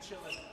chilling.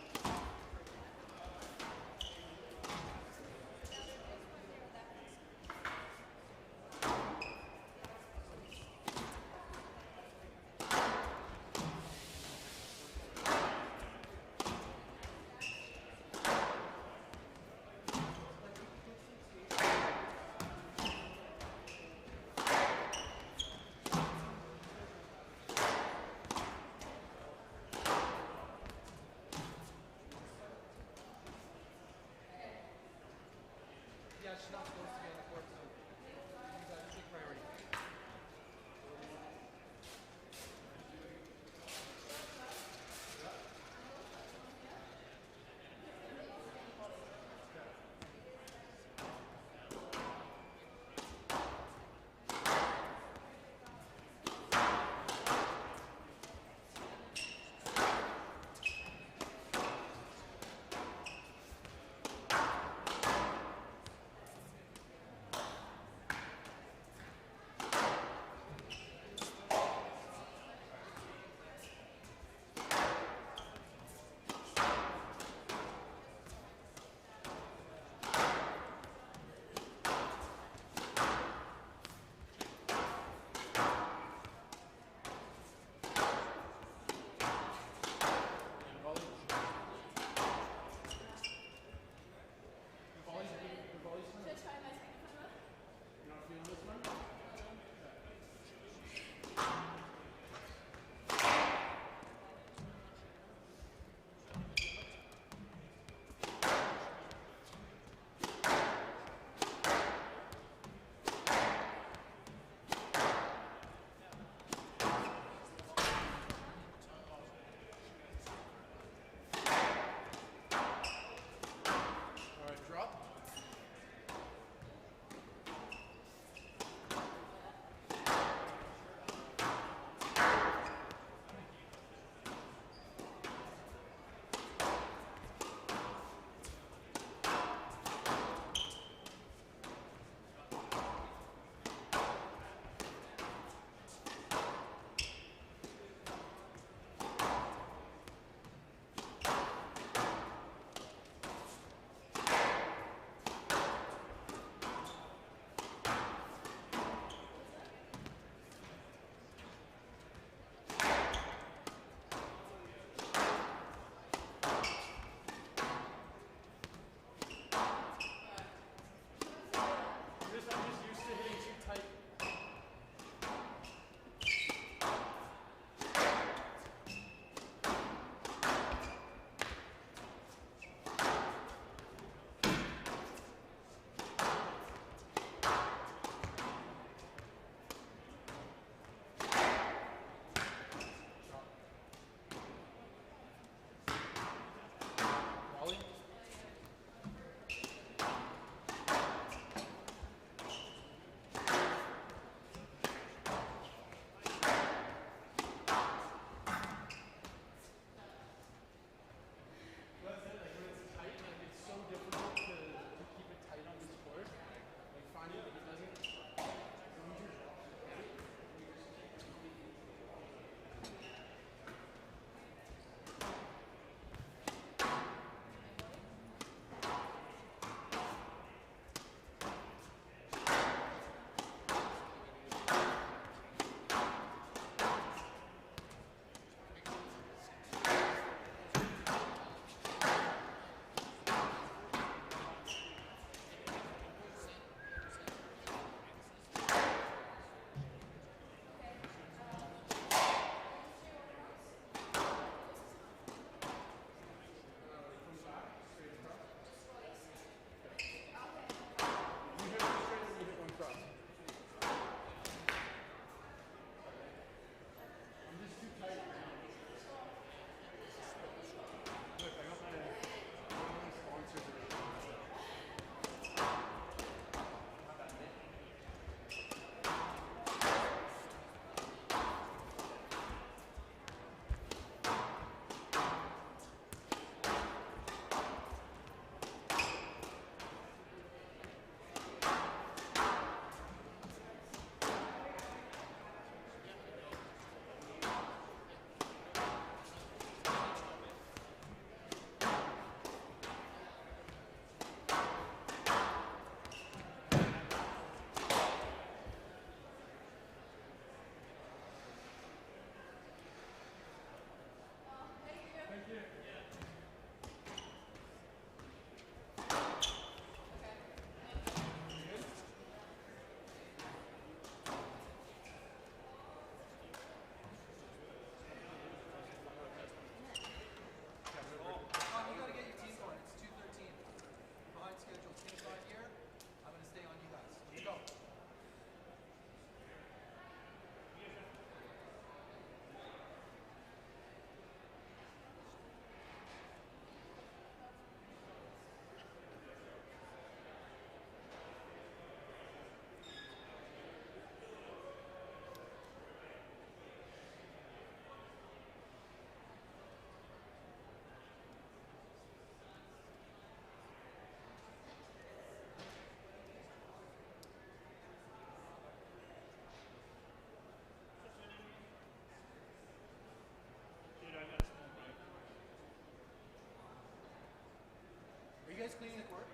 guys cleaning the court?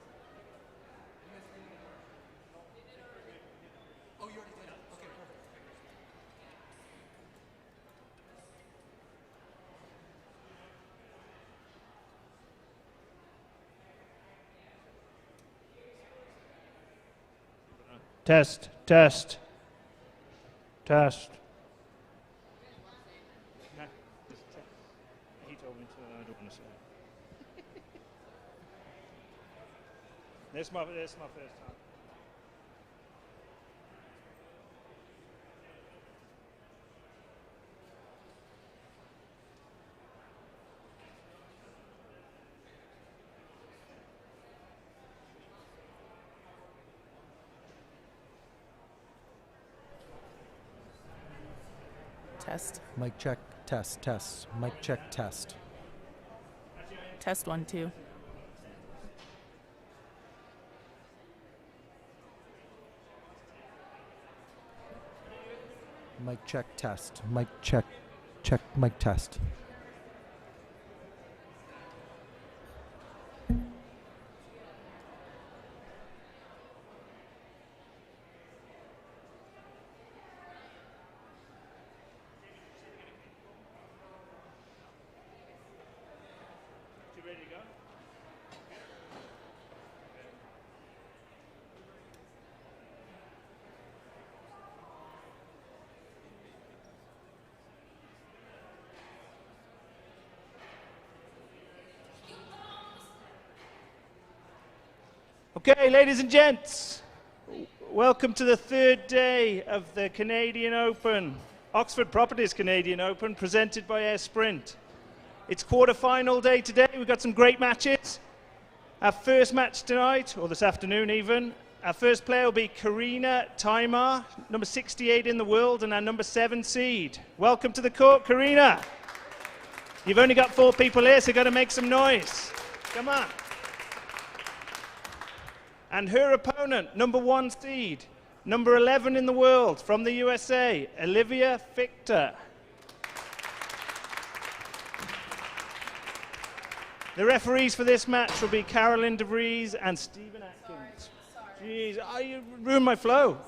You guys cleaning the court? Oh, you already did it. Okay, perfect. Test, test, test. Nah, he told me to, I don't want to say it. This is my first time. Test. Mic check, test, test. Mic check, test. Test 1, 2. Mic check, test. Mic check, check, mic test. Okay, ladies and gents, welcome to the third day of the Canadian Open, Oxford Properties Canadian Open, presented by Air Sprint. It's quarter-final day today. We've got some great matches. Our first match tonight, or this afternoon even, our first player will be Karina, Tyma, number 68 in the world, and our number 7 seed. Welcome to the court, Karina. You've only got 4 people here, so you've got to make some noise. Come on. And her opponent, number 1 seed, number 11 in the world, from the USA, Olivia Fiechter. The referees for this match will be Carolyn DeVries and Stephen Atkins. Jeez, you ruined my flow.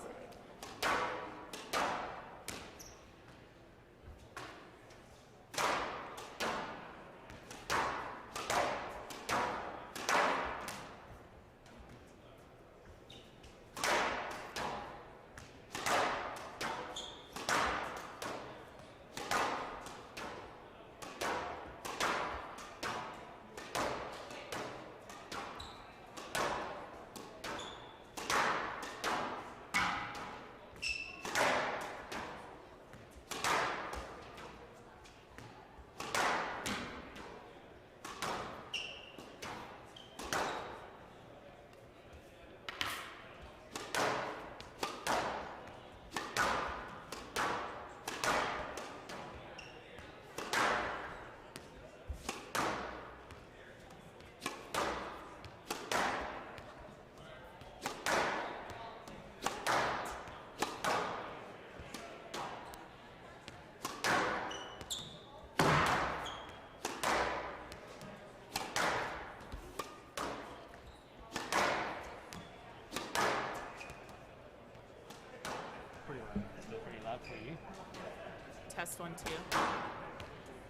Test 1, 2.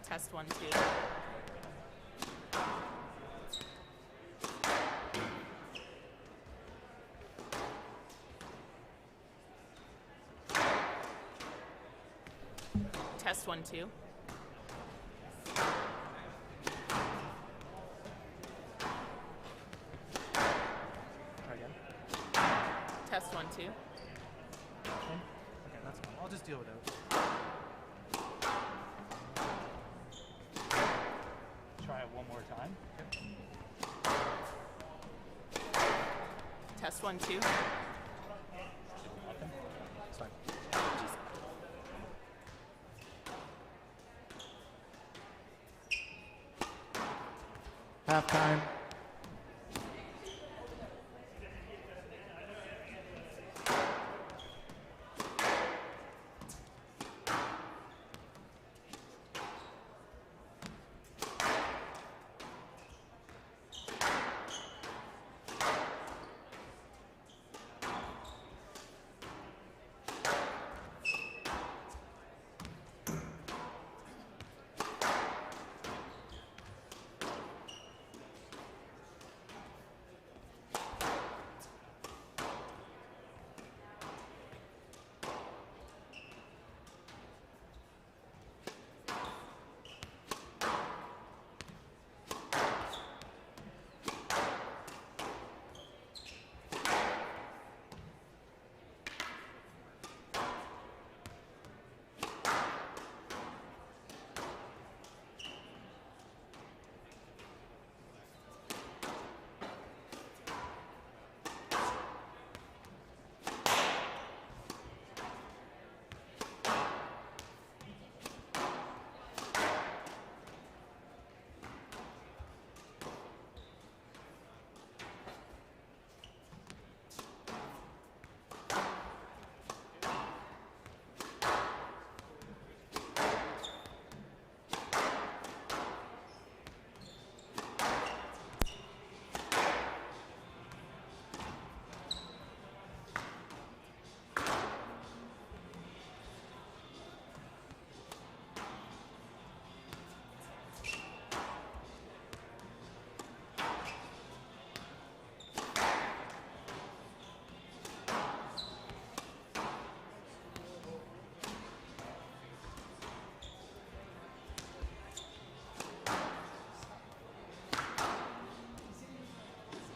Test 1, 2. Test 1, 2. Try again. Test 1, 2. Okay, that's fine. I'll just deal with it. Try it one more time. Okay. Test 1, 2. It's fine. Half time.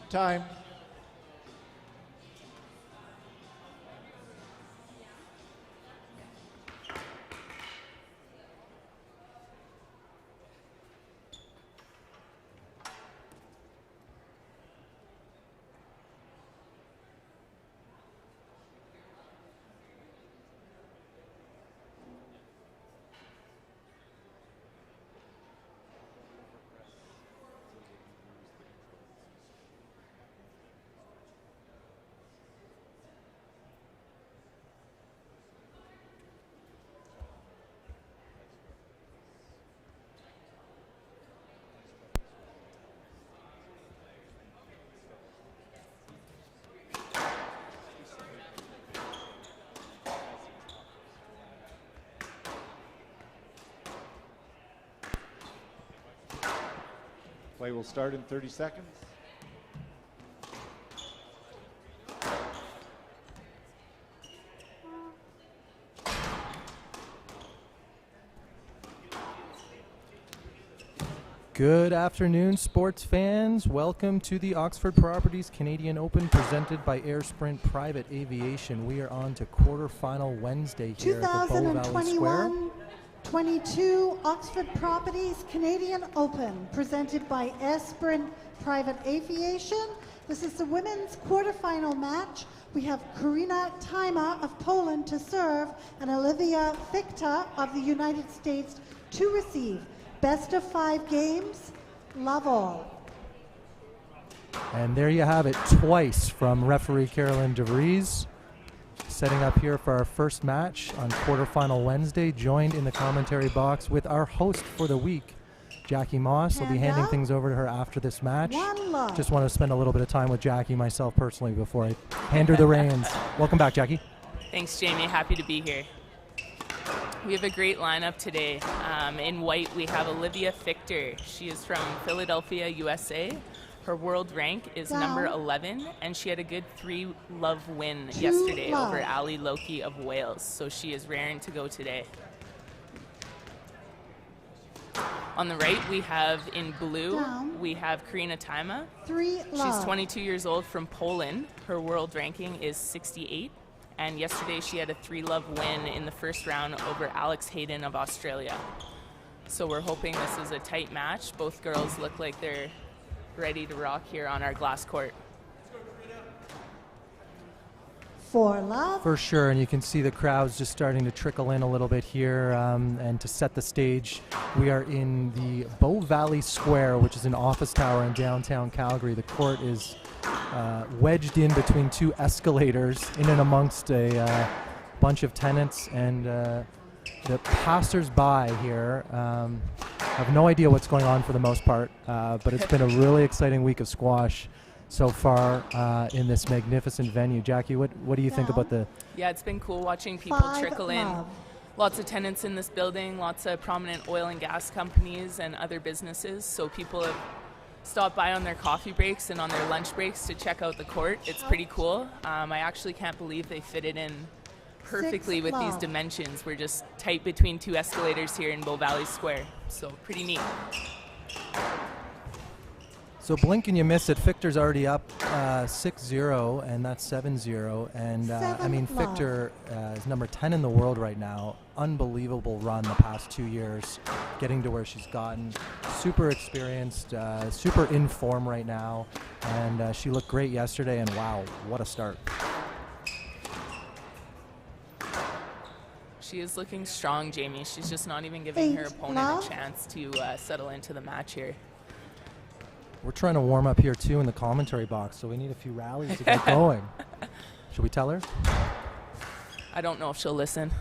Time. Play will start in 30 seconds. Good afternoon, sports fans. Welcome to the Oxford Properties Canadian Open presented by Air Sprint Private Aviation. We are on to quarterfinal Wednesday here at the Bow Valley Square. 2021-22 Oxford Properties Canadian Open presented by Air Sprint Private Aviation. This is the women's quarterfinal match. We have Karina Tyma of Poland to serve and Olivia Fiechter of the United States to receive. Best of 5 games, love all. And there you have it, twice from referee Carolyn DeVries. Setting up here for our first match on quarterfinal Wednesday, joined in the commentary box with our host for the week, Jackie Moss. I'll be handing things over to her after this match. Just want to spend a little bit of time with Jackie myself personally before I hand her the reins. Welcome back, Jackie. Thanks, Jamie. Happy to be here. We have a great lineup today. In white, we have Olivia Fiechter. She is from Philadelphia, USA. Her world rank is number 11, and she had a good 3-love win yesterday over Ali Loki of Wales, so she is raring to go today. On the right, we have in blue, we have Karina Tyma. She's 22 years old from Poland. Her world ranking is 68. And yesterday she had a 3-love win in the first round over Alex Hayden of Australia. So we're hoping this is a tight match. Both girls look like they're ready to rock here on our glass court. For love. For sure, and you can see the crowds just starting to trickle in a little bit here. And to set the stage, we are in the Bow Valley Square, which is an office tower in downtown Calgary. The court is wedged in between 2 escalators, in and amongst a bunch of tenants, and the passers-by here have no idea what's going on for the most part, but it's been a really exciting week of squash so far in this magnificent venue. Jackie, what do you think about the... Yeah, it's been cool watching people trickle in. Lots of tenants in this building, lots of prominent oil and gas companies and other businesses, so people have stopped by on their coffee breaks and on their lunch breaks to check out the court. It's pretty cool. I actually can't believe they fit it in perfectly with these dimensions. We're just tight between 2 escalators here in Bow Valley Square, so pretty neat. So blink and you miss it. Fichter's already up 6-0, and that's 7-0. And I mean, Fiechter is number 10 in the world right now. Unbelievable run the past 2 years, getting to where she's gotten. Super experienced, super in form right now. And she looked great yesterday, and wow, what a start. She is looking strong, Jamie. She's just not even giving her opponent a chance to settle into the match here. We're trying to warm up here, too, in the commentary box, so we need a few rallies to get going. Should we tell her? I don't know if she'll listen.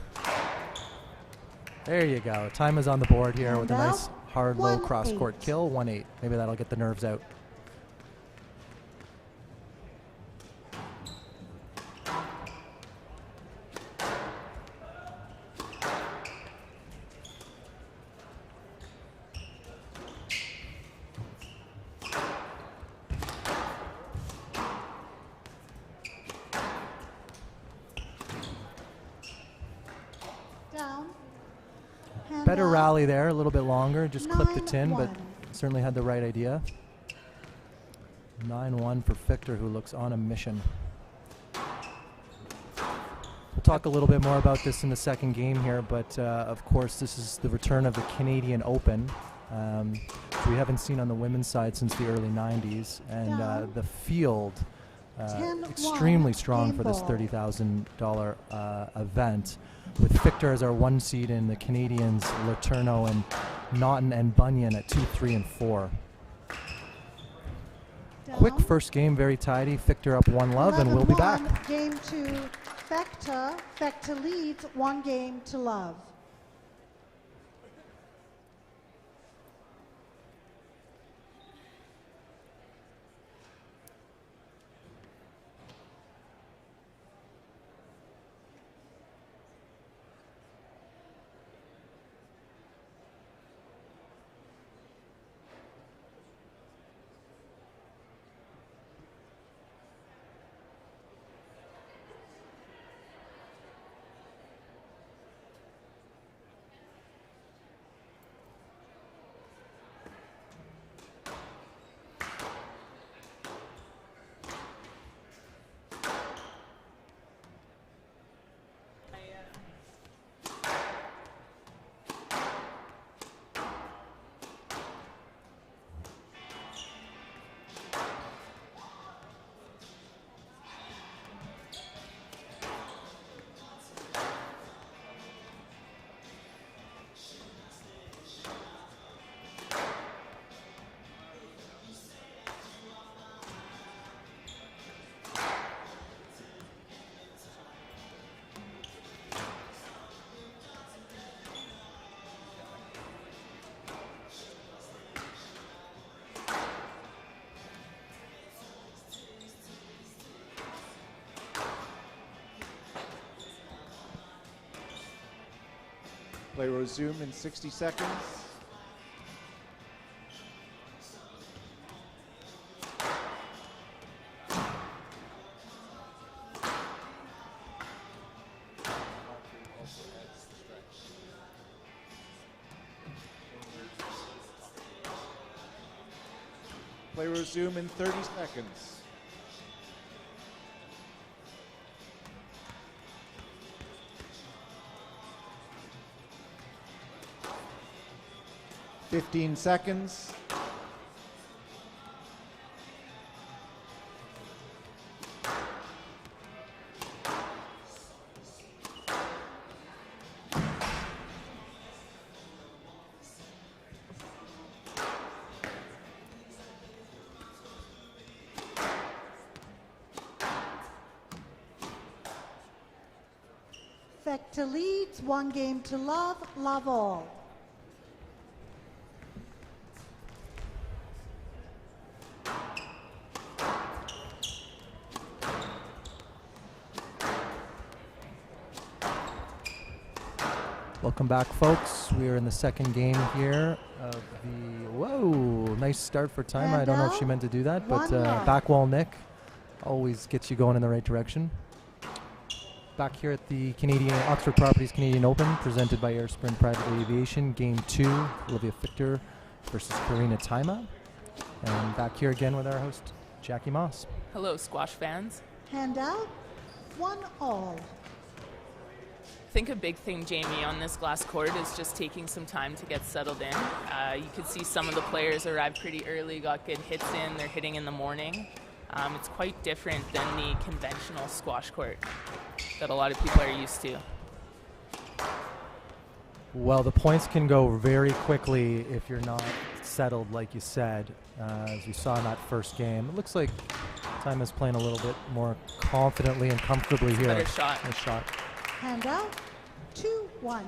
There you go. Time is on the board here with a nice, hard, low cross-court kill, 1-8. Maybe that'll get the nerves out. Better rally there, a little bit longer, just clipped the tin, but certainly had the right idea. 9-1 for Fiechter, who looks on a mission. We'll talk a little bit more about this in the second game here, but of course this is the return of the Canadian Open, which we haven't seen on the women's side since the early 90s, and the field extremely strong for this $30,000 event, with Fiechter as our 1 seed and the Canadians Letourneau and Naughton and Bunyan at 2, 3, and 4. Quick first game, very tidy. Fiechter up 1-love, and we'll be back. Game to Fiechter. Fiechter leads 1-0. Play will resume in 60 seconds. Play will resume in 30 seconds. Fifteen seconds. Fiechter leads 1-0. Love all. Welcome back, folks. We are in the second game here of the... Whoa, nice start for Tyma. I don't know if she meant to do that, but back wall Nick always gets you going in the right direction. Back here at the Oxford Properties Canadian Open, presented by Air Sprint Private Aviation. Game 2, Olivia Fiechter versus Karina Tyma. And back here again with our host, Jackie Moss. Hello, squash fans. Handout, 1-all. I think a big thing, Jamie, on this glass court is just taking some time to get settled in. You could see some of the players arrived pretty early, got good hits in, they're hitting in the morning. It's quite different than the conventional squash court that a lot of people are used to. Well, the points can go very quickly if you're not settled, like you said, as we saw in that first game. It looks like Tyma's playing a little bit more confidently and comfortably here. Better shot. Nice shot. Handout, 2-1.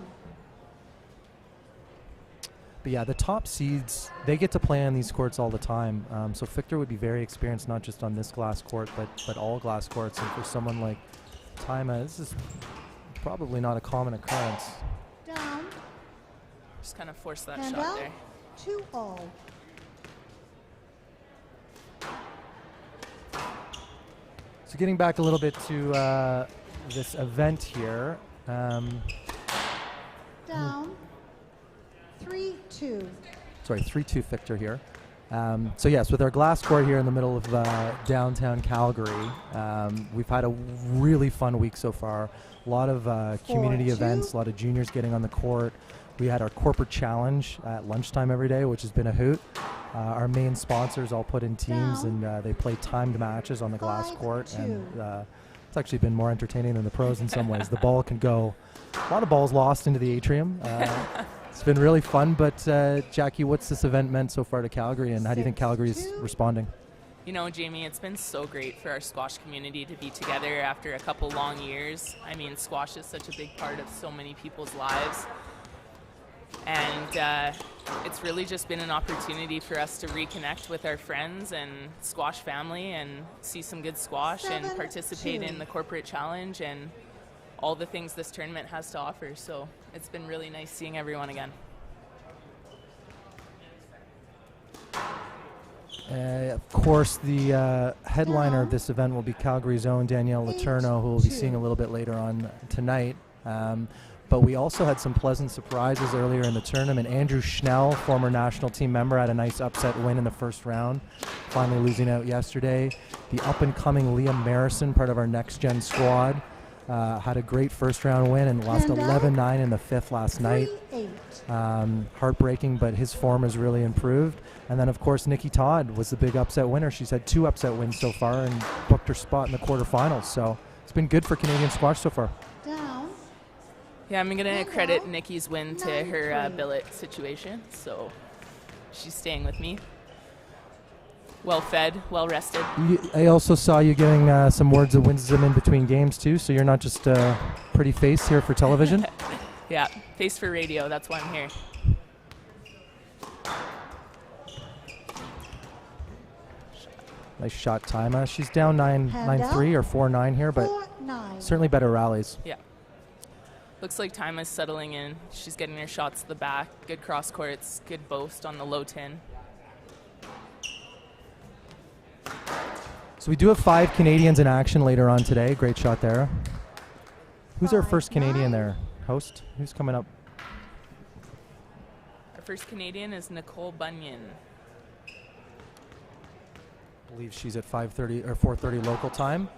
But yeah, the top seeds, they get to play on these courts all the time. So Fiechter would be very experienced, not just on this glass court, but all glass courts. And for someone like Tyma, this is probably not a common occurrence. Down. Just kind of force that Handout, shot there. 2-all. So getting back a little bit to this event here. Down. 3-2. Sorry, 3-2 Fiechter here. So yes, with our glass court here in the middle of downtown Calgary, we've had a really fun week so far. A lot of community events, a lot of juniors getting on the court. We had our corporate challenge at lunchtime every day, which has been a hoot. Our main sponsors all put in teams, and they play timed matches on the glass court, and it's actually been more entertaining than the pros in some ways. The ball can go, a lot of balls lost into the atrium. It's been really fun, but Jackie, what's this event meant so far to Calgary, and how do you think Calgary is responding? You know, Jamie, it's been so great for our squash community to be together after a couple long years. I mean, squash is such a big part of so many people's lives. And it's really just been an opportunity for us to reconnect with our friends and squash family and see some good squash and participate in the corporate challenge and all the things this tournament has to offer. So it's been really nice seeing everyone again. Of course, the headliner of this event will be Calgary's own Danielle Letourneau, who we'll be seeing a little bit later on tonight. But we also had some pleasant surprises earlier in the tournament. Andrew Schnell, former national team member, had a nice upset win in the first round, finally losing out yesterday. The up-and-coming Liam Marison, part of our next-gen squad, had a great first-round win and lost 11-9 in the fifth last night. Heartbreaking, but his form has really improved. And then, of course, Nikki Todd was the big upset winner. She's had 2 upset wins so far and booked her spot in the quarterfinals. So it's been good for Canadian squash so far. Yeah, I'm going to credit Nikki's win to her billet situation, so she's staying with me. Well fed, well rested. I also saw you giving some words of wisdom in between games too, so you're not just a pretty face here for television? Yeah, face for radio, that's why I'm here. Nice shot, Tyma. She's down 9-3 or 4-9 here, but certainly better rallies. Yeah. Looks like Tyma's settling in. She's getting her shots to the back. Good cross courts, good boast on the low tin. So we do have 5 Canadians in action later on today. Great shot there. Who's our first Canadian there? Host? Who's coming up? Our first Canadian is Nicole Bunyan. I believe she's at 5:30 or 4:30 local time.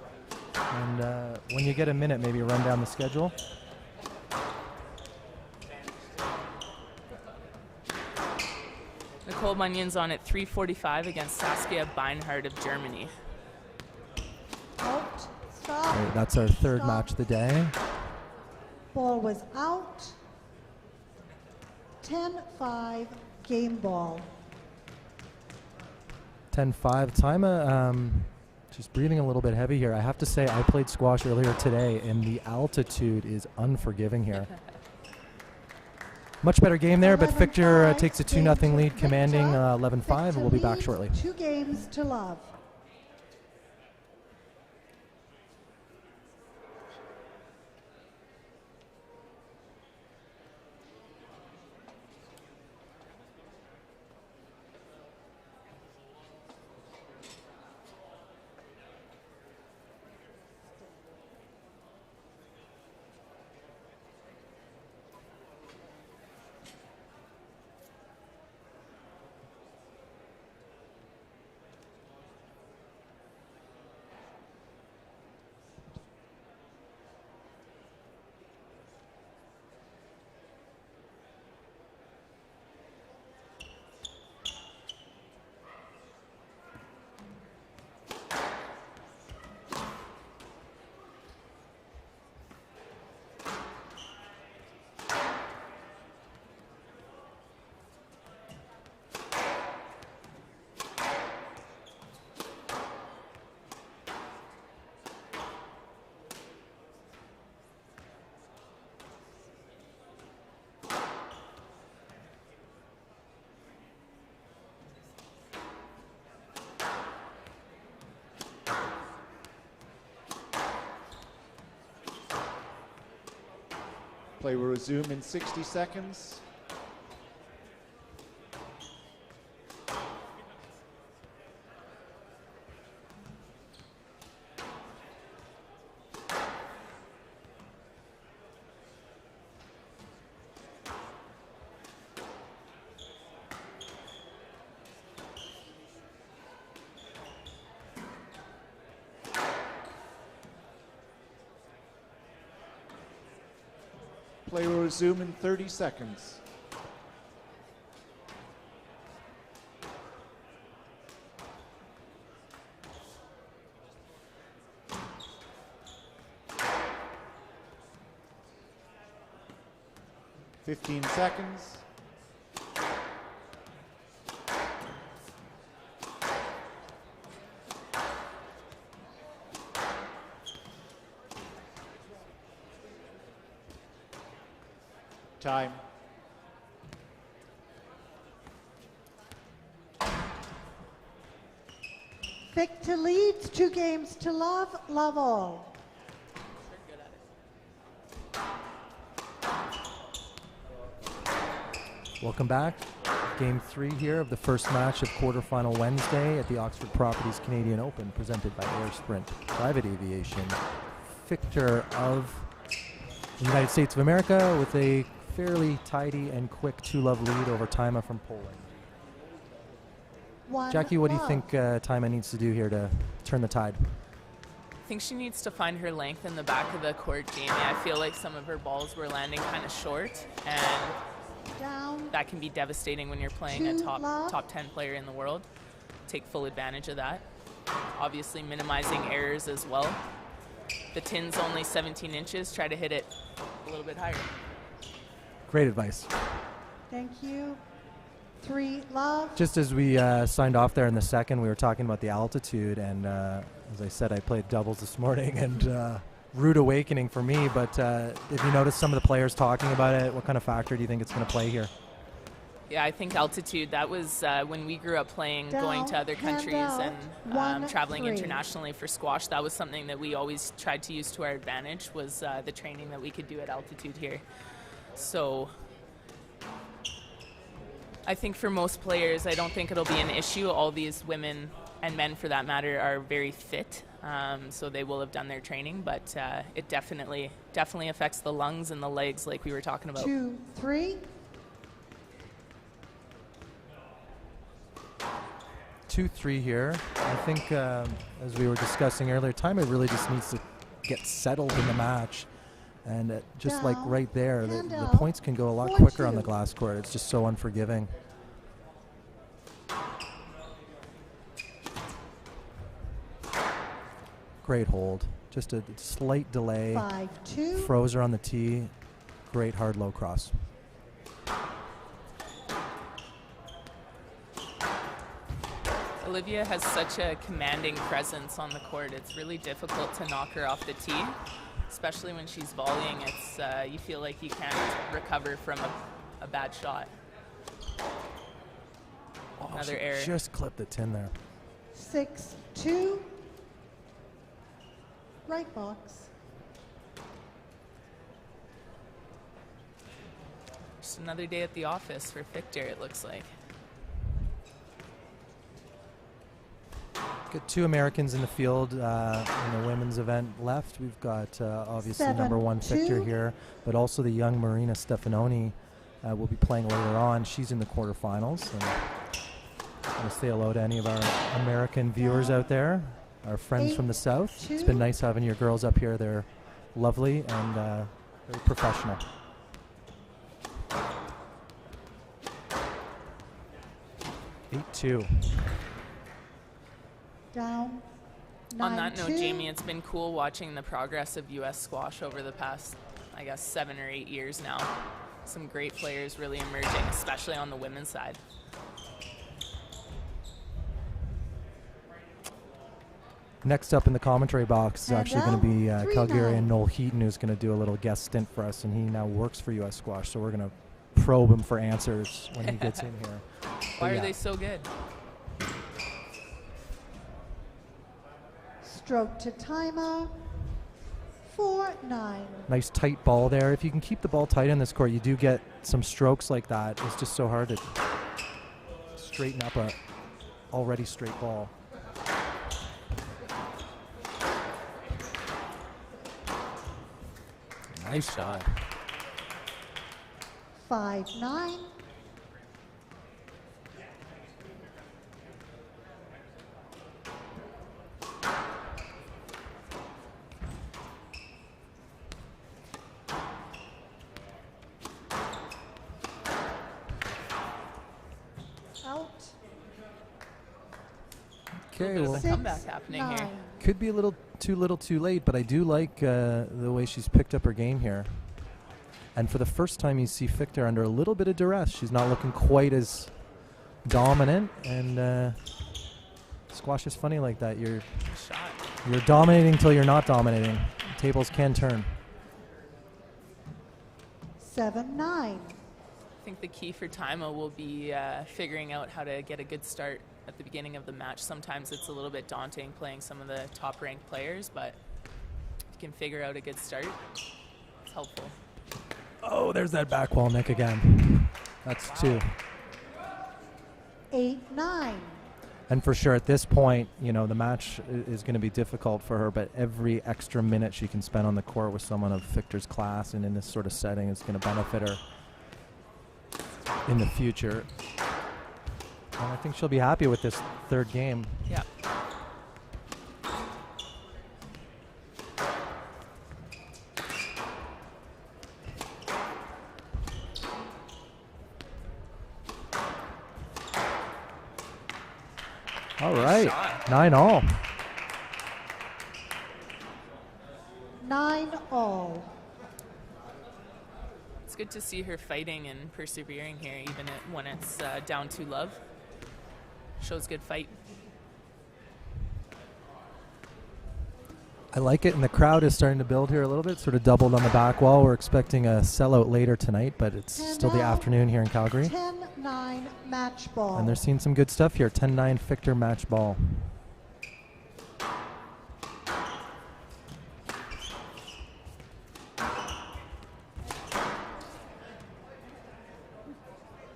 And when you get a minute, maybe run down the schedule. Nicole Bunyan's on at 3:45 against Saskia Beinhard of Germany. Out. Stop. Right, that's our third match of the day. Ball was out. 10-5 game ball. 10-5. Tyma, she's breathing a little bit heavy here. I have to say, I played squash earlier today, and the altitude is unforgiving here. Much better game there, but Fiechter takes a 2-0 lead, commanding 11-5, and we'll be back shortly. 2 games to love. Play will resume in 60 seconds. Play will resume in 30 seconds. Fifteen seconds. Time. Fiechter leads 2 games to love, love all. Welcome back. Game 3 here of the first match of quarterfinal Wednesday at the Oxford Properties Canadian Open, presented by Air Sprint Private Aviation. Fiechter of the United States of America with a fairly tidy and quick 2-love lead over Tyma from Poland. Jackie, what do you think Tyma needs to do here to turn the tide? I think she needs to find her length in the back of the court, Jamie. I feel like some of her balls were landing kind of short, and that can be devastating when you're playing a top 10 player in the world. Take full advantage of that. Obviously minimizing errors as well. The tin's only 17 inches. Try to hit it a little bit higher. Great advice. Thank you. 3 love. Just as we signed off there in the second, we were talking about the altitude, and as I said, I played doubles this morning, and rude awakening for me, but if you notice some of the players talking about it, what kind of factor do you think it's going to play here? Yeah, I think altitude, that was when we grew up playing, going to other countries and traveling internationally for squash. That was something that we always tried to use to our advantage, was the training that we could do at altitude here. So I think for most players, I don't think it'll be an issue. All these women and men, for that matter, are very fit, so they will have done their training, but it definitely affects the lungs and the legs, like we were talking about. 2, 3. 2-3 here. I think, as we were discussing earlier, Tyma really just needs to get settled in the match. And just like right there, the points can go a lot quicker on the glass court. It's just so unforgiving. Great hold. Just a slight delay. 5-2. Froze her on the tee. Great hard low cross. Olivia has such a commanding presence on the court. It's really difficult to knock her off the tee, especially when she's volleying. It's you feel like you can't recover from a bad shot. Another error. Just clipped the tin there. 6-2. Right box. Just another day at the office for Fiechter, it looks like. Got 2 Americans in the field in the women's event left. We've got obviously number 1 Fiechter here, but also the young Marina Stefanoni will be playing later on. She's in the quarterfinals. And I want to say hello to any of our American viewers out there, our friends from the South. It's been nice having your girls up here. They're lovely and very professional. (8-2). Down. On that note, Jamie, it's been cool watching the progress of U.S. squash over the past, I guess, 7 or 8 years now. Some great players really emerging, especially on the women's side. Next up in the commentary box is actually going to be Calgary and Noel Heaton, who's going to do a little guest stint for us, and he now works for U.S. Squash, so we're going to probe him for answers when he gets in here. Why are they so good? Stroke to Tyma. 4-9. Nice tight ball there. If you can keep the ball tight in this court, you do get some strokes like that. It's just so hard to straighten up a already straight ball. Nice shot. 5-9. Okay, Bit of well, a comeback happening here. 6-9. could be a little too late, but I do like the way she's picked up her game here. And for the first time, you see Fiechter under a little bit of duress. She's not looking quite as dominant, and squash is funny like that. You're dominating until you're not dominating. Tables can turn. 7-9. I think the key for Tyma will be figuring out how to get a good start at the beginning of the match. Sometimes it's a little bit daunting playing some of the top-ranked players, but if you can figure out a good start, it's helpful. Oh, there's that back wall neck again. That's 2. 8-9. And for sure, at this point, you know, the match is going to be difficult for her, but every extra minute she can spend on the court with someone of Fiechter's class and in this sort of setting is going to benefit her in the future. And I think she'll be happy with this third game. Yeah. All right, 9-all. 9-all. It's good to see her fighting and persevering here, even when it's down to love. Shows good fight. I like it, and the crowd is starting to build here a little bit, sort of doubled on the back wall. We're expecting a sellout later tonight, but it's still the afternoon here in Calgary. 10-9 match ball. And they're seeing some good stuff here. 10-9 Fiechter match ball.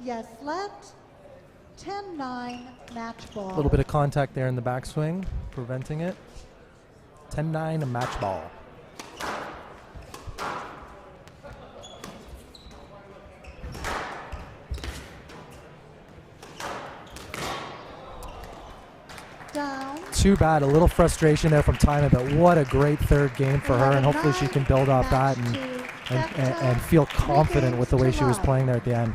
Yes, let 10-9 match ball. A little bit of contact there in the backswing, preventing it. 10-9 a match ball. Down. Too bad, a little frustration there from Tyma, but what a great third game for her, and hopefully she can build off that and feel confident with the way she was playing there at the end.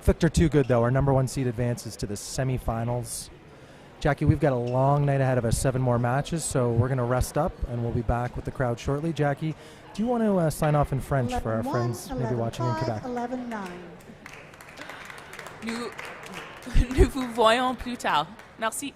Fiechter too good though. Our number 1 seed advances to the semifinals. Jackie, we've got a long night ahead of us, 7 more matches, so we're going to rest up, and we'll be back with the crowd shortly. Jackie, do you want to sign off in French for our friends maybe watching in Quebec? 11-9. Nous vous voyons plus tard. Merci.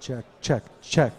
Check, check, check.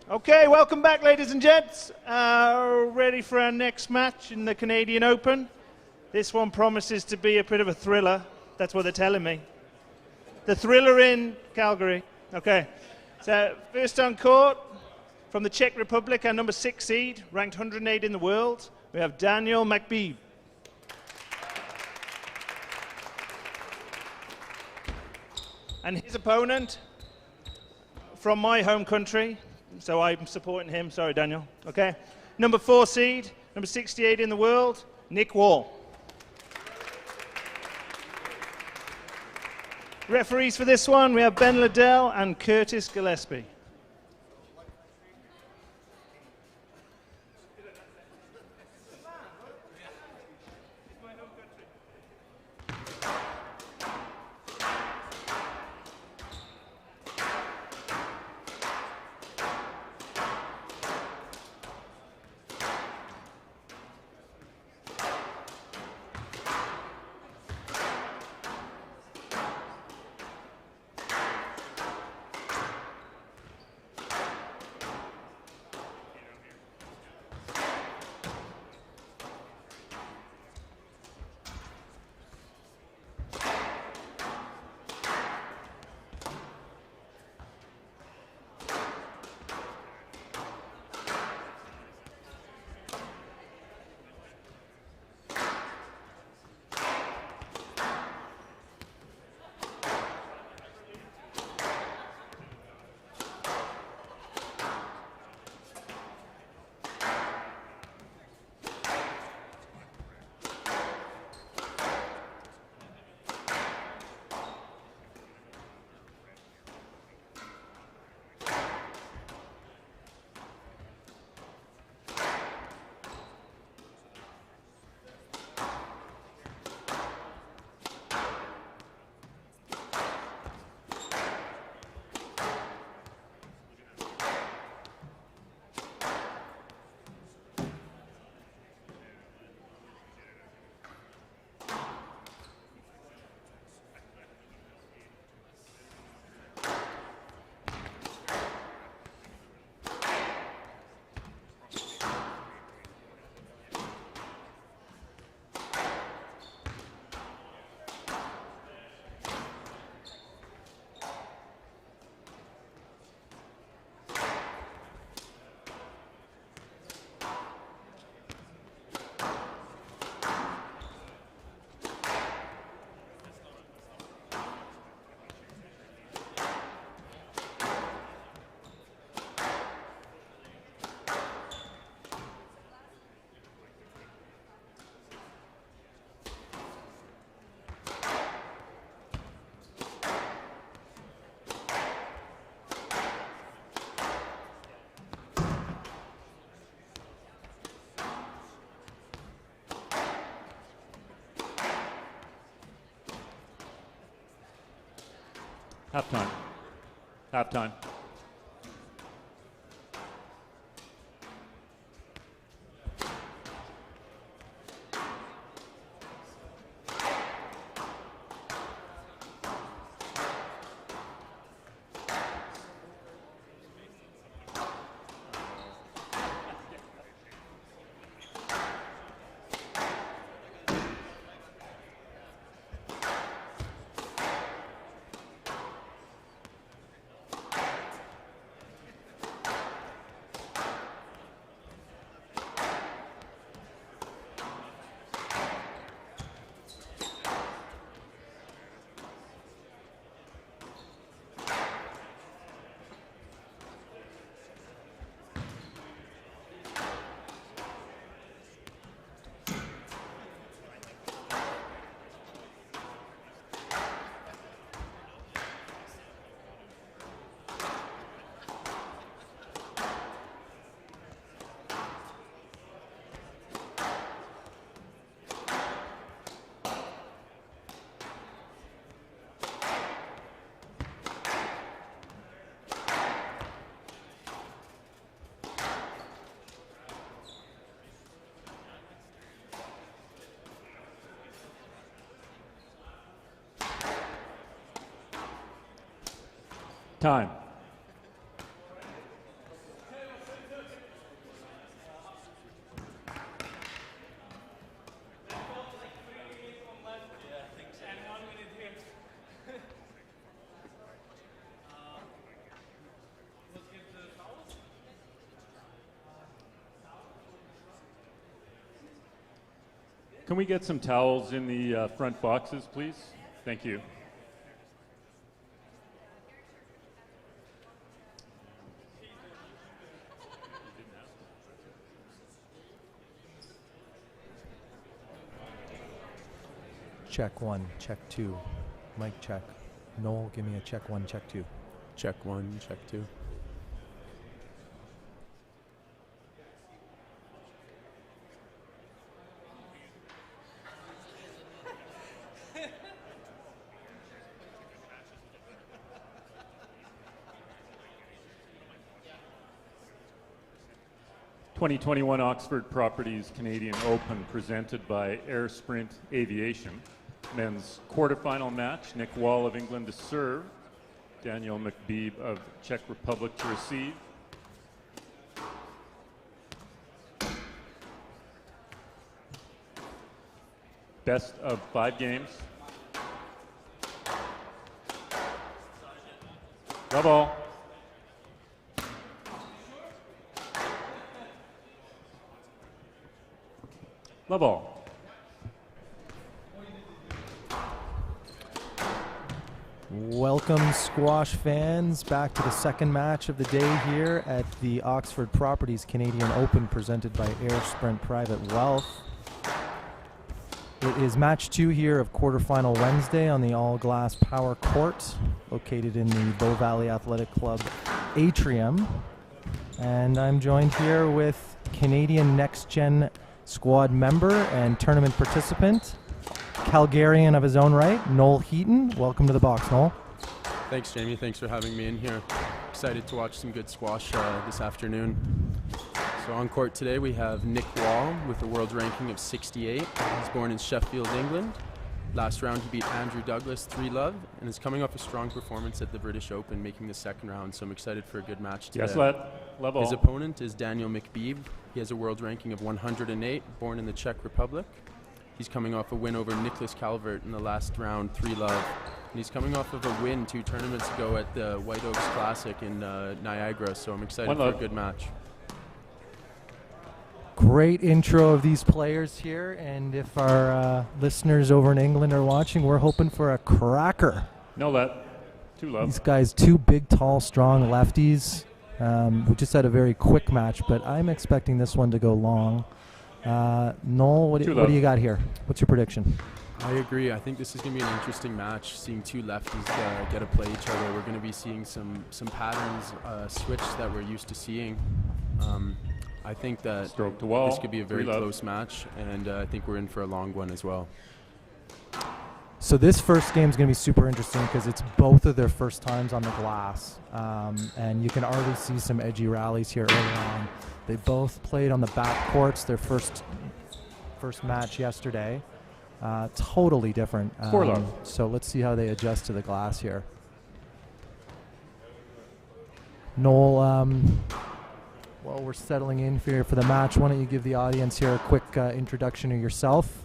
Okay, welcome back, ladies and gents. Ready for our next match in the Canadian Open. This one promises to be a bit of a thriller. That's what they're telling me. The thriller in Calgary. Okay, so first on court from the Czech Republic, our number 6 seed, ranked 108 in the world. We have Danielle Mekbib. And his opponent from my home country, so I'm supporting him. Sorry, Daniel. Okay. Number 4 seed, number 68 in the world, Nicole. Referees for this one, we have Ben Liddell and Curtis Gillespie. Halftime. Halftime. Time. Can we get some towels in the front boxes, please? Thank you. Check 1, check 2. Mic check. Noel, give me a check 1, check 2. Check 1, check 2. '21 Oxford Properties Canadian Open presented by Air Sprint Aviation. Men's quarterfinal match, Nicole of England to serve, Danielle Mekbib of Czech Republic to receive. Best of 5 games. Love all. Love all. Welcome, squash fans, back to the second match of the day here at the Oxford Properties Canadian Open presented by Air Sprint Private Wealth. It is match 2 here of quarterfinal Wednesday on the all-glass power court located in the Bow Valley Athletic Club atrium. And I'm joined here with Canadian Next Gen squad member and tournament participant, Calgarian of his own right, Noel Heaton. Welcome to the box, Noel. Thanks, Jamie. Thanks for having me in here. Excited to watch some good squash this afternoon. So on court today we have Nick Wall with a world ranking of 68. He's born in Sheffield, England. Last round he beat Andrew Douglas 3-love and is coming off a strong performance at the British Open, making the second round. So I'm excited for a good match today. Yes, love all. His opponent is Danielle Mekbib. He has a world ranking of 108, born in the Czech Republic. He's coming off a win over Nicholas Calvert in the last round, 3-love. And he's coming off of a win 2 tournaments ago at the White Oaks Classic in Niagara, so I'm excited for a good match. Great intro of these players here, and if our listeners over in England are watching, we're hoping for a cracker. No, that. 2-love. These guys, 2 big, tall, strong lefties. We just had a very quick match, but I'm expecting this one to go long. Noel, what do you got here? What's your prediction? I agree. I think this is going to be an interesting match, seeing 2 lefties get to play each other. We're going to be seeing some patterns switch that we're used to seeing. I think that Stroke to wall. This could be a very close match, and I think we're in for a long one as well. So this first game is going to be super interesting because it's both of their first times on the glass, and you can already see some edgy rallies here early on. They both played on the back courts their first match yesterday. Totally different. So let's see how they adjust to the glass here. Noel, while we're settling in here for the match, why don't you give the audience here a quick introduction of yourself,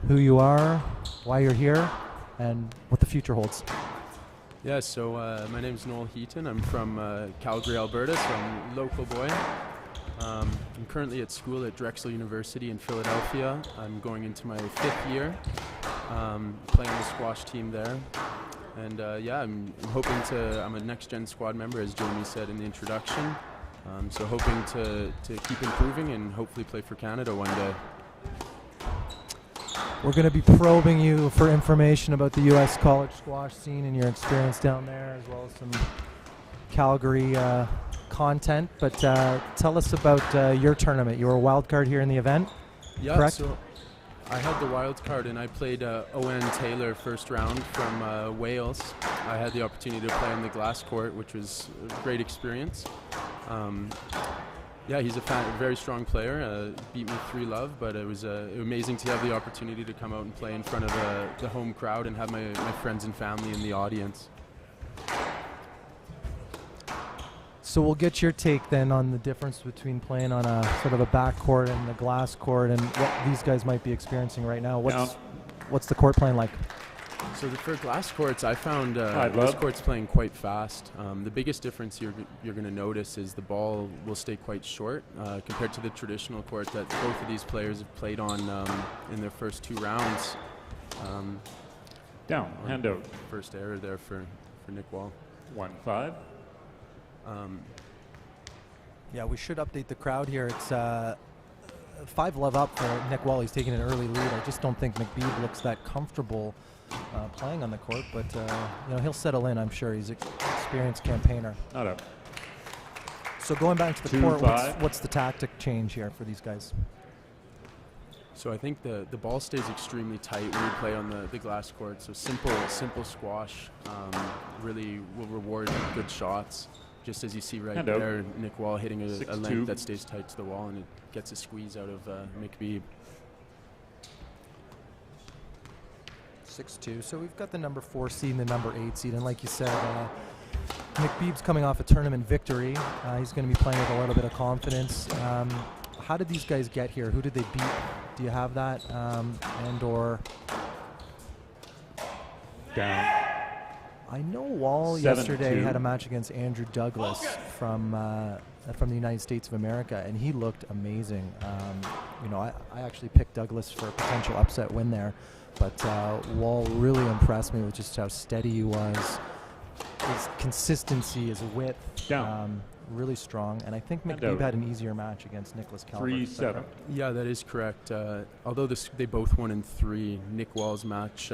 who you are, why you're here, and what the future holds. Yeah, so my name is Noel Heaton. I'm from Calgary, Alberta, so I'm a local boy. I'm currently at school at Drexel University in Philadelphia. I'm going into my 5th year, playing the squash team there. And I'm hoping I'm a next-gen squad member, as Jamie said in the introduction. So hoping to keep improving and hopefully play for Canada one day. We're going to be probing you for information about the U.S. college squash scene and your experience down there, as well as some Calgary content. But tell us about your tournament. You were a wild card here in the event, correct? So I had the wild card and I played Owen Taylor first round from Wales. I had the opportunity to play on the glass court, which was a great experience. He's a very strong player. Beat me 3-love, but it was amazing to have the opportunity to come out and play in front of the home crowd and have my friends and family in the audience. So we'll get your take then on the difference between playing on a sort of a back court and the glass court, and what these guys might be experiencing right now. What's the court playing like? So for glass courts, I found Hi, this bub. court's playing quite fast. The biggest difference you're going to notice is the ball will stay quite short compared to the traditional court that both of these players have played on in their first 2 rounds. Down, hand out. First error there for Nick Wall. 1-5. Yeah, we should update the crowd here. It's 5-love up for Nick Wall. He's taking an early lead. I just don't think Mekbib looks that comfortable playing on the court, but you know, he'll settle in, I'm sure. He's an experienced campaigner. Not up. So going back to the court, what's the tactic change here for these guys? So I think the ball stays extremely tight when you play on the glass court. So simple squash really will reward good shots. Just as you see right there, Nick Wall hitting a length that stays tight to the wall, and it gets a squeeze out of Mekbib. 6-2. So we've got the number 4 seed and the number 8 seed, and like you said, Mekbib's coming off a tournament victory. He's going to be playing with a little bit of confidence. How did these guys get here? Who did they beat? Do you have that? And/or down. I know Wall yesterday had a match against Andrew Douglas from the United States of America, and he looked amazing. You know, I actually picked Douglas for a potential upset win there, but Wall really impressed me with just how steady he was. His consistency, his width, really strong. And I think Mekbib had an easier match against Nicholas Calvert. 3-7. Yeah, that is correct. Although they both won in 3, Nick Wall's match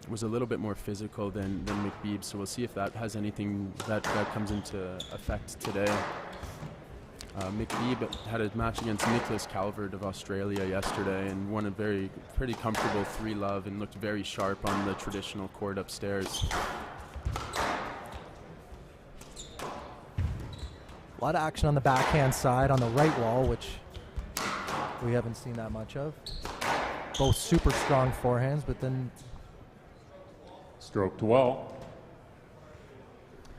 was a little bit more physical than Mekbib, so we'll see if that has anything that comes into effect today. Mekbib had a match against Nicholas Calvert of Australia yesterday and won a pretty comfortable 3-love and looked very sharp on the traditional court upstairs. A lot of action on the backhand side on the right wall, which we haven't seen that much of. Both super strong forehands, but then stroke to Wall.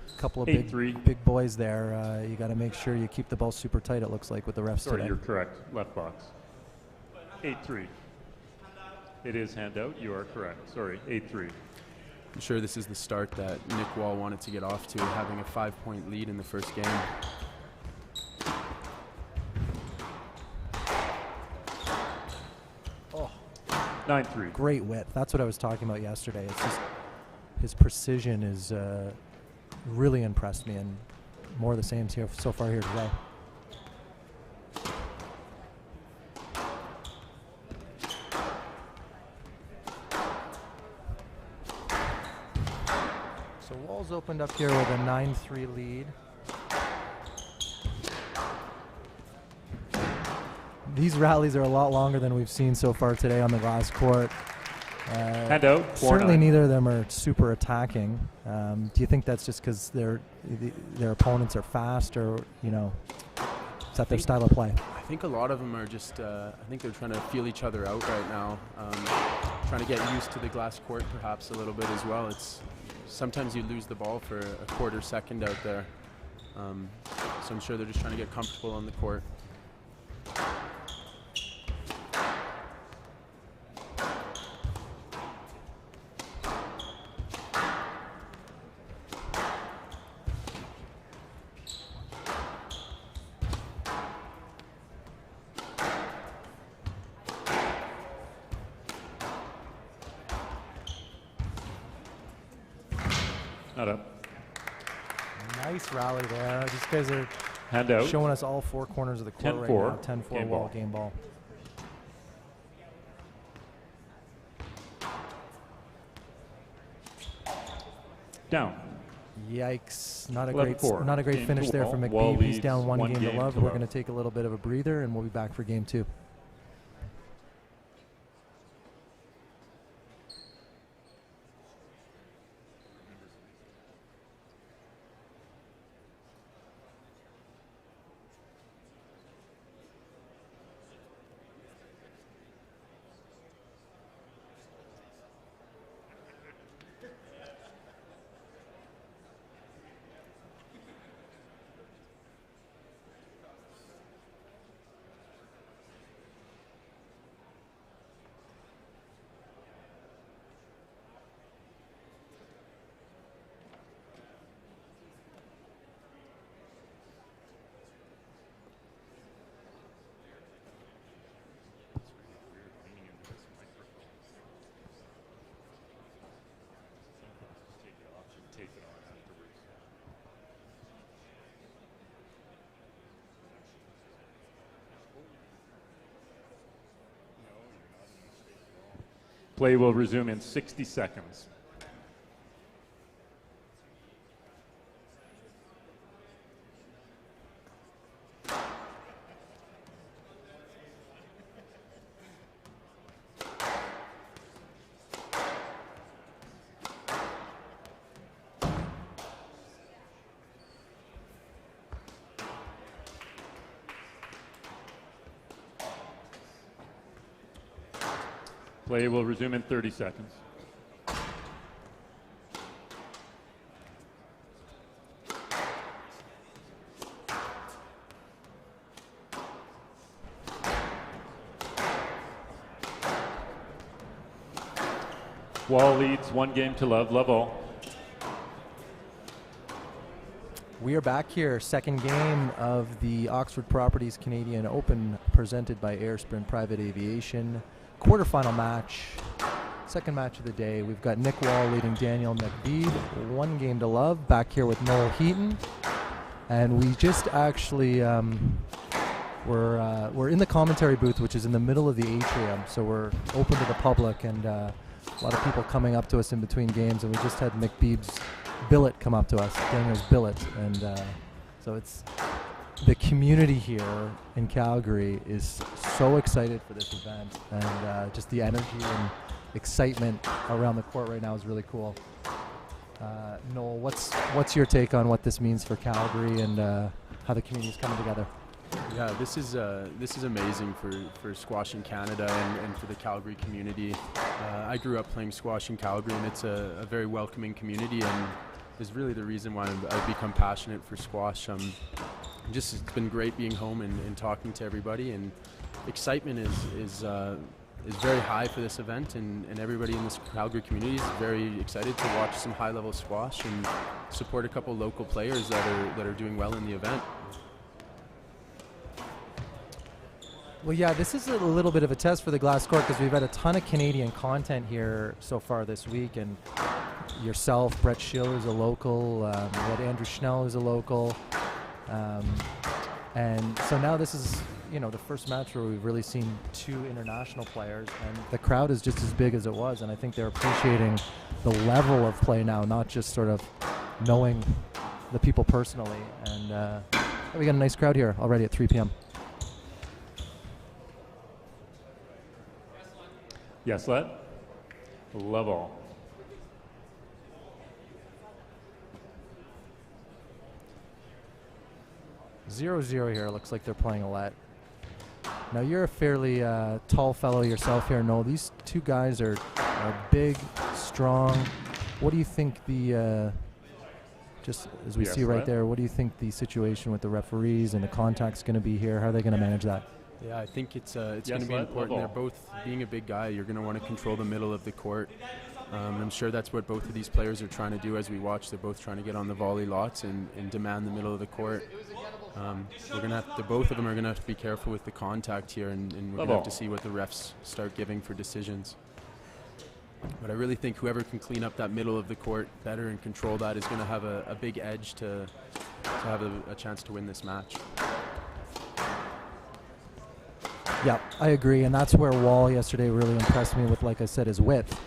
A couple of big boys there. You got to make sure you keep the ball super tight, it looks like, with the refs Sorry, today. you're correct. Left box. 8-3. It is hand out. You are correct. Sorry, 8-3. I'm sure this is the start that Nick Wall wanted to get off to, having a 5-point lead in the first game. Oh, 9-3. Great width. That's what I was talking about yesterday. It's just his precision is really impressed me, and more of the same here so far here today. So Wall's opened up here with a 9-3 lead. These rallies are a lot longer than we've seen so far today on the glass court. Hand out. Certainly neither of them are super attacking. Do you think that's just because their opponents are fast, or, you know, is that their style of play? I think a lot of them are just, I think they're trying to feel each other out right now. Trying to get used to the glass court perhaps a little bit as well. Sometimes you lose the ball for a quarter second out there. So I'm sure they're just trying to get comfortable on the court. Not up. Nice rally there. These guys are hand out. Showing us all 4 corners of the court right now. 10-4 Wall, game ball. Down. Yikes! Not a great Game finish there Wall. for Wall Mekbib. He's down one game to love. We're love. going to take a little bit of a breather, and we'll be back for game 2. Play will resume in 60 seconds. Play will resume in 30 seconds. Wall leads 1-0 love all. We are back here, second game of the Oxford Properties Canadian Open presented by Air Sprint Private Aviation. Quarterfinal match, second match of the day. We've got Nick Wall leading Danielle Mekbib, 1-0. Back here with Noel Heaton, and we just actually we're in the commentary booth, which is in the middle of the atrium, so we're open to the public, and a lot of people coming up to us in between games, and we just had Mekbib's billet come up to us, Daniel's billet, and so it's. The community here in Calgary is so excited for this event, and just the energy and excitement around the court right now is really cool. Noel, what's your take on what this means for Calgary and how the community is coming together? Yeah, this is amazing for squash in Canada and for the Calgary community. I grew up playing squash in Calgary, and it's a very welcoming community, and is really the reason why I've become passionate for squash. It's been great being home and talking to everybody, and excitement is very high for this event, and everybody in this Calgary community is very excited to watch some high-level squash and support a couple local players that are doing well in the event. Well, yeah, this is a little bit of a test for the glass court because we've had a ton of Canadian content here so far this week, and yourself, Brett Schiller is a local, we had Andrew Schnell who's a local. And so now this is, the first match where we've really seen two international players, and the crowd is just as big as it was, and I think they're appreciating the level of play now, not just sort of knowing the people personally. And we got a nice crowd here already at 3 p.m. Yes, let. Love all. Zero here. Looks like they're playing a let. Now you're a fairly tall fellow yourself here, Noel. These two guys are big, strong. What do you think just as we see right there, what do you think the situation with the referees and the contact's going to be here? How are they going to manage that? Yeah, I think it's going to be important. They're both, being a big guy, you're going to want to control the middle of the court. I'm sure that's what both of these players are trying to do as we watch. They're both trying to get on the volley lots and demand the middle of the court. Both of them are going to have to be careful with the contact here, and we're going to have to see what the refs start giving for decisions. But I really think whoever can clean up that middle of the court better and control that is going to have a big edge to have a chance to win this match. Yeah, I agree, and that's where Wall yesterday really impressed me with, like I said, his width.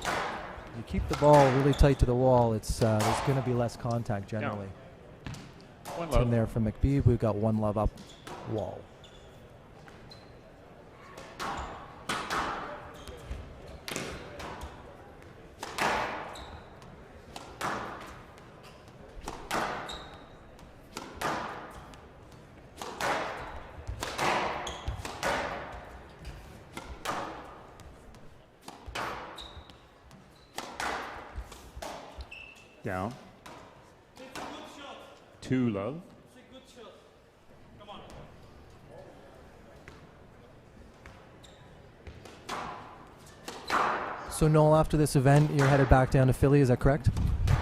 You keep the ball really tight to the wall, it's there's going to be less contact generally. One love. In there from Mekbib, we've got 1-love up Wall. Down. 2-love. So Noel, after this event, you're headed back down to Philly, is that correct?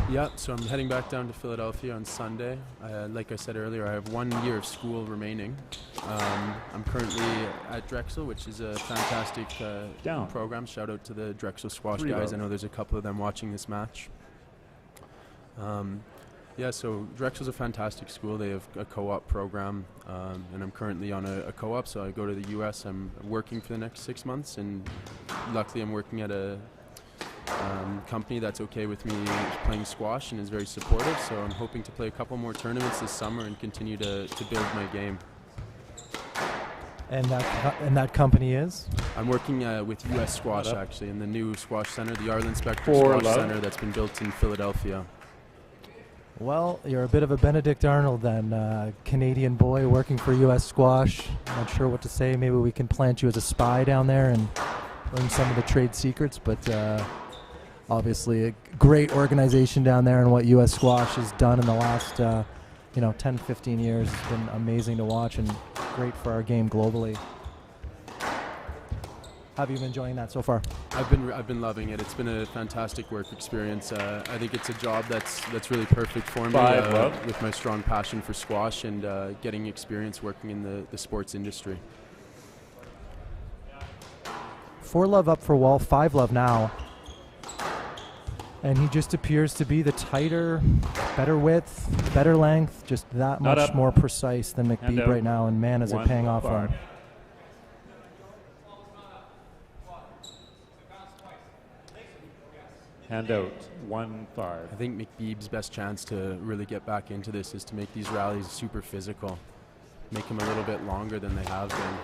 Yeah, so I'm heading back down to Philadelphia on Sunday. Like I said earlier, I have 1 year of school remaining. I'm currently at Drexel, which is a fantastic program. Shout out to the Drexel squash guys. I know there's a couple of them watching this match. So Drexel's a fantastic school. They have a co-op program, and I'm currently on a co-op, so I go to the U.S. I'm working for the next 6 months, and luckily I'm working at a company that's okay with me playing squash and is very supportive. So I'm hoping to play a couple more tournaments this summer and continue to build my game. And that company is? I'm working with US Squash, actually, in the new squash center, the Arlen Spector For Squash love. Center that's been built in Philadelphia. Well, you're a bit of a Benedict Arnold then, Canadian boy working for US Squash. Not sure what to say. Maybe we can plant you as a spy down there and learn some of the trade secrets, but obviously a great organization down there, and what US Squash has done in the last 10, 15 years has been amazing to watch and great for our game globally. How have you been enjoying that so far? I've been loving it. It's been a fantastic work experience. I think it's a job that's really perfect for me with my strong passion for squash and getting experience working in the sports industry. 4 love up for Wall, 5 love now. And he just appears to be the tighter, better width, better length, just that much more precise than Mekbib right now, and man, is it paying off for him. Hand out, 1-5. I think Mekbib's best chance to really get back into this is to make these rallies super physical, make them a little bit longer than they have been.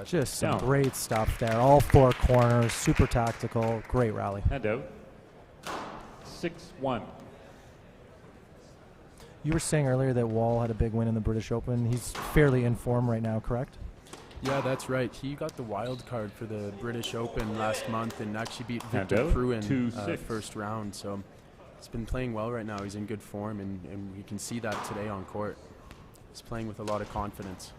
Just some great stuff there. All 4 corners, super tactical, great rally. Hand out. 6-1. You were saying earlier that Wall had a big win in the British Open. He's fairly in form right now, correct? Yeah, that's right. He got the wild card for the British Open last month and actually beat Victor Pruin first round. So he's been playing well right now. He's in good form, and we can see that today on court. He's playing with a lot of confidence.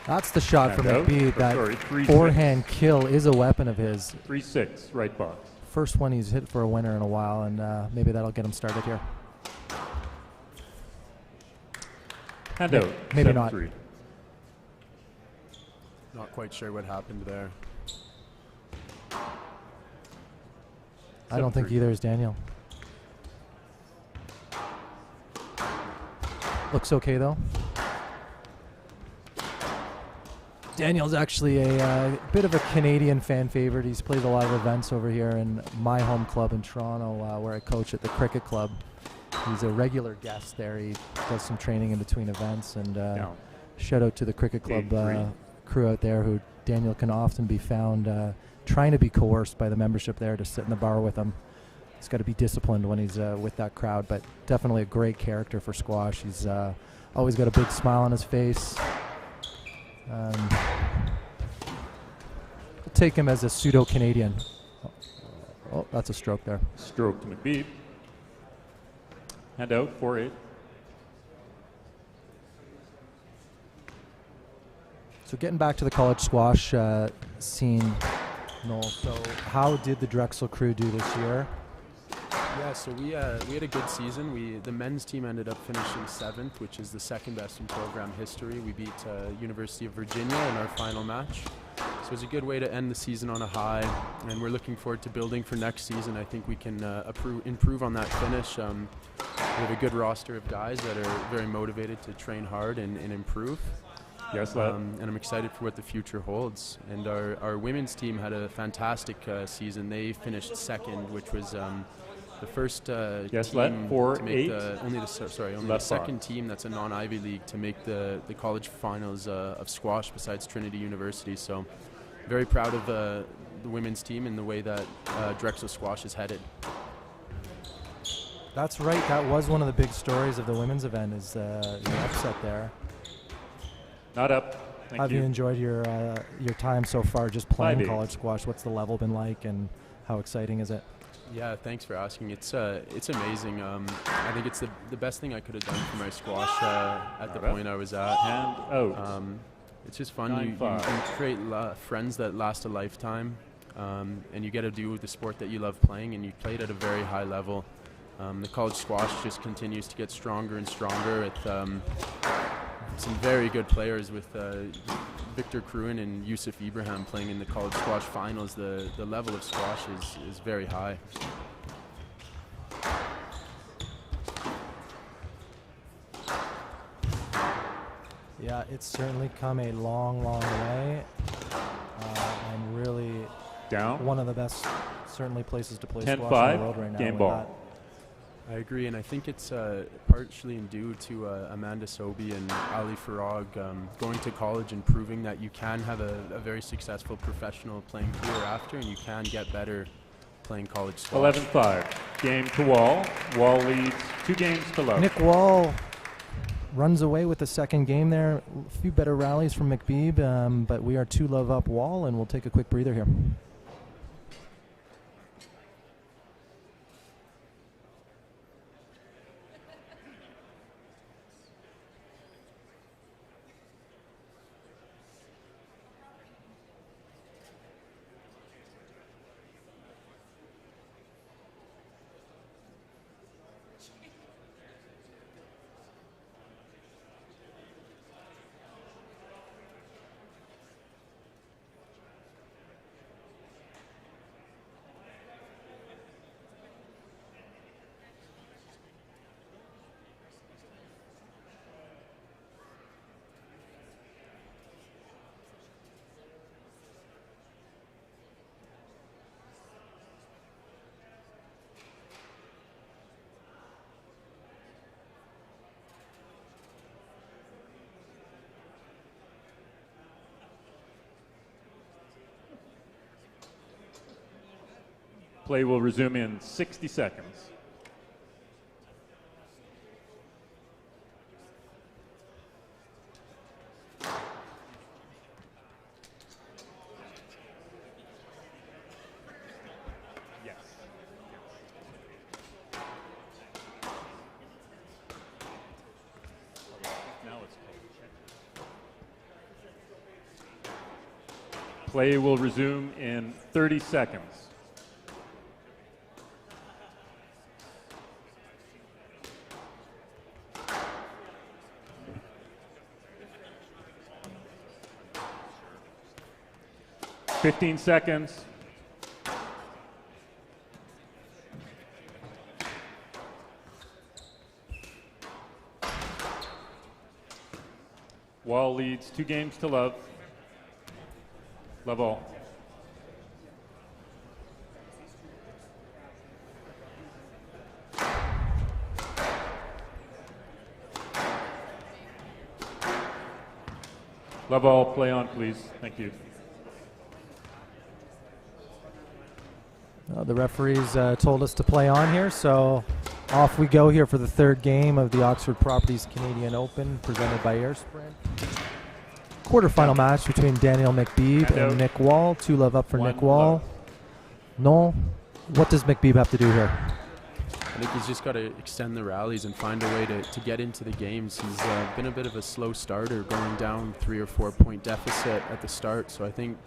That's the shot from Mekbib. That forehand kill is a weapon of his. 3-6, right box. First one he's hit for a winner in a while, and maybe that'll get him started here. Hand out. Maybe not. Not quite sure what happened there. I don't think either is Danielle. Looks okay though. Danielle's actually a bit of a Canadian fan favorite. He's played a lot of events over here in my home club in Toronto, where I coach at the cricket club. He's a regular guest there. He does some training in between events, and shout out to the cricket club crew out there, who Danielle can often be found trying to be coerced by the membership there to sit in the bar with him. He's got to be disciplined when he's with that crowd, but definitely a great character for squash. He's always got a big smile on his face. We'll take him as a pseudo-Canadian. Oh, that's a stroke there. Stroke to Mekbib. Hand out, 4-8. So getting back to the college squash scene, Noel, so how did the Drexel crew do this year? Yeah, so we had a good season. The men's team ended up finishing 7th, which is the second best in program history. We beat University of Virginia in our final match. So it was a good way to end the season on a high, and we're looking forward to building for next season. I think we can improve on that finish. We have a good roster of guys that are very motivated to train hard and improve. Yes, and I'm excited for what the future holds. And our women's team had a fantastic season. They finished 2nd, which was the first team to make the second team that's a non-Ivy League to make the college finals of squash besides Trinity University. So very proud of the women's team and the way that Drexel Squash is headed. That's right. That was one of the big stories of the women's event, is the upset there. Not up. Thank Have you enjoyed your time so far just playing college squash? What's the level been like, and how exciting is it? Yeah, thanks for asking. It's amazing. I think it's the best thing I could have done for my squash at the point I was at. Hand out. It's just fun. You create friends that last a lifetime, and you get to do the sport that you love playing, and you play it at a very high level. The college squash just continues to get stronger and stronger with some very good players with Victor Kruin and Yusuf Ibrahim playing in the college squash finals. The level of squash is very high. Yeah, it's certainly come a long, long way. And really Down. one of the best, certainly, places to play 10-5, squash in the world right now. game ball. I agree, and I think it's partially due to Amanda Sobey and Ali Farag going to college and proving that you can have a very successful professional playing career after, and you can get better playing college squash. 11-5. Game to Wall. Wall leads 2 games to love. Nick Wall runs away with the second game there. A few better rallies from Mekbib, but we are 2-love up Wall, and we'll take a quick breather here. Play will resume in 60 seconds. Yes. Now it's play will resume in 30 seconds. Fifteen seconds. Wall leads 2 games to love. Love all. Love all, play on, please. Thank you. The referees told us to play on here, so off we go here for the third game of the Oxford Properties Canadian Open, presented by Air Sprint. Quarterfinal match between Danielle Mekbib and Nick Wall. 2-love up for Nick Wall. No, what does Mekbib have to do here? I think he's just got to extend the rallies and find a way to get into the games. He's been a bit of a slow starter, going down 3 or 4 point deficit at the start. So I think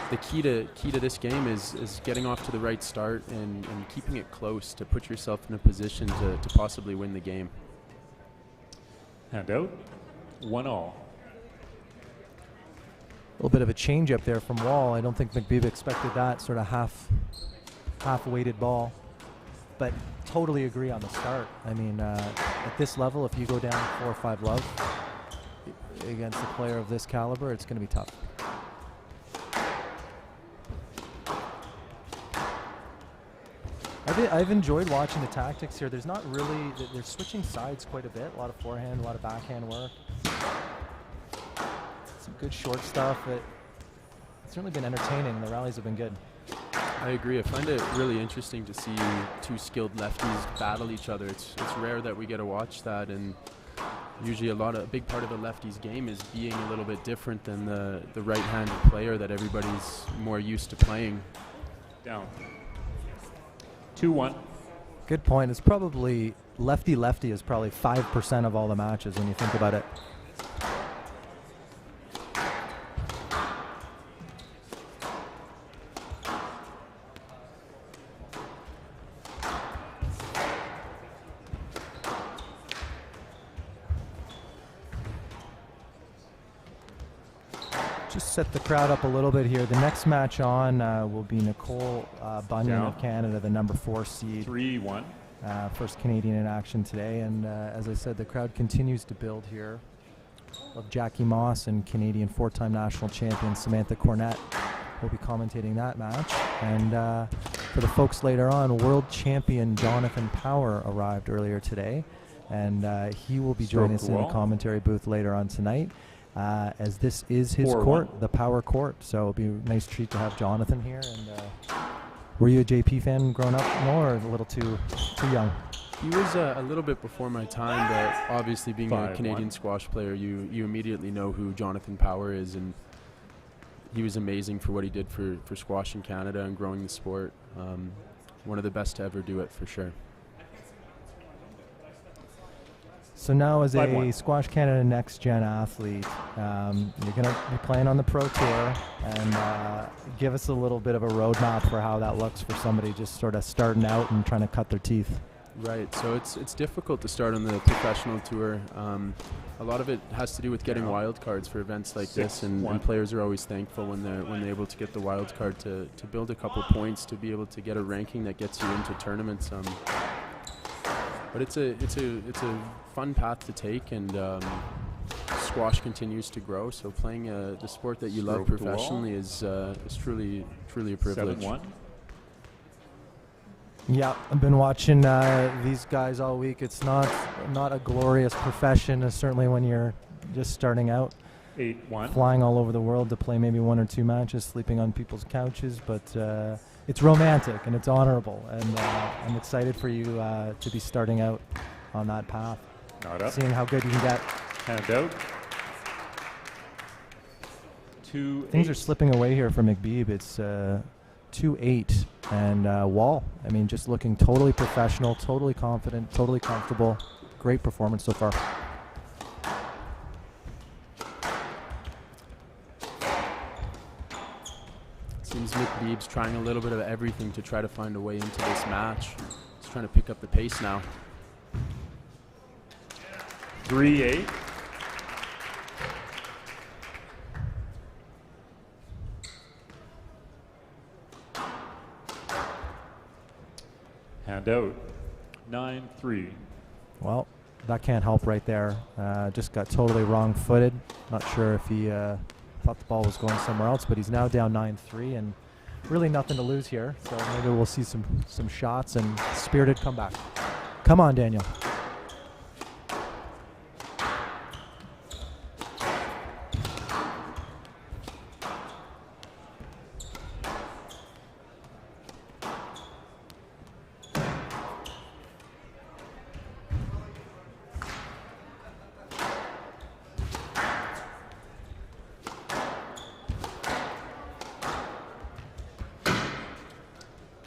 the key to this game is getting off to the right start and keeping it close to put yourself in a position to possibly win the game. Hand out. 1-all. A little bit of a change up there from Wall. I don't think Mekbib expected that sort of half-weighted ball. But totally agree on the start. I mean, at this level, if you go down 4 or 5 love against a player of this caliber, it's going to be tough. I've enjoyed watching the tactics here. There's not really, they're switching sides quite a bit. A lot of forehand, a lot of backhand work. Some good short stuff. It's certainly been entertaining. The rallies have been good. I agree. I find it really interesting to see 2 skilled lefties battle each other. It's rare that we get to watch that, and usually a big part of a lefty's game is being a little bit different than the right-handed player that everybody's more used to playing. Down. 2-1. Good point. It's probably lefty-lefty is probably 5% of all the matches when you think about it. Just set the crowd up a little bit here. The next match on will be Nicole Bunyan of Canada, the number 4 seed. 3-1. First Canadian in action today. And as I said, the crowd continues to build here. Of Jackie Moss and Canadian 4-time national champion Samantha Cornett will be commentating that match. And for the folks later on, world champion Jonathan Power arrived earlier today. And he will be joining us in the commentary booth later on tonight. As this is his court, the Power Court. So it'll be a nice treat to have Jonathan here. And were you a JP fan growing up more, or a little too young? He was a little bit before my time, but obviously being a Canadian squash player, you immediately know who Jonathan Power is, and he was amazing for what he did for squash in Canada and growing the sport. One of the best to ever do it, for sure. So now as a Squash Canada Next Gen athlete, you're going to be playing on the Pro Tour, and give us a little bit of a roadmap for how that looks for somebody just sort of starting out and trying to cut their teeth. Right, so it's difficult to start on the professional tour. A lot of it has to do with getting wild cards for events like this, and players are always thankful when they're able to get the wild card to build a couple points, to be able to get a ranking that gets you into tournaments. But it's a fun path to take, and squash continues to grow. So playing the sport that you love professionally is truly a privilege. 7-1. Yeah, I've been watching these guys all week. It's not a glorious profession, certainly when you're just starting out. 8-1. Flying all over the world to play maybe 1 or 2 matches, sleeping on people's couches, but it's romantic and it's honorable, and I'm excited for you to be starting out on that path. Not up. Seeing how good you can get. Hand out. 2-8. Things are slipping away here for Mekbib. It's 2-8, and Wall, I mean, just looking totally professional, totally confident, totally comfortable. Great performance so far. Seems Mekbib's trying a little bit of everything to try to find a way into this match. He's trying to pick up the pace now. 3-8. Hand out. 9-3. Well, that can't help right there. Just got totally wrong-footed. Not sure if he thought the ball was going somewhere else, but he's now down 9-3, and really nothing to lose here. So maybe we'll see some shots and spirited comeback. Come on, Danielle.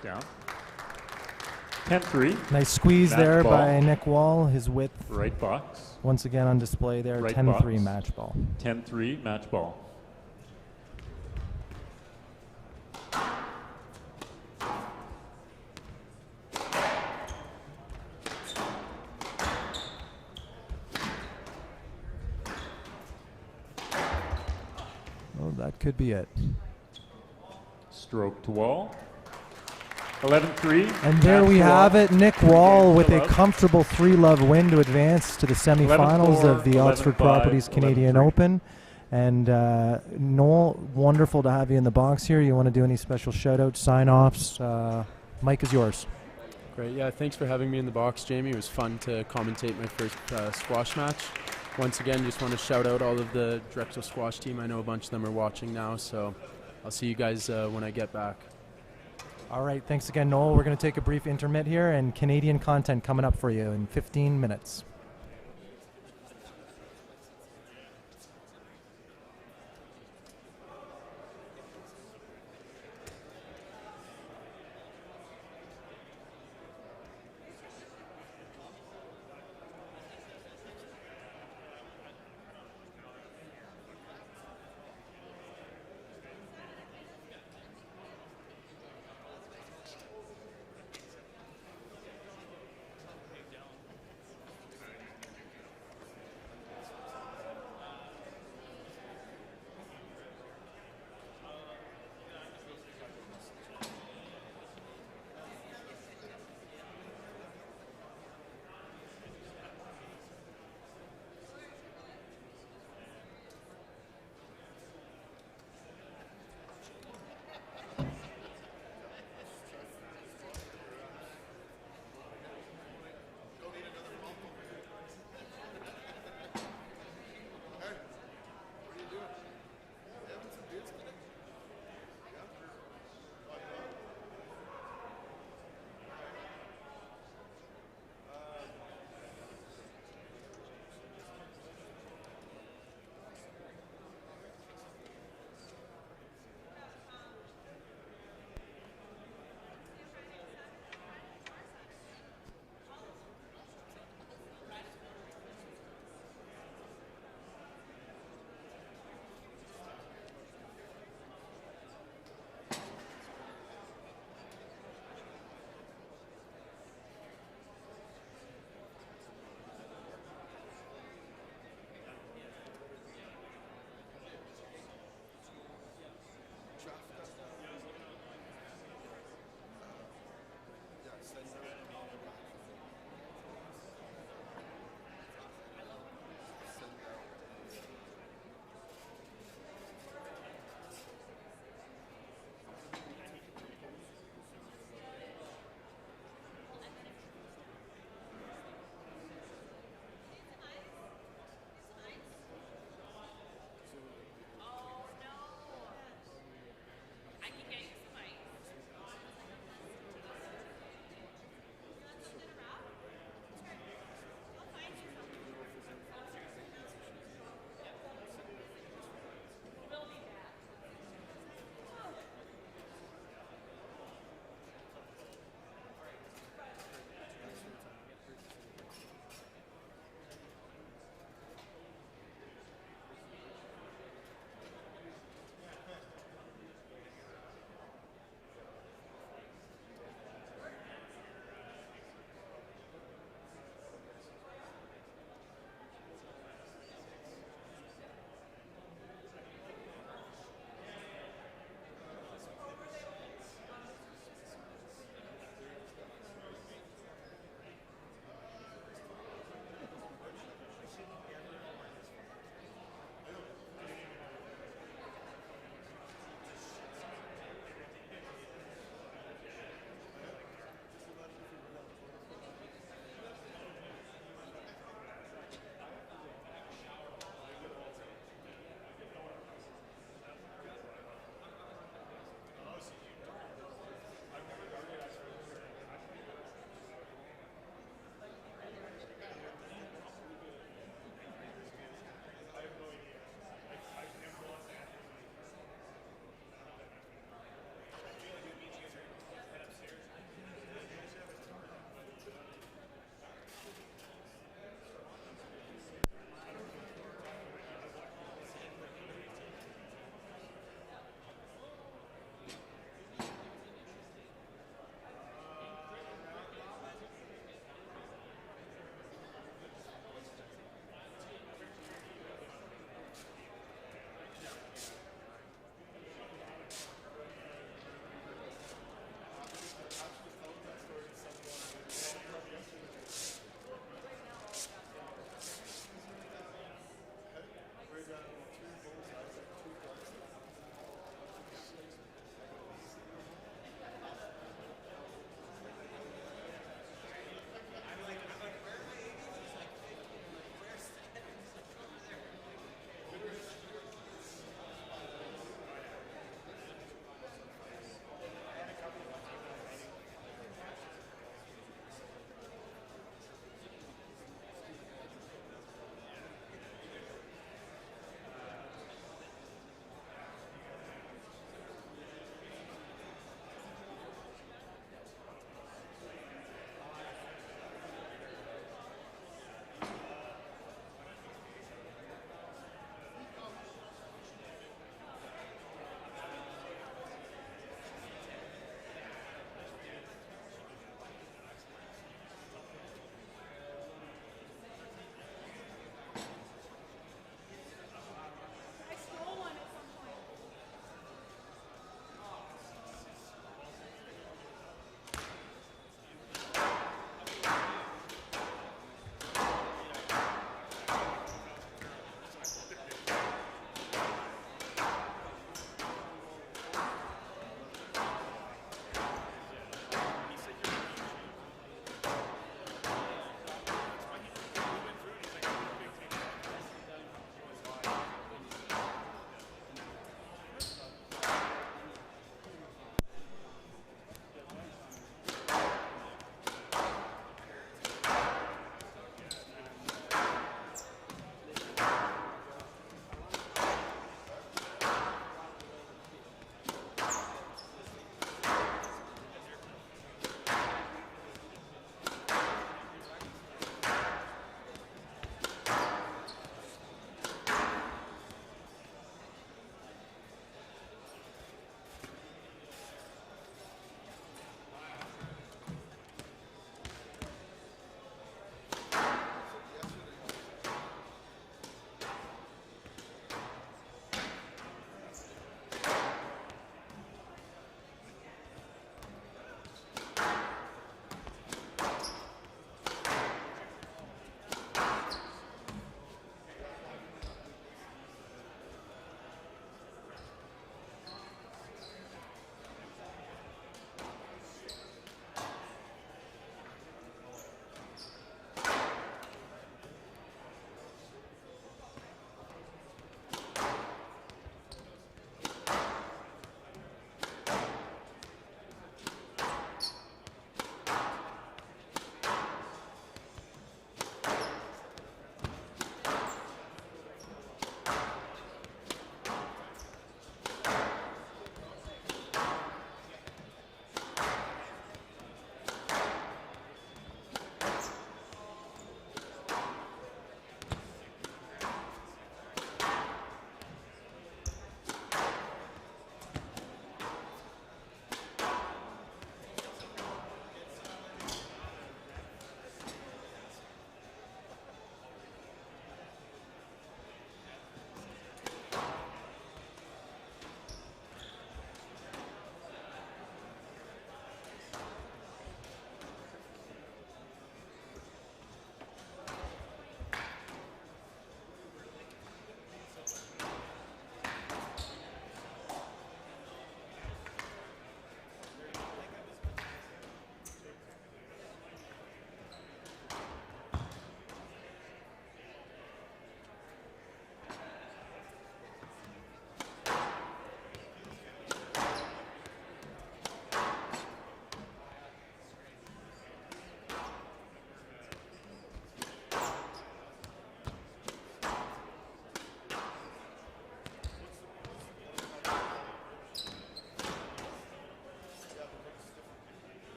Down. 10-3. Nice squeeze Match there ball. by Nick Wall. His width Right box. once again on display there. Right 10-3 box. match ball. 10-3 match ball. Oh, that could be it. Stroke to Wall. 11-3. And there we have it. Nick Wall with a comfortable 3-love win to advance to the semifinals 11-4, of the Oxford 11-5, Properties Canadian 11-3. Open. And Noel, wonderful to have you in the box here. You want to do any special shout-outs, sign-offs? Mic is yours. Great, yeah, thanks for having me in the box, Jamie. It was fun to commentate my first squash match. Once again, just want to shout out all of the Drexel squash team. I know a bunch of them are watching now, so I'll see you guys when I get back. All right, thanks again, Noel. We're going to take a brief intermit here, and Canadian content coming up for you in 15 minutes.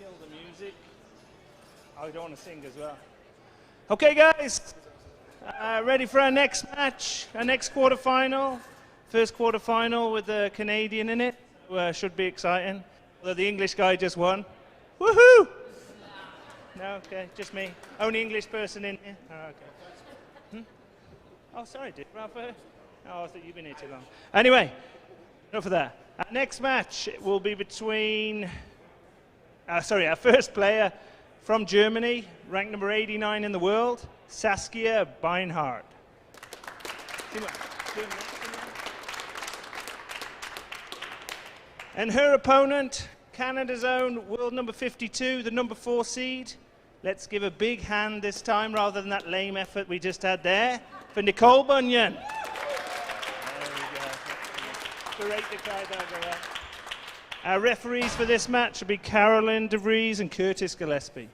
kill the music. Oh, I don't want to sing as well. Okay, guys. Ready for our next match, our next quarterfinal. First quarterfinal with the Canadian in it. Should be exciting. Although the English guy just won. Woohoo! No, okay, just me. Only English person in here. Oh, okay. Oh, sorry, dude. Rafa. Oh, I thought you've been here too long. Anyway, enough of that. Our next match will be between, our first player from Germany, ranked number 89 in the world, Saskia Beinhard. And her opponent, Canada's own world number 52, the number 4 seed. Let's give a big hand this time, rather than that lame effort we just had there, for Nicole Bunyan. There we go. Great to crowd over there. Our referees for this match will be Carolyn DeVries and Curtis Gillespie.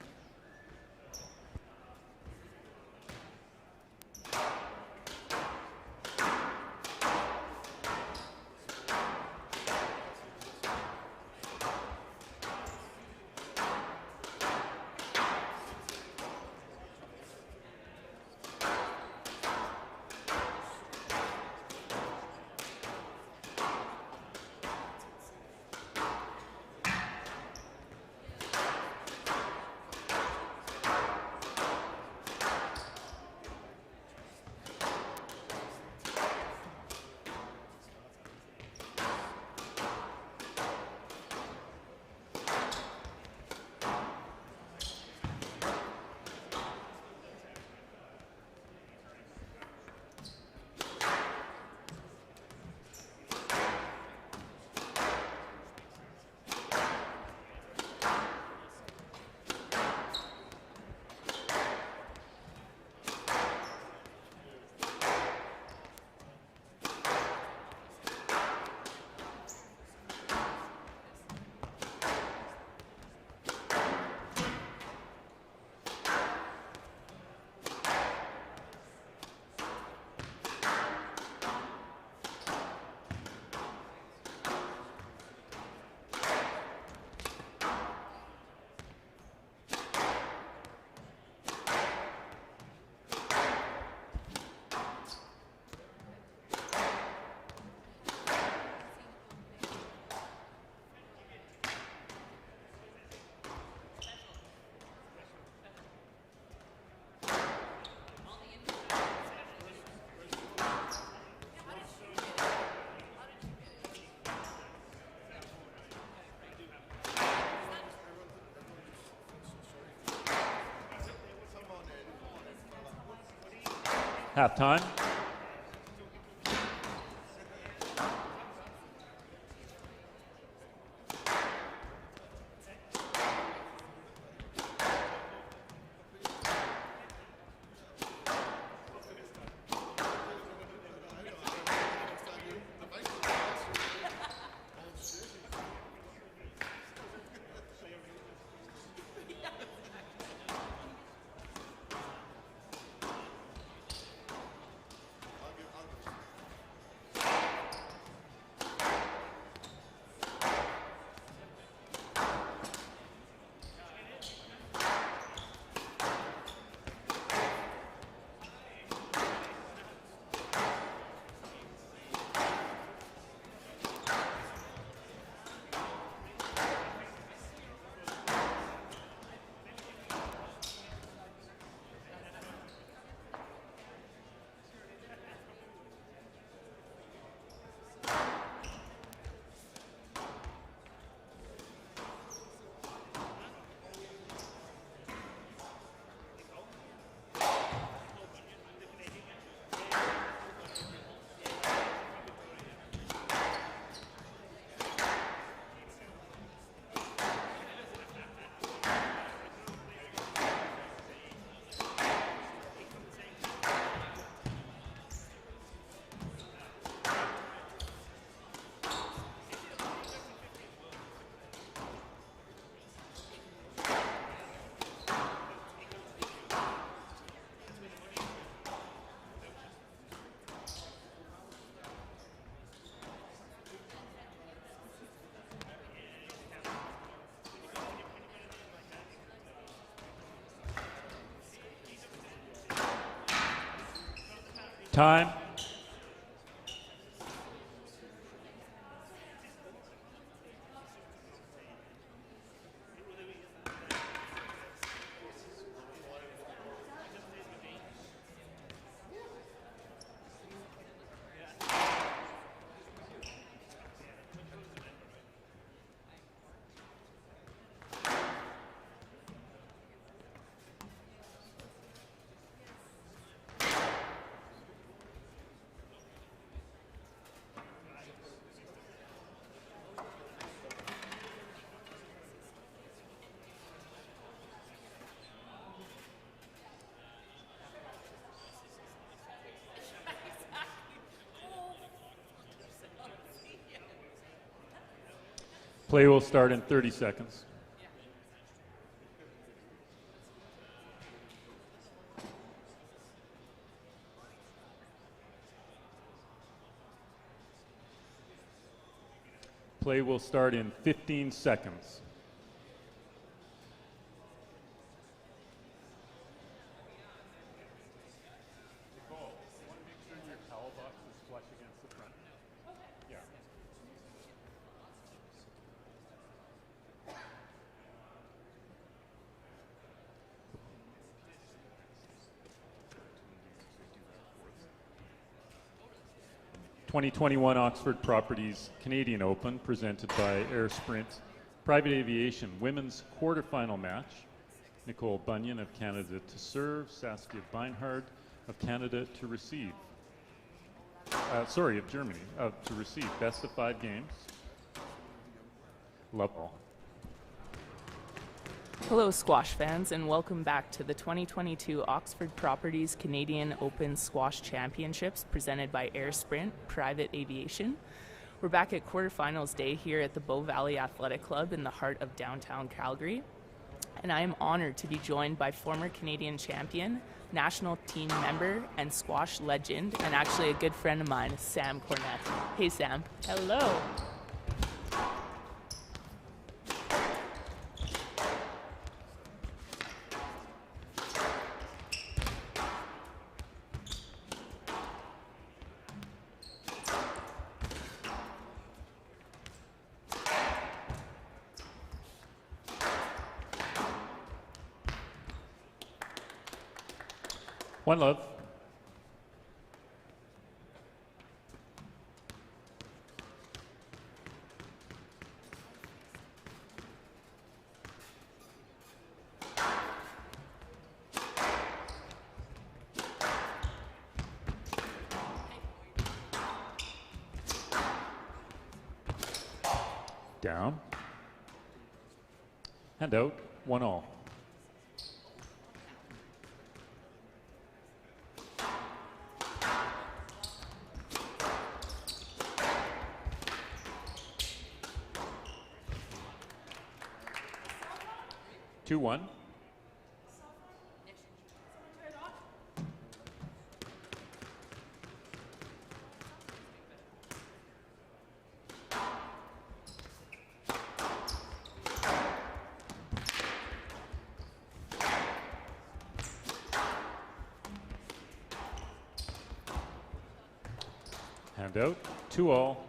Halftime. Time. Play will start in 30 seconds. Play will start in 15 seconds. Nicole, I want to make sure your towel box is flush against the front. Yeah. 2021 Oxford Properties Canadian Open, presented by Air Sprint Private Aviation Women's quarterfinal match. Nicole Bunyan of Canada to serve, Saskia Beinhard of Canada to receive. Of Germany to receive. Best of 5 games. Love all. Hello, squash fans, and welcome back to the 2022 Oxford Properties Canadian Open Squash Championships presented by Air Sprint Private Aviation. We're back at quarterfinals day here at the Bow Valley Athletic Club in the heart of downtown Calgary. And I am honored to be joined by former Canadian champion, national team member, and squash legend, and actually a good friend of mine, Sam Cornett. Hey, Sam. Hello. One love. Down. Hand out. 1-all. Two, 1. Hand out. 2-all.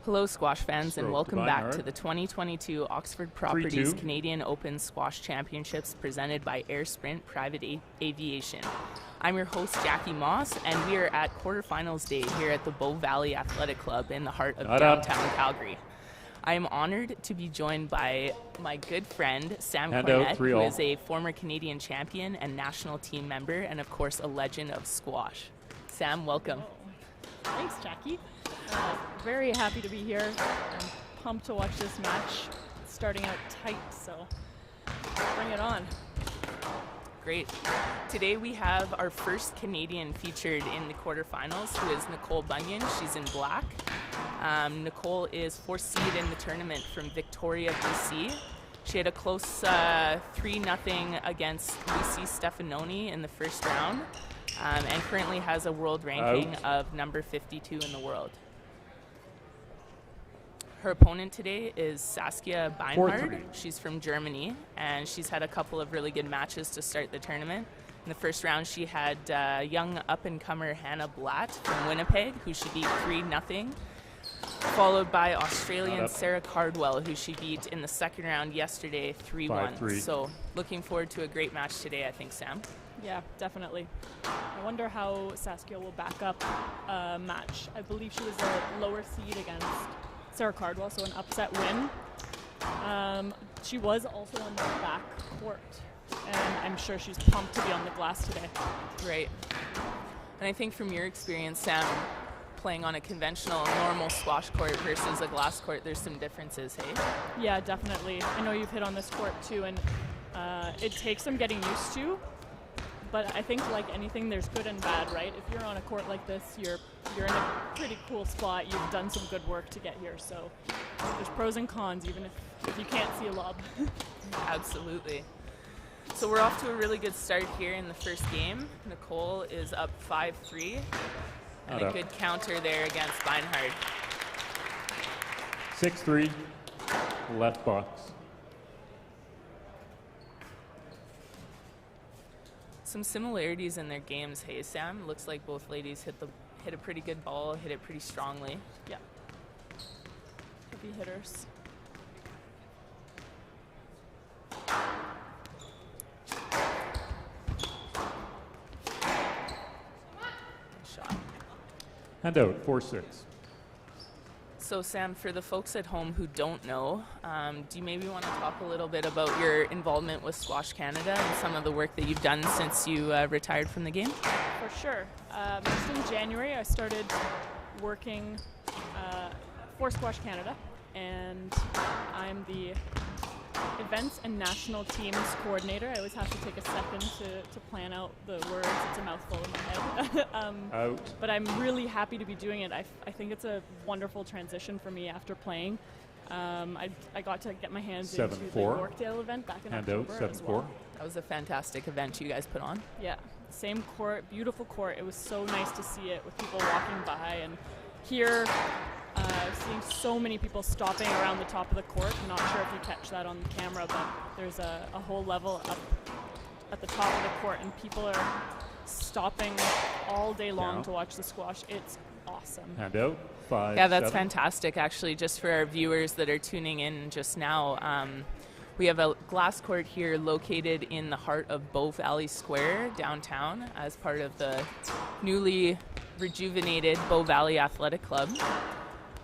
Hello, squash fans, and Stroke welcome to back Beinhard. to the 2022 Oxford Properties 3-2. Canadian Open Squash Championships presented by Air Sprint Private Aviation. I'm your host, Jackie Moss, and we are at quarterfinals day here at the Bow Valley Athletic Club in the heart of Not up. downtown Calgary. I am honored to be joined by my good friend, Sam Hand out, Cornett, 3 who all. is a former Canadian champion and national team member, and of course, a legend of squash. Sam, welcome. Thanks, Jackie. Very happy to be here. I'm pumped to watch this match. It's starting out tight, so bring it on. Great. Today we have our first Canadian featured in the quarterfinals, who is Nicole Bunyan. She's in black. Nicole is 4th seed in the tournament from Victoria, BC. She had a close 3-0 against Lucy Stefanoni in the first round, and currently has a world ranking of number 52 in the world. Her opponent today is Saskia Beinhard. She's from Germany, and she's had a couple of really good matches to start the tournament. In the first round, she had young up-and-comer Hannah Blatt from Winnipeg, who she beat 3-0, followed by Australian Sarah Cardwell, who she beat in the second round yesterday 3-1. So looking forward to a great match today, I think, Sam. Yeah, definitely. I wonder how Saskia will back up a match. I believe she was a lower seed against Sarah Cardwell, so an upset win. She was also on the back court, and I'm sure she's pumped to be on the glass today. Right. And I think from your experience, Sam, playing on a conventional, normal squash court versus a glass court, there's some differences, hey? Yeah, definitely. I know you've hit on this court too, and it takes some getting used to. But I think, like anything, there's good and bad, right? If you're on a court like this, you're in a pretty cool spot. You've done some good work to get here. So there's pros and cons, even if you can't see a lob. Absolutely. So we're off to a really good start here in the first game. Nicole is up 5-3. And a good counter there against Beinhard. 6-3, left box. Some similarities in their games, hey Sam? Looks like both ladies hit a pretty good ball, hit it pretty strongly. Yeah. Heavy hitters. Shot. Hand out, 4-6. So Sam, for the folks at home who don't know, do you maybe want to talk a little bit about your involvement with Squash Canada and some of the work that you've done since you retired from the game? For sure. Just in January, I started working for Squash Canada, and I'm the events and national teams coordinator. I always have to take a second to plan out the words. It's a mouthful in my head. But I'm really happy to be doing it. I think it's a wonderful transition for me after playing. I got to get my hands into the Yorkdale event back in October as well. That was a fantastic event you guys put on. Yeah, same court, beautiful court. It was so nice to see it with people walking by, and here seeing so many people stopping around the top of the court. I'm not sure if you catch that on camera, but there's a whole level up at the top of the court, and people are stopping all day long to watch the squash. It's awesome. Hand out, 5-7. Yeah, that's fantastic, actually. Just for our viewers that are tuning in just now, we have a glass court here located in the heart of Bow Valley Square downtown as part of the newly rejuvenated Bow Valley Athletic Club.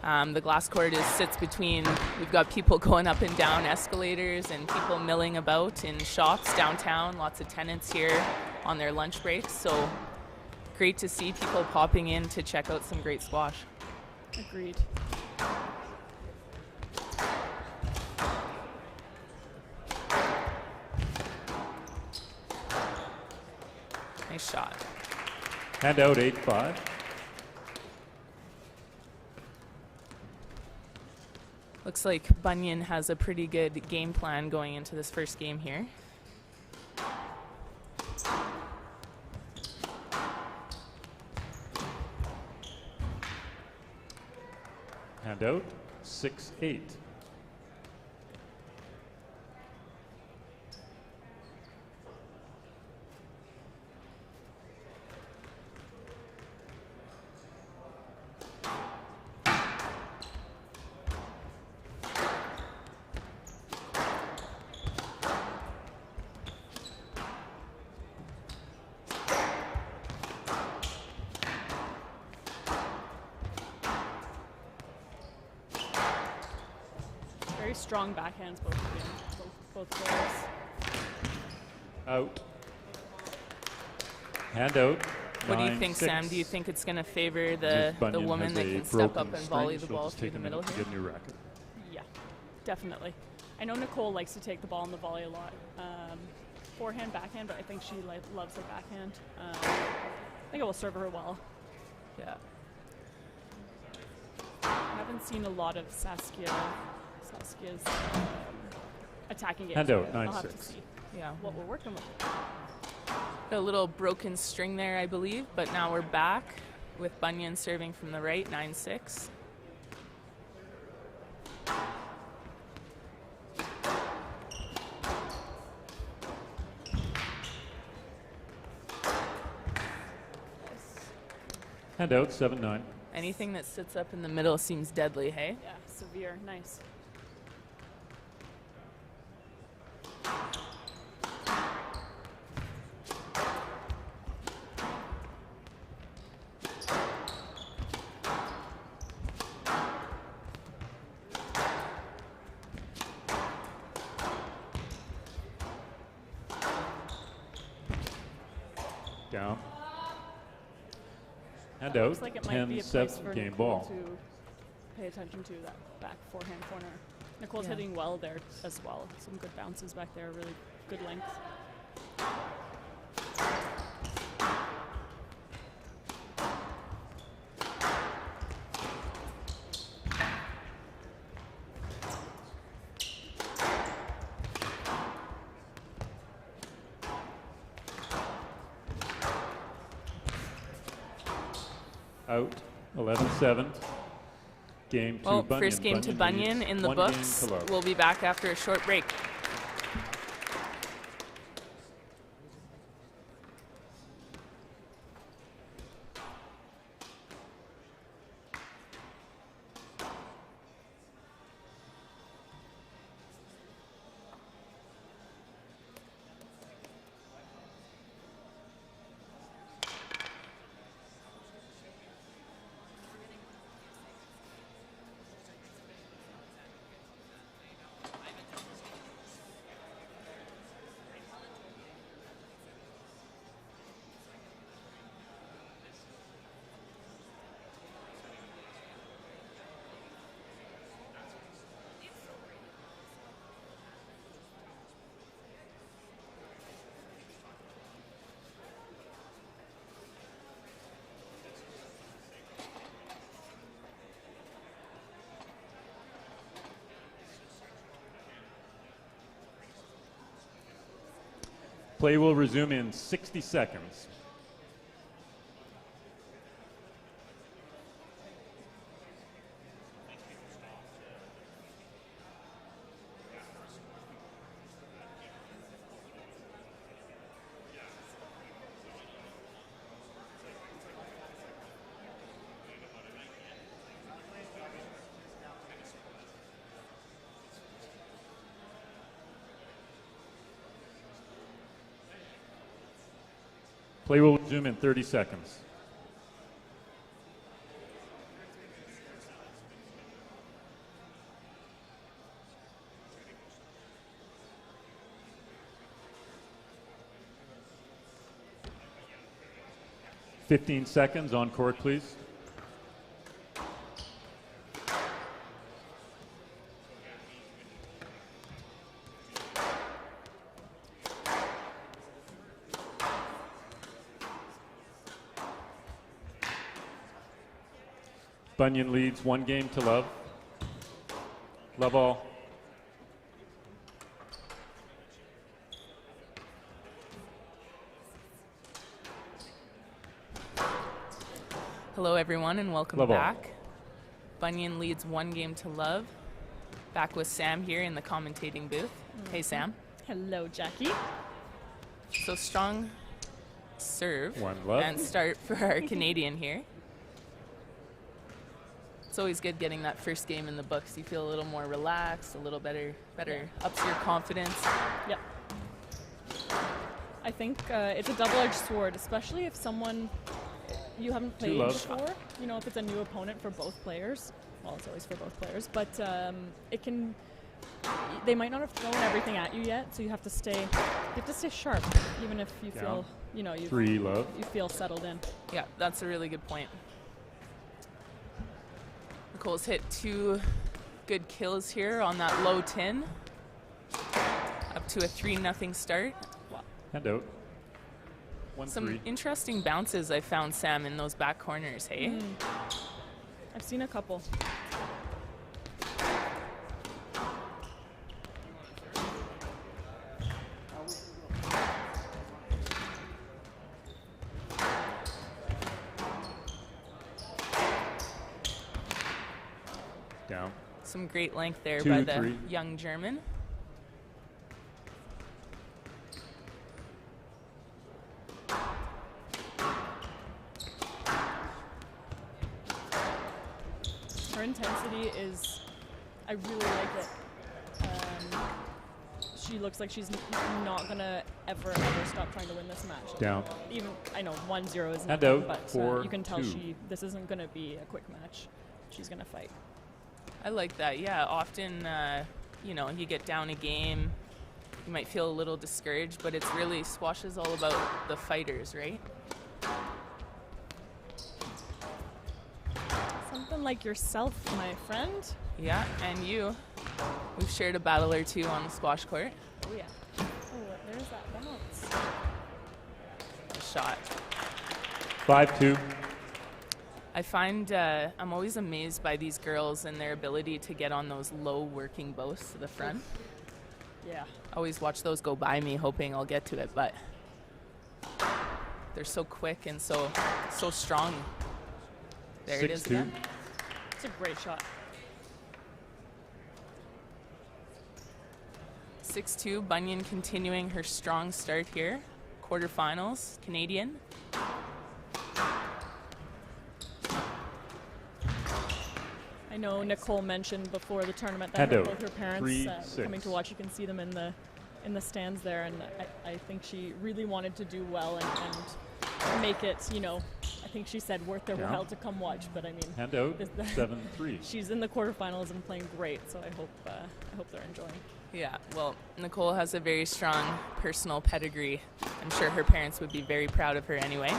The glass court sits between, we've got people going up and down escalators and people milling about in shops downtown, lots of tenants here on their lunch breaks. So great to see people popping in to check out some great squash. Agreed. Nice shot. Hand out, 8-5. Looks like Bunyan has a pretty good game plan going into this first game here. Hand out, 6-8. Strong backhands, both of them, both players. Out. Hand out. What do you think, Sam? Do you think it's going to favor the woman that can step up and volley the ball through the middle here? Get a new racket. Yeah, definitely. I know Nicole likes to take the ball in the volley a lot. forehand, backhand, but I think she loves her backhand. I think it will serve her well. Yeah. I haven't seen a lot of Saskia's attacking games. Handout, I'll have to 9-6. see Yeah. what we're working with. A little broken string there, I believe, but now we're back with Bunyan serving from the right, 9-6. Handout, 7-9. Anything that sits up in the middle seems deadly, hey? Yeah, severe, nice. Down. Handout, Looks like it might be a place for 10-7, game Nicole ball. to pay attention to that back forehand corner. Nicole's Yeah. hitting well there as well. Some good bounces back there, really good length. Out, 11-7. Game to Well, Bunyan. first game to Bunyan leads in the 1 game books. to love. We'll be back after a short break. Play will resume in 60 seconds. Play will resume in 30 seconds. Fifteen seconds on court, please. Bunyan leads 1 game to love. Love all. Hello, everyone, and welcome Love all. back. Bunyan leads 1 game to love. Back with Sam here in the commentating booth. Hey, Sam. Hello, Jackie. So strong serve 1 love. and start for our Canadian here. It's always good getting that first game in the books. You feel a little more relaxed, a little better, ups your confidence. Yep. I think it's a double-edged sword, especially if someone you haven't played before. You know, if it's a new opponent for both players. Well, it's always for both players, but it can. They might not have thrown everything at you yet, so you have to stay sharp, even if you feel, you know, 3 love. you feel settled in. Yeah, that's a really good point. Nicole's hit 2 good kills here on that low tin. Up to a 3-0 start. Hand out. 1-3. Some interesting bounces I found, Sam, in those back corners, hey? I've seen a couple. Down. Some great length there 2, by the 3. young German. Her intensity is, I really like it. She looks like she's not gonna ever stop trying to win this match. Down. Even, I know 1-0 is And nothing, out, but 4, you can tell 2. this isn't gonna be a quick match. She's gonna fight. I like that, yeah. Often, you know, you get down a game, you might feel a little discouraged, but it's really, squash is all about the fighters, right? Something like yourself, my friend. Yeah, and you. We've shared a battle or two on the squash court. Oh yeah. Oh, there's that bounce. A shot. 5-2. I find I'm always amazed by these girls and their ability to get on those low working boasts to the front. Yeah. I always watch those go by me hoping I'll get to it, but they're so quick and so strong. There it is 6-2. again. It's a great shot. 6-2, Bunyan continuing her strong start here. Quarterfinals, Canadian. I know Nicole mentioned before the tournament that Hand out. both her parents 3-6. coming to watch. You can see them in the stands there, and I think she really wanted to do well and make it, you know, I think she said worth their Down. while to come watch. But I mean, Hand out. this- 7-3. she's in the quarterfinals and playing great, so I hope they're enjoying. Yeah, well, Nicole has a very strong personal pedigree. I'm sure her parents would be very proud of her anyway.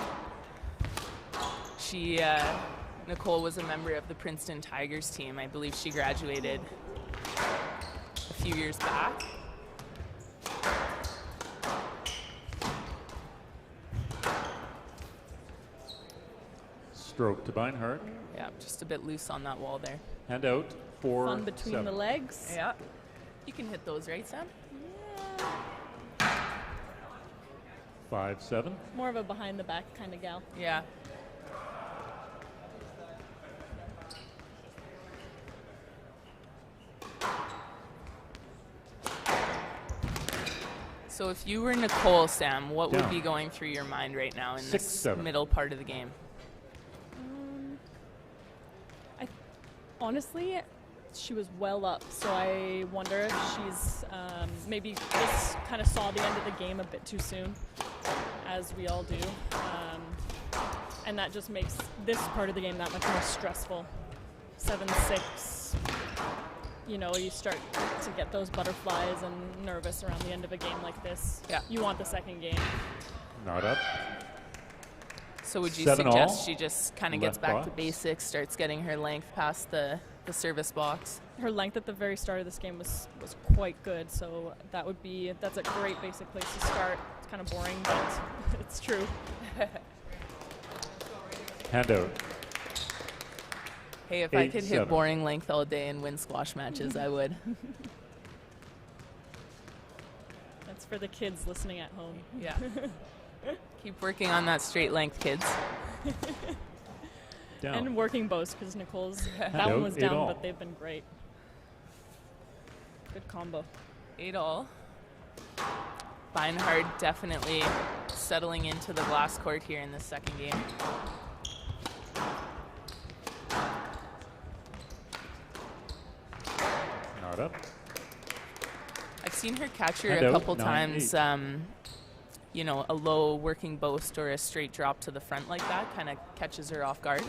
Nicole was a member of the Princeton Tigers team. I believe she graduated a few years back. Stroke to Beinhard. Yeah, just a bit loose on that wall there. Hand out. 4-7. Fun between the legs. Yeah. You can hit those, right, Sam? 5-7. More of a behind the back kind of gal. Yeah. So if you were Nicole, Sam, what would Down. be going through your mind right now in 6-7. this middle part of the game? Honestly, she was well up, so I wonder if she's maybe just kind of saw the end of the game a bit too soon, as we all do. And that just makes this part of the game that much more stressful. 7-6, you know, you start to get those butterflies and nervous around the end of a game like this. Yeah. You want the second game. Not up. So would you 7-all. suggest she just kind of gets Left back to box. basics, starts getting her length past the service box? Her length at the very start of this game was quite good, so that's a great basic place to start. It's kind of boring, but it's true. Hand out. Hey, if I could hit 8-7. boring length all day and win squash matches, I would. That's for the kids listening at home. Yeah. Keep working on that straight length, kids. Down. And working bows, because Nicole's, that out, one was down, 8-all. but they've been great. Good combo. 8-all. Beinhard definitely settling into the glass court here in this second game. Not up. I've seen her catch her Hand a out, couple 9-8. times, you know, a low working boast or a straight drop to the front like that kind of catches her off guard.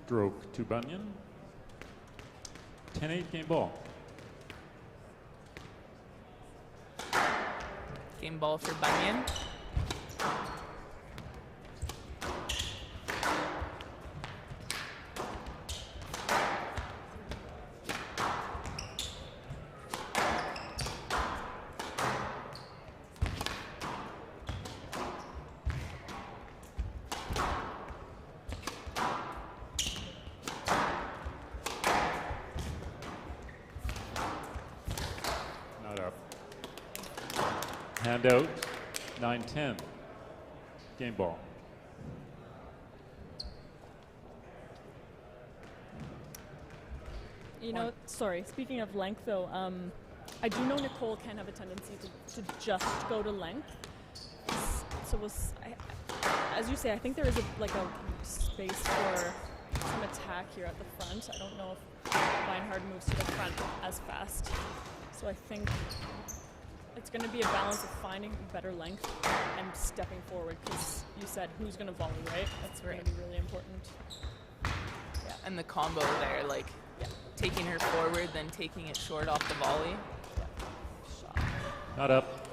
Stroke to Bunyan. 10-8 game ball. Game ball for Bunyan. Hand out. 9-10. Game ball. You know, sorry, speaking of length though, I do know Nicole can have a tendency to just go to length. So as you say, I think there is a space for some attack here at the front. I don't know if Beinhard moves to the front as fast. So I think it's going to be a balance of finding better length and stepping forward, because you said who's going to volley, right? That's going to be really important. Yeah, and the combo there, like taking her forward, then taking it short off the volley. Not up.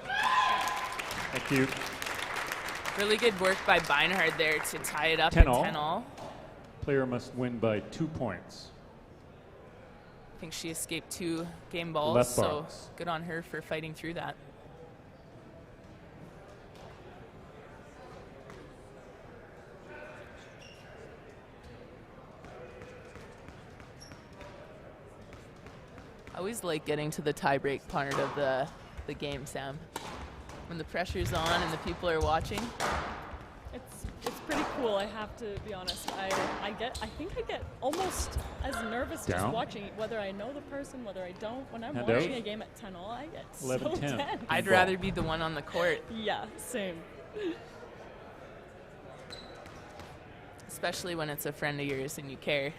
Thank you. Really good work by Beinhard there to tie it up 10 at all. 10-all. Player must win by 2 points. I think she escaped 2 game balls, Left so box. good on her for fighting through that. I always like getting to the tiebreak part of the game, Sam. When the pressure's on and the people are watching. It's pretty cool, I have to be honest. I think I get almost as nervous just Down. watching it, whether I know the person, whether I don't. When I'm Hand watching out. a game at 10-all, I get 11-10. so tense. I'd rather be the one on the court. Yeah, same. Especially when it's a friend of yours and you care.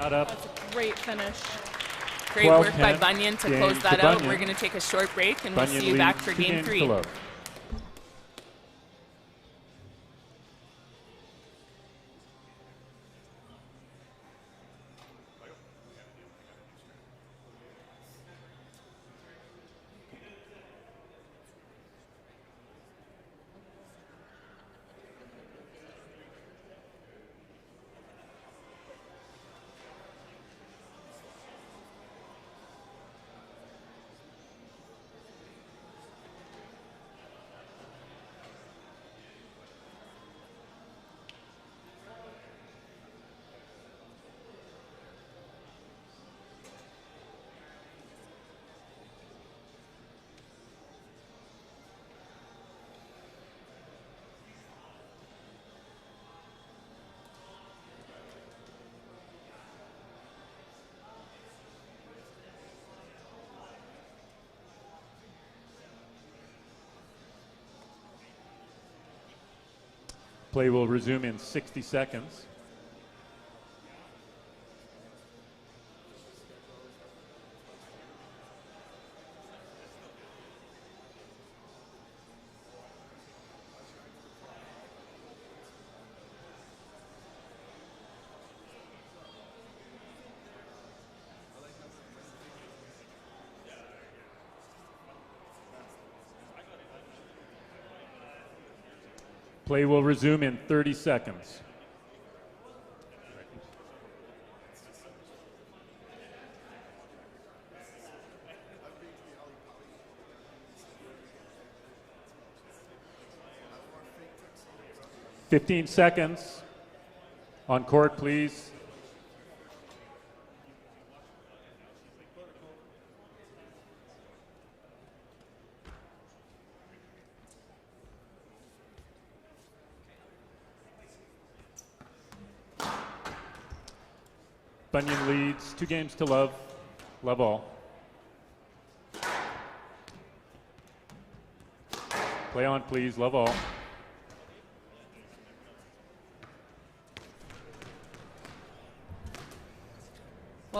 Not up. That's a great finish. Great work by 12-10. Bunyan to Game close to that out. Bunyan. We're going to take a short break and we'll Bunyan see you back leads for 2 game games 3. to love. Play will resume in 60 seconds. Play will resume in 30 seconds. "15 seconds. On court, please." Bunyan leads 2 games to love. Love all. Play on, please. Love all.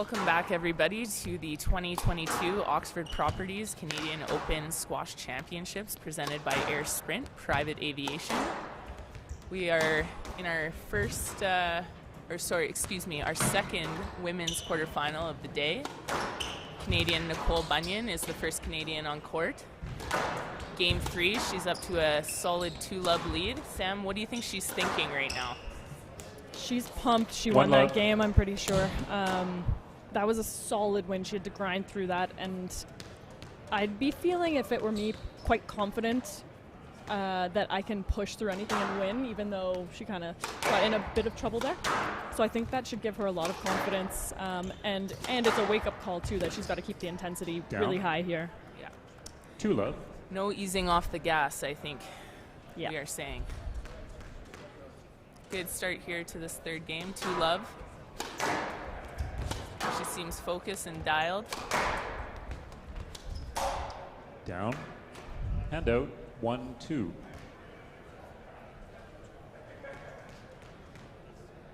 Welcome back, everybody, to the 2022 Oxford Properties Canadian Open Squash Championships presented by Air Sprint Private Aviation. We are in our our second women's quarterfinal of the day. Canadian Nicole Bunyan is the first Canadian on court. Game 3, she's up to a solid 2-love lead. Sam, what do you think she's thinking right now? She's pumped. She won that game, I'm pretty sure. That was a solid win. She had to grind through that, and I'd be feeling, if it were me, quite confident that I can push through anything and win, even though she kind of got in a bit of trouble there. So I think that should give her a lot of confidence, and it's a wake-up call, too, that she's got to keep the intensity really high here. Yeah. 2-love. No easing off the gas, I think we are saying. Good start here to this third game, 2-love. She seems focused and dialed. Down. Hand out. 1-2. I'd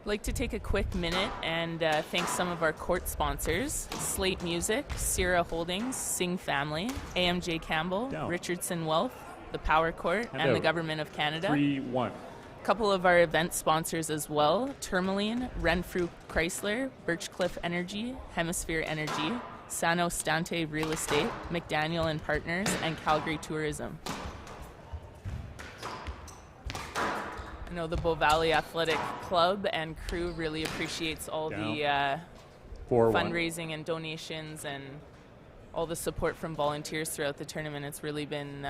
like to take a quick minute and thank some of our court sponsors: Slate Music, Sierra Holdings, Sing Family, AMJ Campbell, Richardson Wealth, the Power Court, and the Government of Canada. 3-1. A couple of our event sponsors as well: Tourmaline, Renfrew Chrysler, Birchcliff Energy, Hemisphere Energy, Sano Stante Real Estate, McDaniel and Partners, and Calgary Tourism. I know the Bow Valley Athletic Club and crew really appreciates all the fundraising and donations and all the support from volunteers throughout the tournament. It's really been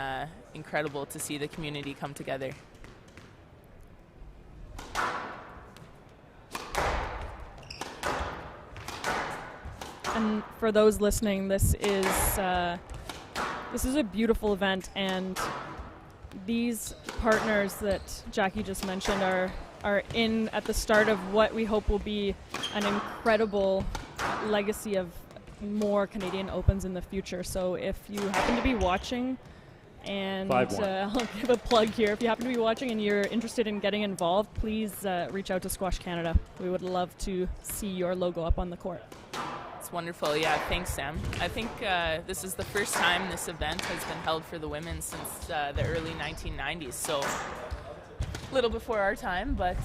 incredible to see the community come together. And for those listening, this is a beautiful event, and these partners that Jackie just mentioned are in at the start of what we hope will be an incredible legacy of more Canadian Opens in the future. So if you happen to be watching, and I'll give a plug here, if you happen to be watching and you're interested in getting involved, please reach out to Squash Canada. We would love to see your logo up on the court. It's wonderful. Yeah, thanks, Sam. I think this is the first time this event has been held for the women since the early 1990s, so a little before our time, but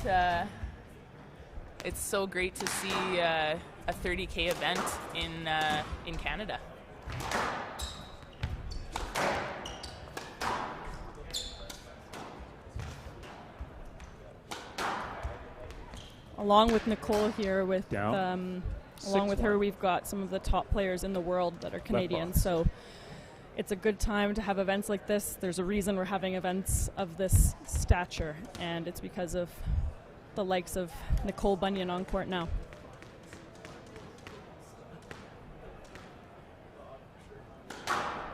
it's so great to see a 30K event in Canada. Along with Nicole here with along with her, we've got some of the top players in the world that are Canadian, so it's a good time to have events like this. There's a reason we're having events of this stature, and it's because of the likes of Nicole Bunyan on court now.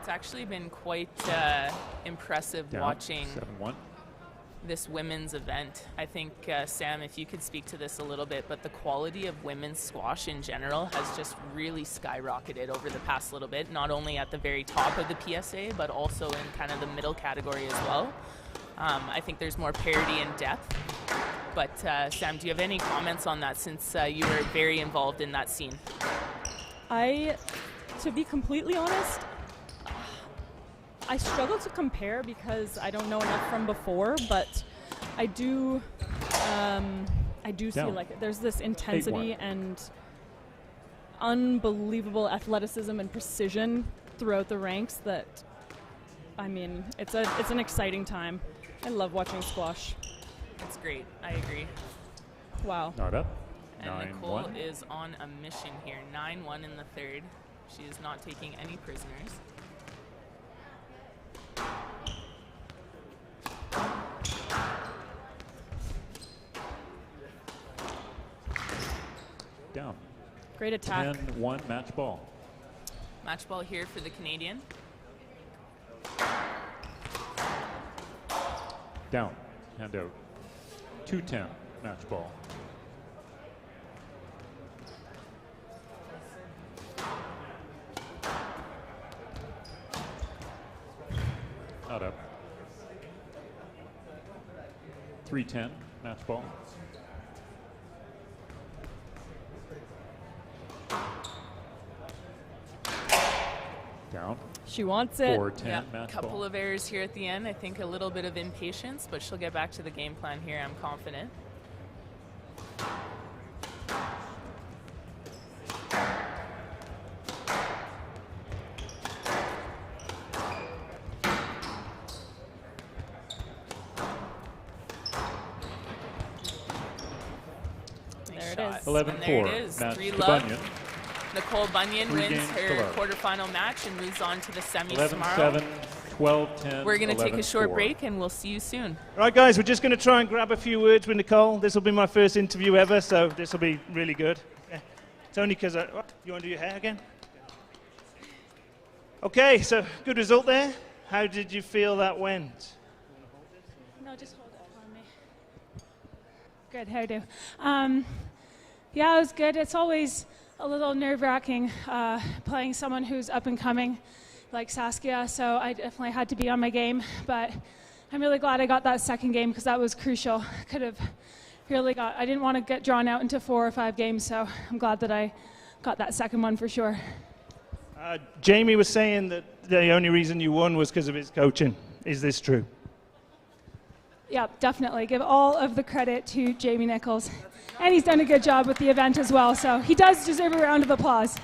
It's actually been quite impressive watching 7-1. This women's event. I think, Sam, if you could speak to this a little bit, but the quality of women's squash in general has just really skyrocketed over the past little bit, not only at the very top of the PSA, but also in kind of the middle category as well. I think there's more parity and depth. But, Sam, do you have any comments on that, since you were very involved in that scene? To be completely honest, I struggle to compare because I don't know enough from before, but I do see like there's this intensity and unbelievable athleticism and precision throughout the ranks that, I mean, it's an exciting time. I love watching squash. It's great. I agree. Wow. Not up. And Nicole is on a mission here. 9-1 in the third. She is not taking any prisoners. Down. Great attack. 10-1 match ball. Match ball here for the Canadian. Down. Hand out. 2-10 match ball. Not up. 3-10 match ball. Down. She wants it. 4-10 Yeah, match couple ball. of errors here at the end. I think a little bit of impatience, but she'll get back to the game plan here. I'm confident. There it is. 11-4. And there it is. Match 3 to love. Bunyan. Nicole Bunyan 3 wins games to her love. quarterfinal match and moves on to the semis tomorrow. 11-7, 12-10. We're going to take a short 11-4. break and we'll see you soon. All right, guys, we're just going to try and grab a few words with Nicole. This will be my first interview ever, so this will be really good. Yeah. It's only because you want to do your hair again? Okay, so good result there. How did you feel that went? No, just hold it for me. Good hairdo. Yeah, it was good. It's always a little nerve-wracking playing someone who's up and coming like Saskia, so I definitely had to be on my game, but I'm really glad I got that second game because that was crucial. I didn't want to get drawn out into 4 or 5 games, so I'm glad that I got that second one for sure. Jamie was saying that the only reason you won was because of his coaching. Is this true? Yeah, definitely. Give all of the credit to Jamie Nichols. And he's done a good job with the event as well, so he does deserve a round of applause.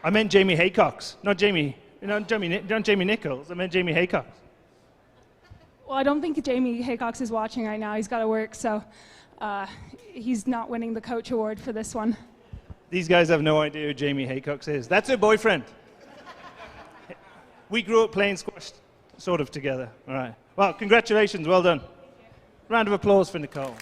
I meant Jamie Haycox, not Jamie Nichols. I meant Jamie Haycox. Well, I don't think Jamie Haycox is watching right now. He's got to work, so he's not winning the coach award for this one. These guys have no idea who Jamie Haycox is. That's her boyfriend. We grew up playing squash sort of together. All right. Well, congratulations. Well done. Round of applause for Nicole.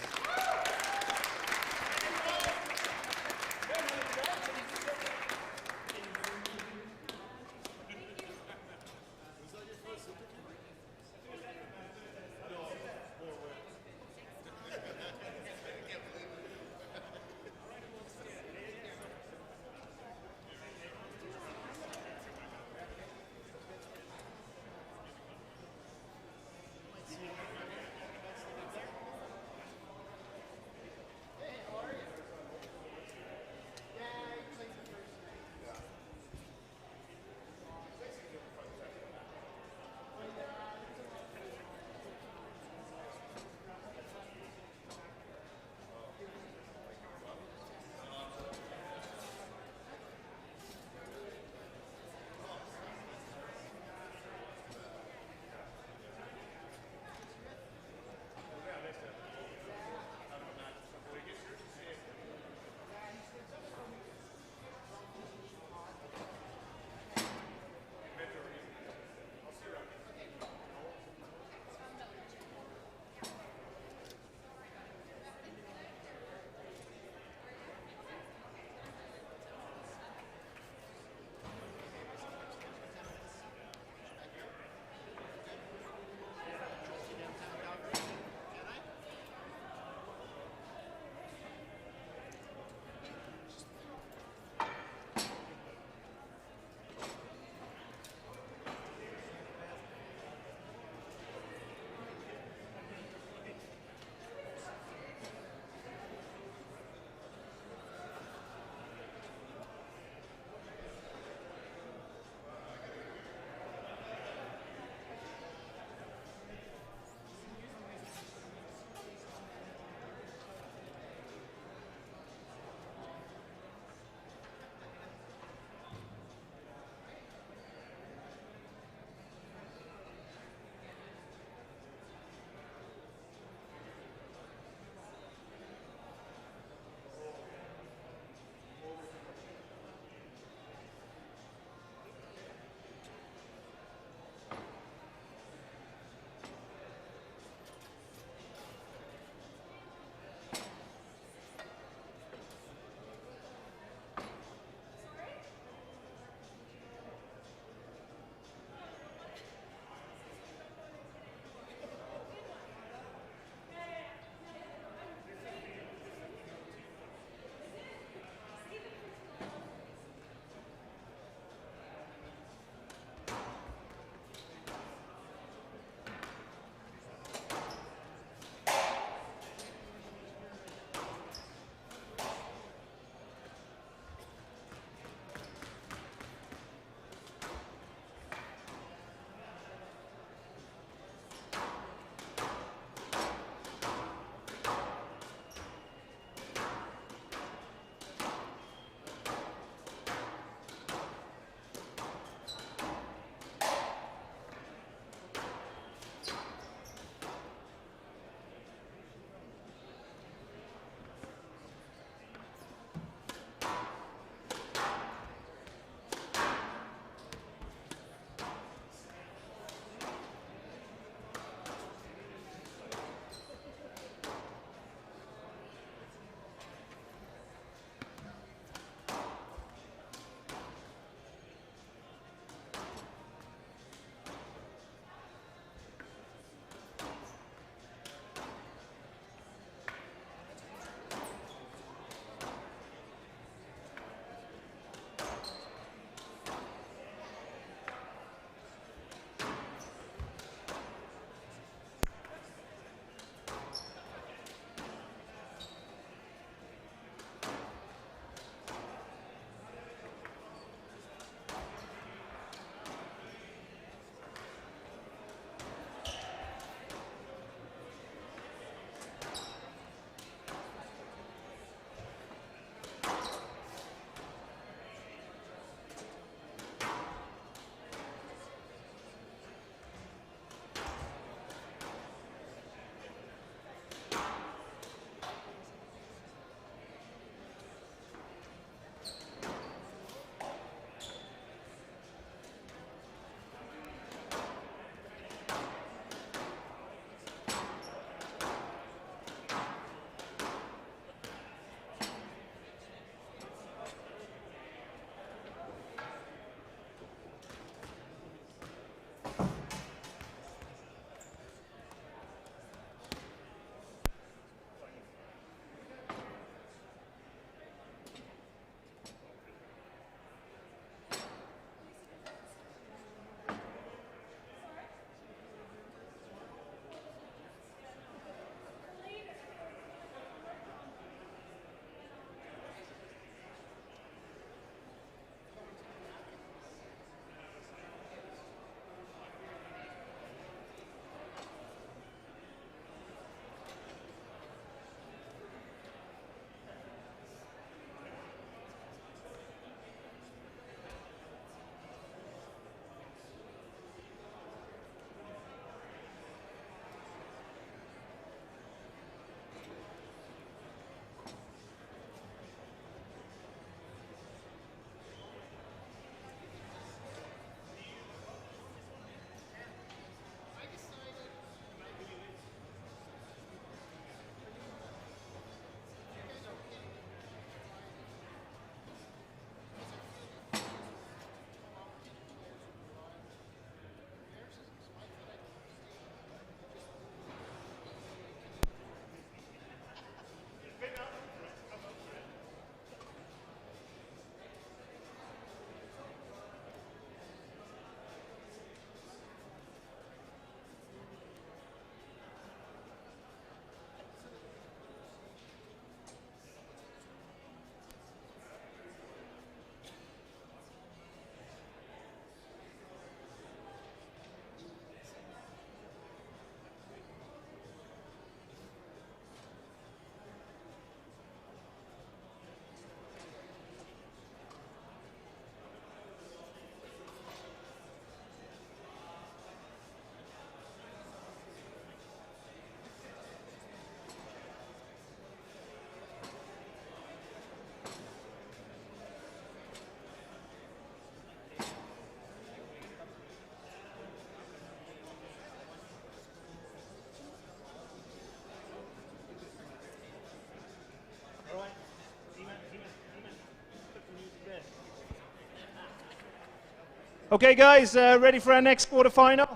Okay, guys, ready for our next quarterfinal?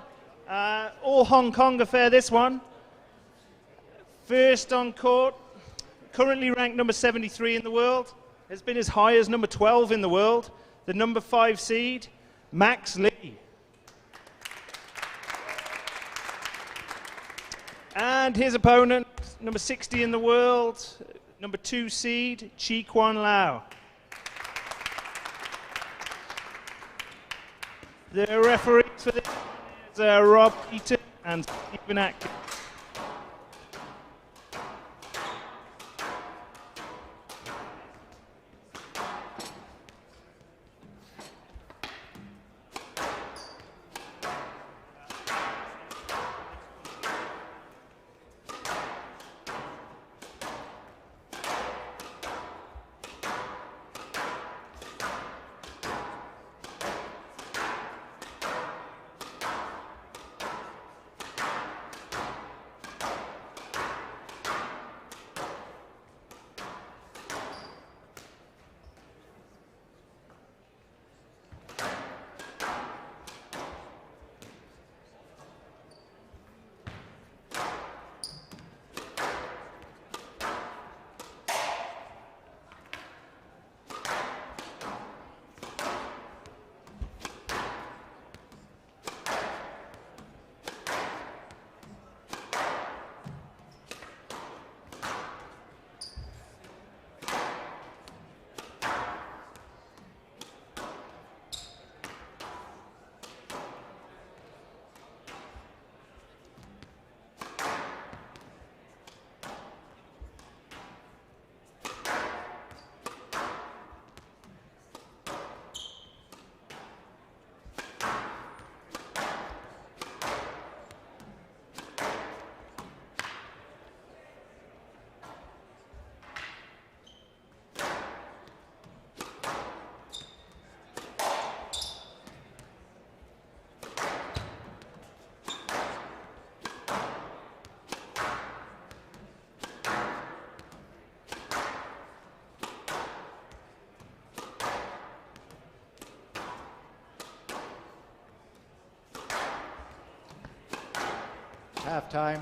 All Hong Kong affair, this one. First on court, currently ranked number 73 in the world, has been as high as number 12 in the world, the number 5 seed, Max Lee. And his opponent, number 60 in the world, number 2 seed, Tsz Kwan Lau. The referees for this is Rob Eaton and Stephen Atkins. Halftime.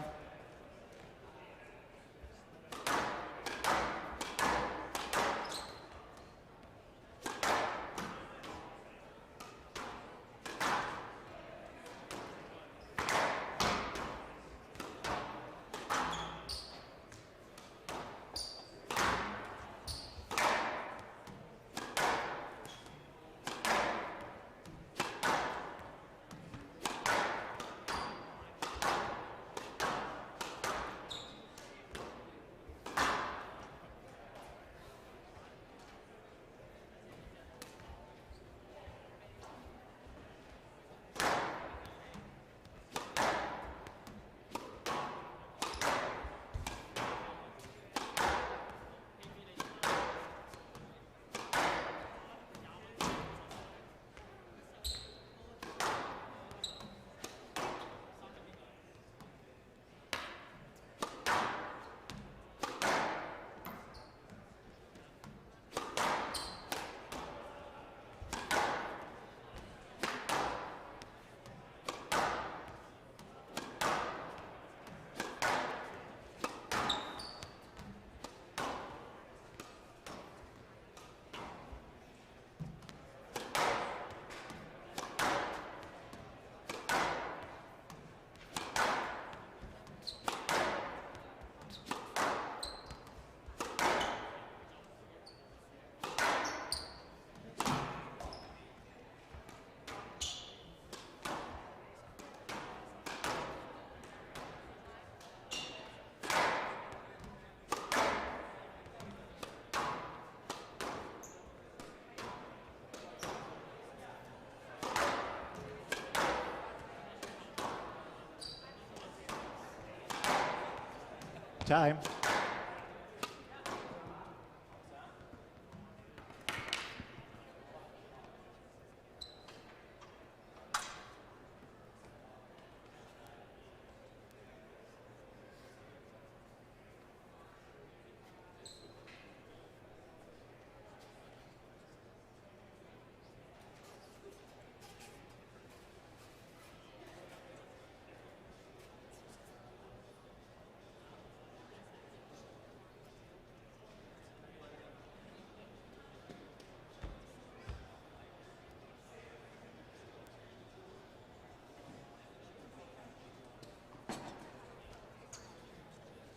Time.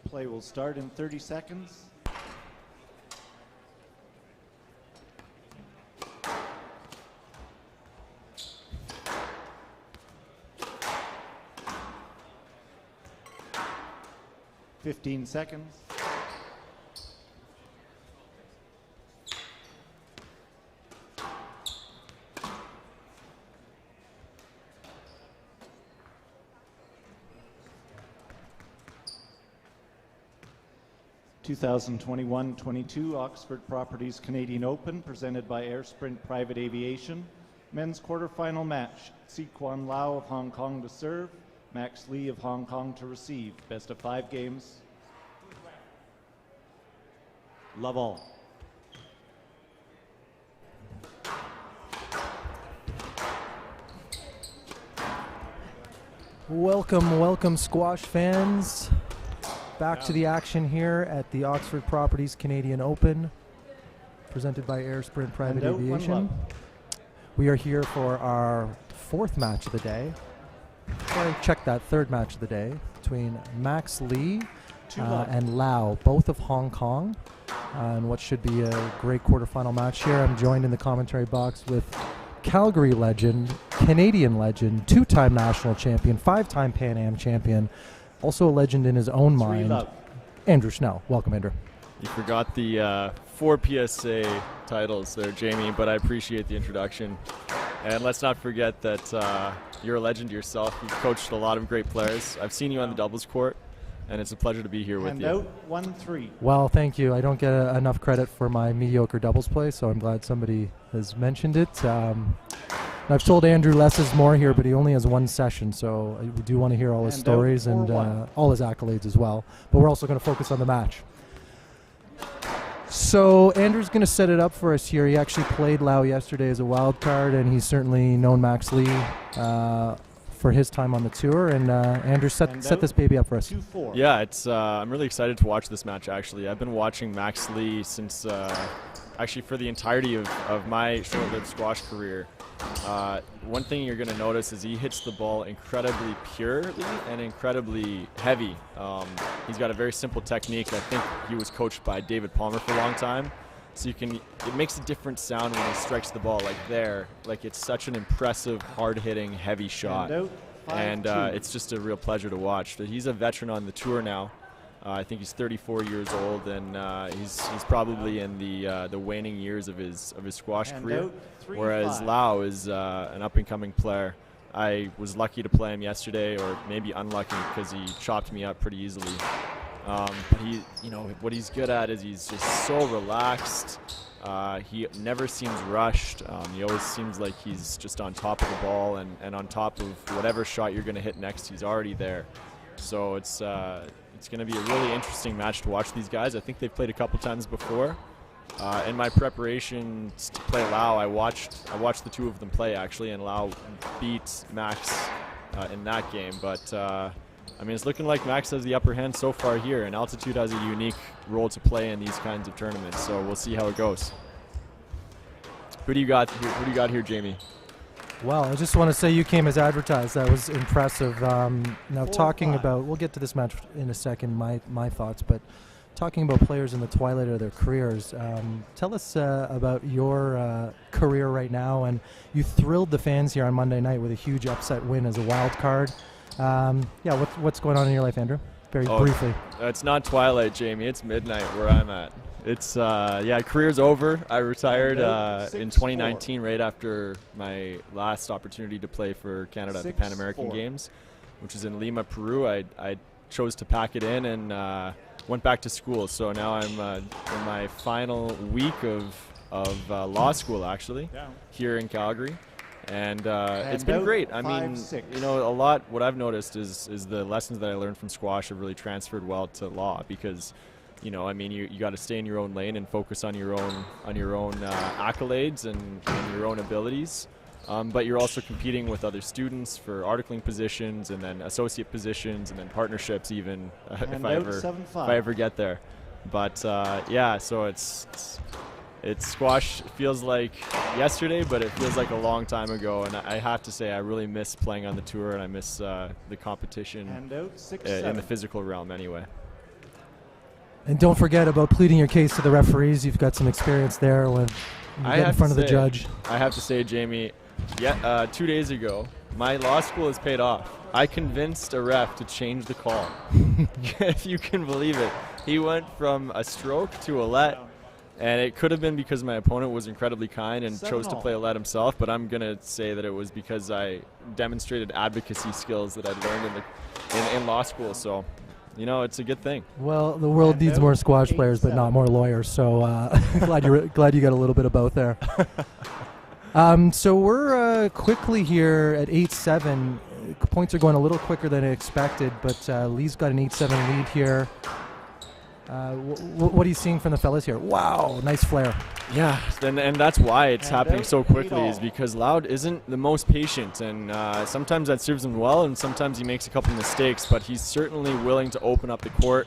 Play will start in 30 seconds. Fifteen seconds. (2021-22) Oxford Properties Canadian Open, presented by Air Sprint Private Aviation. Men's quarterfinal match. Tsz Kwan Lau of Hong Kong to serve. Max Lee of Hong Kong to receive. Best of 5 games. Love all. Welcome, squash fans. Back to the action here at the Oxford Properties Canadian Open, presented by Air Sprint Private Aviation. We are here for our 4th match of the day. Sorry, check that, 3rd match of the day between Max Lee and Lau, both of Hong Kong, and what should be a great quarterfinal match here. I'm joined in the commentary box with Calgary legend, Canadian legend, 2-time national champion, 5-time Pan Am champion, also a legend in his own mind, Andrew Schnell. Welcome, Andrew. You forgot the 4 PSA titles there, Jamie, but I appreciate the introduction. And let's not forget that you're a legend yourself. You've coached a lot of great players. I've seen you on the doubles court, and it's a pleasure to be here with you. Out 1-3. Well, thank you. I don't get enough credit for my mediocre doubles play, so I'm glad somebody has mentioned it. I've told Andrew less is more here, but he only has 1 session, so we do want to hear all his stories and all his accolades as well. But we're also going to focus on the match. So Andrew's going to set it up for us here. He actually played Lau yesterday as a wild card, and he's certainly known Max Lee for his time on the tour. And Andrew, set this baby up for us. 2-4. Yeah, I'm really excited to watch this match, actually. I've been watching Max Lee since actually for the entirety of my short-lived squash career. One thing you're going to notice is he hits the ball incredibly purely and incredibly heavy. He's got a very simple technique. I think he was coached by David Palmer for a long time. So it makes a different sound when he strikes the ball like there. Like it's such an impressive, hard-hitting, heavy shot. And it's just a real pleasure to watch. He's a veteran on the tour now. I think he's 34 years old, and he's probably in the waning years of his squash career. Whereas Lau is an up-and-coming player. I was lucky to play him yesterday, or maybe unlucky because he chopped me up pretty easily. But what he's good at is he's just so relaxed. He never seems rushed. He always seems like he's just on top of the ball and on top of whatever shot you're going to hit next. He's already there. So it's going to be a really interesting match to watch these guys. I think they've played a couple times before. In my preparation to play Lau, I watched the 2 of them play actually, and Lau beat Max in that game. But it's looking like Max has the upper hand so far here, and altitude has a unique role to play in these kinds of tournaments. So we'll see how it goes. Who do you got here, Jamie? Well, I just want to say you came as advertised. That was impressive. Now talking about, we'll get to this match in a second, my thoughts, but talking about players in the twilight of their careers, tell us about your career right now. And you thrilled the fans here on Monday night with a huge upset win as a wild card. What's going on in your life, Andrew? Very briefly. It's not twilight, Jamie. It's midnight where I'm at. It's career's over. I retired in 2019, right after my last opportunity to play for Canada at the Pan American Games, which is in Lima, Peru. I chose to pack it in and went back to school. So now I'm in my final week of law school, actually, here in Calgary. And it's been great. I mean, a lot, what I've noticed is the lessons that I learned from squash have really transferred well to law, because you got to stay in your own lane and focus on your own accolades and your own abilities. But you're also competing with other students for articling positions and then associate positions and then partnerships even if I ever get there. But so it's squash feels like yesterday, but it feels like a long time ago. And I have to say I really miss playing on the tour, and I miss the competition in the physical realm anyway. And don't forget about pleading your case to the referees. You've got some experience there when you get in front of the judge. I have to say, Jamie, 2 days ago, my law school has paid off. I convinced a ref to change the call. If you can believe it. He went from a stroke to a let, and it could have been because my opponent was incredibly kind and chose to play a let himself, but I'm going to say that it was because I demonstrated advocacy skills that I'd learned in law school. So, you know, it's a good thing. Well, the world needs more squash players, but not more lawyers. So glad you got a little bit of both there. So we're quickly here at 8-7. Points are going a little quicker than I expected, but Lee's got an 8-7 lead here. What are you seeing from the fellas here? Wow, nice flare. Yeah, and that's why it's happening so quickly, is because Lau isn't the most patient, and sometimes that serves him well, and sometimes he makes a couple mistakes, but he's certainly willing to open up the court,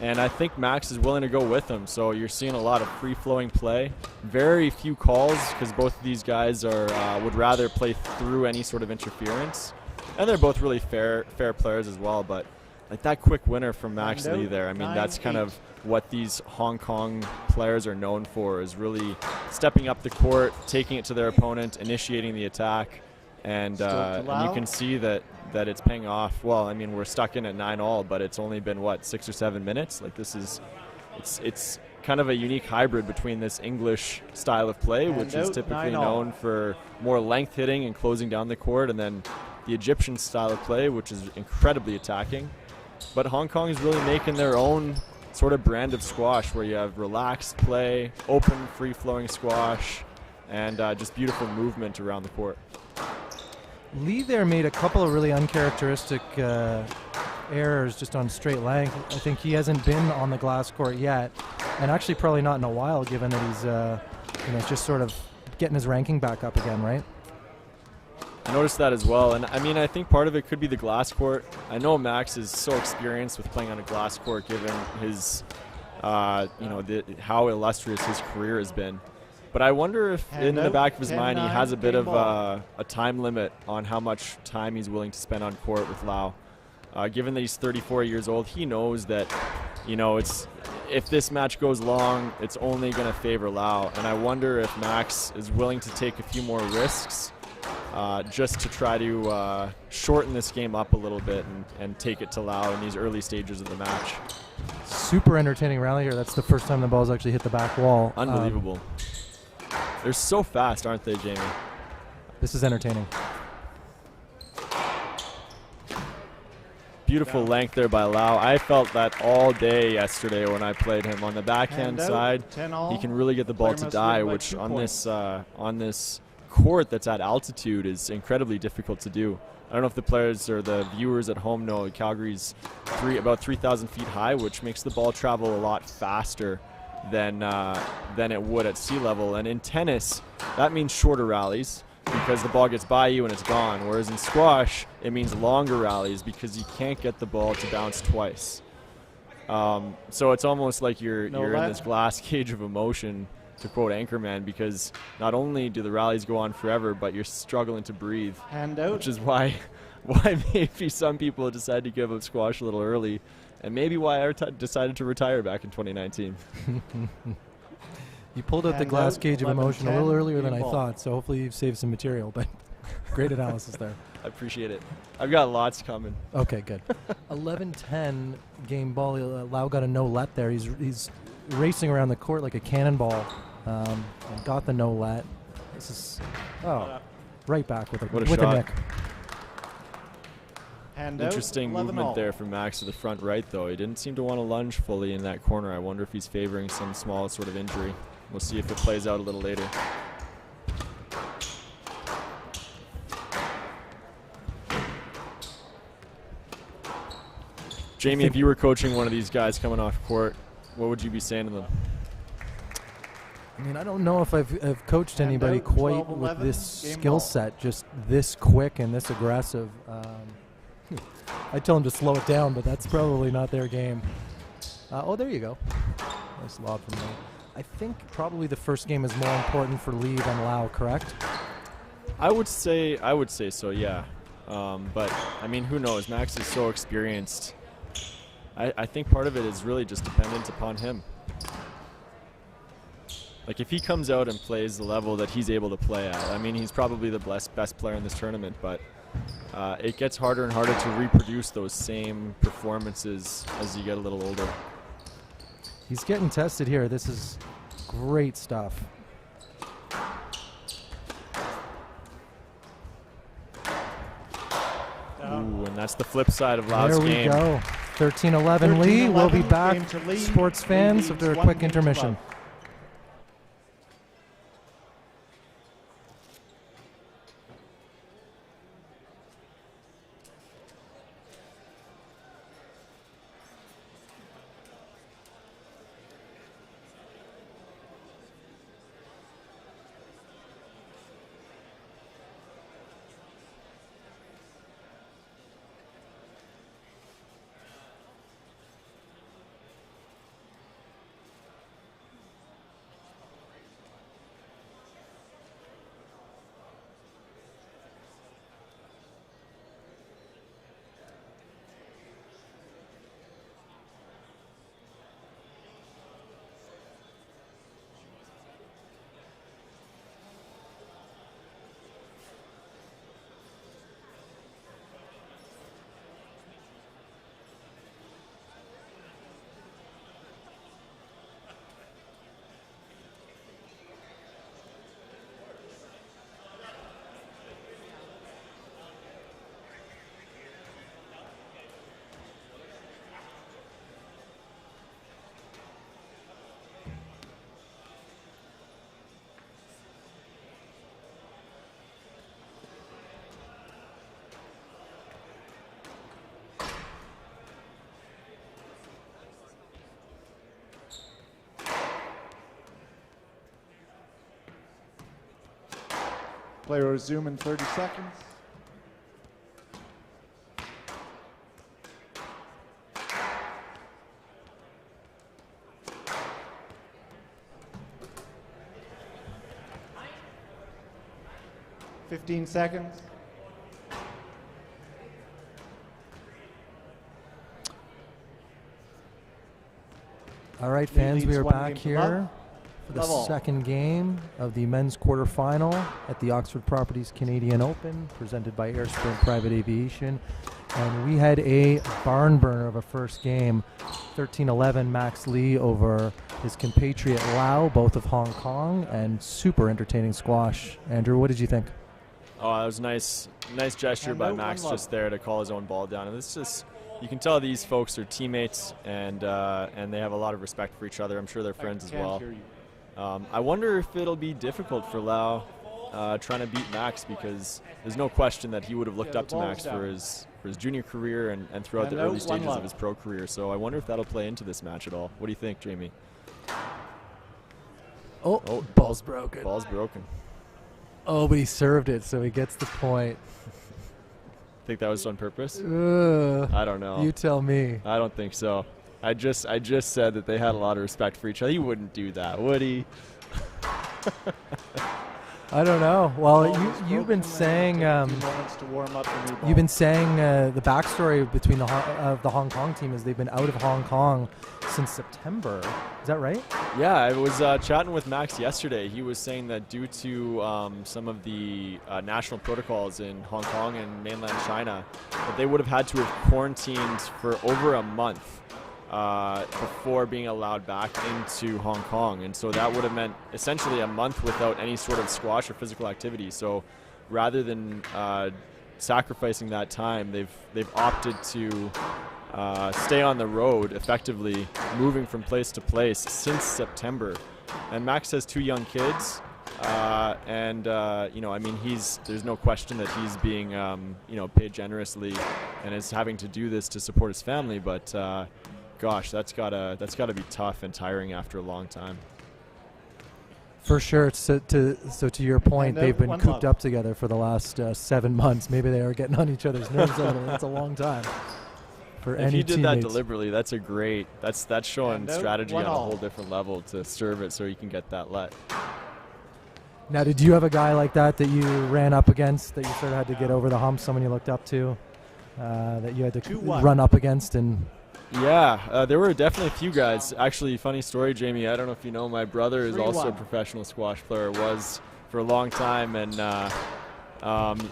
and I think Max is willing to go with him, so you're seeing a lot of free-flowing play. Very few calls, because both of these guys would rather play through any sort of interference, and they're both really fair players as well, but like that quick winner from Max Lee there, I mean, that's kind of what these Hong Kong players are known for, is really stepping up the court, taking it to their opponent, initiating the attack, and you can see that it's paying off. Well, I mean, we're stuck in at 9-all, but it's only been, what, 6 or 7 minutes? Like, this is, it's kind of a unique hybrid between this English style of play, which is typically known for more length hitting and closing down the court, and then the Egyptian style of play, which is incredibly attacking. But Hong Kong is really making their own sort of brand of squash, where you have relaxed play, open, free-flowing squash, and just beautiful movement around the court. Lee there made a couple of really uncharacteristic errors just on straight length. I think he hasn't been on the glass court yet, and actually probably not in a while, given that he's just sort of getting his ranking back up again, right? I noticed that as well, and I mean, I think part of it could be the glass court. I know Max is so experienced with playing on a glass court, given his, how illustrious his career has been. But I wonder if, in the back of his mind, he has a bit of a time limit on how much time he's willing to spend on court with Lau. Given that he's 34 years old, he knows that, if this match goes long, it's only going to favor Lau. And I wonder if Max is willing to take a few more risks, just to try to shorten this game up a little bit and take it to Lau in these early stages of the match. Super entertaining rally here. That's the first time the ball's actually hit the back wall. Unbelievable. They're so fast, aren't they, Jamie? This is entertaining. Beautiful length there by Lau. I felt that all day yesterday when I played him. On the backhand side, he can really get the ball to die, which on this court that's at altitude is incredibly difficult to do. I don't know if the players or the viewers at home know Calgary's about 3,000 feet high, which makes the ball travel a lot faster than it would at sea level. And in tennis, that means shorter rallies because the ball gets by you and it's gone. Whereas in squash, it means longer rallies because you can't get the ball to bounce twice. So it's almost like you're in this glass cage of emotion, to quote Anchorman, because not only do the rallies go on forever, but you're struggling to breathe, which is why maybe some people decide to give up squash a little early, and maybe why I decided to retire back in 2019. You pulled out the glass cage of emotion a little earlier than I thought, so hopefully you've saved some material, but great analysis there. I appreciate it. I've got lots coming. Okay, good. 11-10 game ball. Lau got a no let there. He's racing around the court like a cannonball, and got the no let. This is right back with a nick. Interesting movement there from Max to the front right, though. He didn't seem to want to lunge fully in that corner. I wonder if he's favoring some small sort of injury. We'll see if it plays out a little later. Jamie, if you were coaching one of these guys coming off court, what would you be saying to them? I mean, I don't know if I've coached anybody quite with this skill set, just this quick and this aggressive. I tell them to slow it down, but that's probably not their game. Oh, there you go. Nice lob from there. I think probably the first game is more important for Lee than Lau, correct? I would say so, yeah. But I mean, who knows? Max is so experienced. I think part of it is really just dependent upon him. Like, if he comes out and plays the level that he's able to play at, I mean, he's probably the best player in this tournament, but it gets harder and harder to reproduce those same performances as you get a little older. He's getting tested here. This is great stuff. Ooh, and that's the flip side of Lau's game. There we go. 13-11 Lee. We'll be back, sports fans, after a quick intermission. Play will resume in 30 seconds. Fifteen seconds. All right, fans, we leads are one back game to here love. for the Love all. second game of the men's quarterfinal at the Oxford Properties Canadian Open, presented by Air Sprint Private Aviation. And we had a barn burner of a first game, 13-11 Max Lee over his compatriot Lau, both of Hong Kong, and super entertaining squash. Andrew, what did you think? Oh, that was nice gesture And by no Max one just there to call his own ball down. And it's just, you can tell these folks are teammates, and they have a lot of respect for each other. I'm sure they're friends as well. I wonder if it'll be difficult for Lau trying to beat Max, because there's no question that he would have looked up to Max for his junior career and throughout the early stages of his pro career. So I wonder if that'll play into this match at all. What do you think, Jamie? Oh, ball's broken. Ball's broken. Oh, but he served it, so he gets the point. Think that was on purpose? I don't know. You tell me. I don't think so. I just said that they had a lot of respect for each other. He wouldn't do that, would he? I don't know. Well, you've been saying the backstory between the Hong Kong team is they've been out of Hong Kong since September. Is that right? Yeah, I was chatting with Max yesterday. He was saying that due to some of the national protocols in Hong Kong and mainland China, that they would have had to have quarantined for over a month before being allowed back into Hong Kong. And so that would have meant essentially a month without any sort of squash or physical activity. So rather than sacrificing that time, they've opted to stay on the road, effectively moving from place to place since September. And Max has 2 young kids, I mean, there's no question that he's being paid generously and is having to do this to support his family, but gosh, that's gotta be tough and tiring after a long time. For sure. So to your point, they've been cooped up together for the last 7 months. Maybe they are getting on each other's nerves a little. That's a long time. If he did that deliberately, that's showing strategy on a whole different level to serve it so you can get that let. Now, did you have a guy like that you ran up against, that you sort of had to get over the hump, someone you looked up to, that you had to run up against and Yeah, there were definitely a few guys. Actually, funny story, Jamie. I don't know if you know, my brother is also a 3-1. professional squash player. Was for a long time, and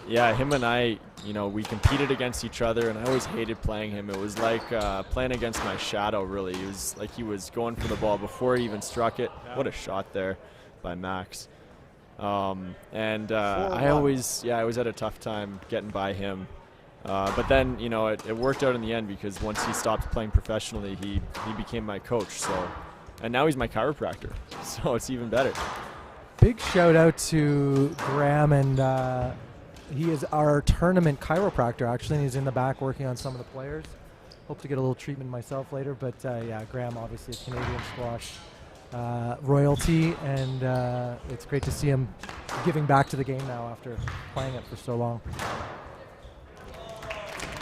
yeah, him and I, we competed against each other, and I always hated playing him. It was like playing against my shadow. Really, it was like he was going for the ball before he even struck it. Yeah. What a shot there by Max. And I always had a tough time getting by him. But then, it worked out in the end, because once he stopped playing professionally, he became my coach. So, and now he's my chiropractor. So it's even better. Big shout out to Graham, and he is our tournament chiropractor, actually, and he's in the back working on some of the players. Hope to get a little treatment myself later, but yeah, Graham, obviously a Canadian squash royalty, and it's great to see him giving back to the game now after playing it for so long.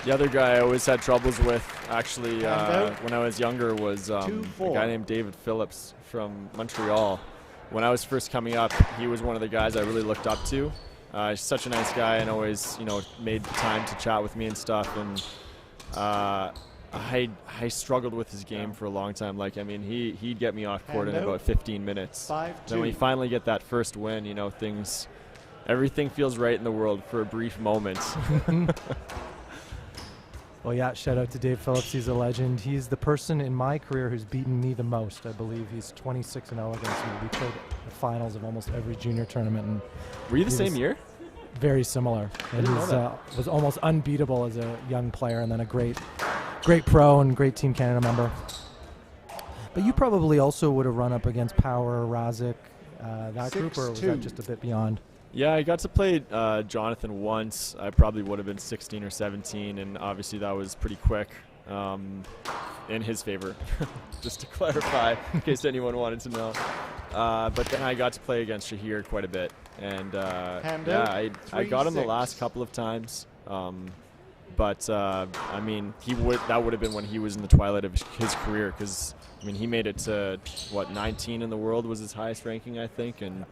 The other guy I always had troubles with, actually, when I was younger, was a guy named David Phillips from Montreal. When I was first coming up, he was one of the guys I really looked up to. He's such a nice guy, and always, made time to chat with me and stuff. And I struggled with his game for a long time. He'd get me off court in about 15 minutes. Then when you finally get that first win, everything feels right in the world for a brief moment. Well, yeah, shout out to Dave Phillips. He's a legend. He's the person in my career who's beaten me the most. I believe he's 26-0 against me. We played the finals of almost every junior tournament. And were you the same year? Very similar. And he was almost unbeatable as a young player, and then a great pro and great Team Canada member. But you probably also would have run up against Power, Razik, that group, or was that just a bit beyond? Yeah, I got to play Jonathan once. I probably would have been 16 or 17, and obviously that was pretty quick in his favor, just to clarify, in case anyone wanted to know. But then I got to play against Shahir quite a bit, and yeah, I got him the last couple of times. But that would have been when he was in the twilight of his career, because he made it to 19 in the world was his highest ranking, I think, and.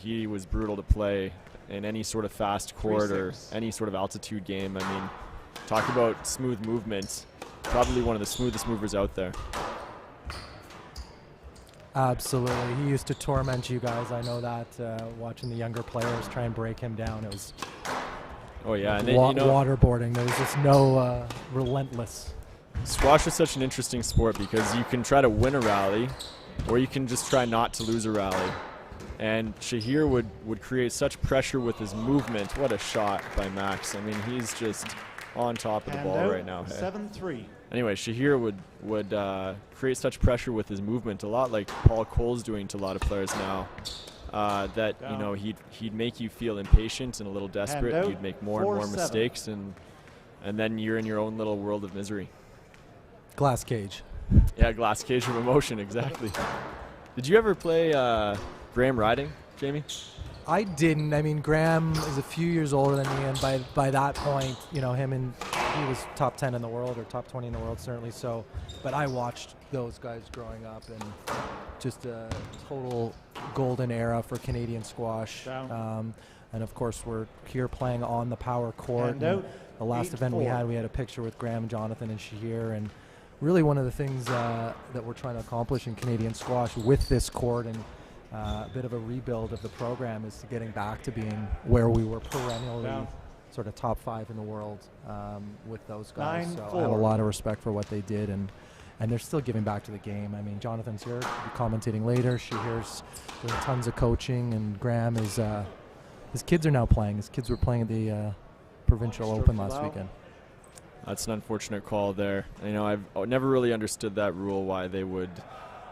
He was brutal to play in any sort of fast court or any sort of altitude game. Talk about smooth movement. Probably one of the smoothest movers out there. Absolutely. He used to torment you guys. I know that, watching the younger players try and break him down. It was and waterboarding. There was just no relentless. Squash is such an interesting sport, because you can try to win a rally, or you can just try not to lose a rally. And Shahir would create such pressure with his movement. What a shot by Max. He's just on top of the ball right now. 7-3. Anyway, Shahir would create such pressure with his movement, a lot like Paul Cole's doing to a lot of players now. That he'd make you feel impatient and a little desperate. You'd make more and more mistakes, and then you're in your own little world of misery. Glass cage. Yeah, glass cage of emotion, exactly. Did you ever play Graham Riding, Jamie? I didn't. Graham is a few years older than me, and by that point, he was top 10 in the world, or top 20 in the world, certainly. So, but I watched those guys growing up, and just a total golden era for Canadian squash. And of course, we're here playing on the Power court. And the last event we had a picture with Graham, Jonathan, and Shahir, and really one of the things that we're trying to accomplish in Canadian squash with this court and a bit of a rebuild of the program is to getting back to being where we were perennially sort of top 5 in the world with those guys. 9-4. So I have a lot of respect for what they did, and they're still giving back to the game. Jonathan's here, he'll be commentating later. Shahir's doing tons of coaching, and Graham is his kids are now playing. His kids were playing at the Provincial Open last weekend. That's an unfortunate call there. I've never really understood that rule, why they would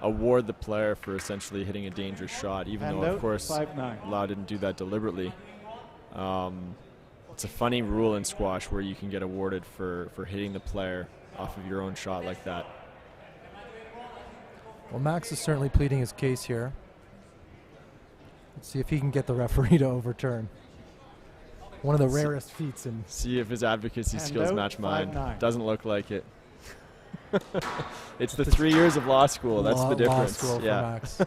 award the player for essentially hitting a dangerous shot, even though, of course, Lau didn't do that deliberately. It's a funny rule in squash where you can get awarded for hitting the player off of your own shot like that. Well, Max is certainly pleading his case here. Let's see if he can get the referee to overturn. One of the rarest feats in. See if his advocacy skills match mine. Doesn't look like it. It's the 3 years of law school. That's the difference. Law school for Max.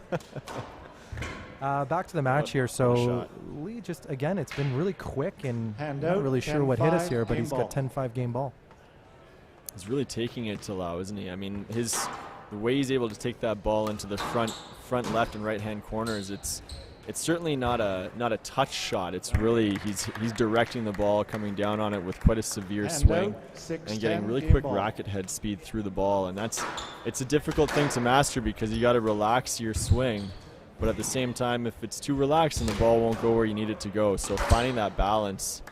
Back to the match here. So Lee, just again, it's been really quick, and not really sure what hit us here, but he's got 10-5 game ball. is really taking it to Lau, isn't he? I mean, the way he's able to take that ball into the front left and right hand corners, it's certainly not a touch shot. It's really he's directing the ball, coming down on it with quite a severe swing, and getting really quick racket head speed through the ball. And it's a difficult thing to master because you got to relax your swing, but at the same time, if it's too relaxed, then the ball won't go where you need it to go. So finding that balance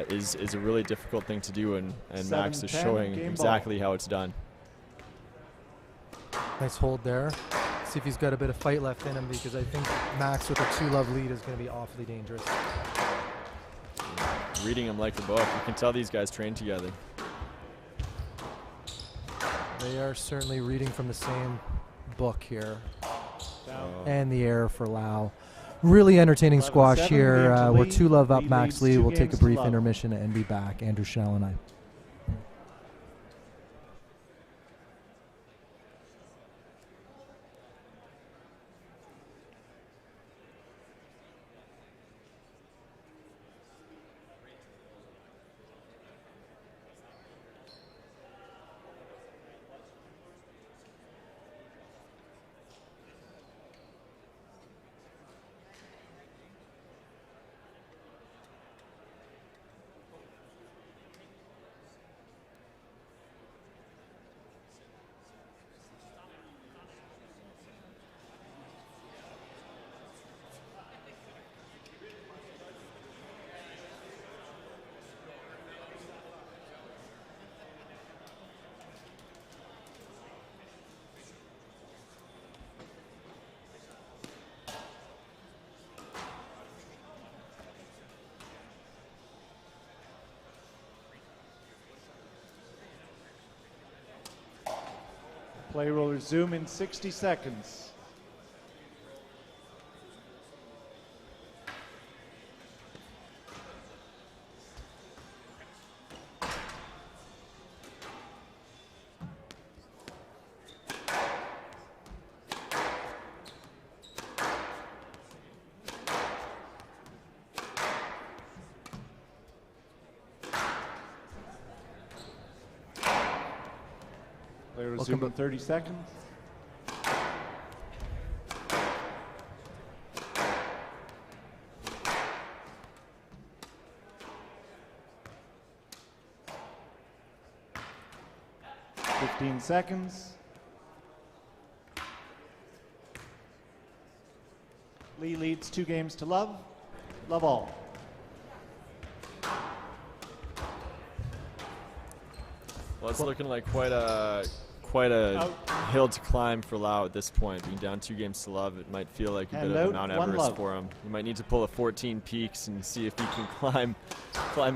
is a really difficult thing to do, and Max is showing exactly how it's done. Nice hold there. See if he's got a bit of fight left in him, because I think Max with a 2-love lead is going to be awfully dangerous. Reading him like a book. You can tell these guys train together. They are certainly reading from the same book here. And the error for Lau. Really entertaining squash here. We're 2-love up Max Lee. We'll take a brief intermission and be back. Andrew Schell and I. Play will resume in 60 seconds. Resume in 30 seconds. Seconds. Lee leads 2 games to love. Love all. Well, it's looking like quite a hill to climb for Lau at this point. Being down 2 games to love, it might feel like a bit of a Mount Everest for him. He might need to pull a 14 peaks and see if he can climb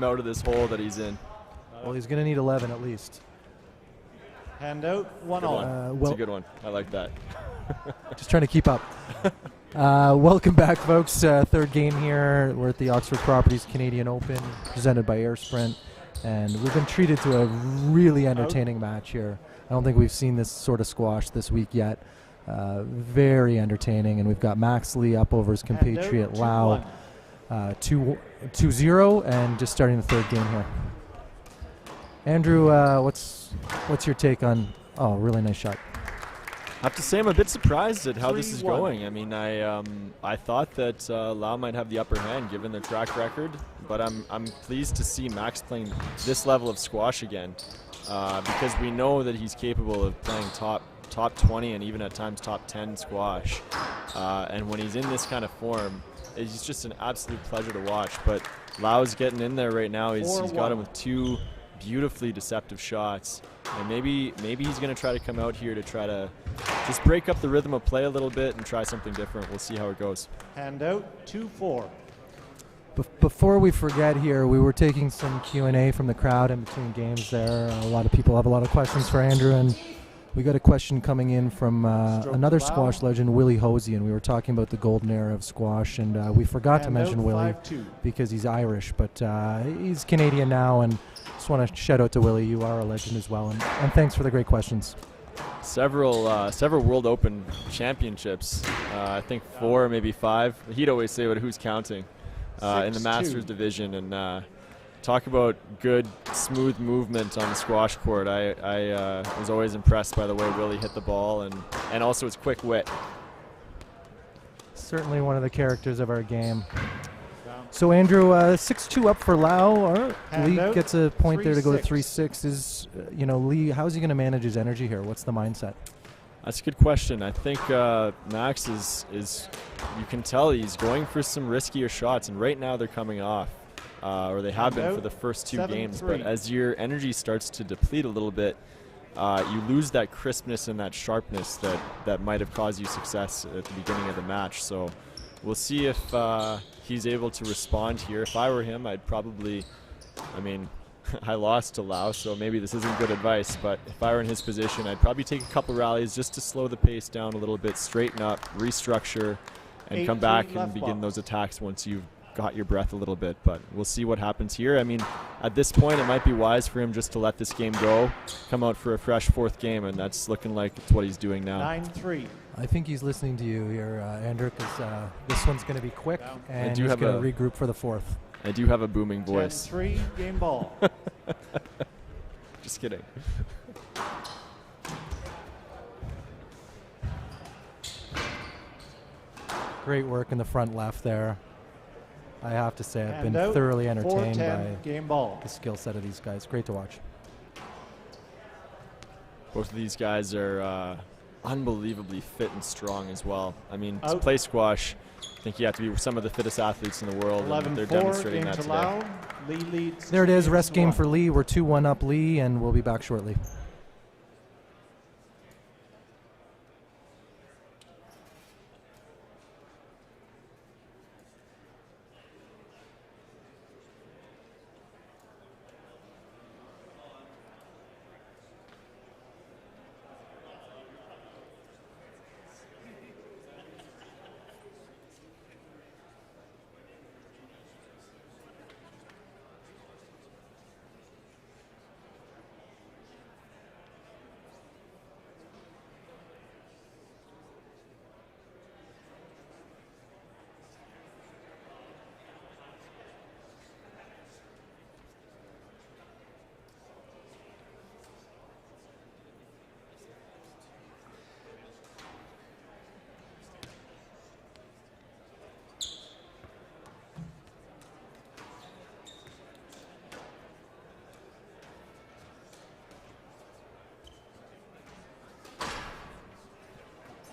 out of this hole that he's in. Well, he's going to need 11 at least. Hand out, 1 all. It's a good one. I like that. Just trying to keep up. Welcome back, folks. Third game here. We're at the Oxford Properties Canadian Open, presented by Air Sprint. And we've been treated to a really entertaining match here. I don't think we've seen this sort of squash this week yet. Very entertaining. And we've got Max Lee up over his compatriot Lau 2-0, and just starting the third game here. Andrew, what's your take on? Oh, really nice shot. I have to say I'm a bit surprised at how this is going. I mean, I thought that Lau might have the upper hand given their track record, but I'm pleased to see Max playing this level of squash again, because we know that he's capable of playing top 20 and even at times top 10 squash. And when he's in this kind of form, he's just an absolute pleasure to watch. But Lau's getting in there right now. He's got him with 2 beautifully deceptive shots, and maybe he's going to try to come out here to try to just break up the rhythm of play a little bit and try something different. We'll see how it goes. Hand out 2-4. Before we forget here, we were taking some Q&A from the crowd in between games there. A lot of people have a lot of questions for Andrew, and we got a question coming in from another squash legend, Willie Hosey, and we were talking about the golden era of squash, and we forgot to mention Willie because he's Irish, but he's Canadian now, and just want to shout out to Willie. You are a legend as well, and thanks for the great questions. Several World Open championships, I think 4, maybe 5. He'd always say, "But who's counting?" In the Masters division, and talk about good, smooth movement on the squash court. I was always impressed by the way Willie hit the ball and also his quick wit. Certainly one of the characters of our game. So Andrew, 6-2 up for Lau. Lee gets a point there to go to 3-6. Is Lee? How's he going to manage his energy here? What's the mindset? That's a good question. I think Max is you can tell he's going for some riskier shots, and right now they're coming off, or they have been for the first 2 games. But as your energy starts to deplete a little bit, you lose that crispness and that sharpness that might have caused you success at the beginning of the match. So we'll see if he's able to respond here. If I were him, I'd probably, I lost to Lau, so maybe this isn't good advice, but if I were in his position, I'd probably take a couple rallies just to slow the pace down a little bit, straighten up, restructure, and come back and begin those attacks once you've got your breath a little bit. But we'll see what happens here. At this point, it might be wise for him just to let this game go, come out for a fresh 4th game, and that's looking like it's what he's doing now. 9-3. I think he's listening to you here, Andrew, because this one's going to be quick, and he's going to regroup for the 4th. I do have a booming voice. 10-3, game ball. Just kidding. Great work in the front left there. I have to say, I've been thoroughly entertained by game ball. the skill set of these guys. Great to watch. Both of these guys are unbelievably fit and strong as well. To play squash, I think you have to be some of the fittest athletes in the world, and they're demonstrating that today. Lee leads. There it is, rest game for Lee. We're 2-1 up Lee, and we'll be back shortly.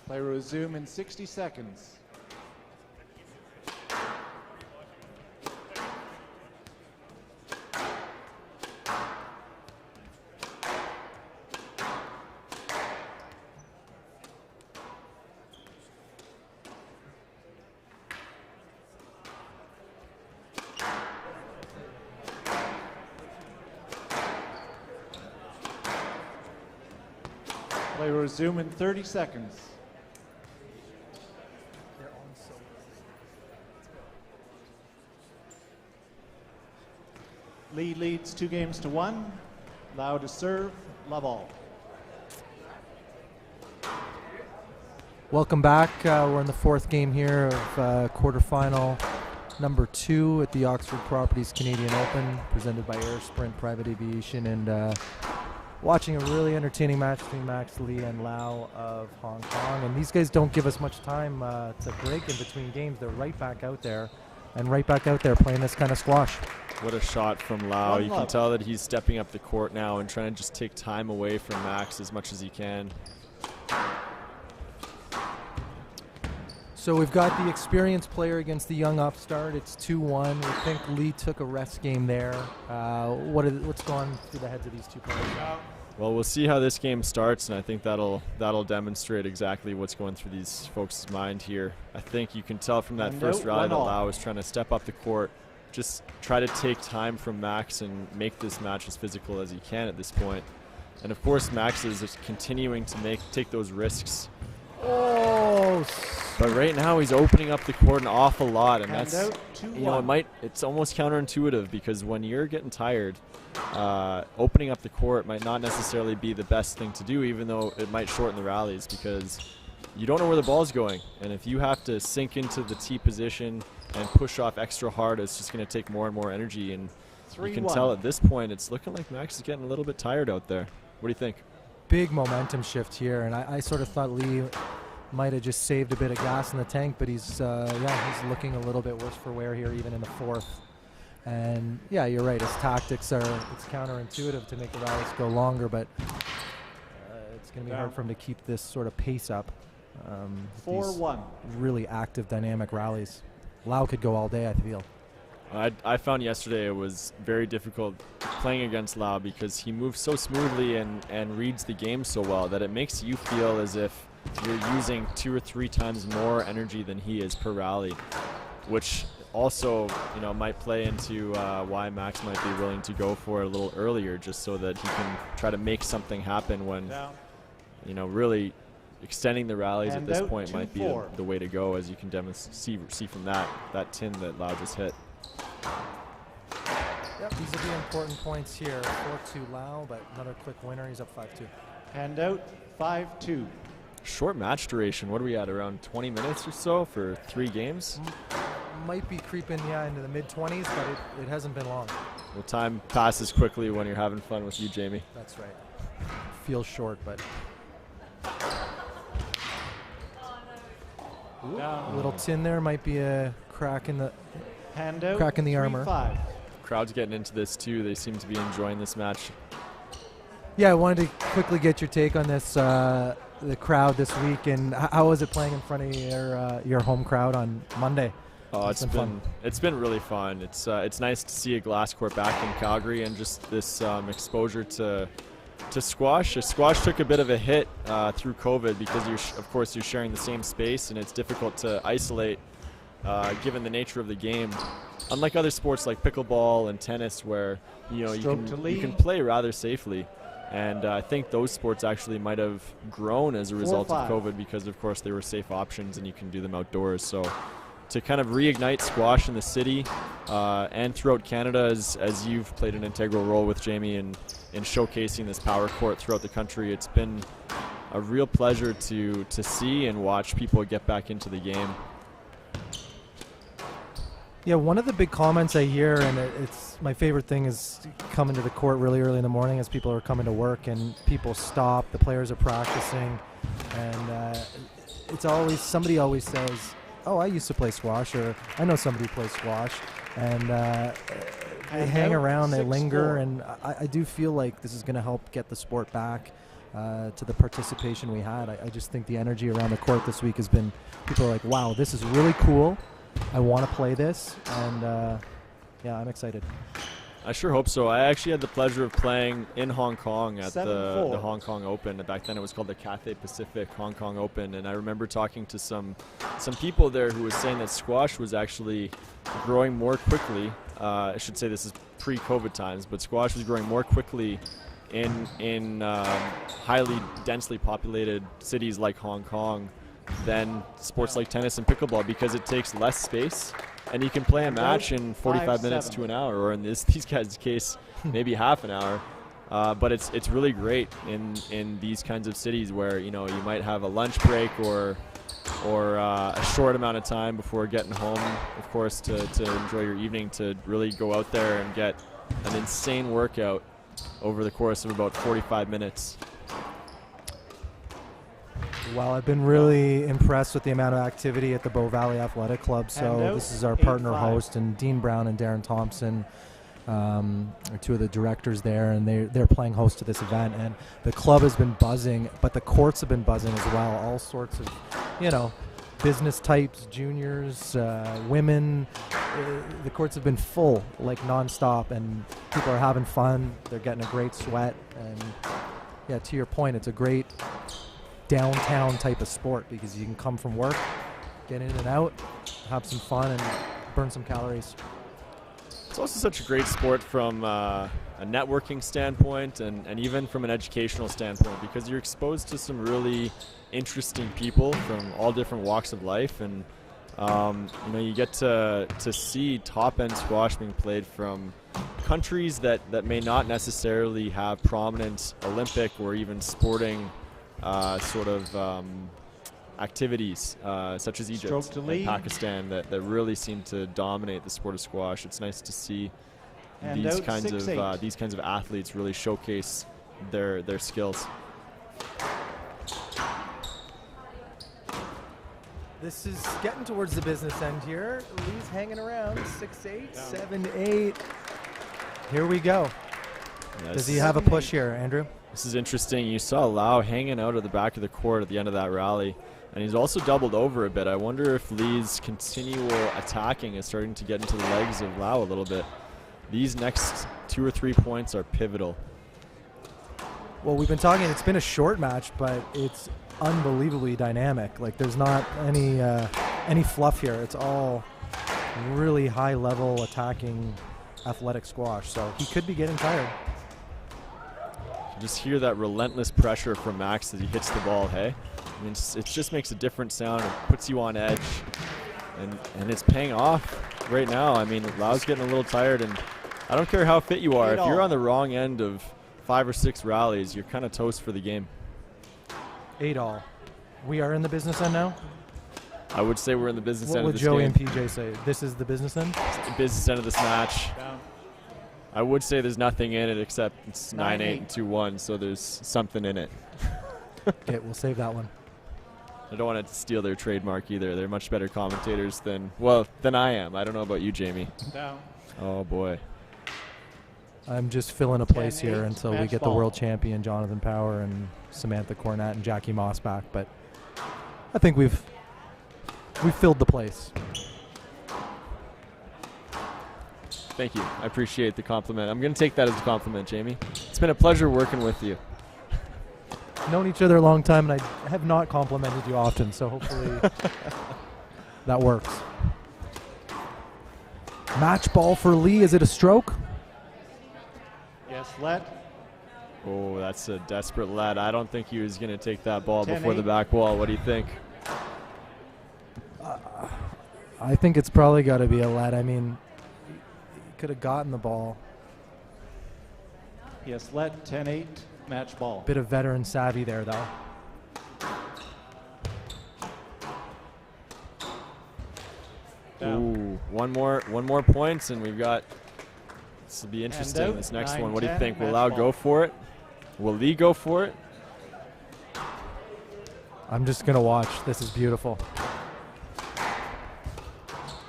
Play resume in 60 seconds. Play resume in 30 seconds. Lee leads 2-1. Lau to serve, love all. Welcome back. We're in the 4th game here of quarterfinal number 2 at the Oxford Properties Canadian Open, presented by Air Sprint Private Aviation, and watching a really entertaining match between Max Lee and Lau of Hong Kong. And these guys don't give us much time to break in between games. They're right back out there, and right back out there playing this kind of squash. What a shot from Lau. You can tell that he's stepping up the court now and trying to just take time away from Max as much as he can. So we've got the experienced player against the young upstart. It's 2-1. We think Lee took a rest game there. What's gone through the heads of these two players? Well, we'll see how this game starts, and I think that'll demonstrate exactly what's going through these folks' mind here. I think you can tell from that first rally that Lau is trying to step up the court, just try to take time from Max and make this match as physical as he can at this point. And of course, Max is just continuing to take those risks. Oh! But right now he's opening up the court an awful lot, and that's, it's almost counterintuitive, because when you're getting tired, opening up the court might not necessarily be the best thing to do, even though it might shorten the rallies, because you don't know where the ball's going. And if you have to sink into the tee position and push off extra hard, it's just going to take more and more energy. And you can tell at this point it's looking like Max is getting a little bit tired out there. What do you think? Big momentum shift here, and I sort of thought Lee might have just saved a bit of gas in the tank, but he's looking a little bit worse for wear here, even in the fourth. And yeah, you're right. His tactics it's counterintuitive to make the rallies go longer, but it's going to be hard for him to keep this sort of pace up. 4-1. Really active, dynamic rallies. Lau could go all day, I feel. I found yesterday it was very difficult playing against Lau because he moves so smoothly and reads the game so well that it makes you feel as if you're using 2 or 3 times more energy than he is per rally, which also, might play into why Max might be willing to go for it a little earlier, just so that he can try to make something happen when, really extending the rallies at this point might be the way to go, as you can see from that tin that Lau just hit. Yep, these are the important points here. 4-2 Lau, but another quick winner. He's up 5-2. Hand out 5-2. Short match duration. What are we at? Around 20 minutes or so for 3 games? Might be creeping, into the mid-20s, but it hasn't been long. Well, time passes quickly when you're having fun with you, Jamie. That's right. Feels short, but... A little tin there might be a crack in the armor. 3-5. Crowd's getting into this too. They seem to be enjoying this match. Yeah, I wanted to quickly get your take on this, the crowd this week, and how was it playing in front of your home crowd on Monday? Oh, it's been really fun. It's nice to see a glass court back in Calgary and just this exposure to squash. Squash took a bit of a hit through COVID because you're sharing the same space and it's difficult to isolate given the nature of the game. Unlike other sports like pickleball and tennis, where you can play rather safely. And I think those sports actually might have grown as a result of COVID because, of course, they were safe options and you can do them outdoors. So to kind of reignite squash in the city and throughout Canada, as you've played an integral role with Jamie in showcasing this power court throughout the country, it's been a real pleasure to see and watch people get back into the game. Yeah, one of the big comments I hear, and it's my favorite thing, is coming to the court really early in the morning as people are coming to work and people stop, the players are practicing, and it's always, somebody always says, oh, I used to play squash, or I know somebody who plays squash, and they hang around, they linger, and I do feel like this is going to help get the sport back to the participation we had. I just think the energy around the court this week has been, people are like, wow, this is really cool. I want to play this, and yeah, I'm excited. I sure hope so. I actually had the pleasure of playing in Hong Kong at the Hong Kong Open. Back then it was called the Cathay Pacific Hong Kong Open, and I remember talking to some people there who was saying that squash was actually growing more quickly. I should say this is pre-COVID times, but squash was growing more quickly in highly densely populated cities like Hong Kong than sports like tennis and pickleball, because it takes less space and you can play a match in 45 minutes to an hour, or in these guys' case maybe half an hour, but it's really great in these kinds of cities where you might have a lunch break or a short amount of time before getting home, of course, to enjoy your evening, to really go out there and get an insane workout over the course of about 45 minutes. Well, I've been really impressed with the amount of activity at the Bow Valley Athletic Club. So this is our partner host, and Dean Brown and Darren Thompson are two of the directors there, and they're playing host to this event. And the club has been buzzing, but the courts have been buzzing as well. All sorts of, business types, juniors, women. The courts have been full, like nonstop, and people are having fun. They're getting a great sweat, and yeah, to your point, it's a great downtown type of sport because you can come from work, get in and out, have some fun, and burn some calories. It's also such a great sport from a networking standpoint and even from an educational standpoint, because you're exposed to some really interesting people from all different walks of life, and you get to see top-end squash being played from countries that may not necessarily have prominent Olympic or even sporting activities such as Egypt and Pakistan that really seem to dominate the sport of squash. It's nice to see And these out kinds 6-8. of these kinds of athletes really showcase their skills. This is getting towards the business end here. Lee's hanging around. 6-8, 7-8. Here we go. Yes. Does he have a push here, Andrew? This is interesting. You saw Lau hanging out at the back of the court at the end of that rally, and he's also doubled over a bit. I wonder if Lee's continual attacking is starting to get into the legs of Lau a little bit. These next 2 or 3 points are pivotal. Well, we've been talking, it's been a short match, but it's unbelievably dynamic. Like, there's not any fluff here. It's all really high-level attacking athletic squash, so he could be getting tired. You just hear that relentless pressure from Max as he hits the ball, hey? I mean, it just makes a different sound. It puts you on edge, and it's paying off right now. I mean, Lau's getting a little tired, and I don't care how fit you are. If you're on the wrong end of 5 or 6 rallies, you're kind of toast for the game. 8-all. We are in the business end now? I would say we're in the business end of this game. What would Joey game. and PJ say? This is the business end? It's the business end of this match. Down. I would say there's nothing in it except it's 9-8 and 2-1, so there's something in it. Okay, we'll save that one. I don't want to steal their trademark either. They're much better commentators than I am. I don't know about you, Jamie. Down. Oh, boy. I'm just filling a place 10-8, here until we match get ball. the world champion, Jonathan Power, and Samantha Cornett and Jackie Moss back. But I think we've filled the place. Thank you. I appreciate the compliment. I'm going to take that as a compliment, Jamie. It's been a pleasure working with you. Known each other a long time, and I have not complimented you often, so hopefully that works. Match ball for Lee. Is it a stroke? Yes, let. Oh, that's a desperate let. I don't think he was going to take that ball 10-8. before the back wall. What do you think? I think it's probably got to be a let. I mean, he could have gotten the ball. Yes, let. 10-8, match ball. Bit of veteran savvy there, though. Down. Ooh, one more points, and we've got. This will be interesting. out, This next 9-10, one. What do you think? Will match Lau ball. go for it? Will Lee go for it? I'm just going to watch. This is beautiful.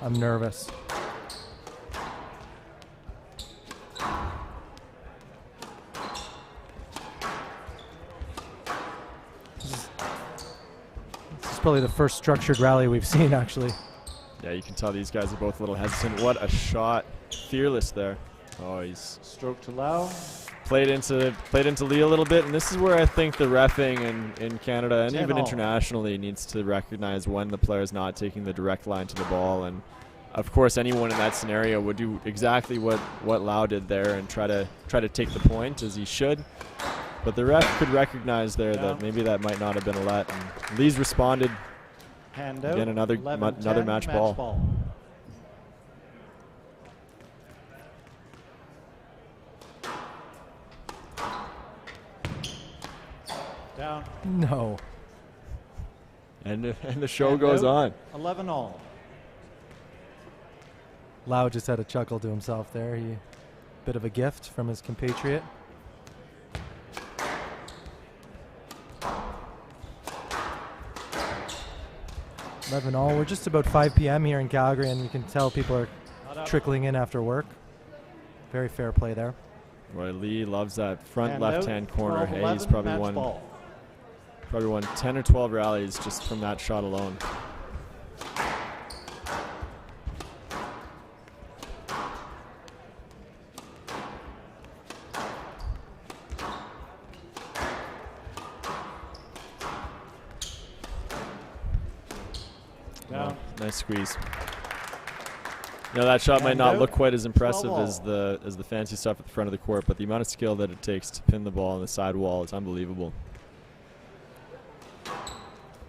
I'm nervous. This is probably the first structured rally we've seen, actually. Yeah, you can tell these guys are both a little hesitant. What a shot. Fearless there. Oh, he's Stroke to Lau. played into Lee a little bit, and this is where I think the reffing in Canada and 10 even all. internationally needs to recognize when the player is not taking the direct line to the ball. And of course, anyone in that scenario would do exactly what Lau did there and try to take the point, as he should. But the ref could recognize there that maybe that might not have been a let. And Lee's responded. Hand out. Again, another 11-10, match ball. Down. No. And the show Hand goes out. on. 11-all. Lau just had a chuckle to himself there. Bit of a gift from his compatriot. All. We're just about 5 p.m. here in Calgary, and you can tell people are trickling in after work. Very fair play there. Roy Lee loves that front Hand left-hand out. corner. 12-11, Hey, he's probably match ball. won 10 or 12 rallies just from that shot alone. Down. Nice squeeze. You know, that shot might And not out. look quite as impressive 12 as the fancy stuff at the front of the court, but the amount of skill that it takes to pin the ball on the side wall is unbelievable.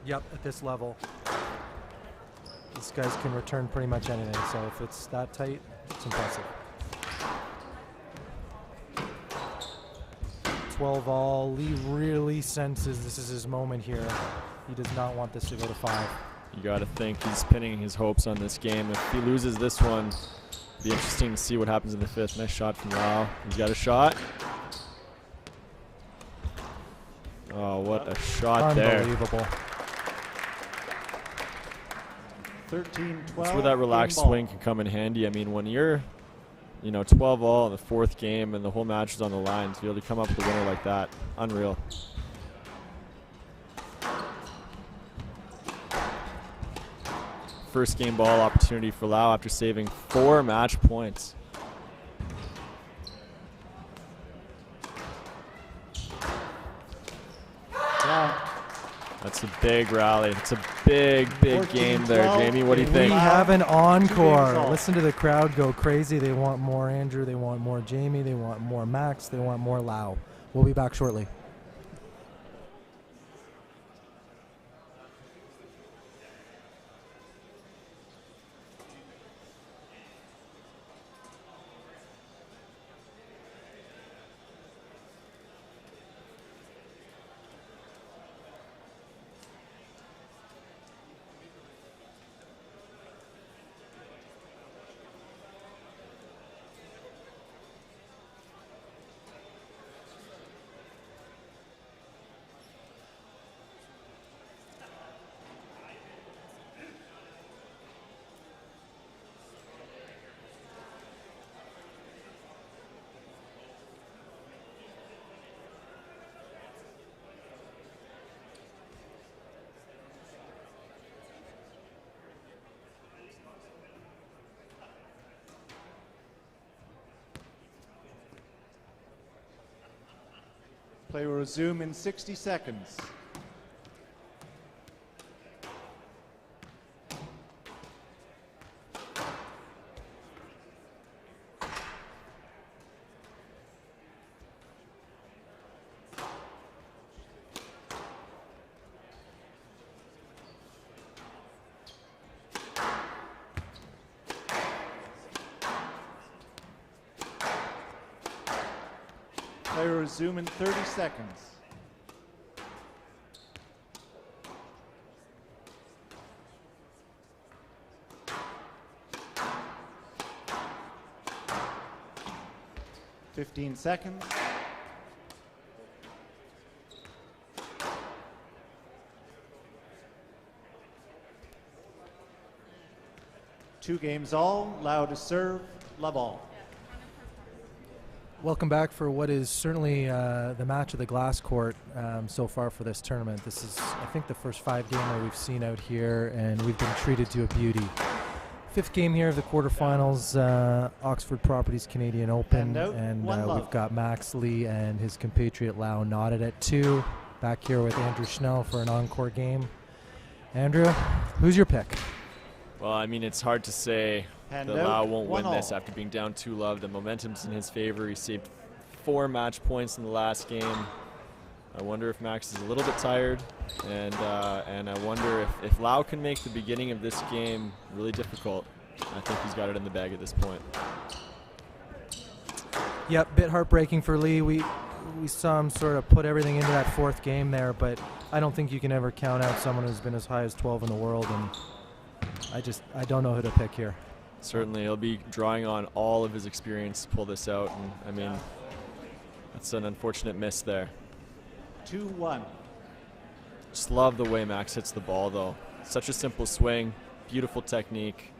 Yep, at this level. These guys can return pretty much anything, so if it's that tight, it's impressive. 12 all. Lee really senses this is his moment here. He does not want this to go to 5. You got to think he's pinning his hopes on this game. If he loses this one, Be interesting to see what happens in the fifth. Nice shot from Lau. He's got a shot. Oh, what a shot there. Unbelievable. 13-12. That's where that relaxed swing can come in handy. I mean, when you're, 12 all in the fourth game and the whole match is on the line, to be able to come up with a winner like that, unreal. First game ball opportunity for Lau after saving 4 match points. That's a big rally. It's a big game there, Jamie. What do you think? We have an encore. Listen to the crowd go crazy. They want more Andrew. They want more Jamie. They want more Max. They want more Lau. We'll be back shortly. Play will resume in 60 seconds. Play will resume in 30 seconds. Fifteen seconds. Two games all. Lau to serve. Love all. Welcome back for what is certainly the match of the glass court so far for this tournament. This is, I think, the first 5-gamer we've seen out here, and we've been treated to a beauty. 5th game here of the quarterfinals, Oxford Properties Canadian Open, and we've got Max Lee and his compatriot Lau knotted at 2. Back here with Andrew Schnell for an encore game. Andrew, who's your pick? Well, I mean, it's hard to say that Lau won't win this after being down 2-love. The momentum's in his favor. He saved 4 match points in the last game. I wonder if Max is a little bit tired, and I wonder if Lau can make the beginning of this game really difficult. I think he's got it in the bag at this point. Yep, bit heartbreaking for Lee. We saw him sort of put everything into that 4th game there, but I don't think you can ever count out someone who's been as high as 12 in the world, and I don't know who to pick here. Certainly, he'll be drawing on all of his experience to pull this out, and I mean, that's an unfortunate miss there. 2-1. Just love the way Max hits the ball, though. Such a simple swing, beautiful technique,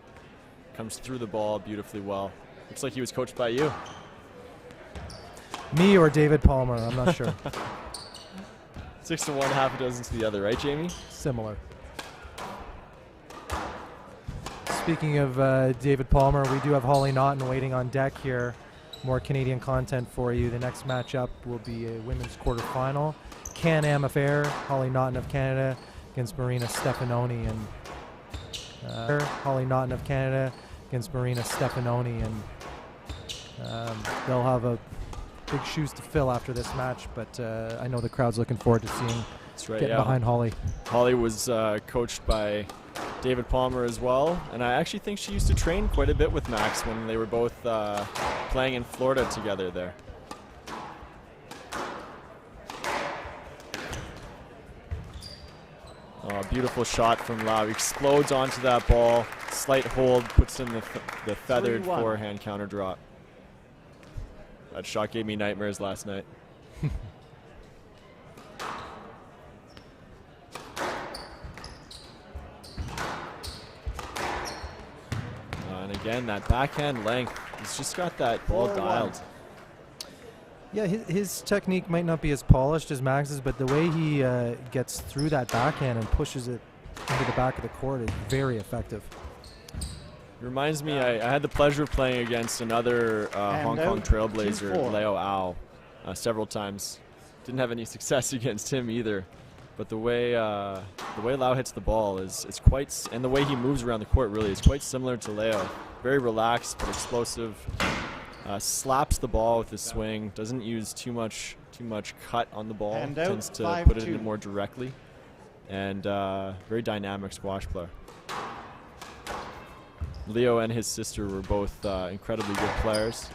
comes through the ball beautifully well. Looks like he was coached by you. Me or David Palmer, I'm not sure. 6 to 1, half a dozen to the other, right, Jamie? Similar. Speaking of David Palmer, we do have Hollie Naughton waiting on deck here. More Canadian content for you. The next matchup will be a women's quarterfinal. Can-Am affair, Hollie Naughton of Canada against Marina Stefanoni, and Hollie Naughton of Canada against Marina Stefanoni, and they'll have a big shoes to fill after this match, but I know the crowd's looking forward to seeing getting behind Hollie. Hollie was coached by David Palmer as well, and I actually think she used to train quite a bit with Max when they were both playing in Florida together there. Oh, beautiful shot from Lau. He explodes onto that ball, slight hold, puts in the feathered 3-1. forehand counter drop. That shot gave me nightmares last night. And again, that backhand length, he's just got that ball 4-1. dialed. Yeah, his technique might not be as polished as Max's, but the way he gets through that backhand and pushes it into the back of the court is very effective. It reminds me, I had the pleasure of playing against another Hong Kong trailblazer, 2-4. Leo Au, several times. Didn't have any success against him either. But the way Lau hits the ball is quite, and the way he moves around the court really is quite similar to Leo. Very relaxed but explosive. Slaps the ball with his swing. Doesn't use too much cut on the ball. Hand out, Tends to 5-2. put it in more directly. And very dynamic squash player. Leo and his sister were both incredibly good players.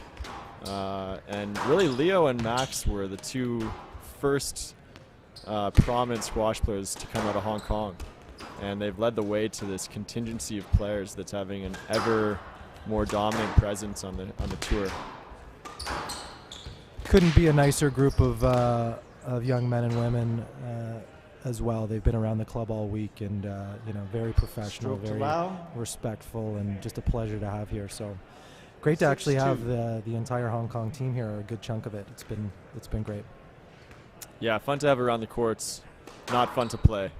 And really, Leo and Max were the two first prominent squash players to come out of Hong Kong. And they've led the way to this contingency of players that's having an ever more dominant presence on the tour. Couldn't be a nicer group of young men and women as well. They've been around the club all week, and very professional, Stroke to very Lau. respectful, and just a pleasure to have here. So great to actually 6-2. have the entire Hong Kong team here, a good chunk of it. It's been great. Yeah, fun to have around the courts. Not fun to play.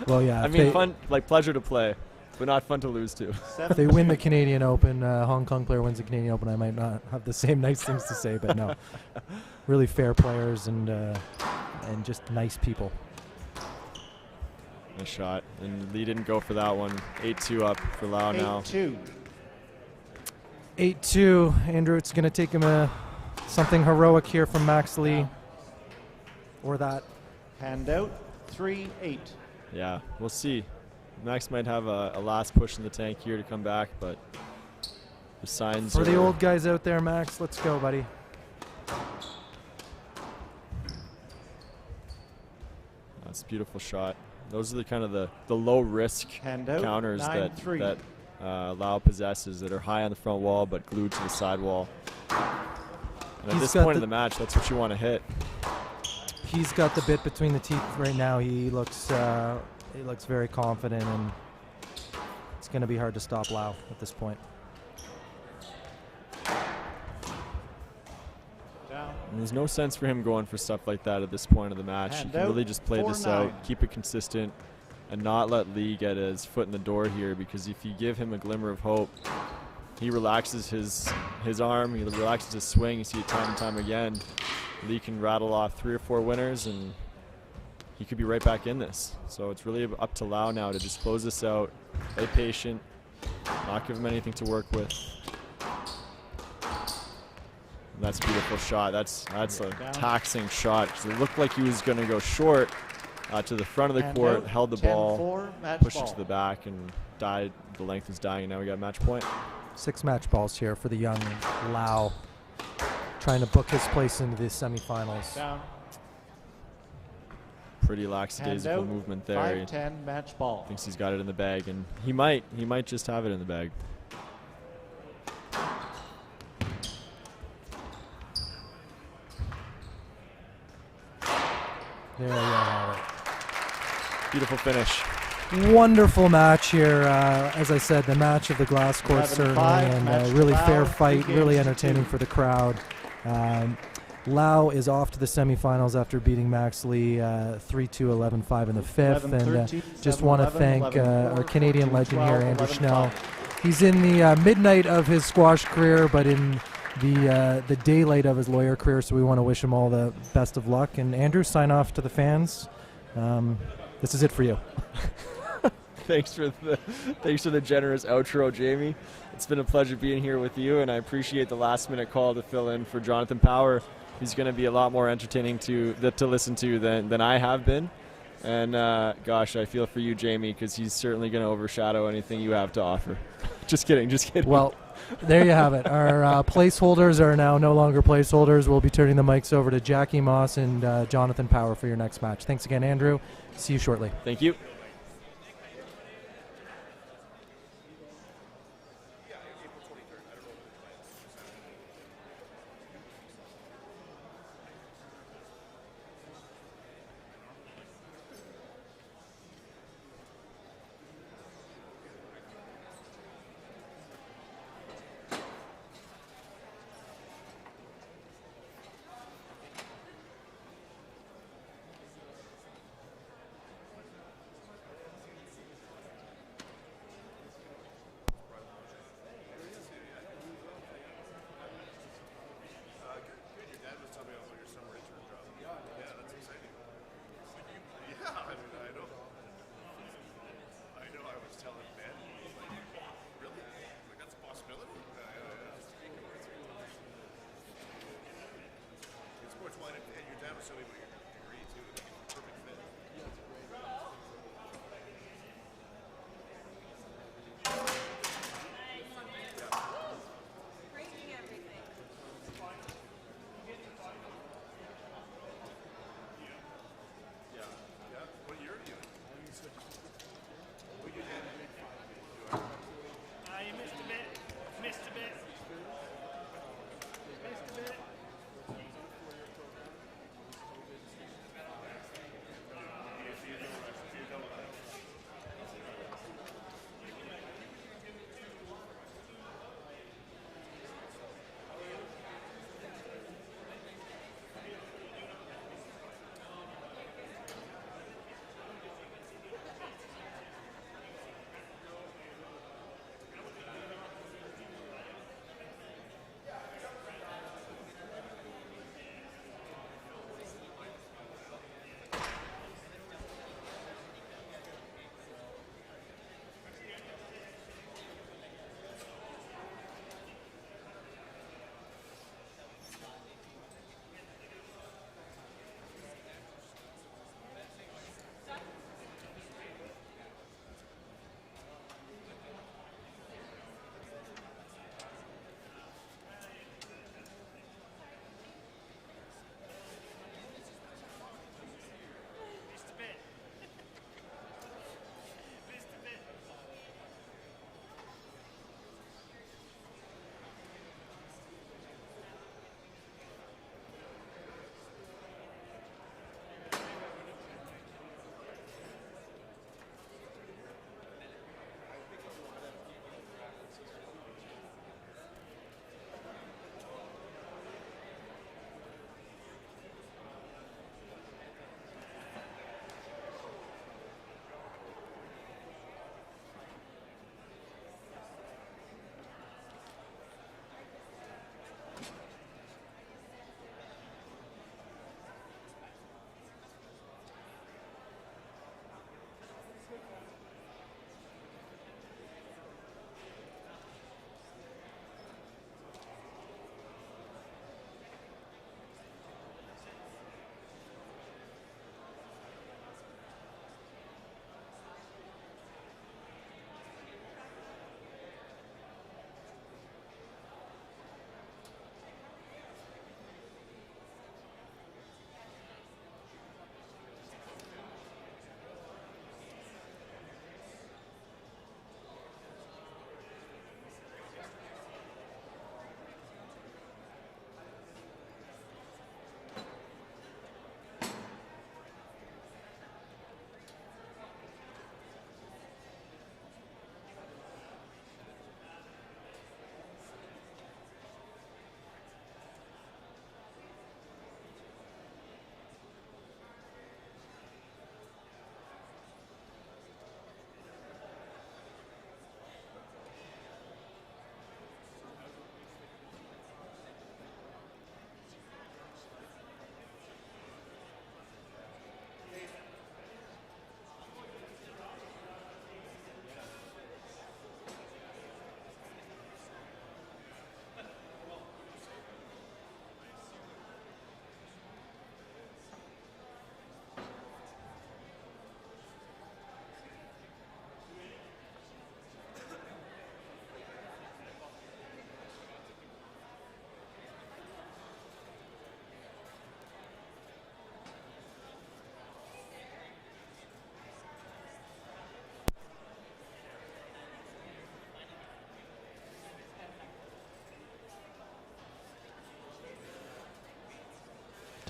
Well, yeah. I mean, fun, like pleasure to play, but not fun to lose to. If they win the Canadian Open, Hong Kong player wins the Canadian Open, I might not have the same nice things to say, but no. Really fair players and just nice people. Nice shot. And Lee didn't go for that one. 8-2 up for Lau now. 8-2. 8-2. Andrew, it's going to take him something heroic here from Max Lee. Or that. Hand out, 3-8. Yeah, we'll see. Max might have a last push in the tank here to come back, but the signs For are... the old guys out there, Max, let's go, buddy. That's a beautiful shot. Those are the kind of the low risk counters that Lau possesses, that are high on the front wall but glued to the side wall. And at this point in the match, that's what you want to hit. He's got the bit between the teeth right now. He looks very confident, and it's going to be hard to stop Lau at this point. And there's no sense for him going for stuff like that at this point of the match. He can really just play this out, keep it consistent, and not let Lee get his foot in the door here, because if you give him a glimmer of hope, he relaxes his arm, he relaxes his swing. You see it time and time again. Lee can rattle off 3 or 4 winners, and he could be right back in this. So it's really up to Lau now to just close this out, play patient, not give him anything to work with. And that's a beautiful shot. That's a taxing shot, because it looked like he was going to go short to the front of the court, held the ball, pushed it to the back, and died. The length is dying, and now we got match point. 6 match balls here for the young Lau, trying to book his place into the semifinals. Down. Pretty lackadaisical movement there. 5-10 match ball. Thinks he's got it in the bag, and he might just have it in the bag. There you have it. Beautiful finish. Wonderful match here. As I said, the match of the glass court certainly, and a really fair fight, really entertaining for the crowd. Lau is off to the semifinals after beating Max Lee 3-2, 11-5 in the fifth. And just want to thank our Canadian legend here, Andrew Schnell. He's in the midnight of his squash career, but in the daylight of his lawyer career, so we want to wish him all the best of luck. And Andrew, sign off to the fans. This is it for you. Thanks for the generous outro, Jamie. It's been a pleasure being here with you, and I appreciate the last-minute call to fill in for Jonathan Power. He's going to be a lot more entertaining to listen to than I have been. And gosh, I feel for you, Jamie, because he's certainly going to overshadow anything you have to offer. Just kidding. Well, there you have it. Our placeholders are now no longer placeholders. We'll be turning the mics over to Jackie Moss and Jonathan Power for your next match. Thanks again, Andrew. See you shortly. Thank you.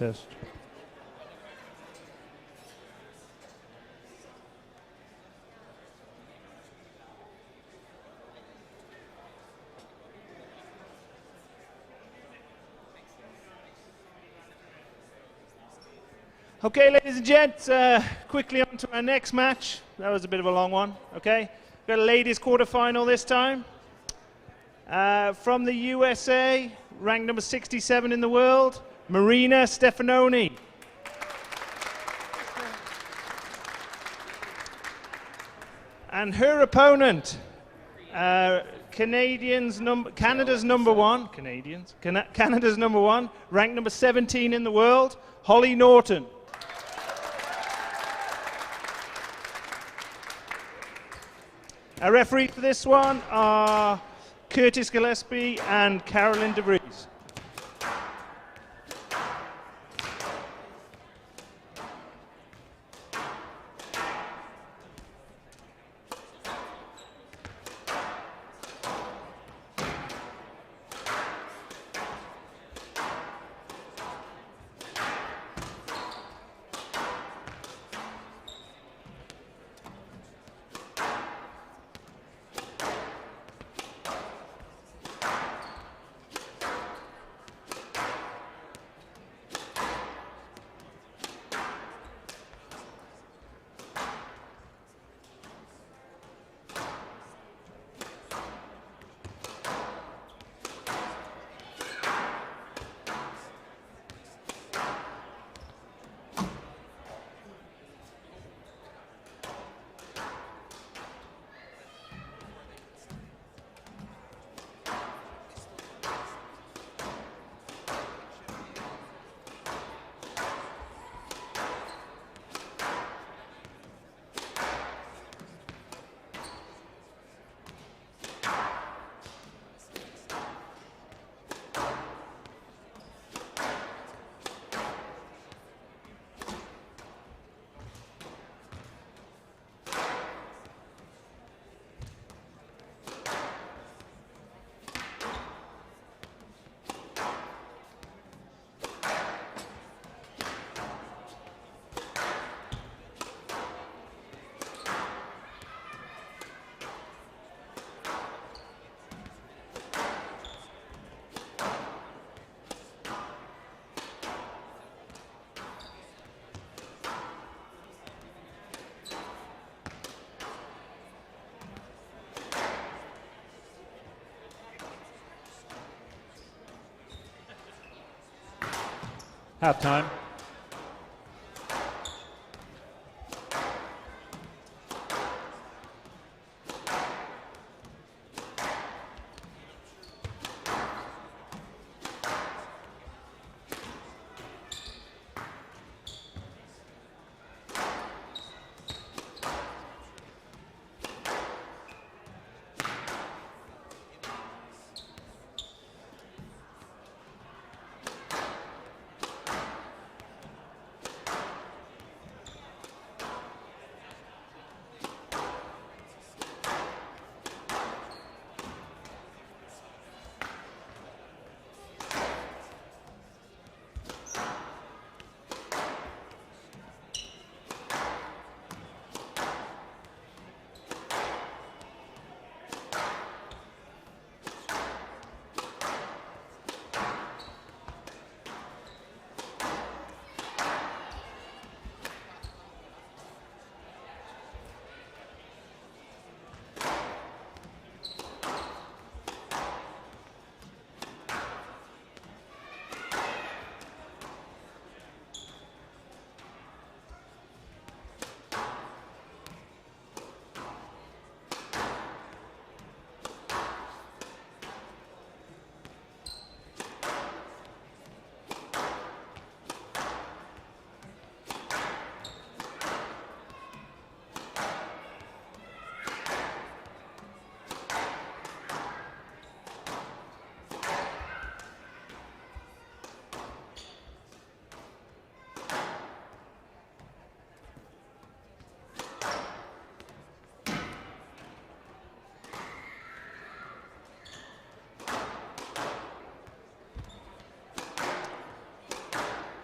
Test. Okay, ladies and gents, quickly on to our next match. That was a bit of a long one, okay? Got a ladies quarterfinal this time. From the USA, ranked number 67 in the world, Marina Stefanoni. And her opponent, Canada's number one, Canada's number one, ranked number 17 in the world, Hollie Naughton. Our referees for this one are Curtis Gillespie and Carolyn DeVries. Halftime.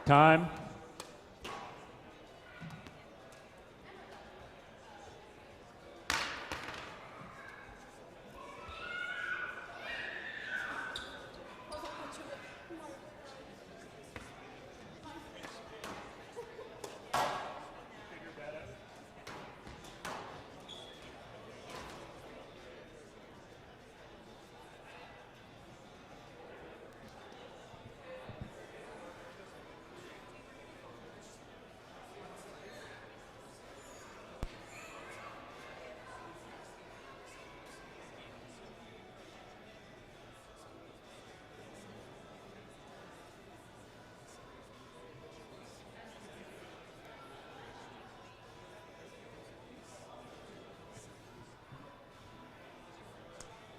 Time.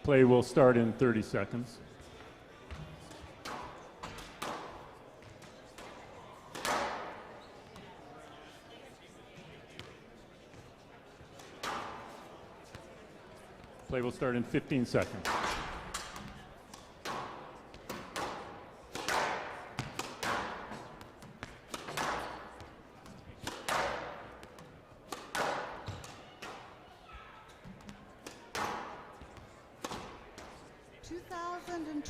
Play will start in 30 seconds. Play will start in 15 seconds.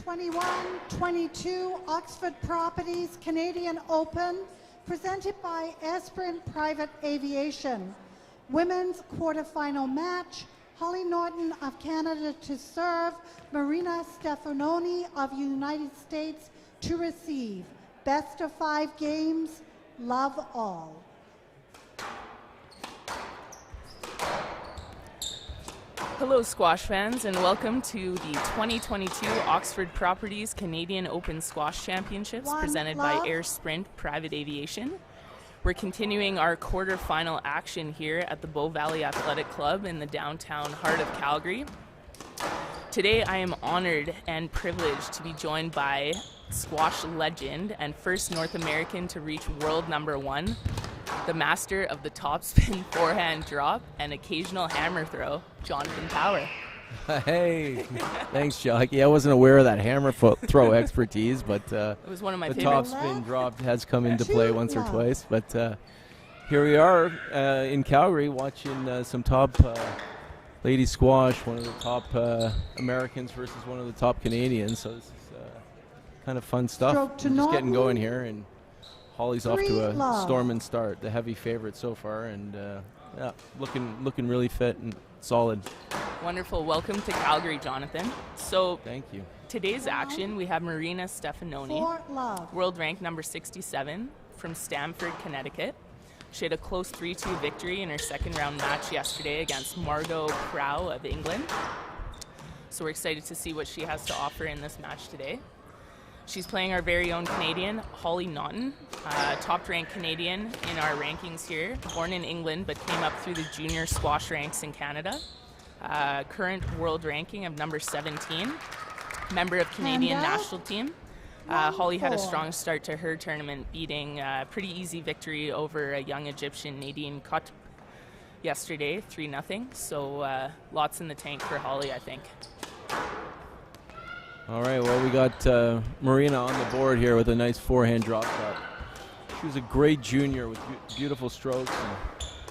'21, '22 Oxford Properties Canadian Open, presented by Esperant Private Aviation. Women's quarterfinal match, Hollie Naughton of Canada to serve, Marina Stefanoni of United States to receive. Best of 5 games, love all. Hello, squash fans, and welcome to the 2022 Oxford Properties Canadian Open Squash Championships presented by Air Sprint Private Aviation. We're continuing our quarterfinal action here at the Bow Valley Athletic Club in the downtown heart of Calgary. Today I am honored and privileged to be joined by squash legend and first North American to reach world #1, the master of the topspin forehand drop and occasional hammer throw, Jonathan Power. Hey, thanks, Chuck. Yeah, I wasn't aware of that hammer throw expertise, but it was one of my the favorites. topspin drop has come into play once or twice. But here we are in Calgary watching some top ladies squash, one of the top Americans versus one of the top Canadians. So this is kind of fun stuff. We're just getting going here, and Hollie's off to a storming start, the heavy favorite so far, and yeah, looking really fit and solid. Wonderful. Welcome to Calgary, Jonathan. So thank you. Today's action, we have Marina Stefanoni, world rank number 67 from Stamford, Connecticut. She had a close 3-2 victory in her second round match yesterday against Margot Crow of England. So we're excited to see what she has to offer in this match today. She's playing our very own Canadian, Hollie Naughton, top-ranked Canadian in our rankings here, born in England but came up through the junior squash ranks in Canada. Current world ranking of number 17, member of Canadian national team. Hollie had a strong start to her tournament, beating a pretty easy victory over a young Egyptian, Nadine Kot, yesterday, 3-0. So lots in the tank for Hollie, I think. All right, well, we got Marina on the board here with a nice forehand drop shot. She was a great junior with beautiful strokes and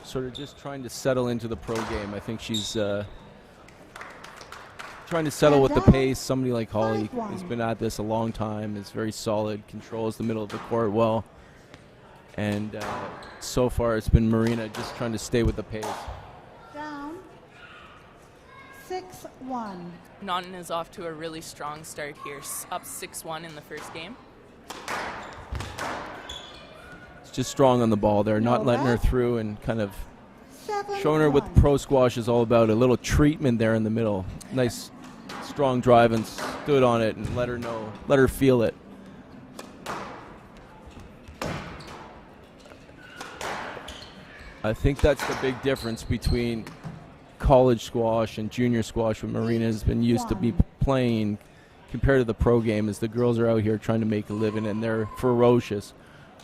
sort of just trying to settle into the pro game. I think she's trying to settle with the pace. Somebody like Hollie has been at this a long time, is very solid, controls the middle of the court well. And so far it's been Marina just trying to stay with the pace. Down 6-1. Naughton is off to a really strong start here, up 6-1 in the first game. It's just strong on the ball there, not letting her through and kind of showing her what pro squash is all about, a little treatment there in the middle. Nice strong drive and stood on it and let her know, let her feel it. I think that's the big difference between college squash and junior squash, what Marina has been used to be playing compared to the pro game, is the girls are out here trying to make a living and they're ferocious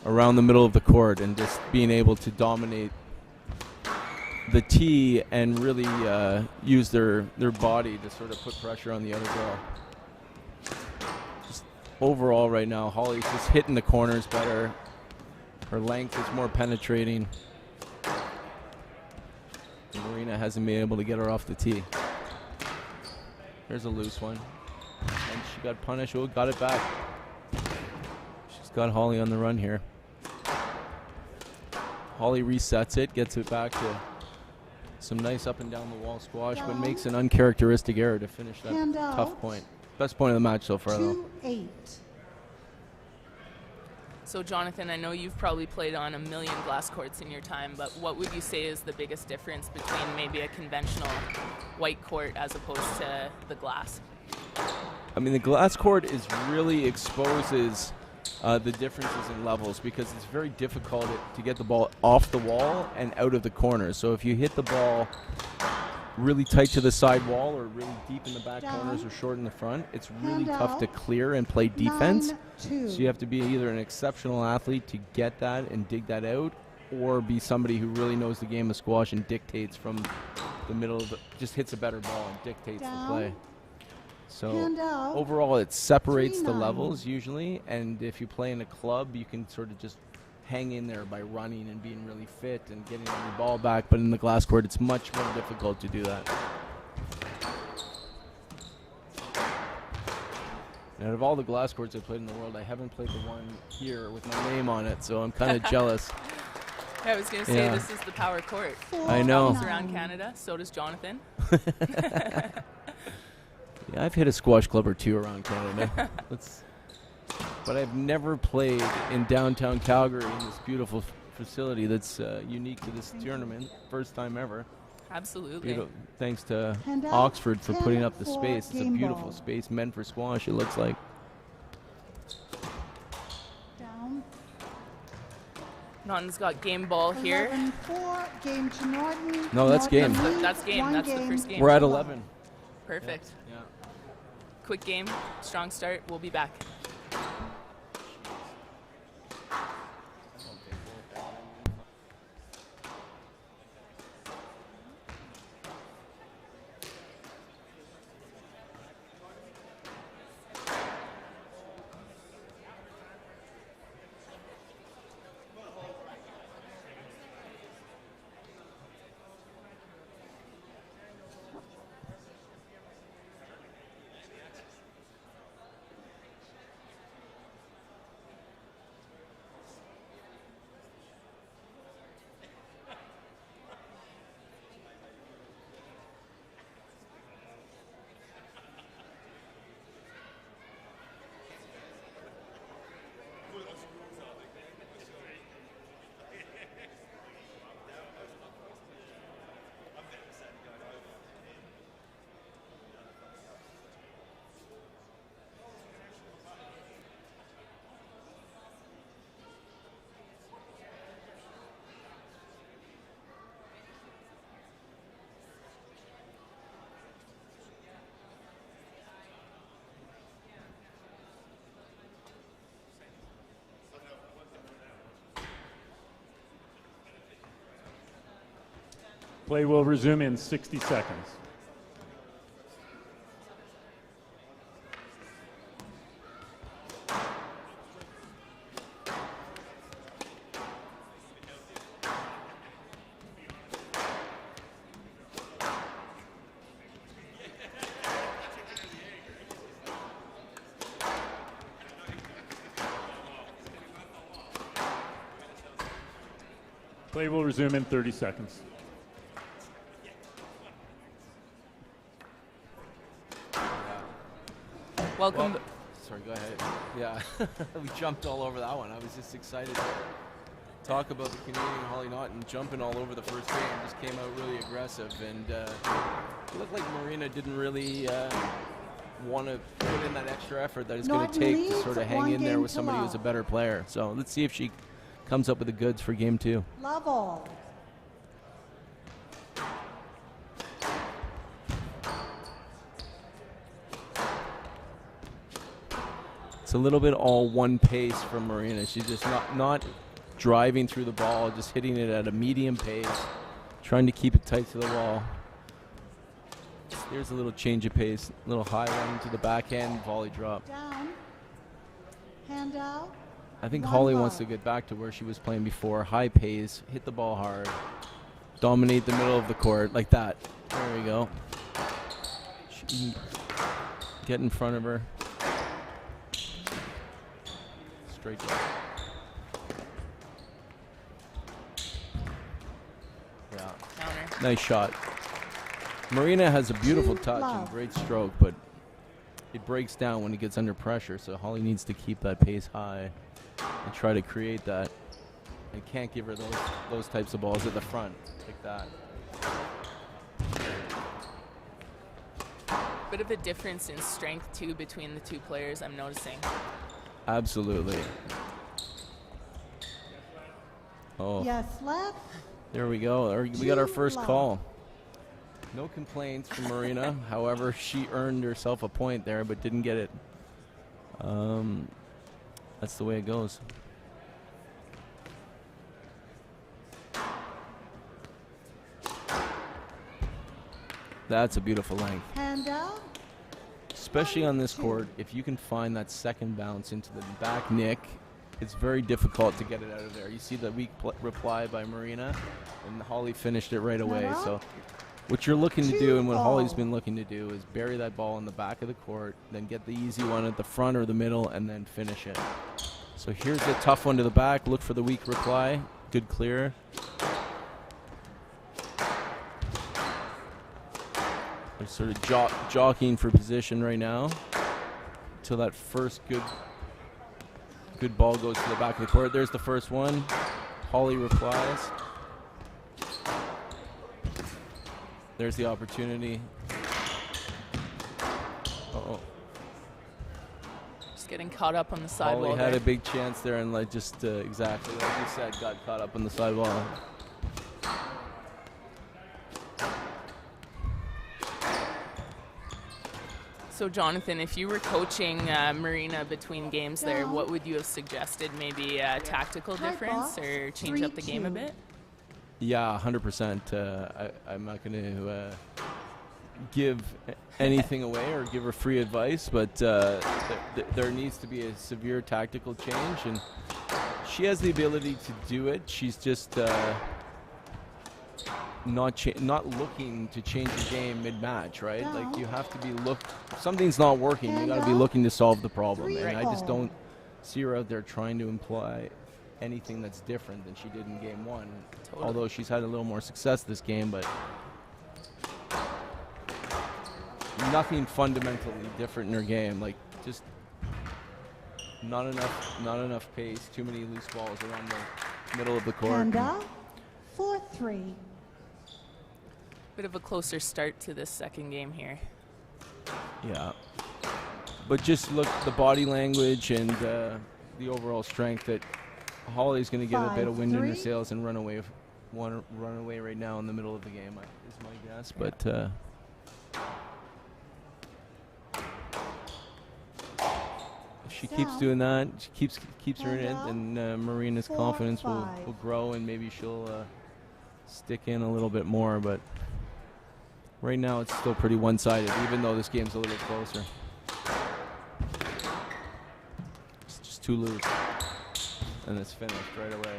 around the middle of the court and just being able to dominate the tee and really use their body to sort of put pressure on the other girl. Just overall right now, Hollie's just hitting the corners better. Her length is more penetrating. Marina hasn't been able to get her off the tee. There's a loose one. And she got punished. Oh, got it back. She's got Hollie on the run here. Hollie resets it, gets it back to some nice up and down the wall squash, but makes an uncharacteristic error to finish that tough point. Best point of the match so far, though. 2-8. So Jonathan, I know you've probably played on a million glass courts in your time, but what would you say is the biggest difference between maybe a conventional white court as opposed to the glass? I mean, the glass court is really exposes the differences in levels because it's very difficult to get the ball off the wall and out of the corner. So if you hit the ball really tight to the side wall or really deep in the back Down. corners or short in the front, it's really Hand tough to out. clear and play defense. 9-2. So you have to be either an exceptional athlete to get that and dig that out, or be somebody who really knows the game of squash and dictates from the middle of the, just hits a better ball and dictates Down. the play. So Hand out. overall, it separates the 3-9. levels usually, and if you play in a club, you can sort of just hang in there by running and being really fit and getting your ball back. But in the glass court, it's much more difficult to do that. And out of all the glass courts I've played in the world, I haven't played the one here with my name on it, so I'm kind of jealous. I was going to say, this is the power court. I know. Travels around Canada, so does Jonathan. Yeah, I've hit a squash club or two around Canada. But I've never played in downtown Calgary in this beautiful facility that's unique to this tournament. First time ever. Absolutely. Thanks to Hand out. Oxford for putting up the 10-4 space. It's a game beautiful ball. space meant for squash, it looks like. Down. Naughton's got game ball here. 11-4. Game to Naughton. No, that's game. Naughton leads That's game. 1 That's the game first game. We're at to 11. love. Perfect. Yeah. Quick game, strong start. We'll be back. Play will resume in 60 seconds. Play will resume in 30 seconds. Welcome. Sorry, go ahead. Yeah, we jumped all over that one. I was just excited to talk about the Canadian Hollie Naughton jumping all over the first game. Just came out really aggressive, and it looked like Marina didn't really want to put in that extra effort that it's going to take to sort of hang in there with somebody who's a better player. So let's see if she comes up with the goods for game 2. Love all. It's a little bit all one pace from Marina. She's just not driving through the ball, just hitting it at a medium pace, trying to keep it tight to the wall. There's a little change of pace, a little high one to the backhand, volley drop. Down. Hand out. I think One Hollie love. wants to get back to where she was playing before. High pace, hit the ball hard, dominate the middle of the court like that. There we go. Get in front of her. Straight drop. Yeah. Counter. Nice shot. Marina has a beautiful touch and great stroke, but it breaks down when it gets under pressure, so Hollie needs to keep that pace high and try to create that. And can't give her those types of balls at the front like that. Bit of a difference in strength too between the two players, I'm noticing. Absolutely. Oh. Yes, left. There we go. We got our first love. call. No complaints from Marina. However, she earned herself a point there, but didn't get it. That's the way it goes. That's a beautiful length. Hand out. Especially on this court, if you can find that second bounce into the back nick, it's very difficult to get it out of there. You see the weak reply by Marina, and Hollie finished it right away. So what you're looking to do, and what Hollie's been looking to do, is bury that ball in the back of the court, then get the easy one at the front or the middle, and then finish it. So here's the tough one to the back. Look for the weak reply. Good clear. They're sort of jockeying for position right now until that first good ball goes to the back of the court. There's the first one. Hollie replies. There's the opportunity. Uh-oh. Just getting caught up on the sidewall. Hollie had a big chance there, and like just exactly like you said, got caught up on the sidewall. So Jonathan, if you were coaching Marina between games there, what would you have suggested? Maybe a tactical difference or change up the game a bit? Yeah, 100%. I'm not going to give anything away or give her free advice, but there needs to be a severe tactical change, and she has the ability to do it. She's just not looking to change the game mid-match, right? Like you have to be if something's not working, you got to be looking to solve the problem. And I just don't see her out there trying to imply anything that's different than she did in game one. Totally. Although she's had a little more success this game, but nothing fundamentally different in her game. Like just not enough pace, too many loose balls around the middle of the court. Hand up. 4-3. Bit of a closer start to this second game here. Yeah. But just look the body language and the overall strength that Hollie's going to get a bit of wind in her sails and run away right now in the middle of the game, is my guess. But if she keeps doing that, she keeps her in it, and Marina's confidence will grow, and maybe she'll stick in a little bit more. But right now it's still pretty one-sided, even though this game's a little closer. It's just too loose. And it's finished right away.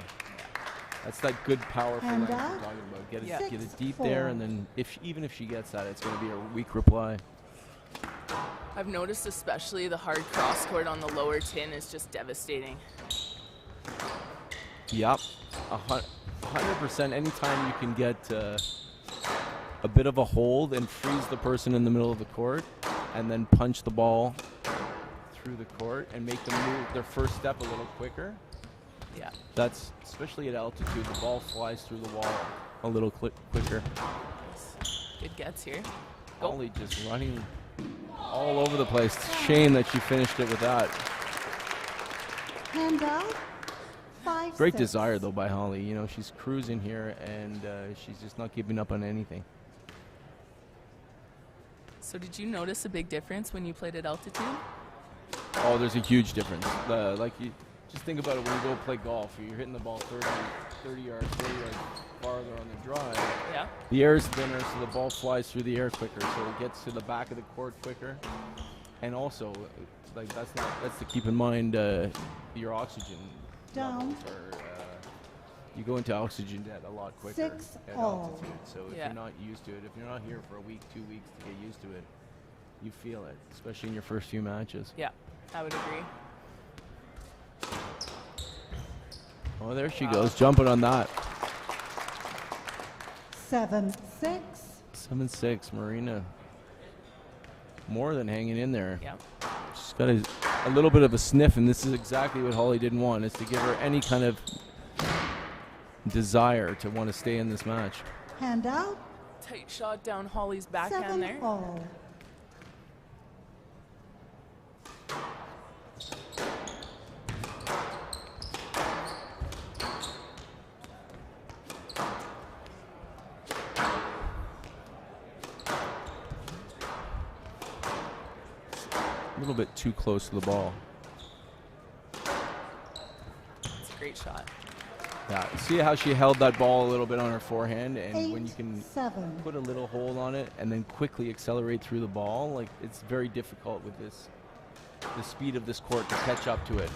That's that good powerful length we're talking about. Get it deep there, and then even if she gets that, it's going to be a weak reply. I've noticed especially the hard cross court on the lower tin is just devastating. Yep, 100%. Anytime you can get a bit of a hold and freeze the person in the middle of the court, and then punch the ball through the court and make them move their first step a little quicker. Yeah. That's, especially at altitude, the ball flies through the wall a little quicker. Good gets here. Hollie just running all over the place. Shame that she finished it with that. Hand out. 5-6. Great desire, though, by Hollie. You know, she's cruising here, and she's just not giving up on anything. So did you notice a big difference when you played at altitude? Oh, there's a huge difference. Just think about it when you go play golf. You're hitting the ball 30 yards farther on the drive. Yeah. The air is thinner, so the ball flies through the air quicker, so it gets to the back of the court quicker. And also, like that's to keep in mind your oxygen levels are, you go into oxygen debt a lot quicker at altitude. So if you're not used to it, if you're not here for a week, 2 weeks to get used to it, you feel it, especially in your first few matches. Yeah, I would agree. Oh, there she goes, jumping on that. 7-6. 7-6, Marina. More than hanging in there. Yeah. She's got a little bit of a sniff, and this is exactly what Hollie didn't want, is to give her any kind of desire to want to stay in this match. Hand out. Tight shot down Hollie's backhand there. 7-all. little bit too close to the ball. It's a great shot. Yeah, see how she held that ball a little bit on her forehand, and when you can 8-7. put a little hold on it and then quickly accelerate through the ball, like it's very difficult with the speed of this court to catch up to it.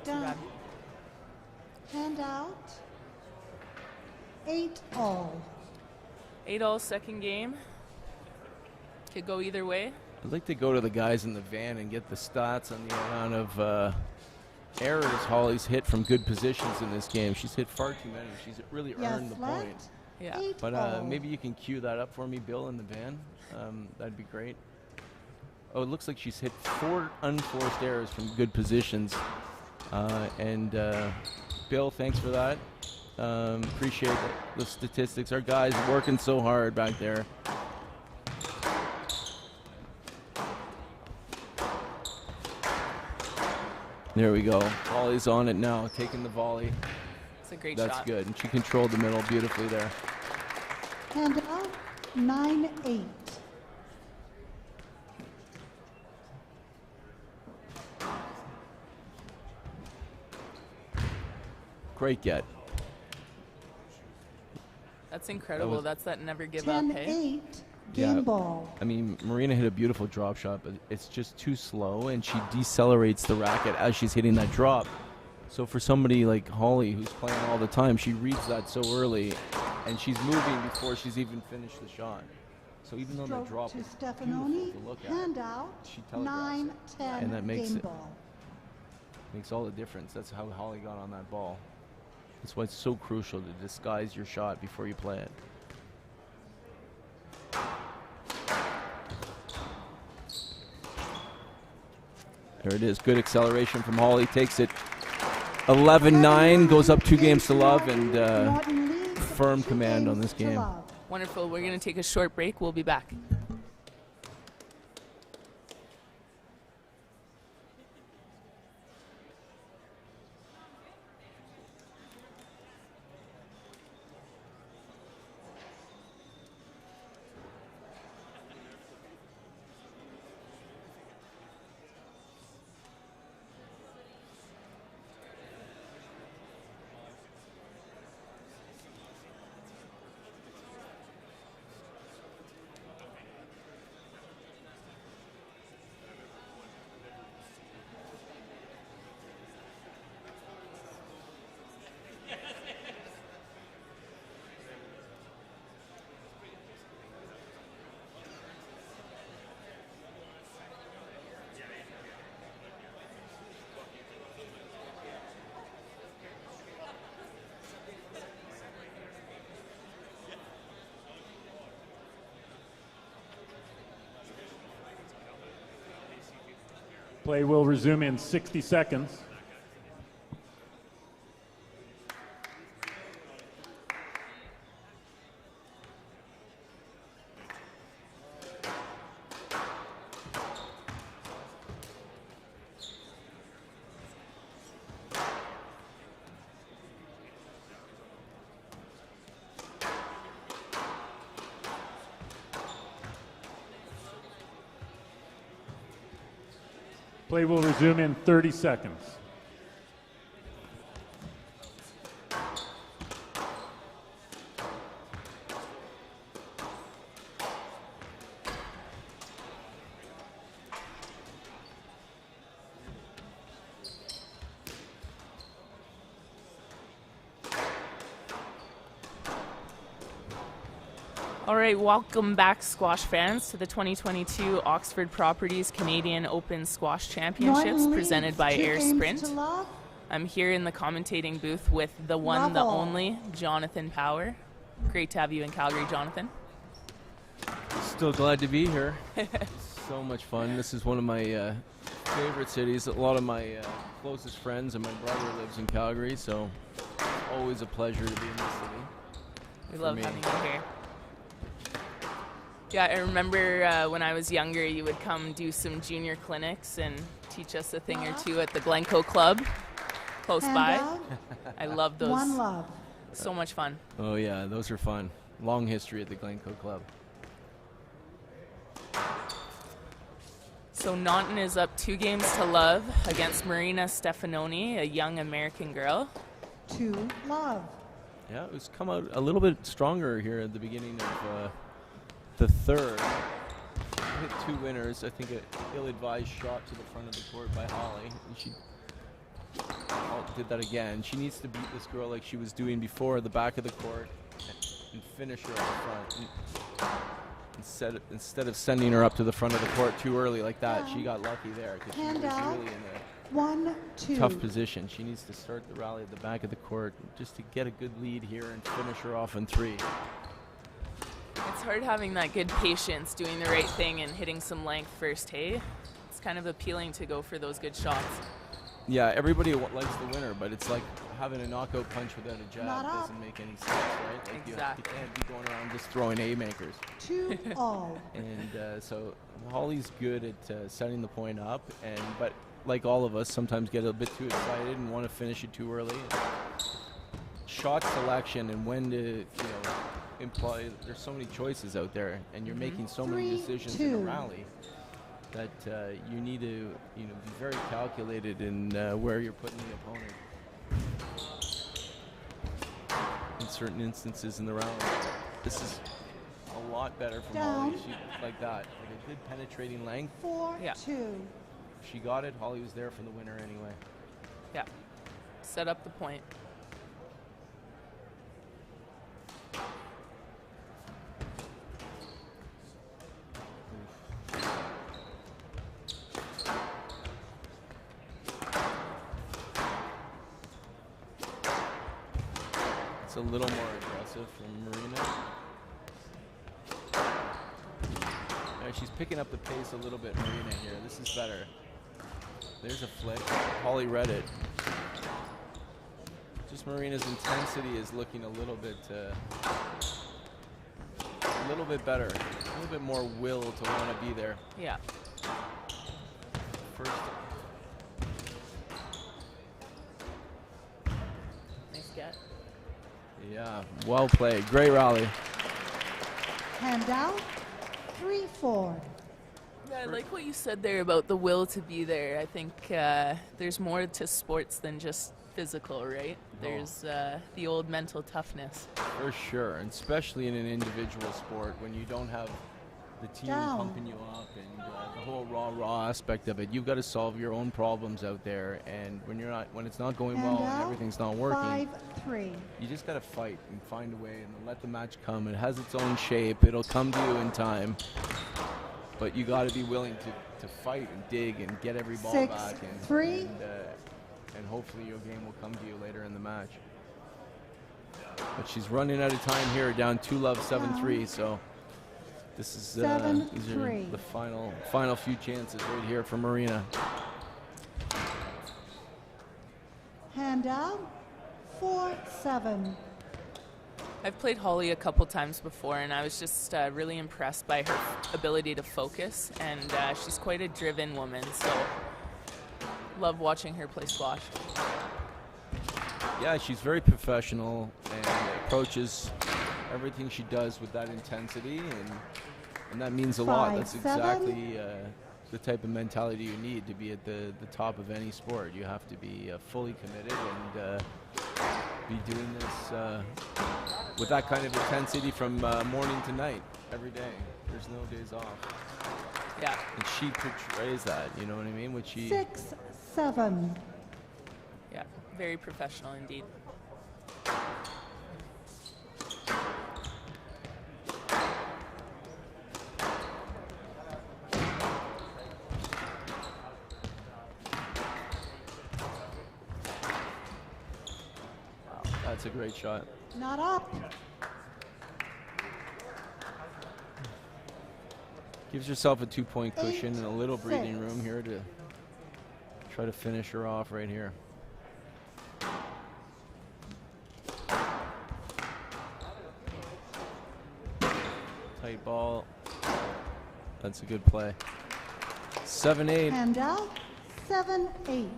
Done. Hand out. 8-all. 8-all second game. Could go either way. I'd like to go to the guys in the van and get the stats on the amount of errors Hollie's hit from good positions in this game. She's hit far too many. She's really earned the point. Yeah. But maybe you can cue that up for me, Bill, in the van. That'd be great. Oh, it looks like she's hit 4 unforced errors from good positions. Bill, thanks for that. Appreciate the statistics. Our guys working so hard back there. There we go. Hollie's on it now, taking the volley. It's a great shot. That's good. And she controlled the middle beautifully there. Hand out. 9-8. Great get. That's incredible. That's that never give up, 10-8. hey? Game ball. I mean, Marina hit a beautiful drop shot, but it's just too slow, and she decelerates the racket as she's hitting that drop. So for somebody like Hollie, who's playing all the time, she reads that so early, and she's moving before she's even finished the shot. So even though the drop to is Stefanoni. beautiful to look at, Hand out. she telegraphs 9-10. and that makes game it ball. makes all the difference. That's how Hollie got on that ball. That's why it's so crucial to disguise your shot before you play it. There it is. Good acceleration from Hollie. Takes it 11-9. Goes up 2 games to love, and firm command on this game. Wonderful. We're going to take a short break. We'll be back. Play will resume in 60 seconds. Play will resume in 30 seconds. All right, welcome back, squash fans, to the 2022 Oxford Properties Canadian Open Squash Championships presented by Air Sprint. I'm here in the commentating booth with the one, the only, Jonathan Power. Great to have you in Calgary, Jonathan. Still glad to be here. So much fun. This is one of my favorite cities. A lot of my closest friends and my brother lives in Calgary, so always a pleasure to be in this city. We love having you here. Yeah, I remember when I was younger, you would come do some junior clinics and teach us a thing or two at the Glencoe Club close by. I love those. One love. So much fun. Oh yeah, those are fun. Long history at the Glencoe Club. So Naughton is up 2-0 against Marina Stefanoni, a young American girl. 2-love. Yeah, it was come out a little bit stronger here at the beginning of the third. Hit 2 winners. I think an ill-advised shot to the front of the court by Hollie. And she did that again. She needs to beat this girl like she was doing before at the back of the court and finish her up front. Instead of sending her up to the front of the court too early like that, she got lucky there because she was really in a tough position. She needs to start the rally at the back of the court just to get a good lead here and finish her off in 3. It's hard having that good patience, doing the right thing and hitting some length first, hey? It's kind of appealing to go for those good shots. Yeah, everybody likes the winner, but it's like having a knockout punch without a jab doesn't make any sense, right? Like exactly. You can't be going around just throwing haymakers. 2-all. And so Hollie's good at setting the point up, but like all of us, sometimes get a bit too excited and want to finish it too early. Shot selection and when to, imply there's so many choices out there, and you're making so many decisions in a rally that you need to be very calculated in where you're putting the opponent. In certain instances in the rally, this is a lot better from Hollie. Like that, like a good penetrating length. 4-2. If she got it, Hollie was there for the winner anyway. Yeah, set up the point. It's a little more aggressive from Marina. Yeah, she's picking up the pace a little bit, Marina, here. This is better. There's a flick. Hollie read it. Just Marina's intensity is looking a little bit better. A little bit more will to want to be there. Yeah. First. Nice get. Yeah, well played. Great rally. Handout. 3-4. Yeah, I like what you said there about the will to be there. I think there's more to sports than just physical, right? There's the old mental toughness. For sure, and especially in an individual sport when you don't have the team pumping you up and the whole raw aspect of it. You've got to solve your own problems out there, and when it's not going well and everything's not working, 5-3. you just got to fight and find a way and let the match come. It has its own shape. It'll come to you in time. But you got to be willing to fight and dig and get every ball back. 6-3. And hopefully your game will come to you later in the match. But she's running out of time here, down 2-love, 7-3. So this is these are the final few chances right here for Marina. Handout. 4-7. I've played Hollie a couple times before, and I was just really impressed by her ability to focus, and she's quite a driven woman, so love watching her play squash. Yeah, she's very professional and approaches everything she does with that intensity, and that means a lot. That's exactly the type of mentality you need to be at the top of any sport. You have to be fully committed and be doing this with that kind of intensity from morning to night, every day. There's no days off. Yeah. And she portrays that, you know what I mean? 6-7. Yeah, very professional indeed. That's a great shot. Not up. Gives yourself a 2-point cushion and a little breathing room here to try to finish her off right here. Tight ball. That's a good play. 7-8. Handout. 7-8.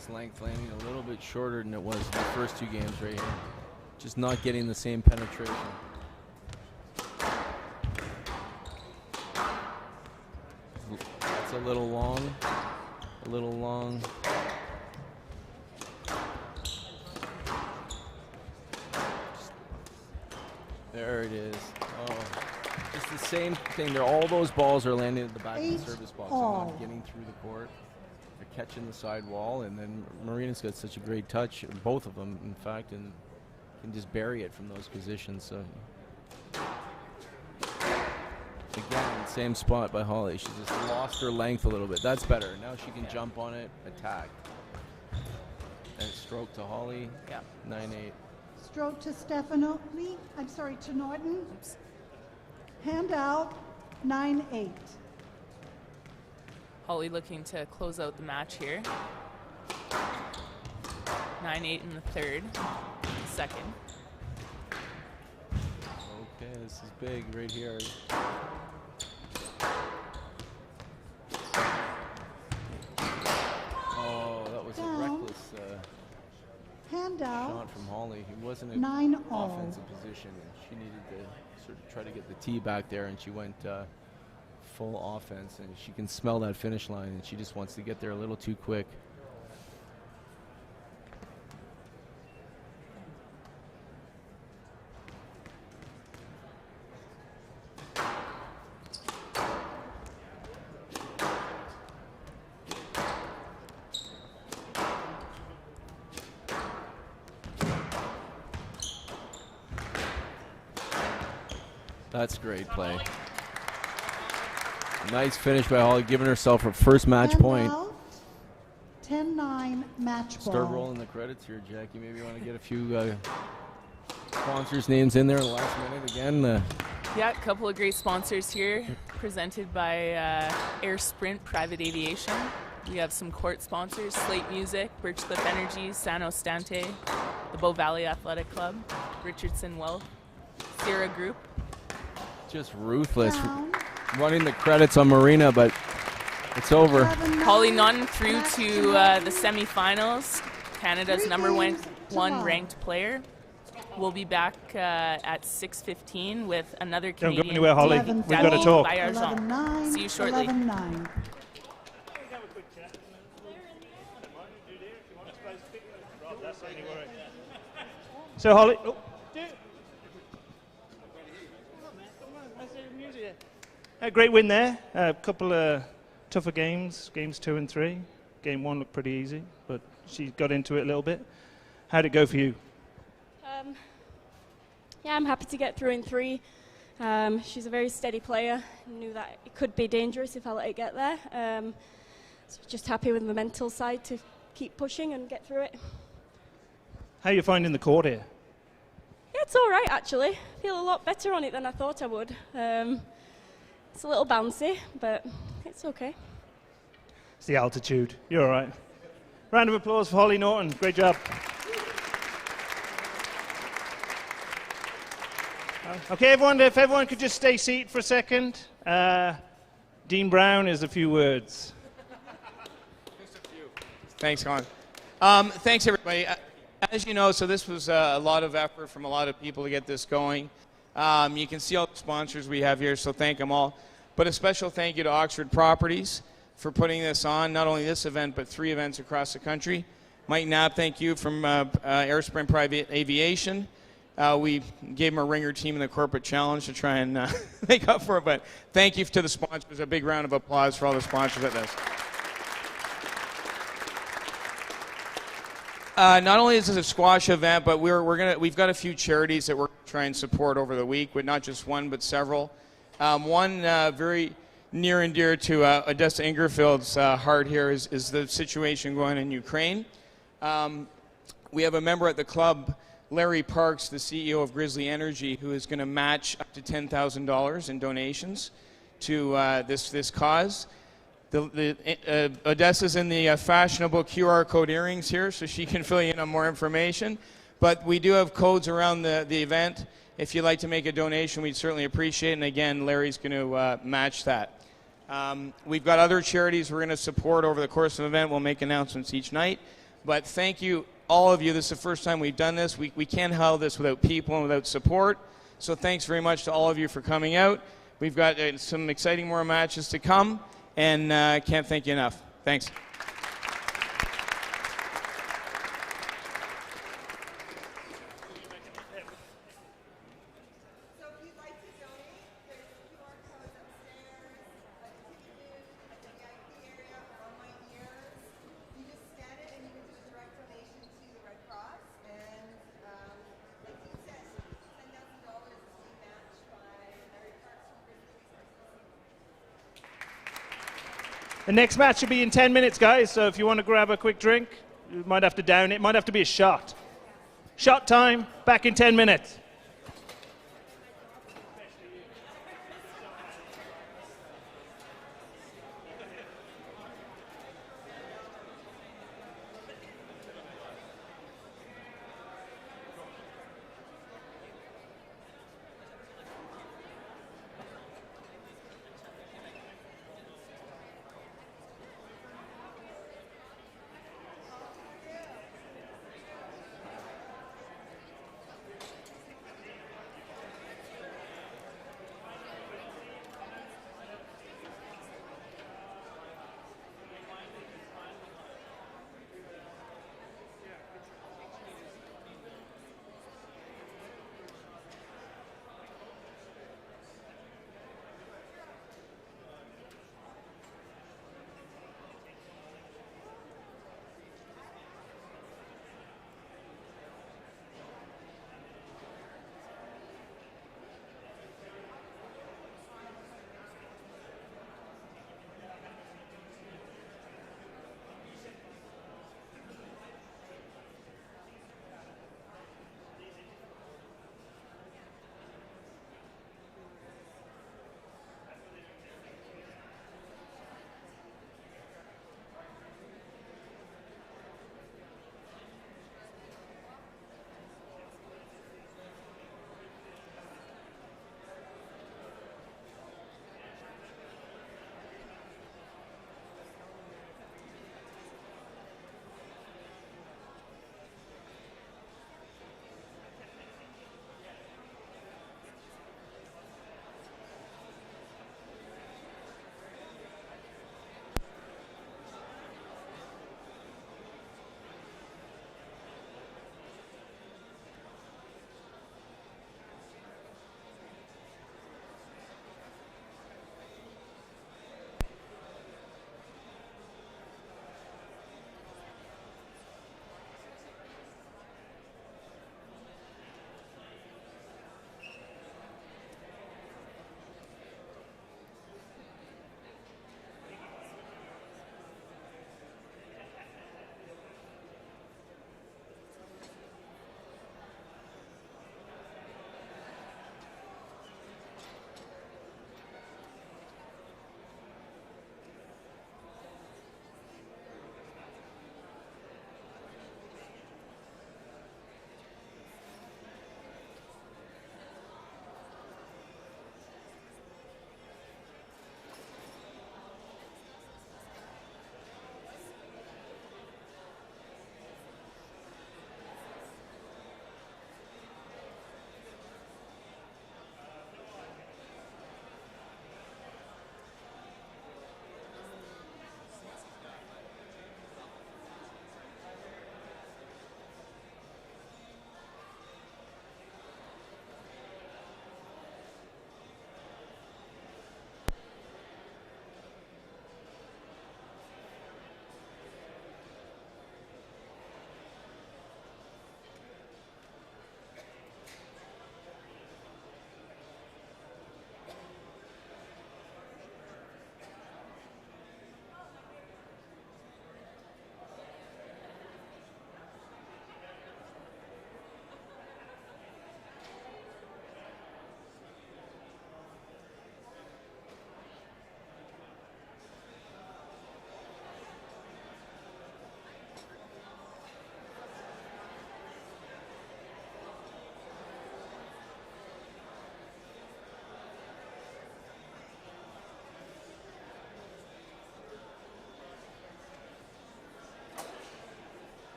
this length, landing a little bit shorter than it was in the first 2 games right here. Just not getting the same penetration. It's a little long. A little long. There it is. Oh, it's the same thing. All those balls are landing at the back of the service box. They're not getting through the court. They're catching the side wall, and then Marina's got such a great touch, both of them, in fact, and can just bury it from those positions. So again, same spot by Hollie. She just lost her length a little bit. That's better. Now she can jump on it, attack. And stroke to Hollie. Yeah. 9-8. Stroke to Stefanoni. I'm sorry, to Naughton. Hand out. 9-8. Hollie looking to close out the match here. 9-8 in the third. Second. Okay, this is big right here. Oh, that was a reckless Handout. shot from Hollie. He wasn't in 9-0. offensive position. She needed to sort of try to get the tee back there, and she went full offense, and she can smell that finish line, and she just wants to get there a little too quick. That's great play. Nice finish by Hollie, giving herself her first match point. 10-9 match ball. Start rolling the credits here, Jackie. Maybe you want to get a few sponsors' names in there in the last minute again. Yeah, a couple of great sponsors here, presented by Air Sprint Private Aviation. We have some court sponsors: Slate Music, Birchcliff Energy, San Ostante, the Bow Valley Athletic Club, Richardson Wealth, Sierra Group. Just ruthless. Running the credits on Marina, but it's over. Hollie Naughton through to the semifinals. Canada's #1 ranked player. We'll be back at 6:15 with another Canadian. Don't go anywhere, Hollie. We've got to talk. Baillargeon. See you shortly. 11-9. So Hollie. A great win there. A couple of tougher games 2 and 3. Game 1 looked pretty easy, but she got into it a little bit. How'd it go for you? Yeah, I'm happy to get through in 3. She's a very steady player. Knew that it could be dangerous if I let it get there. So just happy with the mental side to keep pushing and get through it. How are you finding the court here? Yeah, it's all right actually. Feel a lot better on it than I thought I would. It's a little bouncy, but it's okay. It's the altitude. You're all right. Round of applause for Hollie Naughton. Great job. Okay, everyone, if everyone could just stay seated for a second. Dean Brown is a few words. Just a few. Thanks, Colin. Thanks, everybody. As you know, so this was a lot of effort from a lot of people to get this going. You can see all the sponsors we have here, so thank them all. But a special thank you to Oxford Properties for putting this on, not only this event, but 3 events across the country. Mike Knapp, thank you from Air Sprint Private Aviation. We gave him a ringer team in the corporate challenge to try and make up for it, but thank you to the sponsors. A big round of applause for all the sponsors at this. Not only is this a squash event, but we've got a few charities that we're going to try and support over the week, with not just one, but several. One very near and dear to Odessa Ingerfield's heart here is the situation going on in Ukraine. We have a member at the club, Larry Parks, the CEO of Grizzly Energy, who is going to match up to $10,000 in donations to this cause. Odessa's in the fashionable QR code earrings here, so she can fill you in on more information. But we do have codes around the event. If you'd like to make a donation, we'd certainly appreciate it. And again, Larry's going to match that. We've got other charities we're going to support over the course of the event. We'll make announcements each night. But thank you, all of you. This is the first time we've done this. We can't have this without people and without support. So thanks very much to all of you for coming out. We've got some exciting more matches to come, and can't thank you enough. Thanks. The next match will be in 10 minutes, guys, so if you want to grab a quick drink, you might have to down it. Might have to be a shot. Shot time, back in 10 minutes.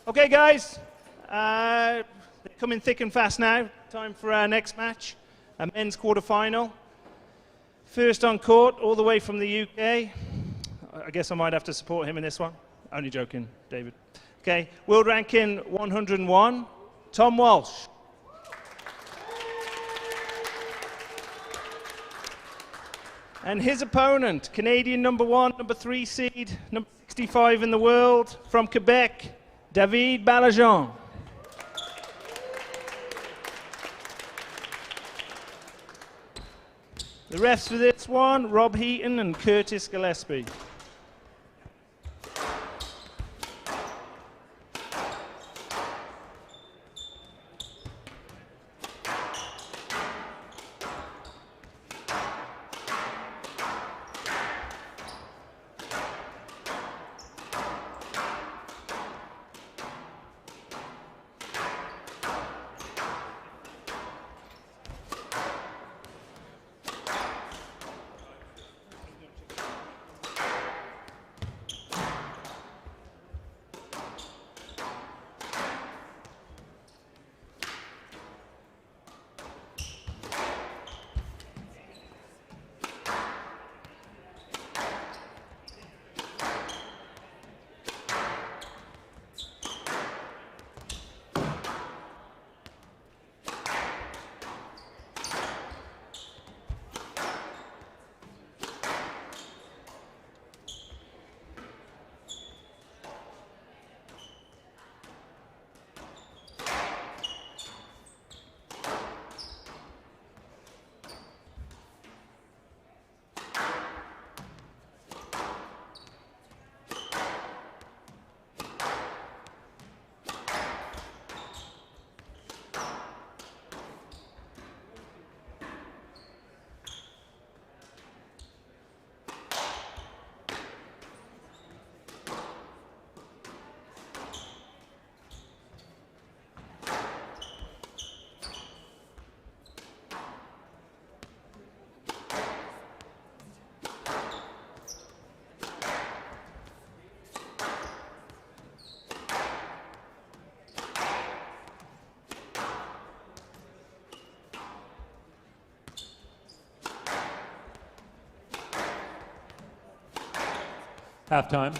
Okay, guys, they're coming thick and fast now. Time for our next match, a men's quarterfinal. First on court, all the way from the UK. I guess I might have to support him in this one. Only joking, David. Okay, world ranking 101, Tom Walsh. And his opponent, Canadian number 1, number 3 seed, number 65 in the world, from Quebec, David Baillargeon. The refs for this one, Rob Heaton and Curtis Gillespie. Halftime.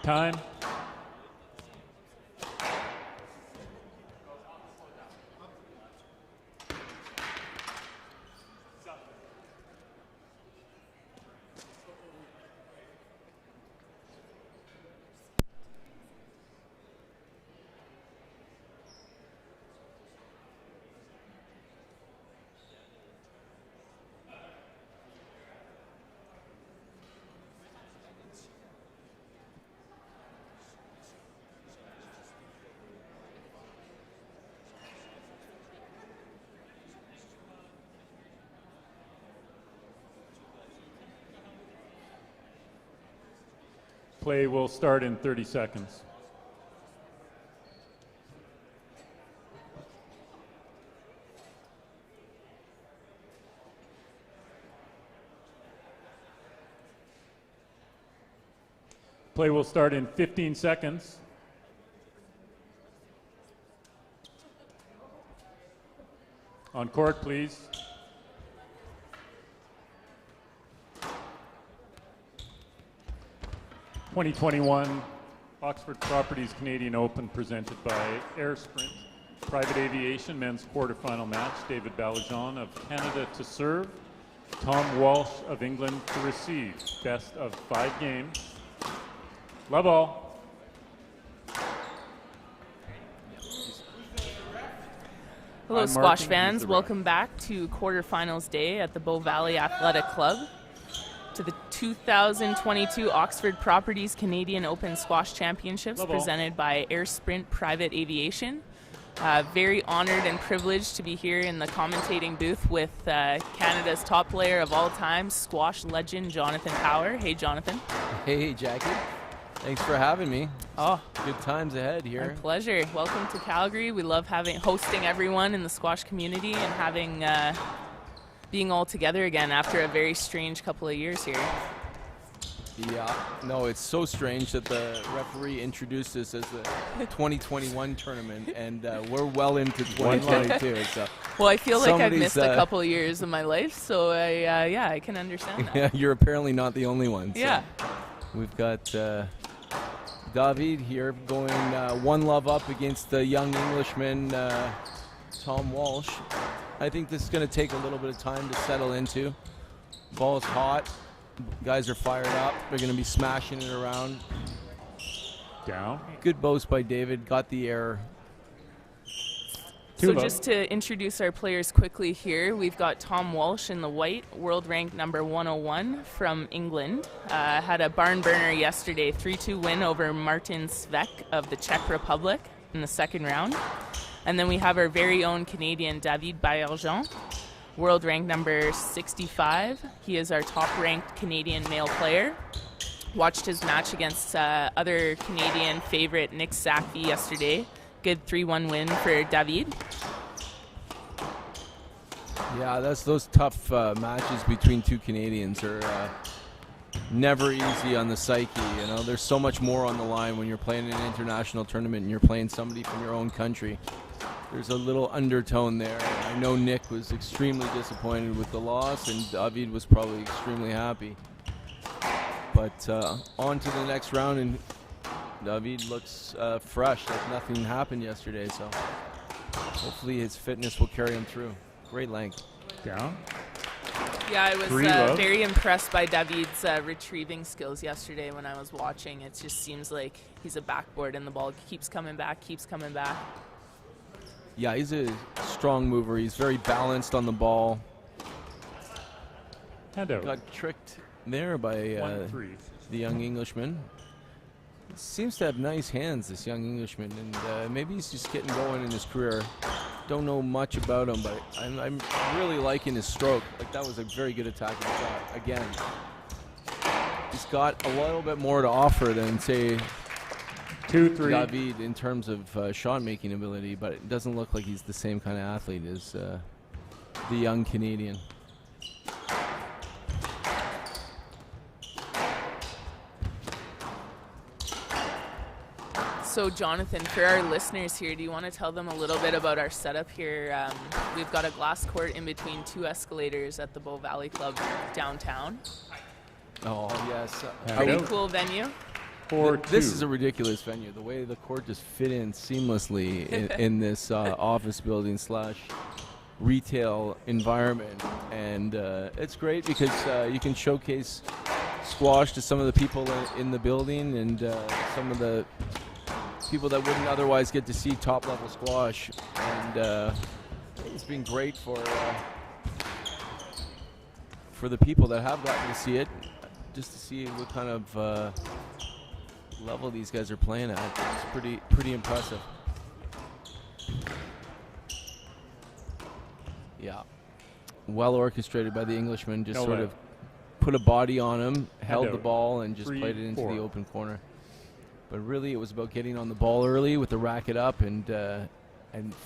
Time. Play will start in 30 seconds. Play will start in 15 seconds. On court, please. '21 Oxford Properties Canadian Open presented by Air Sprint Private Aviation men's quarterfinal match. David Baillargeon of Canada to serve. Tom Walsh of England to receive. Best of 5 games. Love all. Hello, squash fans. Welcome back to quarterfinals day at the Bow Valley Athletic Club, to the 2022 Oxford Properties Canadian Open Squash Championships presented by Air Sprint Private Aviation. Very honored and privileged to be here in the commentating booth with Canada's top player of all time, squash legend Jonathan Power. Hey, Jonathan. Hey, Jackie. Thanks for having me. Oh, good times ahead here. My pleasure. Welcome to Calgary. We love hosting everyone in the squash community and having being all together again after a very strange couple of years here. Yeah, no, it's so strange that the referee introduced this as the 2021 tournament, and we're well into 2022. So well, I feel like I've missed a couple of years of my life, so I can understand that. Yeah, you're apparently not the only one. So. Yeah. We've got David here going 1-love up against the young Englishman, Tom Walsh. I think this is going to take a little bit of time to settle into. Ball's hot. Guys are fired up. They're going to be smashing it around. Down. Good boast by David. Got the error. So just to introduce our players quickly here, we've got Tom Walsh in the white, world ranked number 101 from England. Had a barn burner yesterday, 3-2 win over Martin Svek of the Czech Republic in the second round. And then we have our very own Canadian David Baillargeon, world ranked number 65. He is our top ranked Canadian male player. Watched his match against other Canadian favorite Nick Sackey yesterday. Good 3-1 win for David. Yeah, those tough matches between two Canadians are never easy on the psyche. You know, there's so much more on the line when you're playing in an international tournament and you're playing somebody from your own country. There's a little undertone there. I know Nick was extremely disappointed with the loss, and David was probably extremely happy. But on to the next round, and David looks fresh, like nothing happened yesterday, so hopefully his fitness will carry him through. Great length. Down. Yeah, I was very impressed by David's retrieving skills yesterday when I was watching. It just seems like he's a backboard and the ball keeps coming back. Yeah, he's a strong mover. He's very balanced on the ball. Got tricked there by the young Englishman. Seems to have nice hands, this young Englishman, and maybe he's just getting going in his career. Don't know much about him, but I'm really liking his stroke. Like, that was a very good attacking shot. Again, he's got a little bit more to offer than, say, 2-3 David in terms of shot-making ability, but it doesn't look like he's the same kind of athlete as the young Canadian. So Jonathan, for our listeners here, do you want to tell them a little bit about our setup here? We've got a glass court in between 2 escalators at the Bow Valley Club downtown. Oh, yes. Pretty cool venue. This is a ridiculous venue. The way the court just fit in seamlessly in this office building / retail environment. And it's great because you can showcase squash to some of the people in the building and some of the people that wouldn't otherwise get to see top-level squash. And it's been great for the people that have gotten to see it, just to see what kind of level these guys are playing at. It's pretty impressive. Yeah, well orchestrated by the Englishman, just put a body on him, held out. the ball, and just 3, played it into 4. the open corner. But really, it was about getting on the ball early with the racket up and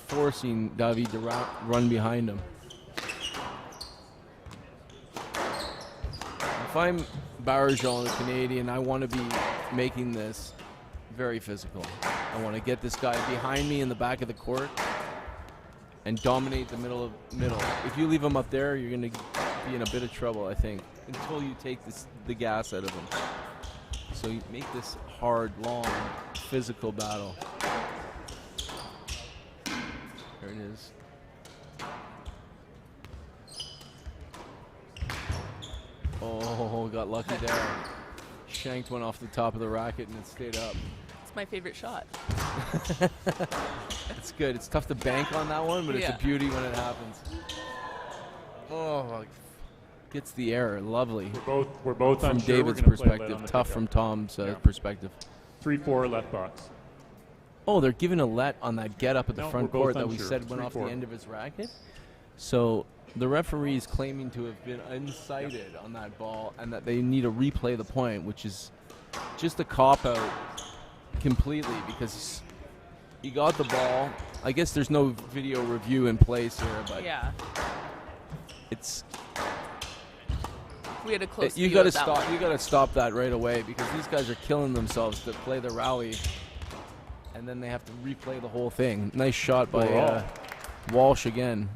forcing David to run behind him. If I'm Baillargeon, the Canadian, I want to be making this very physical. I want to get this guy behind me in the back of the court and dominate the middle. If you leave him up there, you're going to be in a bit of trouble, I think, until you take the gas out of him. So you make this hard, long, physical battle. There it is. Oh, got lucky there. Shanked one off the top of the racket and it stayed up. It's my favorite shot. It's good. It's tough to bank on that one, but it's a beauty when it happens. Oh, gets the air. Lovely. We're both from unsure. David's We're gonna play late perspective. on the Tough pickup. from Tom's perspective. 3-4 left box. Oh, they're giving a let on that get up at the No, front we're both court that we unsure. said went off the 3-4. end of his racket. So the referee is claiming to have been unsighted on that ball and that they need to replay the point, which is just a cop-out completely because he got the ball. I guess there's no video review in place here, but it's... We had a close You view got to of that stop. one. You got to stop that right away because these guys are killing themselves to play the rally, and then they have to replay the whole thing. Nice shot by Walsh again.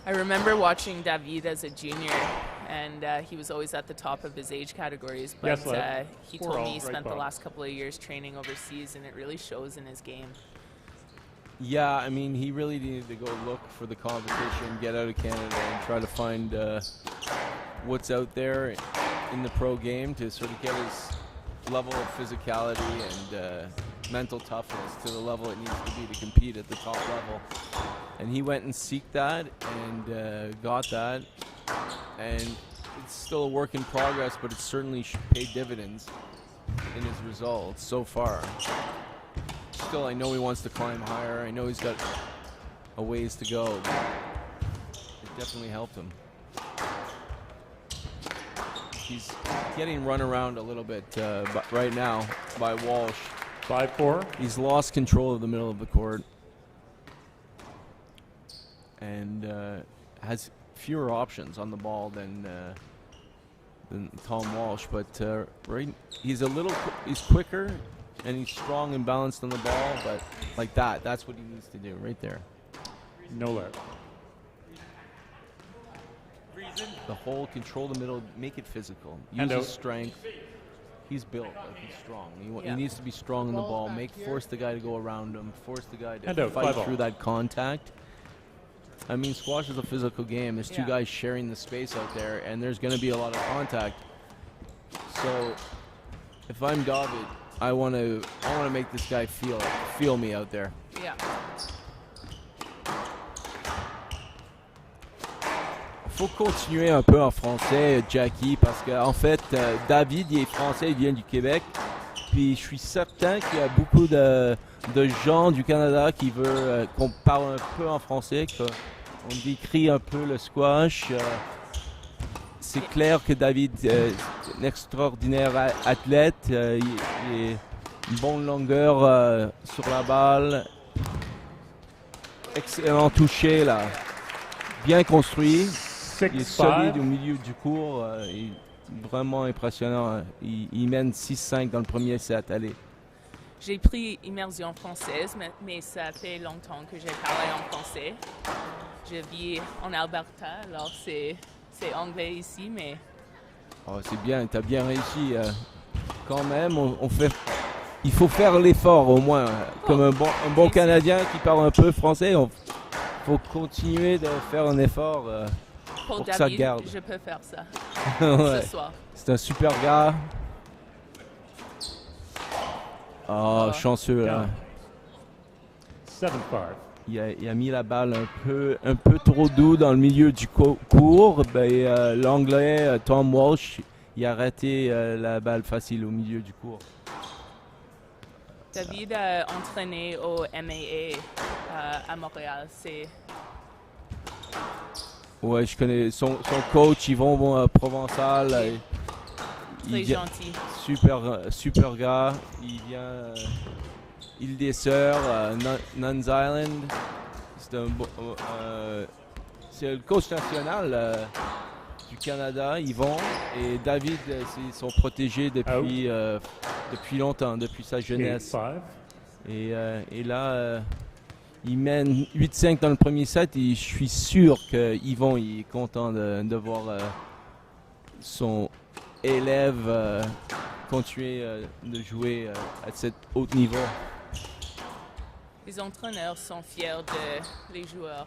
I remember watching David as a junior, and he was always at the top of his age categories. But Yes, he Score told all, me he right, spent the Bob. last couple of years training overseas, and it really shows in his game. Yeah, I mean, he really needed to go look for the competition, get out of Canada, and try to find what's out there in the pro game to sort of get his level of physicality and mental toughness to the level it needs to be to compete at the top level. And he went and seeked that and got that. And it's still a work in progress, but it's certainly paid dividends in his results so far. Still, I know he wants to climb higher. I know he's got a ways to go. But it definitely helped him. He's getting run around a little bit right now by Walsh. 5-4. He's lost control of the middle of the court and has fewer options on the ball than Tom Walsh. But he's quicker and he's strong and balanced on the ball. But like that's what he needs to do right there. No let. The whole control the middle, make it physical. Use Hand his out. strength. He's built like he's strong. He Yeah. needs to be strong in the ball. Force the guy to go around him. Force the guy Hand to out, fight 5-all. through that contact. I mean, squash is a physical game. There's two Yeah. guys sharing the space out there, and there's going to be a lot of contact. So, if I'm David, I want to make this guy feel me out there. Yeah. Faut continuer un peu en français, Jackie, parce que en fait, David il est français, il vient du Québec. Puis je suis certain qu'il y a beaucoup de gens du Canada qui veulent qu'on parle un peu en français, qu'on décrit un peu le squash. C'est clair que David est un extraordinaire athlète. Il est une bonne longueur sur la balle. Excellent toucher là. Bien construit. Il est solide au milieu du court. Il est vraiment impressionnant. Il mène 6-5 dans le premier set. Allez. J'ai pris immersion française, mais ça fait longtemps que j'ai parlé en français. Je vis en Alberta, alors c'est anglais ici, mais... Oh, c'est bien, tu as bien réussi. Quand même, il faut faire l'effort au moins. Comme un bon Canadien qui parle un peu français, il faut continuer de faire un effort pour que ça David, garde. je peux faire ça Ouais. ce soir. C'est un super gars. Oh, chanceux là. 7-5. il a mis la balle un peu trop doux dans le milieu du court. L'anglais Tom Walsh, il a raté la balle facile au milieu du court. David a entraîné au MAA à Montréal. Ouais, je connais son coach Yvon Provençal. Très gentil. Super gars. Il vient Île des Sœurs, Nuns Island. C'est le coach national du Canada, Yvon. Et David, c'est son protégé depuis longtemps, depuis sa jeunesse. Et là, il mène 8-5 dans le premier set. Et je suis sûr que Yvon il est content de voir son élève continuer de jouer à cet haut niveau. Les entraîneurs sont fiers des joueurs.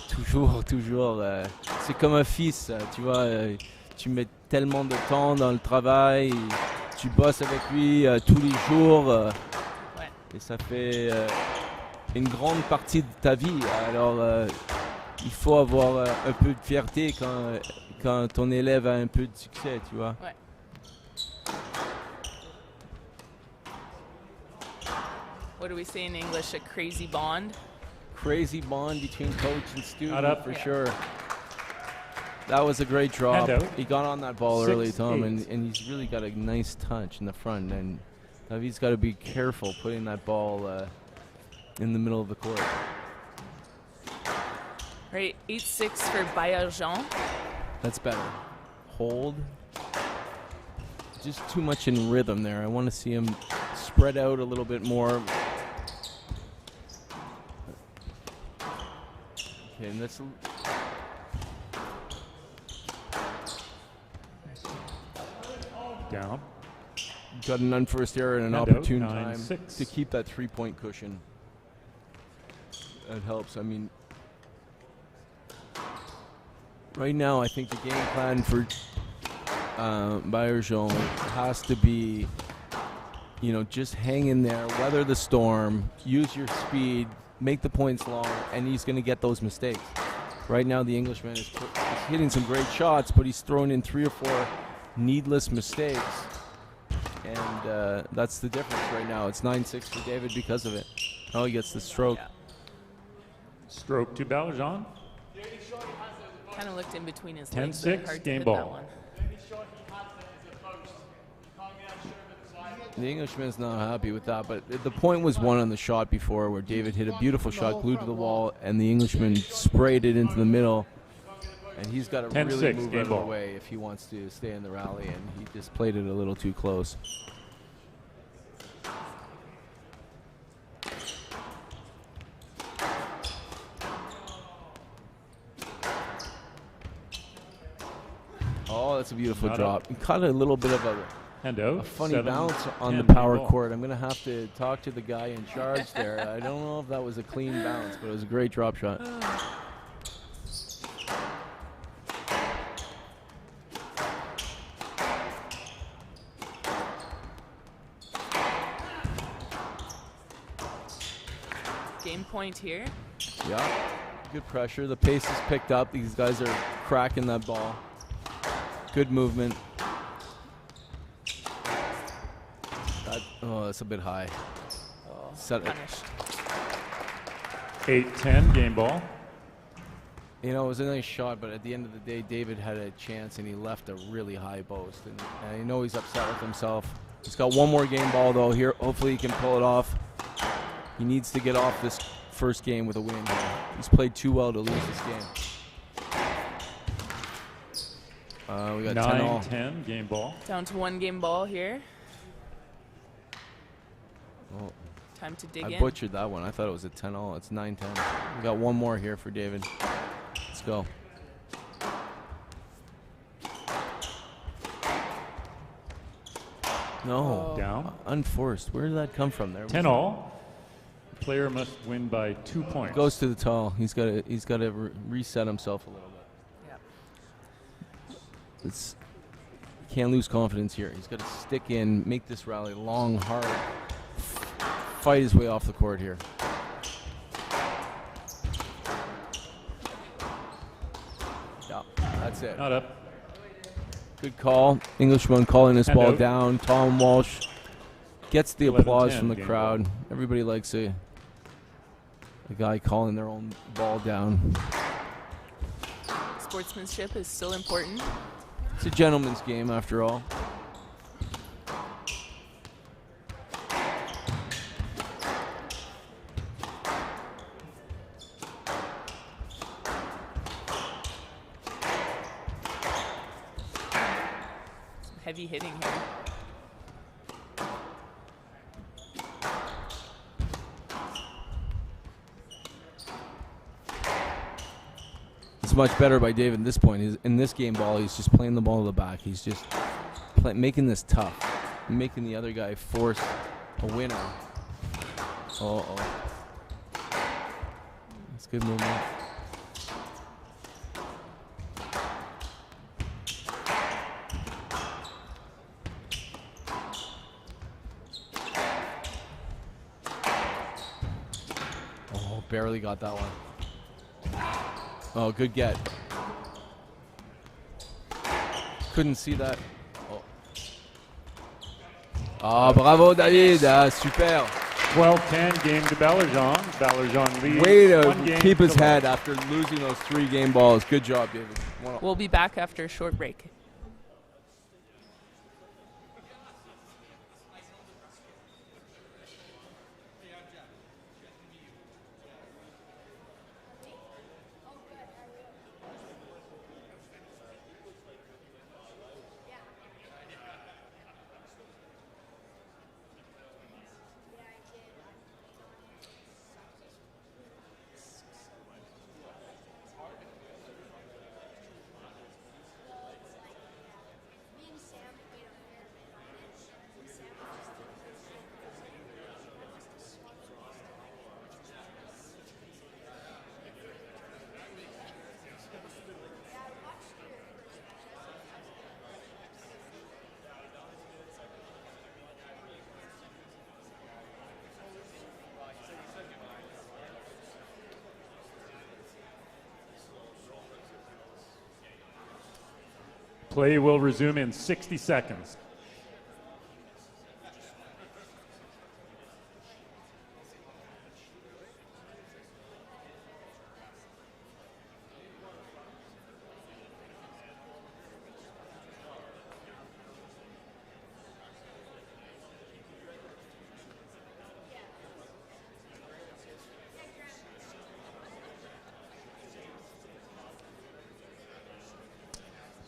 Toujours. C'est comme un fils, tu vois. Tu mets tellement de temps dans le travail, tu bosses avec lui tous les jours. Et ça fait une grande partie de ta vie. Alors, il faut avoir un peu de fierté quand ton élève a un peu de succès, tu vois. Ouais. What do we say in English? A crazy bond? Crazy bond between coach and student, for Yeah. sure. That was a great drop. Handout. He got on that ball early, Tom, 6-8. and he's really got a nice touch in the front. And David's got to be careful putting that ball in the middle of the court. Right, 8-6 for Baillargeon. That's better. Hold. Just too much in rhythm there. I want to see him spread out a little bit more. Okay, and that's down. got an unforced error and an And opportune out, time 9-6. to keep that 3-point cushion. That helps. I mean, right now I think the game plan for Baillargeon has to be, just hang in there, weather the storm, use your speed, make the points long, and he's going to get those mistakes. Right now the Englishman is hitting some great shots, but he's thrown in 3 or 4 needless mistakes. And that's the difference right now. It's 9-6 for David because of it. Oh, he gets the stroke. Yeah. Stroke to Baillargeon. Kind of looked in between his legs. 10-6, Hard to game hit ball. that one. The Englishman's not happy with that, but the point was won on the shot before where David hit a beautiful shot, glued to the wall, and the Englishman sprayed it into the middle. And he's got to 10-6, really move game out of ball. the way if he wants to stay in the rally, and he just played it a little too close. Oh, that's a beautiful Not drop. He caught a little bit of a Handout. funny 7-10 bounce on the game power ball. court. I'm going to have to talk to the guy in charge there. I don't know if that was a clean bounce, but it was a great drop shot. Game point here. Yeah, good pressure. The pace is picked up. These guys are cracking that ball. Good movement. That's a bit high. Oh, Set it. punished. 8-10 game ball. It was a nice shot, but at the end of the day, David had a chance, and he left a really high post. And I know he's upset with himself. He's got one more game ball, though. Here, hopefully he can pull it off. He needs to get off this first game with a win here. He's played too well to lose this game. We got 10-all. 9-10 game ball. Down to 1 game ball here. Oh, Time to dig I in. butchered that one. I thought it was a 10-all. It's 9-10. We got one more here for David. Let's go. No. Down. Unforced. Where did that come from there? 10-all. Player must win by 2 points. Goes to the tall. He's got to reset himself a little bit. Yeah. He can't lose confidence here. He's got to stick in, make this rally long, hard, fight his way off the court here. That's it. Not up. Good call. Englishman calling his ball out. down. Tom Walsh gets the 11-10 applause from the game crowd. ball. Everybody likes a guy calling their own ball down. Sportsmanship is still important. It's a gentleman's game after all. Some heavy hitting here. It's much better by David at this point. In this game ball, he's just playing the ball to the back. He's just making this tough. Making the other guy force a winner. Uh-oh. That's good movement. Oh, barely got that one. Oh, good get. Couldn't see that. Oh, bravo, David. Super. 12-10 game to Baillargeon. Baillargeon leads. Way one to game keep his to head love. after losing those 3 game balls. Good job, David. We'll be back after a short break. Play will resume in 60 seconds.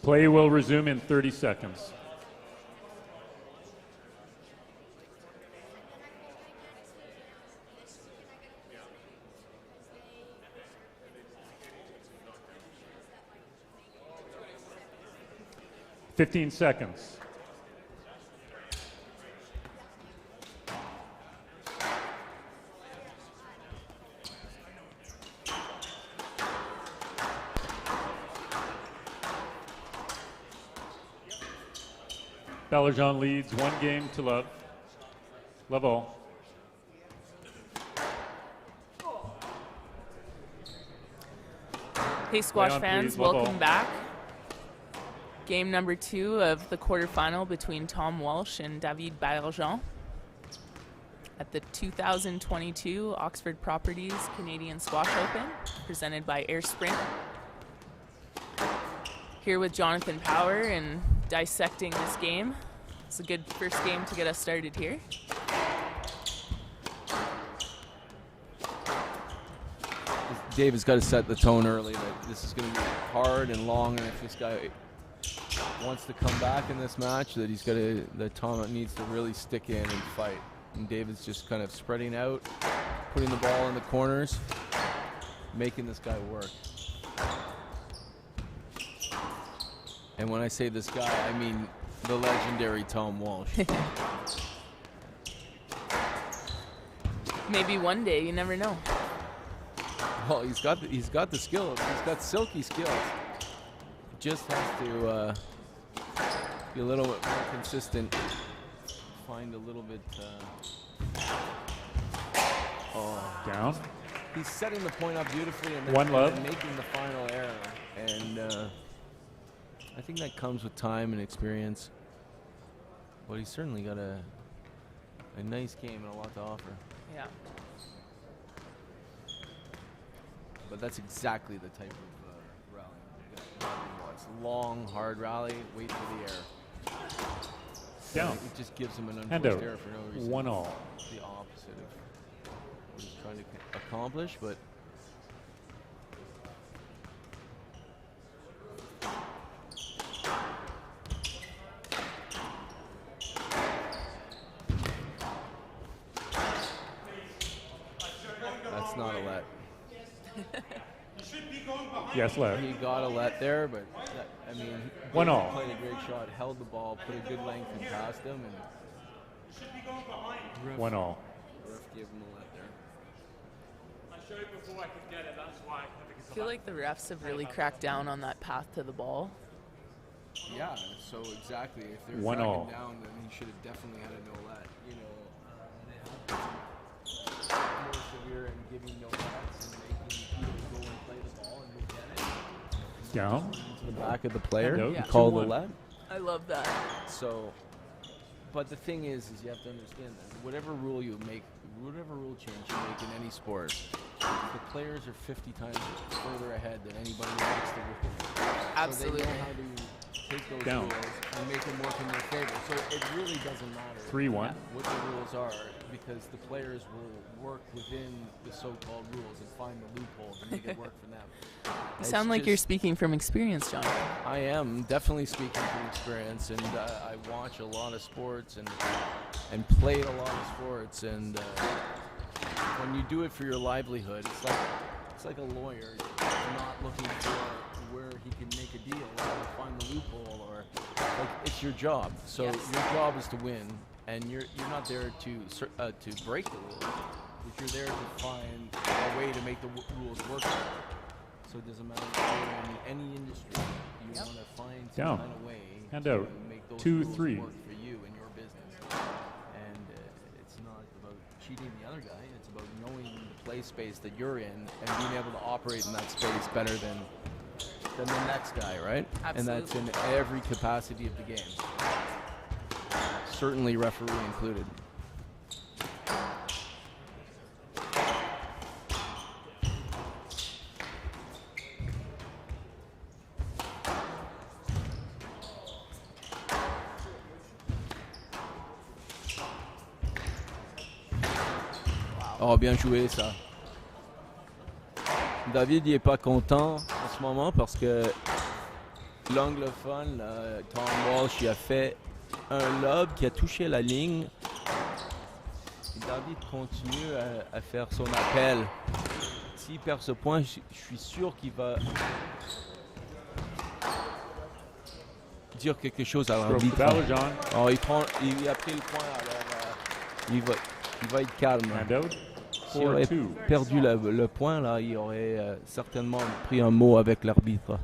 Play will resume in 30 seconds. Fifteen seconds. Baillargeon leads 1 game to love. Love all. Hey, squash Play on, fans, please. Love welcome all. back. Game number 2 of the quarterfinal between Tom Walsh and David Baillargeon at the 2022 Oxford Properties Canadian Squash Open, presented by Air Sprint. Here with Jonathan Power and dissecting this game. It's a good first game to get us started here. David's got to set the tone early that this is going to be hard and long, and if this guy wants to come back in this match, that Tom needs to really stick in and fight. And David's just kind of spreading out, putting the ball in the corners, making this guy work. And when I say this guy, I mean the legendary Tom Walsh. Maybe one day, you never know. Well, he's got the skill. He's got silky skills. Just has to be a little bit more consistent. Find a little bit. Down. He's setting the point up beautifully and One love. and making the final error. And I think that comes with time and experience. But he's certainly got a nice game and a lot to offer. Yeah. But that's exactly the type of rally. It's long, hard rally, wait for the air. Down. It just gives him an Hand unforced out. error for no reason. 1-all. The opposite of what he's trying to accomplish, but that's not a let. Yes, let. He got a let there, but I mean, he 1-all. played a great shot, held the ball, put a good length and past him, and 1-all. ref gave him a let there. I feel like the refs have really cracked down on that path to the ball. Yeah, so exactly. If they're 1-all. dragging down, then he should have definitely had a no let. You know, they have more severe and giving no lets and making people go and play the ball and look at it. Down. To the back of the player, Hand out. you Yeah. call the 2-1. let. I love that. So, but the thing is you have to understand that whatever rule you make, whatever rule change you make in any sport, the players are 50 times further ahead than anybody who makes the rules. Absolutely. So they know how to take those Down. rules and make them work in their favor. So it really doesn't matter 3-1. what the rules are, because the players will work within the so-called rules and find the loophole to make it work for them. You sound like you're speaking from experience, John. I am definitely speaking from experience, and I watch a lot of sports and played a lot of sports, and when you do it for your livelihood, it's like a lawyer not looking for where he can make a deal or find the loophole, or like it's your job. So Yes. your job is to win, and you're not there to break the rules, but you're there to find a way to make the rules work. So it doesn't matter if you're in any industry, you want to find some Down. kind of way Hand to out. make those 2-3. rules work for you and your business. And it's not about cheating the other guy, it's about knowing the play space that you're in and being able to operate in that space better than the next guy, right? And that's in every capacity of the game. Certainly referee included. Oh, bien joué ça. David il est pas content en ce moment parce que l'anglophone, Tom Walsh, il a fait un lob qui a touché la ligne. Et David continue à faire son appel. S'il perd ce point, je suis sûr qu'il va dire quelque chose à l'arbitre. Baillargeon. Oh, il a pris le point, alors il va être calme. Hand out. S'il aurait 4-2. perdu le point, là, il aurait certainement pris un mot avec l'arbitre.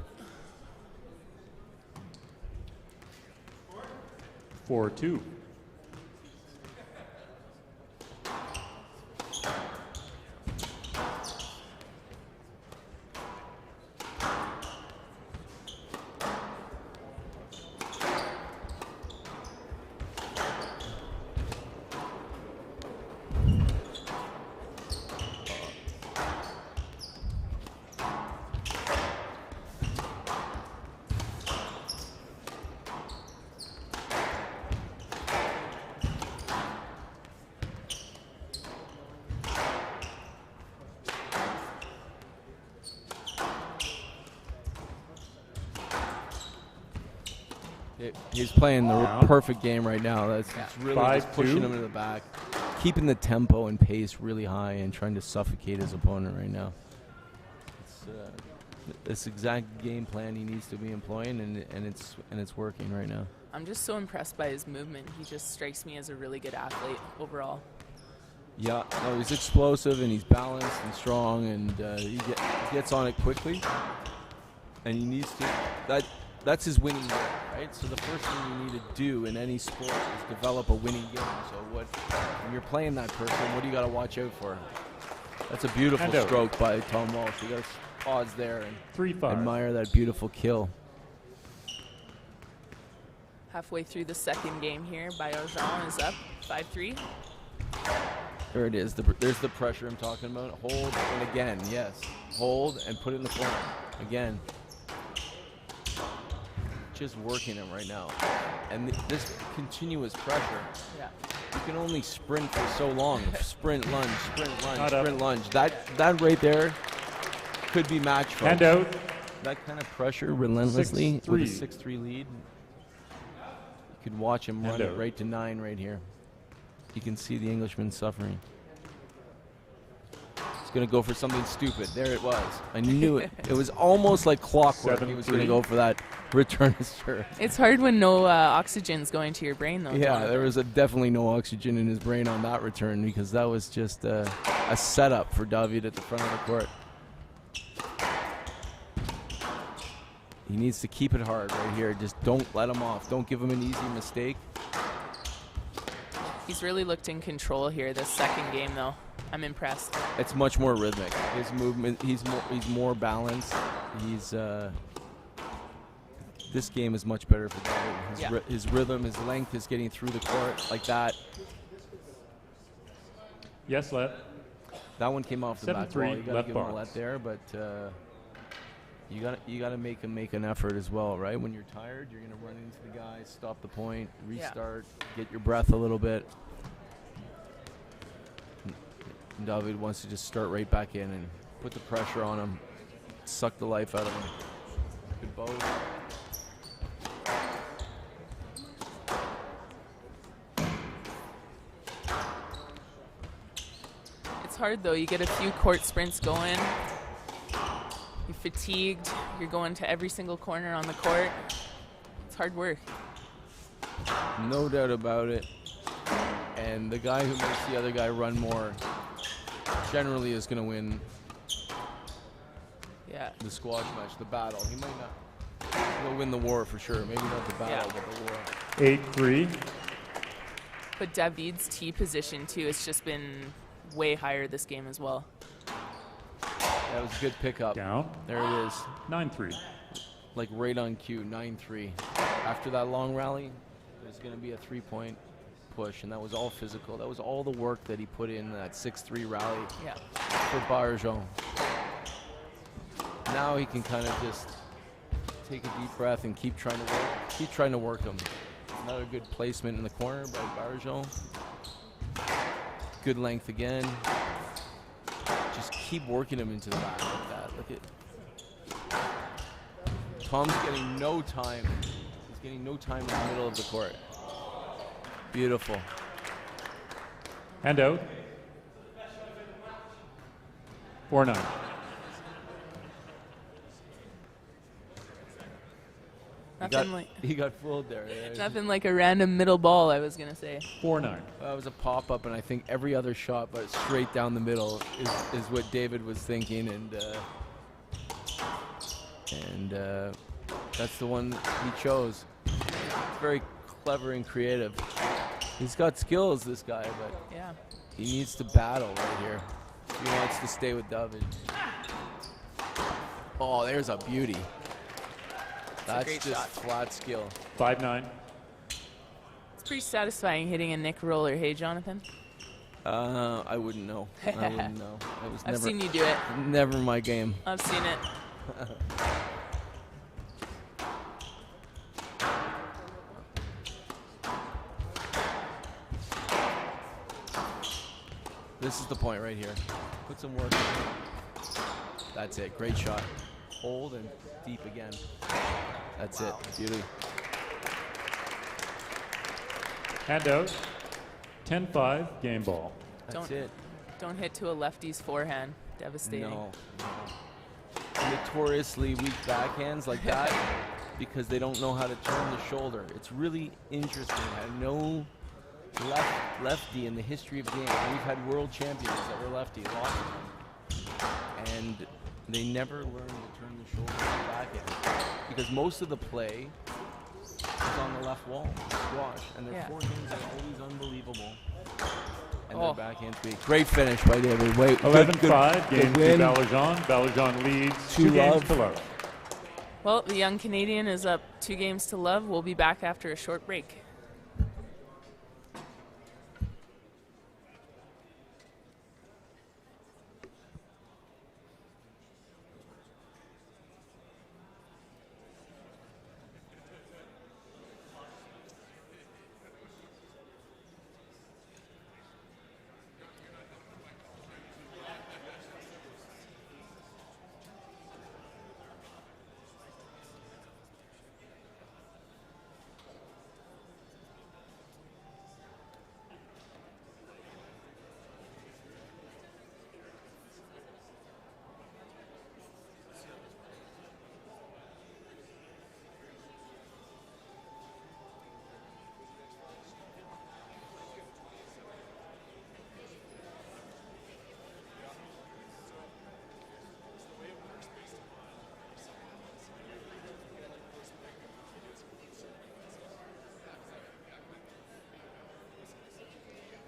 4-2. He's playing the perfect game right now. It's really just 5-2. pushing him to the back, keeping the tempo and pace really high, and trying to suffocate his opponent right now. It's this exact game plan he needs to be employing, and it's working right now. I'm just so impressed by his movement. He just strikes me as a really good athlete overall. Yeah, no, he's explosive and he's balanced and strong, and he gets on it quickly, and he needs to. That's his winning game, right? So the first thing you need to do in any sport is develop a winning game. So when you're playing that person, what do you got to watch out for? That's a beautiful stroke by Tom Walsh. You got to pause there and 3-5. admire that beautiful kill. Halfway through the second game here, Baillargeon is up 5-3. There it is. There's the pressure I'm talking about. Hold and again, yes. Hold and put it in the corner. Again. Just working him right now. And this continuous pressure. Yeah. You can only sprint for so long. Sprint, lunge, sprint, lunge, Not sprint, up. lunge. That right there could be match, folks. Hand out. That kind of pressure relentlessly with a 6-3. 6-3 lead. You could watch him run it right to 9 right here. You can see the Englishman suffering. He's going to go for something stupid. There it was. I knew it. It was almost like clockwork. He was going to go for that return to serve. It's hard when no oxygen's going to your brain, though. Yeah, there was definitely no oxygen in his brain on that return because that was just a setup for David at the front of the court. He needs to keep it hard right here. Just don't let him off. Don't give him an easy mistake. He's really looked in control here this second game, though. I'm impressed. It's much more rhythmic. His movement, he's more balanced. This game is much better for David. His rhythm, his length is getting through the court like that. Yes, let. That one came off the back wall. You got to left give him a bar. let there, but you got to make him make an effort as well, right? When you're tired, you're going to run into the guy, stop the point, restart, get your breath a little bit. And David wants to just start right back in and put the pressure on him, suck the life out of him. Good bow. It's hard, though. You get a few court sprints going. You're fatigued. You're going to every single corner on the court. It's hard work. No doubt about it. And the guy who makes the other guy run more generally is going to win the squash match, the battle. He might not. He'll win the war for sure. Maybe not the battle, but the war. 8-3. But David's tee position, too, has just been way higher this game as well. That was a good pickup. Down. There it is. 9-3. Like right on cue, 9-3. After that long rally, there's going to be a 3-point push, and that was all physical. That was all the work that he put in that 6-3 rally for Baillargeon. Now he can kind of just take a deep breath and keep trying to work him. Another good placement in the corner by Baillargeon. Good length again. Just keep working him into the back like that. Look at Tom's getting no time. He's getting no time in the middle of the court. Beautiful. Hand out. 4-9. He got fooled there. Nothing like a random middle ball, I was going to say. 4-9. That was a pop-up, and I think every other shot, but straight down the middle is what David was thinking, and that's the one he chose. It's very clever and creative. He's got skills, this guy, but he needs to battle right here. He wants to stay with David. Oh, there's a beauty. That's great just shot. flat skill. 5-9. It's pretty satisfying hitting a Nick roller, hey, Jonathan? I wouldn't know. I wouldn't know. I've seen you do it. Never my game. I've seen it. This is the point right here. Put some work in. That's it. Great shot. Hold and deep again. That's it. Beauty. Hand out. 10-5. Game ball. That's it. Don't hit to a lefty's forehand. Devastating. No. Notoriously weak backhands like that because they don't know how to turn the shoulder. It's really interesting. I have no lefty in the history of the game. We've had world champions that were lefty, lots of them. And they never learned to turn the shoulder to the backhand because most of the play is on the left wall, squash, and their forehands are always unbelievable. And their backhand's weak. Great finish by David. 11-5, game to Baillargeon. Baillargeon leads 2 games to love. Well, the young Canadian is up 2-0. We'll be back after a short break.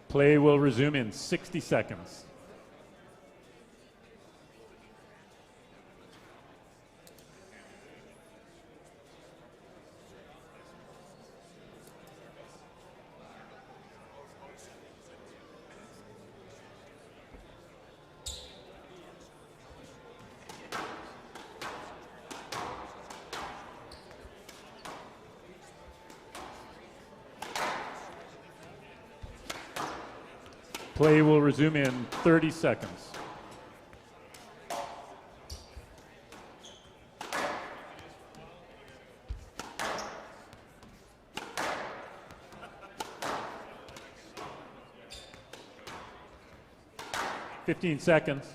Play will resume in 60 seconds. Play will resume in 30 seconds. Fifteen seconds.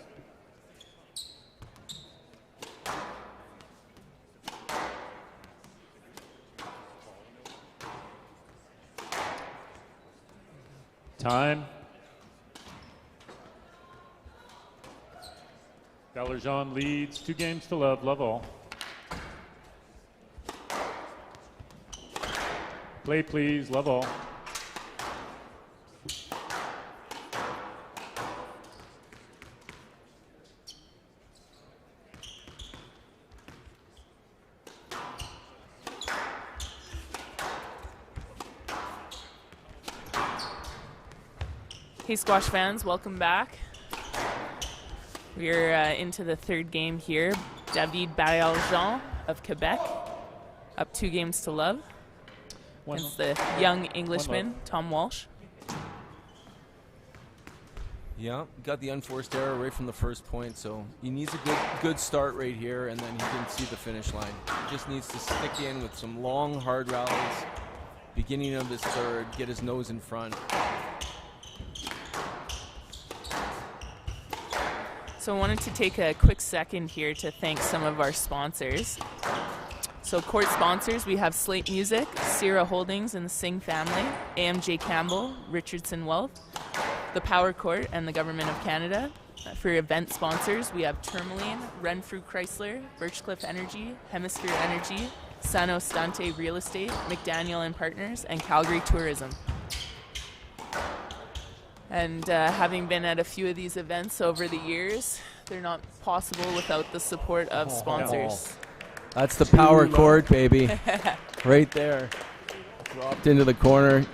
Time. Baillargeon leads 2-0. Love all. Play, please. Love all. Hey, squash fans, welcome back. We're into the third game here. David Baillargeon of Quebec, up 2-0. Against the young Englishman, Tom Walsh. Yeah, got the unforced error right from the first point, so he needs a good start right here, and then he can see the finish line. He just needs to stick in with some long, hard rallies. Beginning of his third, get his nose in front. So I wanted to take a quick second here to thank some of our sponsors. So court sponsors, we have Slate Music, Sierra Holdings and the Singh family, AMJ Campbell, Richardson Wealth, the Power Court, and the Government of Canada. For event sponsors, we have Tourmaline, Renfrew Chrysler, Birchcliff Energy, Hemisphere Energy, Sano Stante Real Estate, McDaniel and Partners, and Calgary Tourism. And having been at a few of these events over the years, they're not possible without the support of sponsors. That's the power chord, baby. Right there. Dropped into the corner.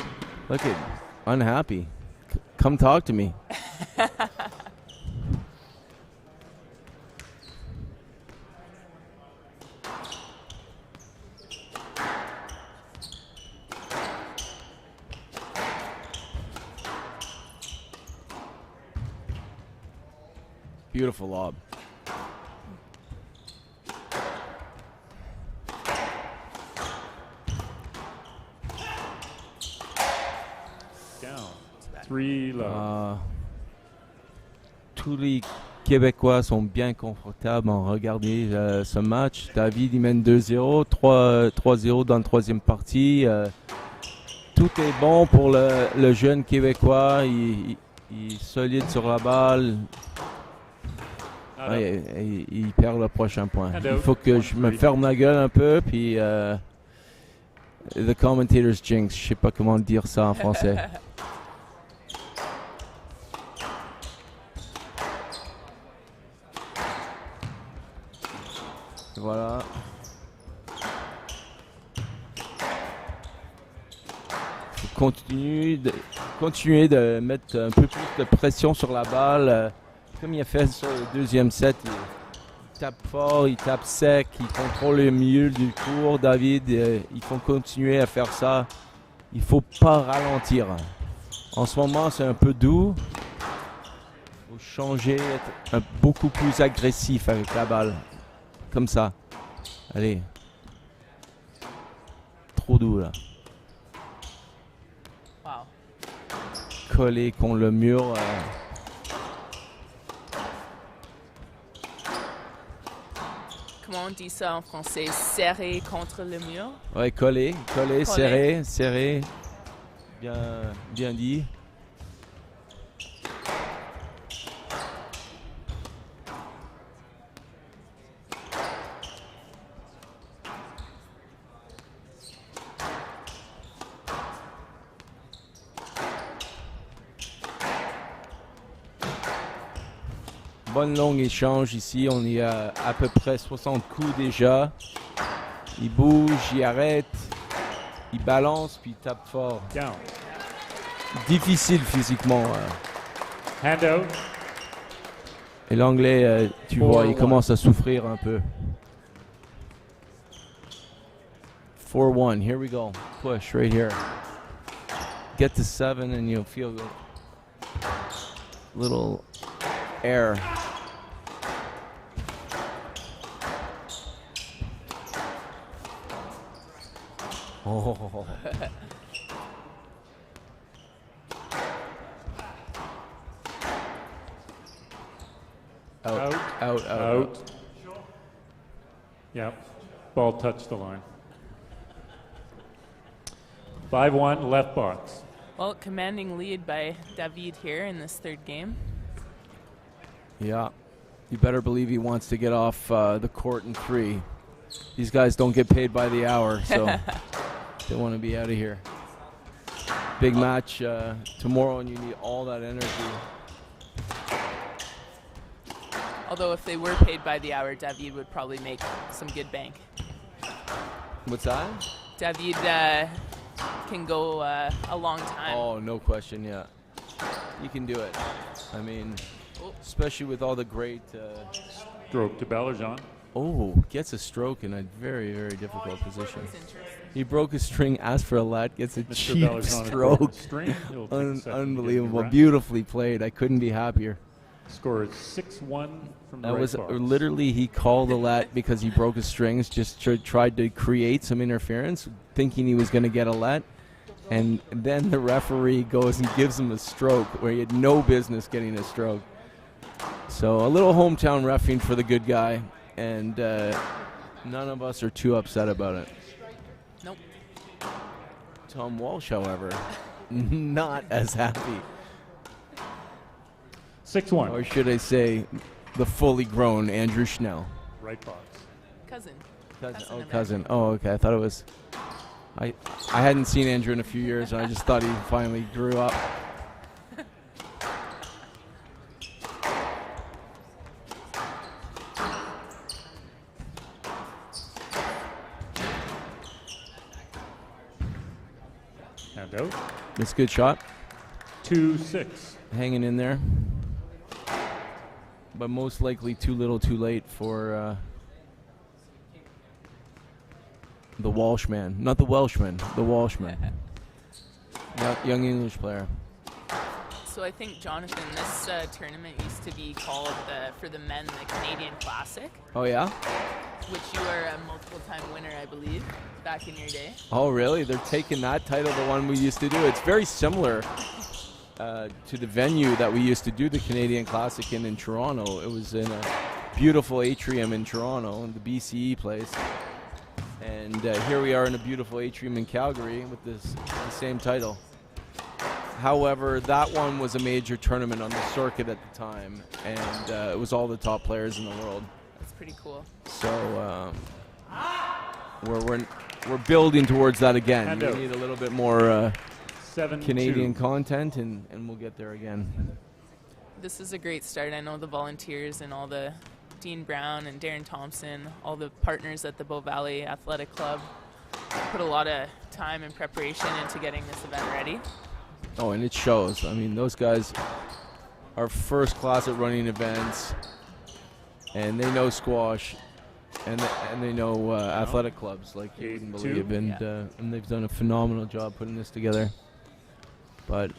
Look at, unhappy. Come talk to me. Beautiful lob. Down. 3 low. Tous les Québécois sont bien confortables en regardant ce match. David, il mène 2-0, 3-0 dans la troisième partie. Tout est bon pour le jeune Québécois. Il est solide sur la balle. Il perd le prochain point. Il faut que je me ferme la gueule un peu, puis the commentator's jinx, je sais pas comment dire ça en français. Voilà. continuer de mettre un peu plus de pression sur la balle, comme il a fait sur le deuxième set. Il tape fort, il tape sec, il contrôle le milieu du court. David, il faut continuer à faire ça. Il faut pas ralentir. En ce moment, c'est un peu doux. Il faut changer, être beaucoup plus agressif avec la balle. Comme ça. Allez. Trop doux là. Wow. Collé contre le mur. Comment on dit ça en français? Serré contre le mur? Ouais, collé, serré. Bien dit. Bonne longue échange ici, on est à peu près 60 coups déjà. Il bouge, il arrête, il balance puis il tape fort. Down. Difficile physiquement. Hand out. Et l'anglais, tu vois, il commence à souffrir un peu. 4-1, here we go. Push right here. Get to 7 and you'll feel a little air. Oh. Out. Yep. Ball touched the line. 5-1, left box. Well, commanding lead by David here in this third game. Yeah. You better believe he wants to get off the court in 3. These guys don't get paid by the hour, so they want to be out of here. Big match tomorrow, and you need all that energy. Although if they were paid by the hour, David would probably make some good bank. What's that? David can go a long time. Oh, no question, yeah. You can do it. I mean, especially with all the great... Stroke to Baillargeon. Oh, gets a stroke in a very, very difficult position. He broke a string, asked for a lat, gets a cheap stroke. Unbelievable. Beautifully played. I couldn't be happier. Score is 6-1 from the That right was box. literally, he called a lat because he broke his strings, just tried to create some interference, thinking he was going to get a lat. And then the referee goes and gives him a stroke where he had no business getting a stroke. So a little hometown reffing for the good guy, and none of us are too upset about it. Nope. Tom Walsh, however, not as happy. 6-1. Or should I say, the fully grown Andrew Schnell. Right box. Cousin. Cousin. Oh, okay. I thought it was... I hadn't seen Andrew in a few years, and I just thought he finally grew up. Hand out. It's a good shot. 2-6. Hanging in there. But most likely too little too late for the Walshman. Not the Welshman, the Walshman. Young English player. So I think, Jonathan, this tournament used to be called, for the men, the Canadian Classic. Oh, yeah? Which you are a multiple-time winner, I believe, back in your day. Oh, really? They're taking that title, the one we used to do. It's very similar to the venue that we used to do the Canadian Classic in Toronto. It was in a beautiful atrium in Toronto, in the BCE place. And here we are in a beautiful atrium in Calgary with the same title. However, that one was a major tournament on the circuit at the time, and it was all the top players in the world. That's pretty cool. So we're building towards that again. We need a little bit more Canadian content, and we'll get there again. This is a great start. I know the volunteers and all the Dean Brown and Darren Thompson, all the partners at the Bow Valley Athletic Club, put a lot of time and preparation into getting this event ready. Oh, and it shows. I mean, those guys are first class at running events, and they know squash, and they know athletic clubs like you wouldn't believe, and they've done a phenomenal job putting this together. But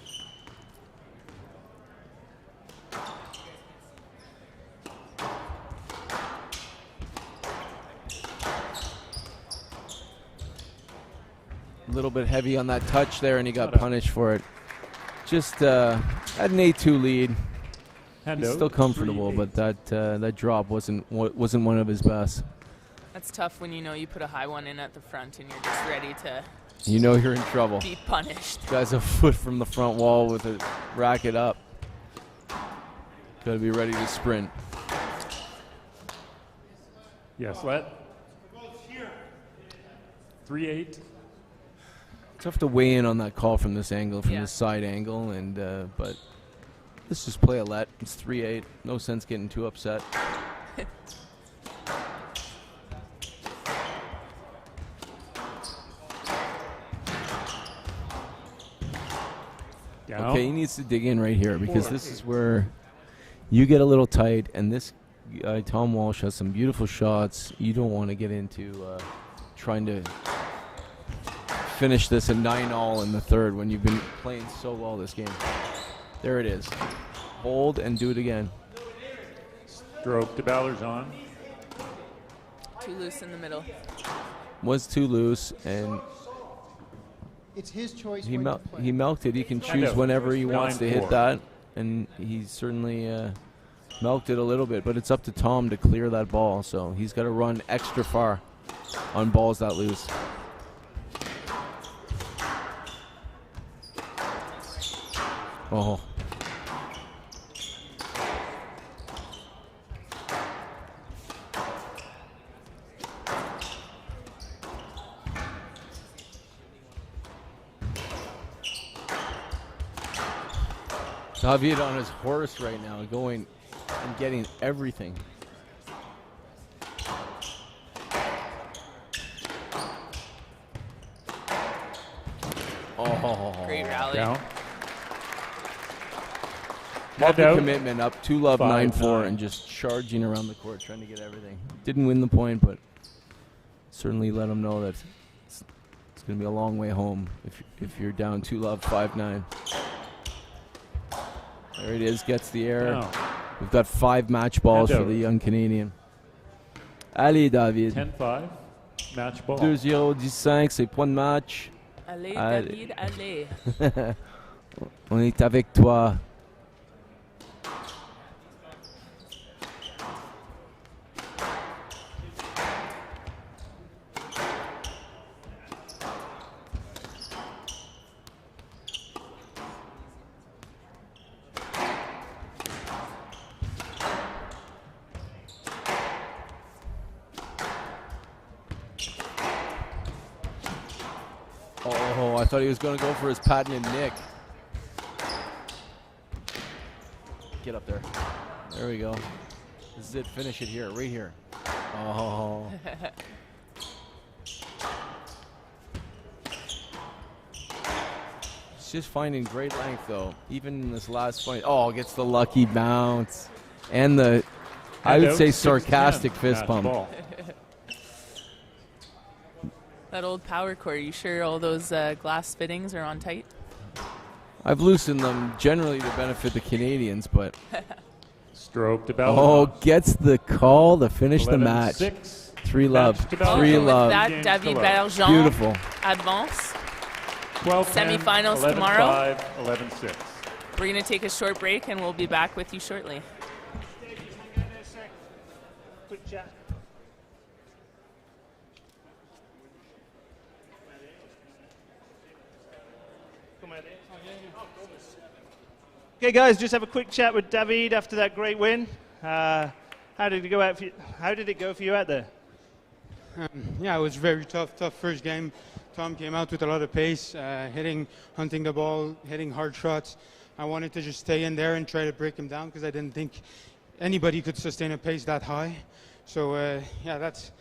a little bit heavy on that touch there, and he got punished for it. Just had an 8-2 lead. He's still comfortable, but that drop wasn't one of his best. That's tough when you know you put a high one in at the front and you're just ready to. You know you're in trouble. Be punished. Guy's a foot from the front wall with a racket up. Got to be ready to sprint. Yes, let. 3-8. Tough to weigh in on that call from this angle, from this side angle, and but let's just play a let. It's 3-8. No sense getting too upset. Okay, he needs to dig in right here because this is where you get a little tight, and this guy, Tom Walsh, has some beautiful shots. You don't want to get into trying to finish this at 9-all in the third when you've been playing so well this game. There it is. Hold and do it again. Stroke to Baillargeon. Too loose in the middle. Was too loose, and it's his choice. He milked it. He can choose whenever he wants to hit that, and he certainly milked it a little bit. But it's up to Tom to clear that ball, so he's got to run extra far on balls that loose. Oh. David on his horse right now, going and getting everything. Oh, great rally. Down. Love the commitment, up 2-love 9-4, and just charging around the court trying to get everything. Didn't win the point, but certainly let him know that it's going to be a long way home if you're down 2-love 5-9. There it is, gets the air. No. We've got 5 match balls for the young Canadian. Allez, David. 10-5, match ball. 2-0, 10-5, c'est point de match. Allez, David, allez. On est avec toi. Oh, I thought he was going to go for his patented nick. Get up there. There we go. This is it. Finish it here, right here. Oh. He's just finding great length, though, even in this last point. Oh, gets the lucky bounce. And the, I would say, sarcastic fist pump. That old power cord, you sure all those glass fittings are on tight? I've loosened them generally to benefit the Canadians, but... Stroke to Baillargeon. Oh, gets the call to finish the match. 3-love. 3-love. With that, David Baillargeon. Beautiful. Advance. 12 Semifinals 11, tomorrow. 5, 11-6. We're going to take a short break, and we'll be back with you shortly. Quick chat. Okay, guys, just have a quick chat with David after that great win. How did it go out for you? How did it go for you out there? Yeah, it was very tough first game. Tom came out with a lot of pace, hunting the ball, hitting hard shots. I wanted to just stay in there and try to break him down because I didn't think anybody could sustain a pace that high. So yeah, that's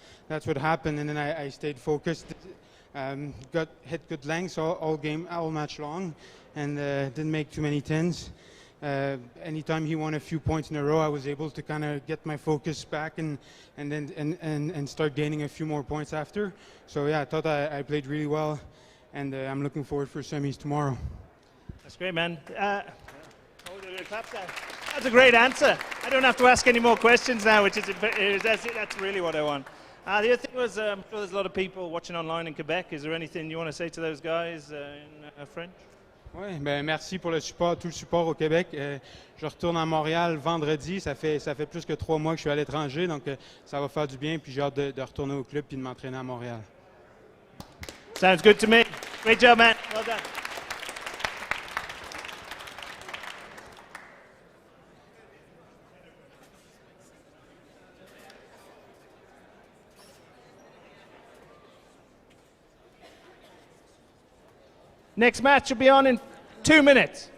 what happened, and then I stayed focused. Got hit good lengths all match long, and didn't make too many tens. Anytime he won a few points in a row, I was able to kind of get my focus back and start gaining a few more points after. So yeah, I thought I played really well, and I'm looking forward for semis tomorrow. That's great, man. That's a great answer. I don't have to ask any more questions now, that's really what I want. The other thing was, I'm sure there's a lot of people watching online in Quebec. Is there anything you want to say to those guys in French? Oui, ben merci pour le support, tout le support au Québec. Je retourne à Montréal vendredi. Ça fait plus que 3 mois que je suis à l'étranger, donc ça va faire du bien. Puis j'ai hâte de retourner au club puis de m'entraîner à Montréal. Sounds good to me. Great job, man. Well done. Next match will be on in 2 minutes.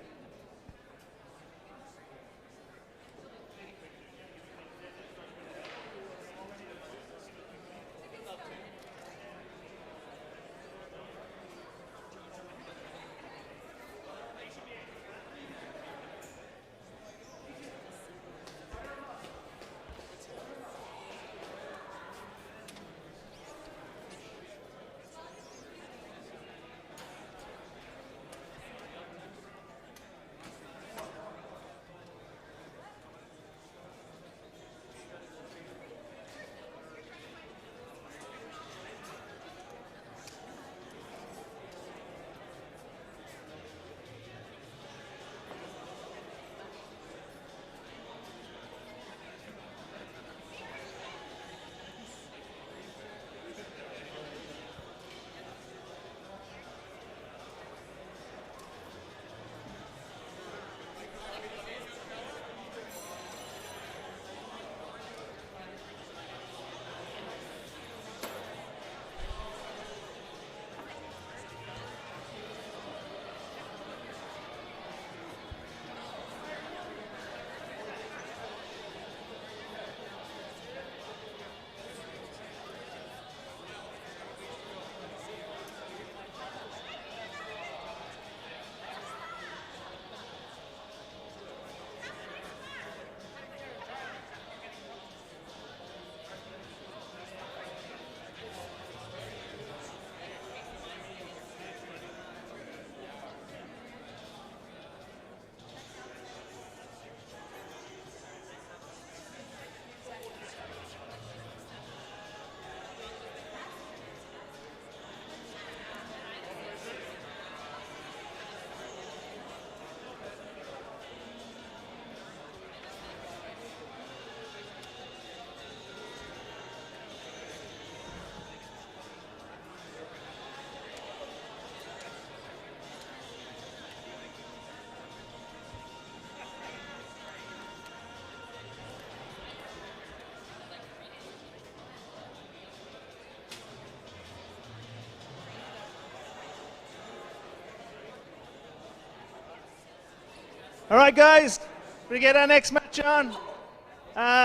All right, guys, we get our next match on.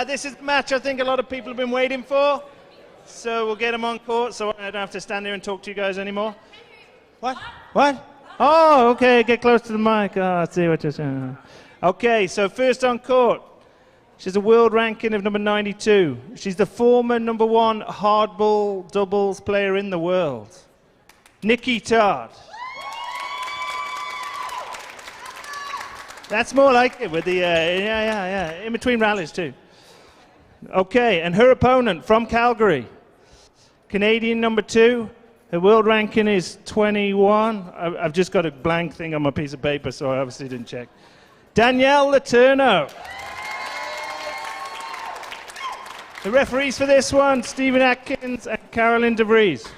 This is the match I think a lot of people have been waiting for. So we'll get them on court so I don't have to stand there and talk to you guys anymore. What? What? Oh, okay, get close to the mic. Oh, I see what you're saying. Okay, so first on court, she's a world ranking of number 92. She's the former number 1 hardball doubles player in the world. Nikki Todd. That's more like it with the, in between rallies too. Okay, and her opponent from Calgary, Canadian number 2. Her world ranking is 21. I've just got a blank thing on my piece of paper, so I obviously didn't check. Danielle Letourneau. The referees for this one, Stephen Atkins and Carolyn DeVries.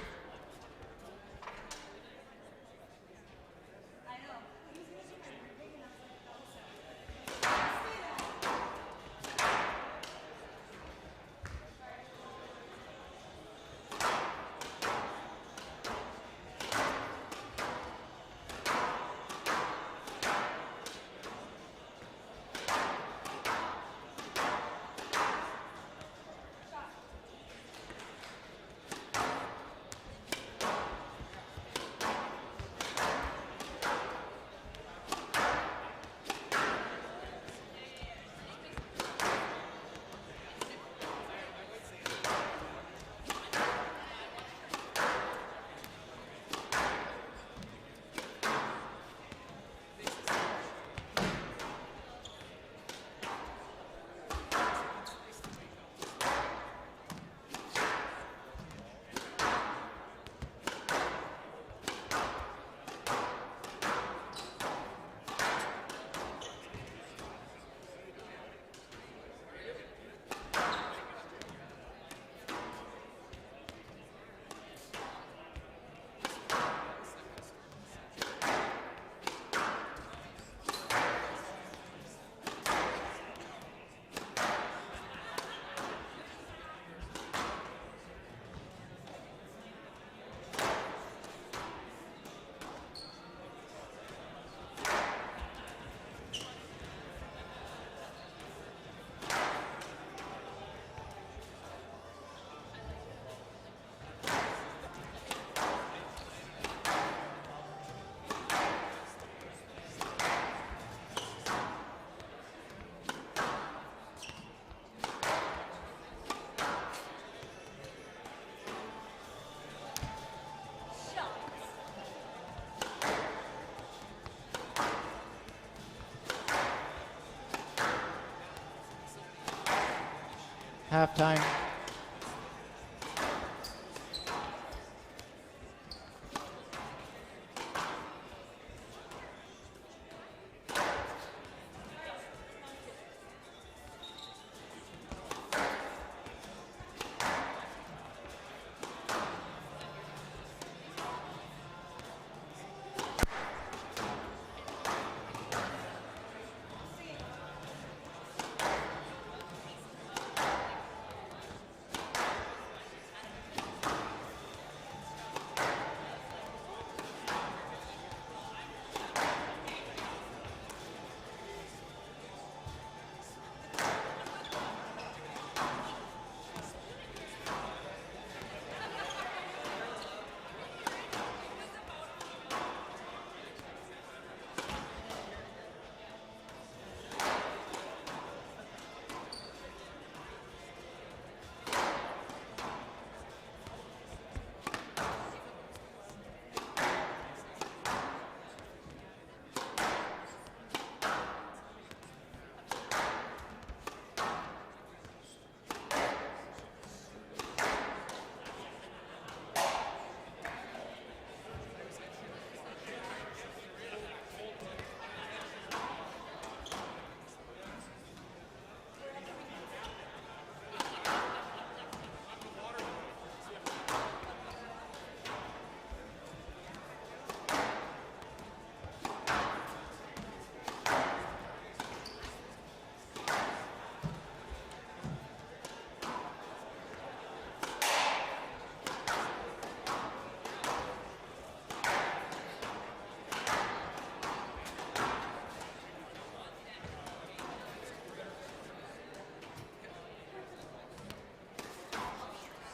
Halftime.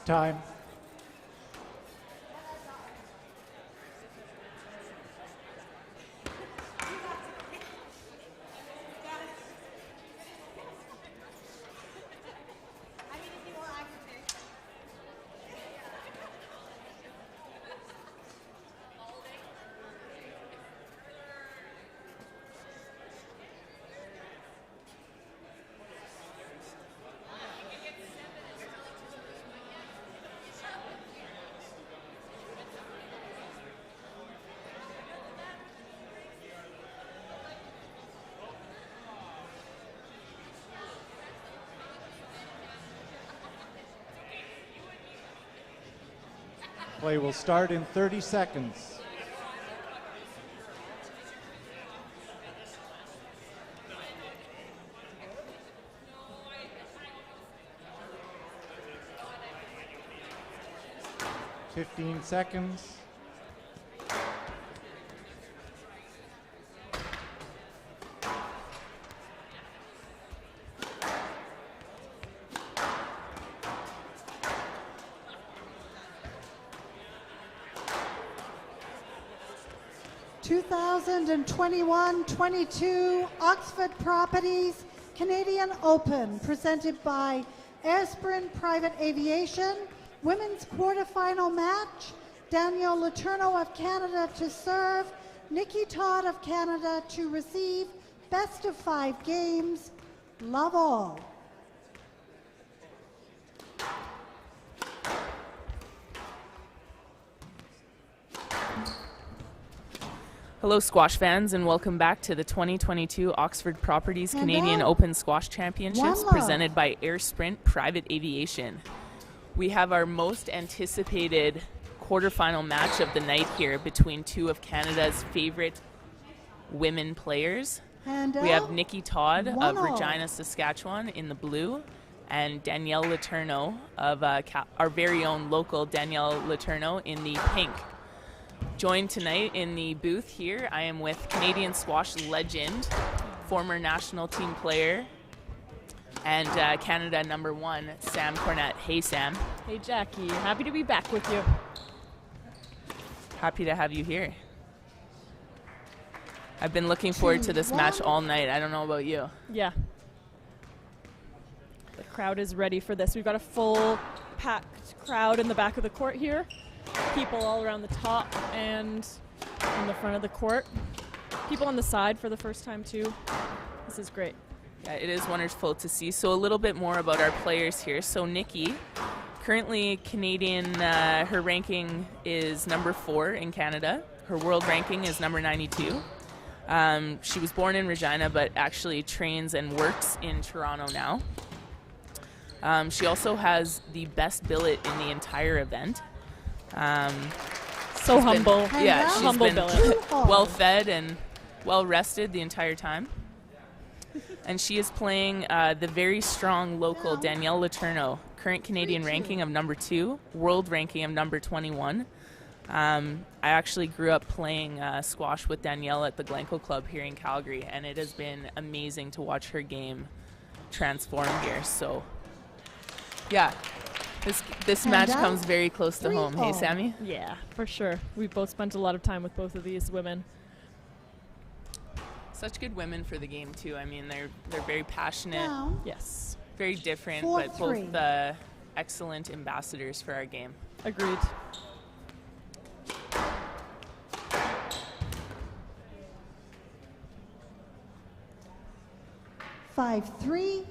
Time. Play will start in 30 seconds. Fifteen seconds. And 21-22 Oxford Properties Canadian Open, presented by Air Sprint Private Aviation. Women's quarterfinal match, Danielle Letourneau of Canada to serve, Nikki Todd of Canada to receive. Best of 5 games. Love all. Hello, squash fans, and welcome back to the 2022 Oxford Properties Canadian Open Squash Championships presented by Air Sprint Private Aviation. We have our most anticipated quarterfinal match of the night here between two of Canada's favorite women players. We have Nikki Todd of Regina, Saskatchewan in the blue, and Danielle Letourneau of our very own local Danielle Letourneau in the pink. Joined tonight in the booth here, I am with Canadian squash legend, former national team player, and Canada #1, Sam Cornett. Hey, Sam. Hey, Jackie. Happy to be back with you. Happy to have you here. I've been looking forward to this match all night. I don't know about you. Yeah. The crowd is ready for this. We've got a full packed crowd in the back of the court here. People all around the top and in the front of the court. People on the side for the first time too. This is great. Yeah, it is wonderful to see. So a little bit more about our players here. So Nikki, currently Canadian, her ranking is number 4 in Canada. Her world ranking is number 92. She was born in Regina, but actually trains and works in Toronto now. She also has the best billet in the entire event. So humble. She's humble been billet. well fed and well rested the entire time. And she is playing the very strong local Danielle Letourneau, current Canadian ranking of number 2, world ranking of number 21. I actually grew up playing squash with Danielle at the Glencoe Club here in Calgary, and it has been amazing to watch her game transform here. So, yeah, this match comes very close to home. Hey, Sammy? Yeah, for sure. We've both spent a lot of time with both of these women. Such good women for the game too. I mean, they're very passionate. Yes. Very different, 4-3. but both excellent ambassadors for our game. Agreed. Five, 3.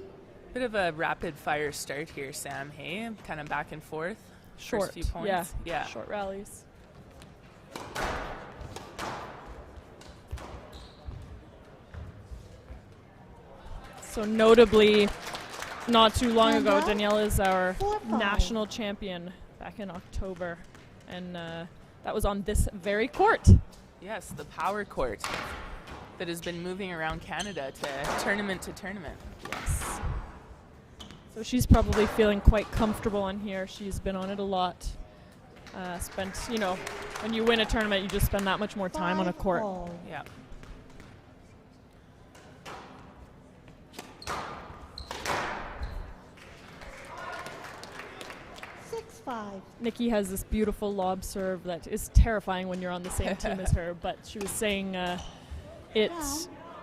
Bit of a rapid fire start here, Sam. Hey, kind of back and forth. Short. First few points. Yeah. Short rallies. So notably, not too long ago, Danielle is our national champion back in October. And that was on this very court. Yes, the power court that has been moving around Canada to tournament. Yes. So she's probably feeling quite comfortable on here. She's been on it a lot. When you win a tournament, you just spend that much more time on a court. Yeah. Nikki has this beautiful lob serve that is terrifying when you're on the same team as her, but she was saying it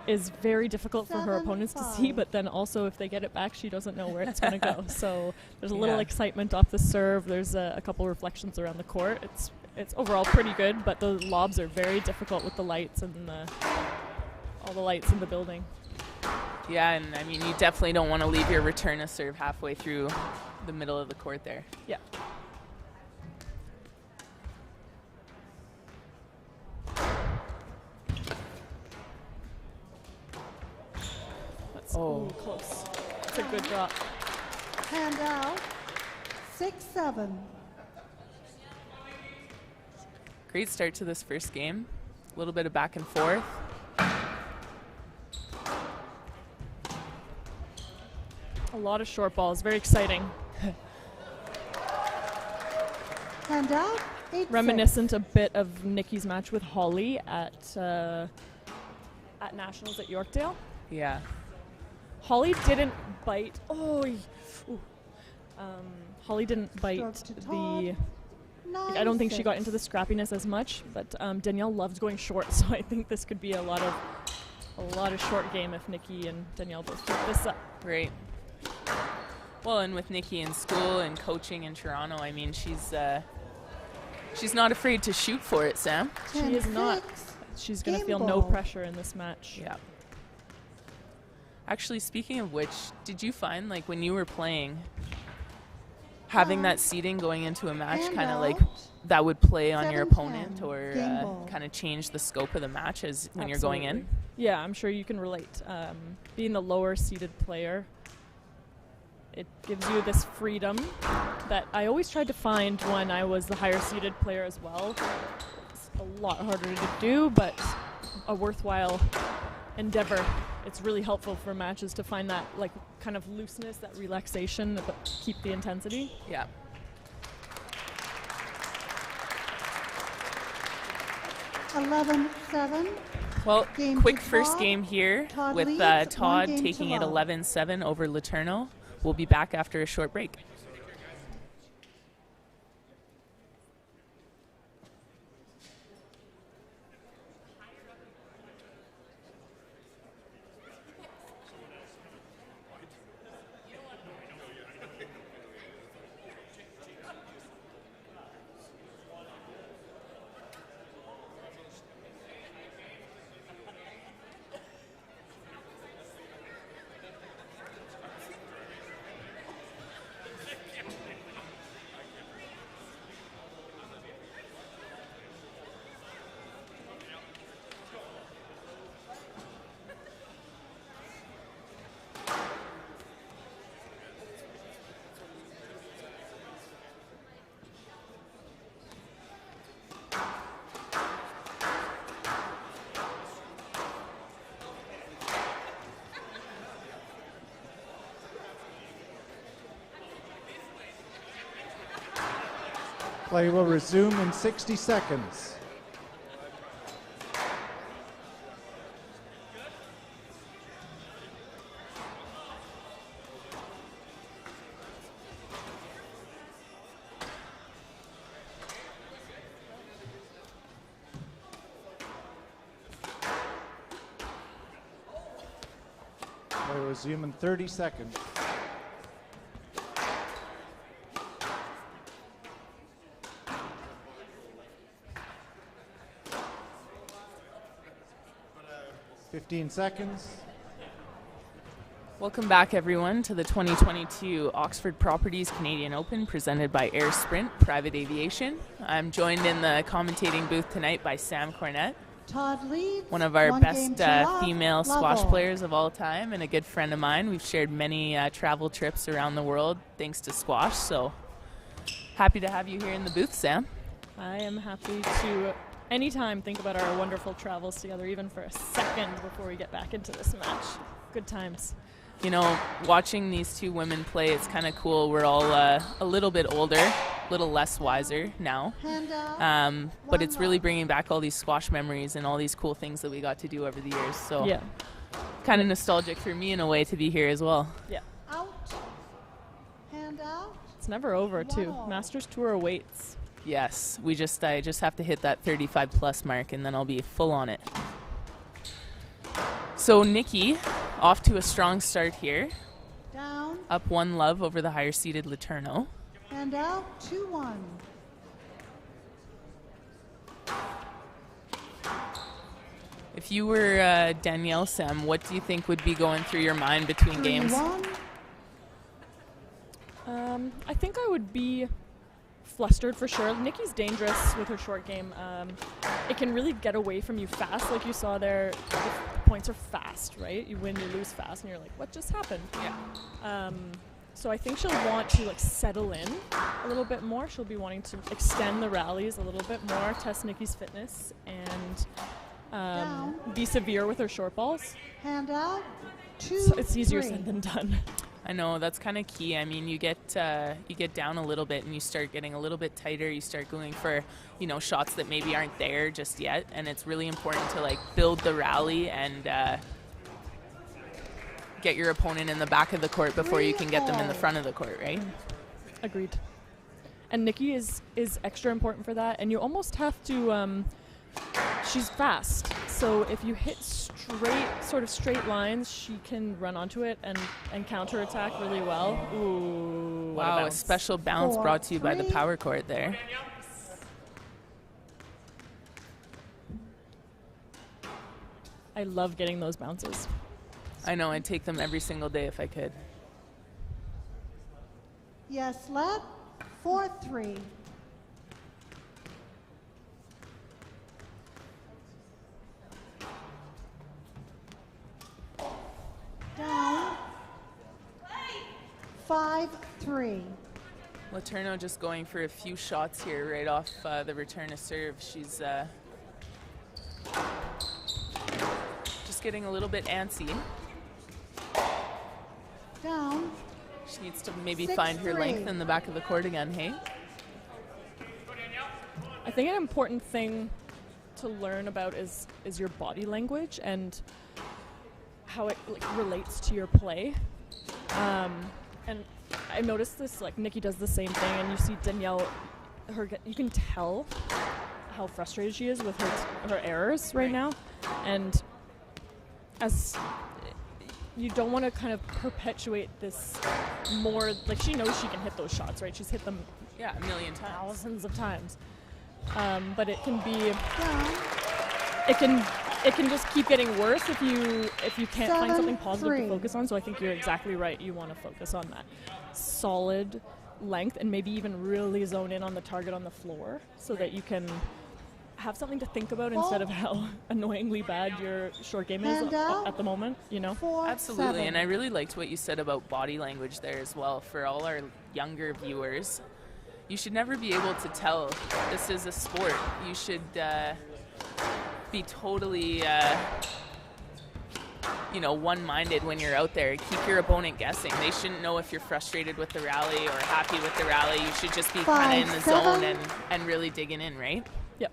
is very difficult for her opponents to see, but then also if they get it back, she doesn't know where it's going to go. So there's a little excitement off the serve. There's a couple reflections around the court. It's overall pretty good, but the lobs are very difficult with the lights and all the lights in the building. Yeah, and I mean, you definitely don't want to leave your return a serve halfway through the middle of the court there. Yeah. That's close. It's a good drop. Hand out. 6-7. Great start to this first game. A little bit of back and forth. A lot of short balls. Very exciting. Hand out. 8-6. Reminiscent a bit of Nikki's match with Hollie at Nationals at Yorkdale. Yeah. Hollie didn't bite. Hollie didn't bite the. I don't think she got into the scrappiness as much, but Danielle loves going short, so I think this could be a lot of short game if Nikki and Danielle both pick this up. Great. Well, and with Nikki in school and coaching in Toronto, I mean, she's not afraid to shoot for it, Sam. She is not. She's going to feel no pressure in this match. Yeah. Actually, speaking of which, did you find, like, when you were playing, having that seating going into a match kind of like that would play on your opponent or kind of change the scope of the match as when you're going in? Yeah, I'm sure you can relate. Being the lower seated player, it gives you this freedom that I always tried to find when I was the higher seated player as well. It's a lot harder to do, but a worthwhile endeavor. It's really helpful for matches to find that like kind of looseness, that relaxation, but keep the intensity. Yeah. (11-7). Well, Game quick to first Todd. game here Todd with leads, Todd 1 game to taking it love. 11-7 over Letourneau. We'll be back after a short break. Play will resume in 60 seconds. Play will resume in 30 seconds. Seconds. Welcome back, everyone, to the 2022 Oxford Properties Canadian Open presented by Air Sprint Private Aviation. I'm joined in the commentating booth tonight by Sam Cornett, Todd leads, one of our best female squash level. players of all time and a good friend of mine. We've shared many travel trips around the world thanks to squash, so happy to have you here in the booth, Sam. I am happy to anytime think about our wonderful travels together, even for a second before we get back into this match. Good times. You know, watching these two women play, it's kind of cool. We're all a little bit older, a little less wiser now. But it's really bringing back all these squash memories and all these cool things that we got to do over the years. So yeah, kind of nostalgic for me in a way to be here as well. Yeah. Out. Hand out. It's never over, too. Masters Tour awaits. Yes, I just have to hit that 35 plus mark and then I'll be full on it. So Nikki, off to a strong start here. Down. Up 1-love over the higher seeded Letourneau. And out 2-1. If you were Danielle, Sam, what do you think would be going through your mind between games? I think I would be flustered for sure. Nikki's dangerous with her short game. It can really get away from you fast, like you saw there. The points are fast, right? You win, you lose fast, and you're like, what just happened? Yeah. So I think she'll want to settle in a little bit more. She'll be wanting to extend the rallies a little bit more, test Nikki's fitness, and be severe with her short balls. Hand out. 2, so it's easier 3. said than done. I know, that's kind of key. I mean, you get down a little bit and you start getting a little bit tighter. You start going for, shots that maybe aren't there just yet. And it's really important to build the rally and get your opponent in the back of the court before you can get them in the front of the court, right? Agreed. And Nikki is extra important for that. And you almost have to, she's fast. So if you hit straight lines, she can run onto it and counterattack really well. Ooh, wow, a special bounce brought to you by the power court there. I love getting those bounces. I know, I'd take them every single day if I could. Yes, let 4-3. Down. 5-3. Letourneau just going for a few shots here right off the return of serve. She's just getting a little bit antsy. Down. She needs to maybe find her length in the back of the court again, hey? I think an important thing to learn about is your body language and how it relates to your play. And I noticed this, Nikki does the same thing, and you see Danielle, you can tell how frustrated she is with her errors right now. And as you don't want to kind of perpetuate this more, she knows she can hit those shots, right? She's hit them a million times. Thousands of times. But it can be, it can just keep getting worse if you can't find something positive to focus on. So I think you're exactly right. You want to focus on that solid length and maybe even really zone in on the target on the floor so that you can have something to think about instead of how annoyingly bad your short game is at the moment, Absolutely, and I really liked what you said about body language there as well. For all our younger viewers, you should never be able to tell this is a sport. You should be totally one-minded when you're out there. Keep your opponent guessing. They shouldn't know if you're frustrated with the rally or happy with the rally. You should just be kind of in the zone and really digging in, right? Yep.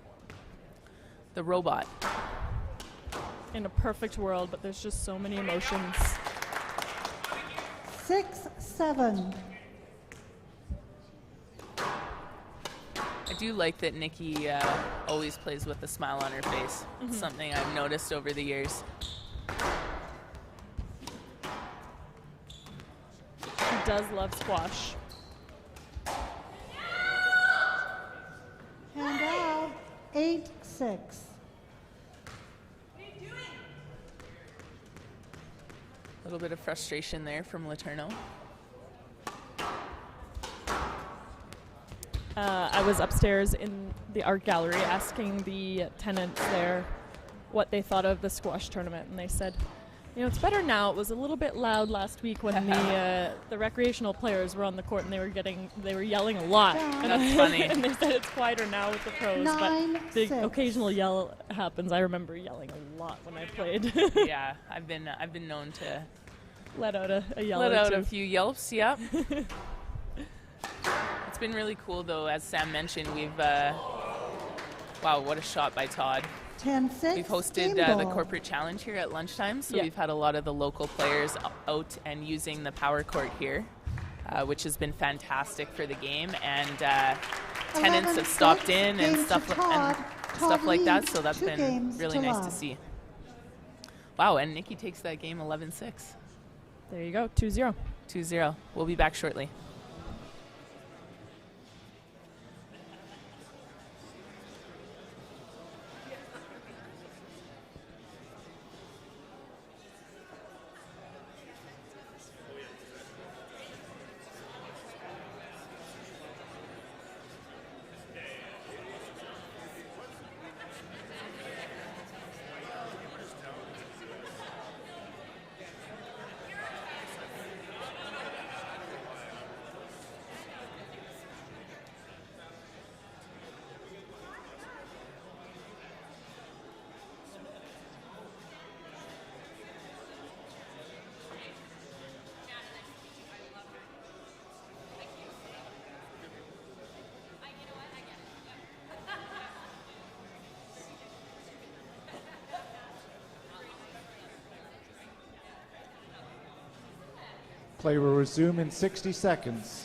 The robot. In a perfect world, but there's just so many emotions. 6-7. I do like that Nikki always plays with a smile on her face. It's something I've noticed over the years. She does love squash. Hand out. 8-6. A little bit of frustration there from Letourneau. I was upstairs in the art gallery asking the tenants there what they thought of the squash tournament, and they said, it's better now. It was a little bit loud last week when the recreational players were on the court and they were yelling a lot. That's funny. And they said it's quieter now with the pros, but the occasional yell happens. I remember yelling a lot when I played. Yeah, I've been known to let out a yell. Let or out two. a few yelps. Yep. It's been really cool, though. As Sam mentioned, we've wow, what a shot by Todd. 10-6. We've hosted the corporate challenge here at lunchtime, so we've had a lot of the local players out and using the power court here, which has been fantastic for the game. And tenants have stopped in and stuff like that, so that's been really nice to see. Wow, and Nikki takes that game 11-6. There you go, 2-0. 2-0. We'll be back shortly. Play will resume in 60 seconds.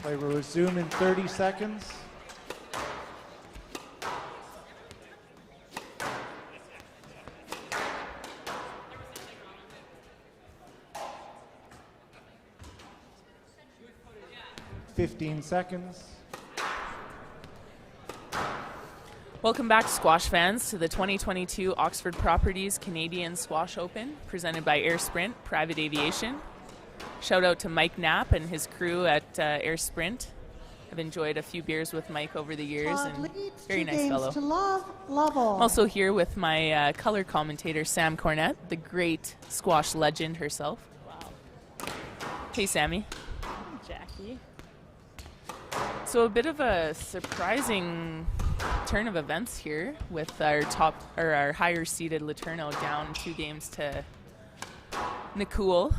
Play will resume in 30 seconds. Fifteen seconds. Welcome back, squash fans, to the 2022 Oxford Properties Canadian Squash Open, presented by Air Sprint Private Aviation. Shout out to Mike Knapp and his crew at Air Sprint. I've enjoyed a few beers with Mike over the years, and very nice fellow. I'm also here with my color commentator, Sam Cornett, the great squash legend herself. Wow. Hey, Sammy. Jackie. So a bit of a surprising turn of events here with our higher seeded Letourneau down 2 games to Nicole.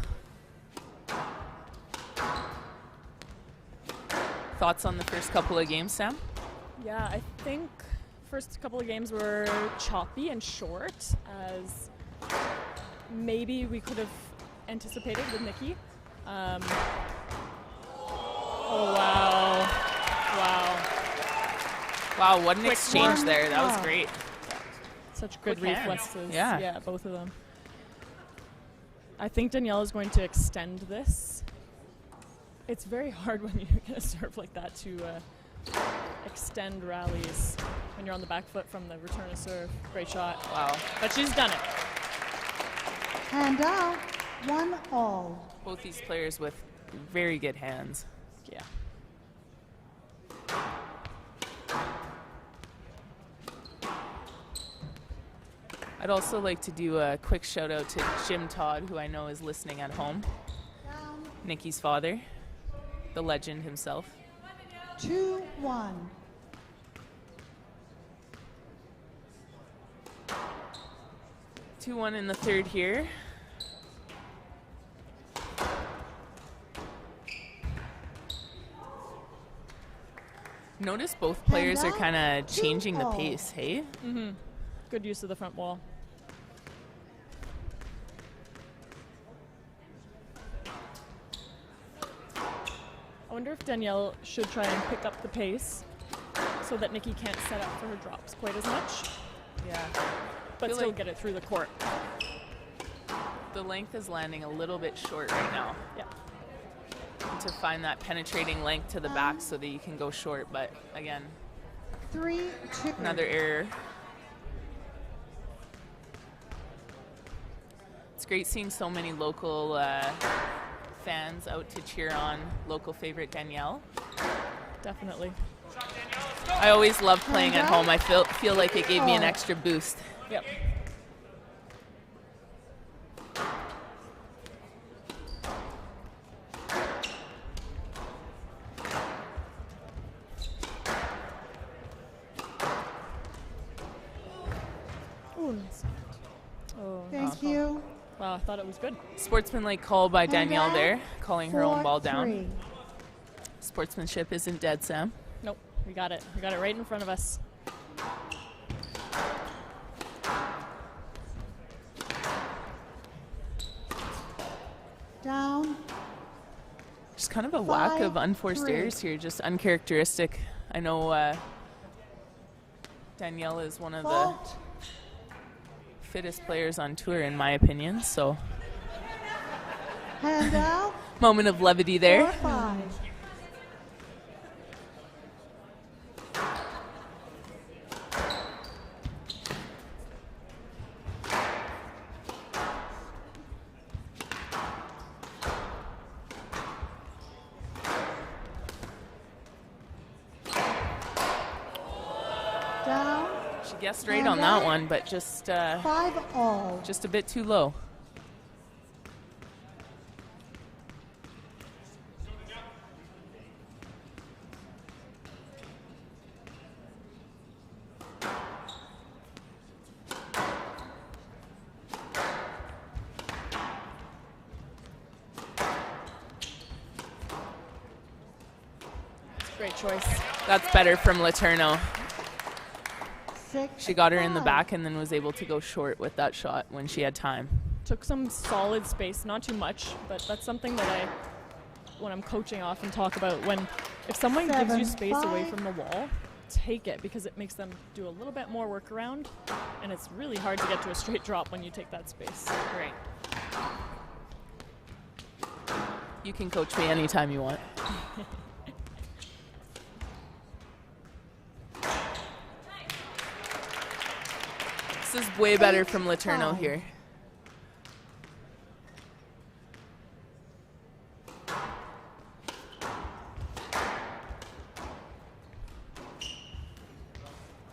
Thoughts on the first couple of games, Sam? Yeah, I think first couple of games were choppy and short, as maybe we could have anticipated with Nikki. Oh, wow. Wow, what an Quick exchange one. there. That was great. Such good Quick hands. reflexes. Yeah, both of them. I think Danielle is going to extend this. It's very hard when you're going to serve like that to extend rallies when you're on the back foot from the return of serve. Great shot. Wow. But she's done it. Hand out. 1-all. Both these players with very good hands. Yeah. I'd also like to do a quick shout out to Jim Todd, who I know is listening at home. Nikki's father, the legend himself. 2-1. Two one in the third here. Notice both players are kind of changing the pace, hey? Mm-hmm. Good use of the front wall. I wonder if Danielle should try and pick up the pace so that Nikki can't set up for her drops quite as much. Yeah. But Feel still like get it through the court. the length is landing a little bit short right now. Yeah. To find that penetrating length to the back so that you can go short, but again, 3-2. another error. It's great seeing so many local fans out to cheer on local favorite Danielle. Definitely. I always love playing at home. I feel like it gave me an extra boost. Yep. Thank you. Wow, I thought it was good. Sportsmanlike call by Danielle there, calling her own ball 4-3. down. Sportsmanship isn't dead, Sam. Nope, we got it. We got it right in front of us. Down. Just kind of a whack of unforced 5-3. errors here, just uncharacteristic. I know Danielle is one of the fittest players on tour, in my opinion, so. Hand out. Moment of levity there. 4-5. Down. She guessed right on that one, but just 5-all. just a bit too low. Great choice. That's better from Letourneau. 6-5. She got her in the back and then was able to go short with that shot when she had time. Took some solid space, not too much, but that's something that I, when I'm coaching, often talk about. If someone gives you space away 7-5. from the wall, take it, because it makes them do a little bit more work around, and it's really hard to get to a straight drop when you take that space. Great. You can coach me anytime you want. This is way better from Letourneau here.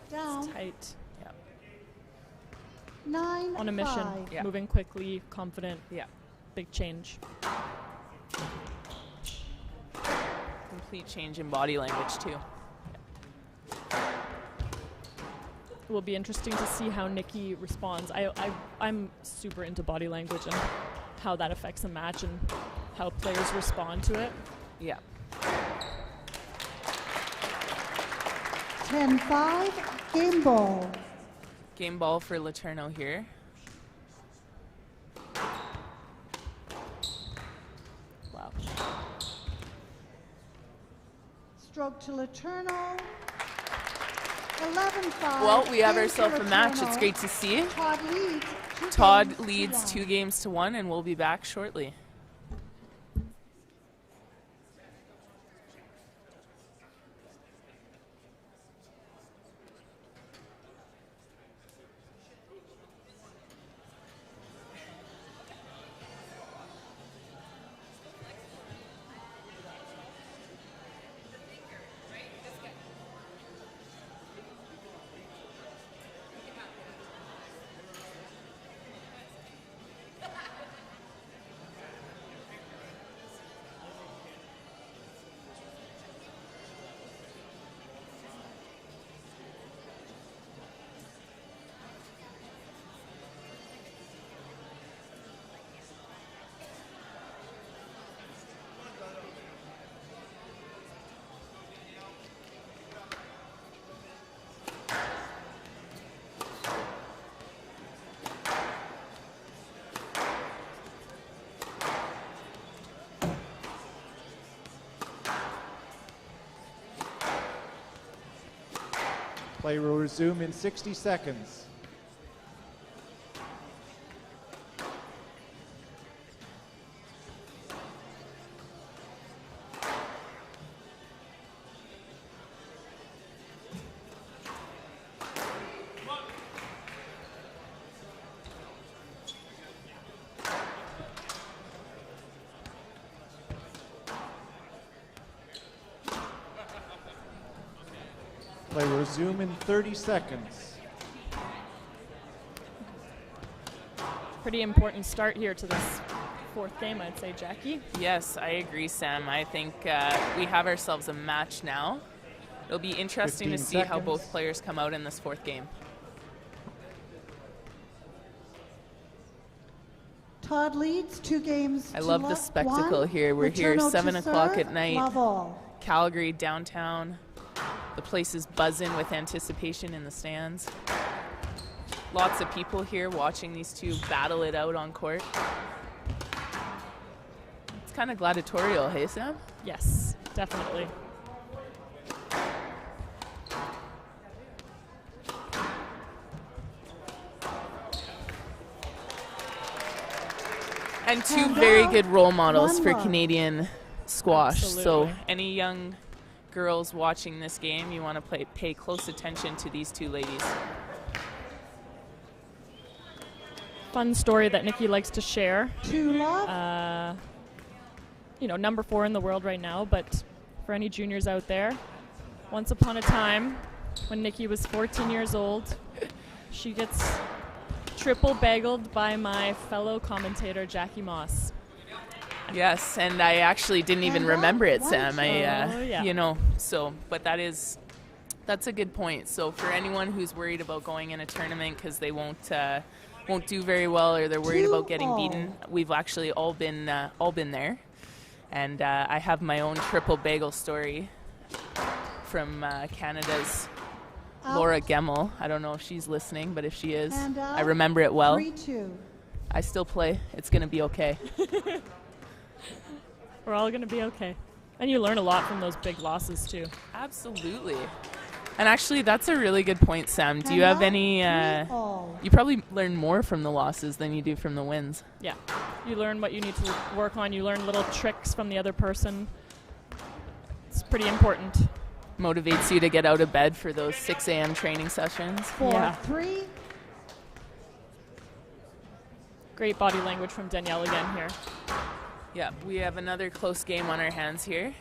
Down. Tight. Yeah. 9-5. On a mission, Yeah. moving quickly, confident. Yeah. Big change. Complete change in body language too. It will be interesting to see how Nikki responds. I'm super into body language and how that affects a match and how players respond to it. Yeah. 10-5. Game ball. Game ball for Letourneau here. Wow. Stroke to Letourneau. 11-5. Well, we have Game ourselves to a match. It's Letourneau. great to see. Todd leads 2 Todd games to leads 1. 2 games to 1, and we'll be back shortly. Play will resume in 60 seconds. Play will resume in 30 seconds. Pretty important start here to this fourth game, I'd say, Jackie. Yes, I agree, Sam. I think we have ourselves a match now. It'll be interesting to see how both players come out in this fourth game. Todd leads 2 games. I love the spectacle here. We're here 7 o'clock at night. Calgary downtown. The place is buzzing with anticipation in the stands. Lots of people here watching these two battle it out on court. It's kind of gladiatorial, hey, Sam? Yes, definitely. And two very good role models for Canadian squash. Absolutely. So any young girls watching this game, you want to pay close attention to these two ladies. Fun story that Nikki likes to share. To love. You know, number 4 in the world right now, but for any juniors out there, once upon a time, when Nikki was 14 years old, she gets triple bageled by my fellow commentator, Jackie Moss. Yes, and I actually didn't even remember it, Sam. Yeah. You know, so, but that's a good point. So for anyone who's worried about going in a tournament because they won't do very well, or they're worried about getting beaten, we've actually all been there. And I have my own triple bagel story from Canada's Laura Gemmel. I don't know if she's listening, but if she is, I remember it well. 3-2. I still play. It's going to be okay. We're all going to be okay. And you learn a lot from those big losses, too. Absolutely. And actually, that's a really good point, Sam. Do you have any... you probably learn more from the losses than you do from the wins. Yeah. You learn what you need to work on. You learn little tricks from the other person. It's pretty important. Motivates you to get out of bed for those 6 a.m. training sessions. 4-3. Great body language from Danielle again here. Yeah, we have another close game on our hands here.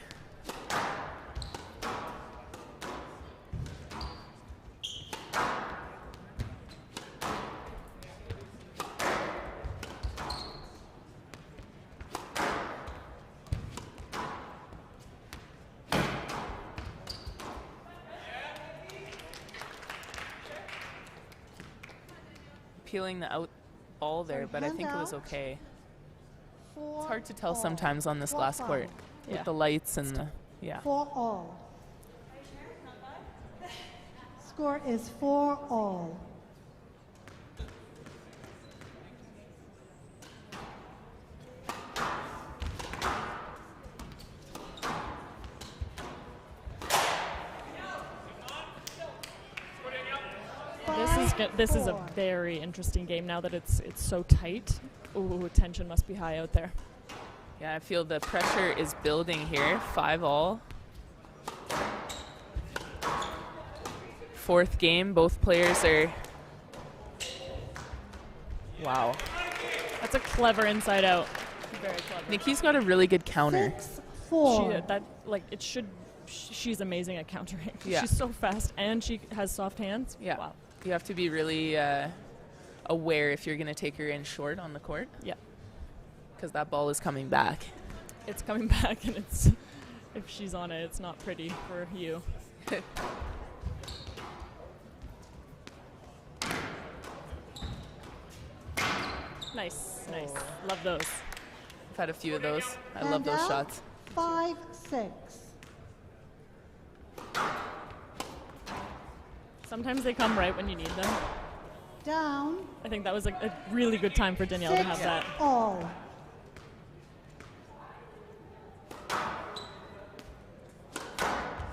Peeling the out ball there, but I think it was okay. It's hard to tell sometimes on this glass court with the lights and the, 4-all. Score is 4-all. This is a very interesting game now that it's so tight. Ooh, tension must be high out there. Yeah, I feel the pressure is building here. 5-all. Fourth game, both players are... Wow. That's a clever inside out. Very clever. Nikki's got a really good counter. 6-4. She's amazing at countering. Yeah. She's so fast, and she has soft hands. Yeah. Wow. You have to be really aware if you're going to take her in short on the court. Yeah. Because that ball is coming back. It's coming back, and it's if she's on it, it's not pretty for you. Nice. Love those. I've had a few of those. I love those shots. 5-6. Sometimes they come right when you need them. Down. I think that was a really good time for Danielle to have that. 6-all.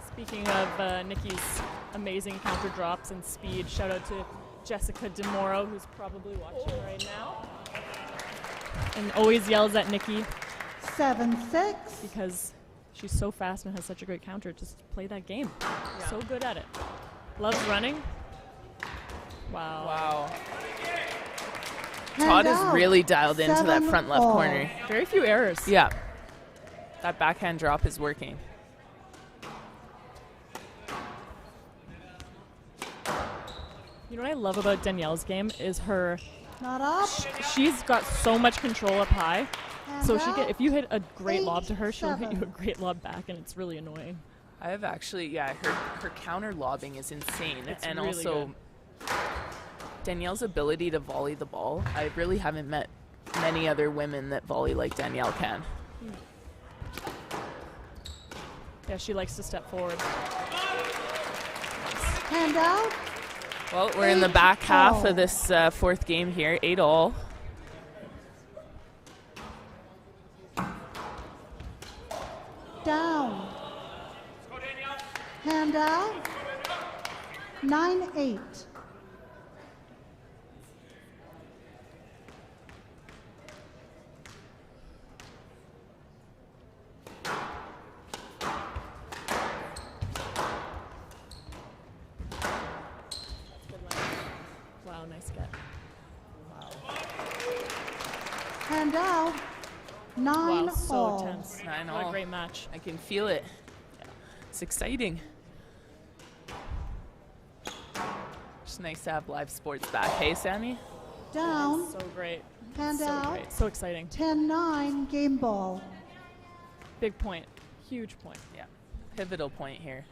Speaking of Nikki's amazing counter drops and speed. Shout out to Jessica DeMoro, who's probably watching right now. And always yells at Nikki. 7-6. Because she's so fast and has such a great counter. Just play that game. Yeah. So good at it. Loves running. Wow. Wow. Todd is really dialed into that front left corner. Very few errors. Yeah. That backhand drop is working. You know what I love about Danielle's game is her. Not up. She's got so much control up high. And So out. if you hit a great lob to her, she'll hit 8-7. you a great lob back, and it's really annoying. I have actually, her counter lobbing is insane. It's and really also Danielle's ability to volley the ball. I really haven't met many other women that volley like Danielle can. Yeah, she likes to step forward. Hand out. Well, we're in the back half of this fourth game here, 8-all. Down. Hand out. 9-8. Wow, nice get. Hand out. 9 Wow, so all. tense. 9 What all. a great match. I can feel it. It's exciting. It's nice to have live sports back. Hey, Sammy? Down. So great. Hand so out. great. So exciting. 10-9 game ball. Big point. Huge point. Yeah. Pivotal point here.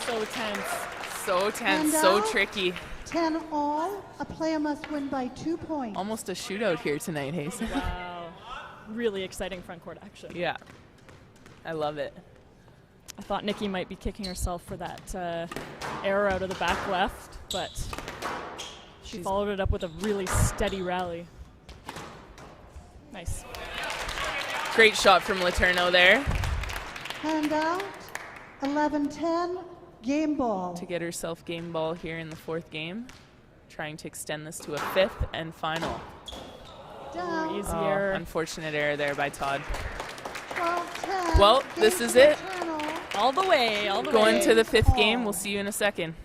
So tense. So tense, And so out. tricky. 10 all. A player must win by 2 points. Almost a shootout here tonight, hey? Sam? Wow. Really exciting front court action. Yeah. I love it. I thought Nikki might be kicking herself for that error out of the back left, but she followed it up with a really steady rally. Nice. Great shot from Letourneau there Hand out. 11-10 game ball. to get herself game ball here in the fourth game. Trying to extend this to a fifth and final. Down. Easy error. Unfortunate error there by Todd. 12-10. Well, this Game is it. Letourneau. All the way, all the way. Going to the fifth all. game. We'll see you in a second.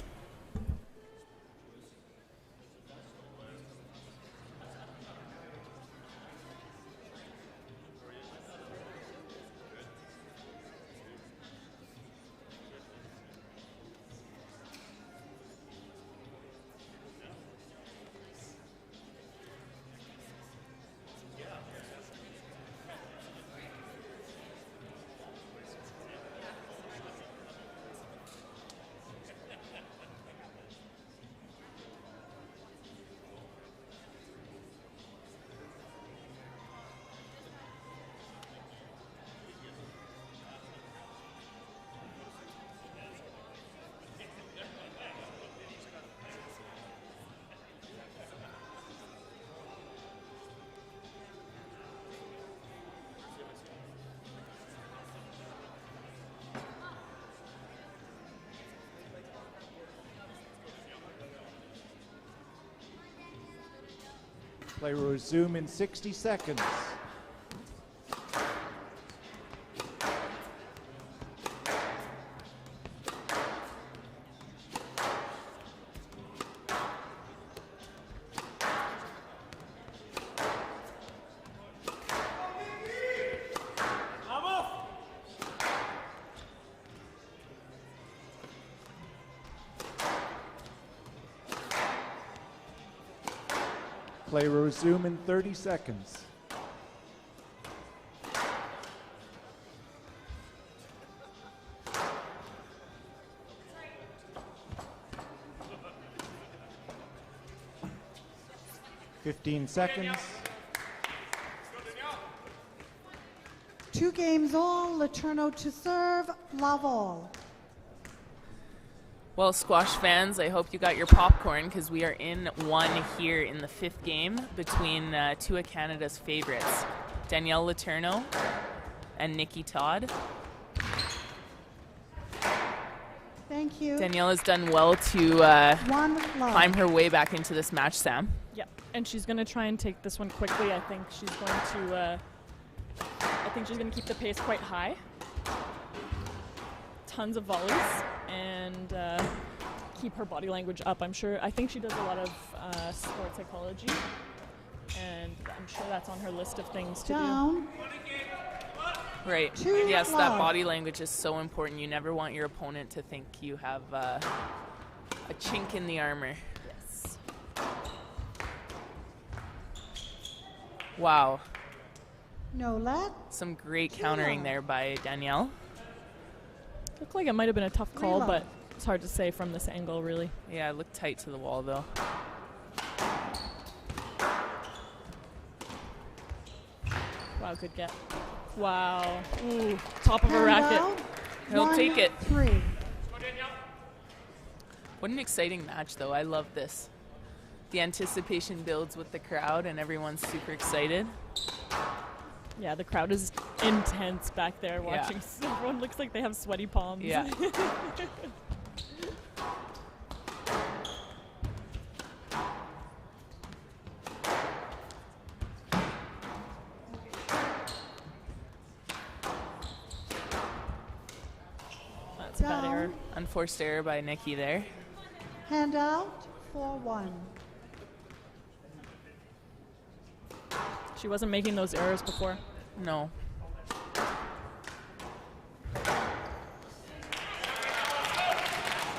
Play will resume in 60 seconds. Play will resume in 30 seconds. ...15 seconds. 2 games all, Letourneau to serve, love all. Well, squash fans, I hope you got your popcorn because we are in one here in the 5th game between 2 of Canada's favorites, Danielle Letourneau and Nikki Todd. Thank you. Danielle has done well to climb her way back into this match, Sam. Yep, and she's going to try and take this one quickly. I think she's going to keep the pace quite high. Tons of volleys and keep her body language up. I think she does a lot of sports psychology, and I'm sure that's on her list of things to do. Right. Yes, that body language is so important. You never want your opponent to think you have a chink in the armor. Yes. Wow. No let. Some great countering there by Danielle. Looked like it might have been a tough call, but it's hard to say from this angle, really. Yeah, it looked tight to the wall, though. Wow, good get. Wow. Ooh, top of a racket. He'll take it. 3. What an exciting match, though. I love this. The anticipation builds with the crowd, and everyone's super excited. Yeah, the crowd is intense back there watching. Yeah. Everyone looks like they have sweaty palms. Yeah. That's a bad error. Unforced error by Nikki there. Hand out, 4-1. She wasn't making those errors before. No.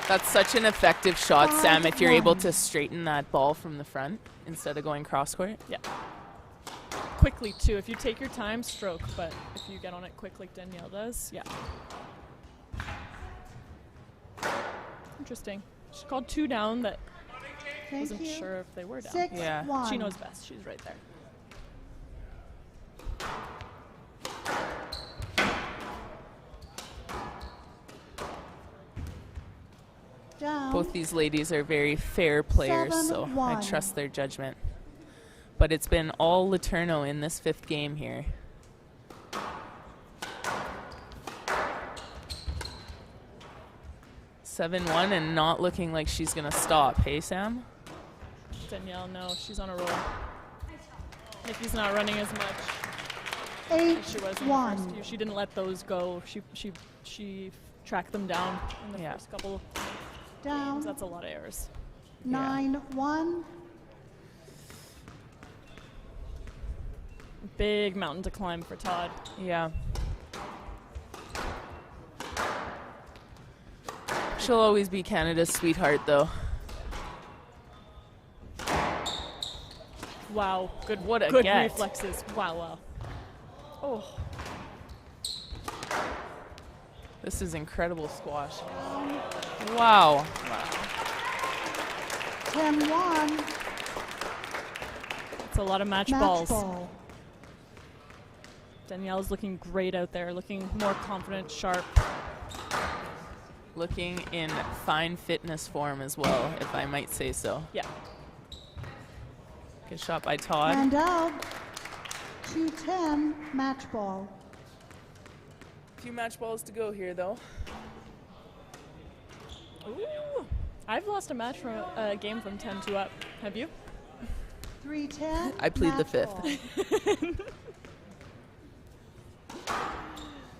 That's such an effective shot, Sam, if you're able to straighten that ball from the front instead of going cross-court. Yeah. Quickly, too. If you take your time, stroke. But if you get on it quick like Danielle does, yeah. Interesting. She called 2 down that wasn't sure if they were down. 6-1. Yeah. She knows best. She's right there. Down. Both these ladies are very fair players, so I trust their judgment. But it's been all Letourneau in this 5th game here. (7-1) and not looking like she's gonna stop. Hey, Sam? Danielle, no, she's on a roll. Nikki's not running as much. 8-1. As she was in the first few. She didn't let those go. She tracked them down in the first couple games. That's a lot of errors. 9-1. Big mountain to climb for Todd. Yeah. She'll always be Canada's sweetheart, though. Wow. Good. What a good get. reflexes. Wow. Oh. This is incredible squash. Wow. 10-1. It's a lot of match balls. Danielle's looking great out there, looking more confident, sharp. Looking in fine fitness form as well, if I might say so. Yeah. Good shot by Todd. And out. 2-10, match ball. A few match balls to go here, though. Ooh. I've lost a match from a game from 10-2 up. Have you? 3-10. I plead the 5th.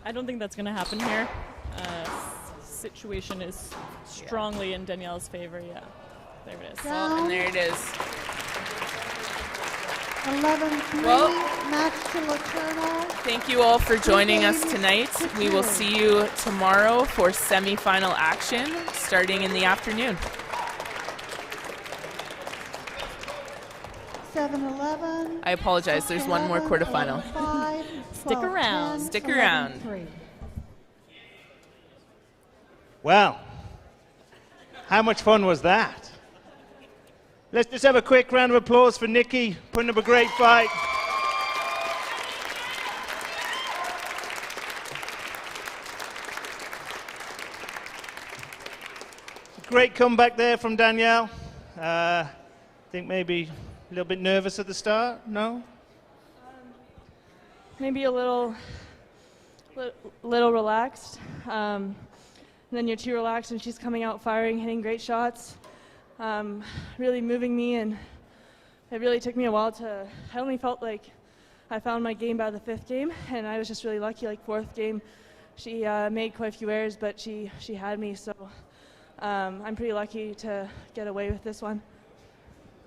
I don't think that's going to happen here. Situation is strongly in Danielle's favor. Yeah, there it is. Well, and there it is. 11-3, match to Letourneau. Thank you all for joining us tonight. We will see you tomorrow for semifinal action starting in the afternoon. 7-11. I apologize. There's one more quarterfinal. 5, Stick around. 10, Stick around. 11-3. Wow. How much fun was that? Let's just have a quick round of applause for Nikki, putting up a great fight. Great comeback there from Danielle. I think maybe a little bit nervous at the start, no? Maybe a little relaxed. And then you're too relaxed and she's coming out firing, hitting great shots, really moving me, and it really took me a while to, I only felt like I found my game by the 5th game, and I was just really lucky, like 4th game, she made quite a few errors, but she had me, so I'm pretty lucky to get away with this one.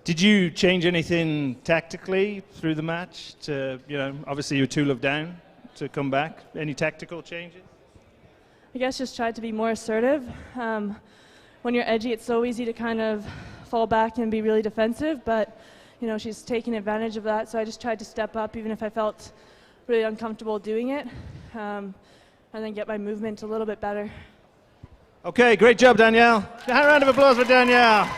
Did you change anything tactically through the match to, obviously you were 2-love down to come back? Any tactical changes? I guess just tried to be more assertive. When you're edgy, it's so easy to kind of fall back and be really defensive, but she's taking advantage of that, so I just tried to step up even if I felt really uncomfortable doing it, and then get my movement a little bit better. Okay, great job, Danielle. A round of applause for Danielle.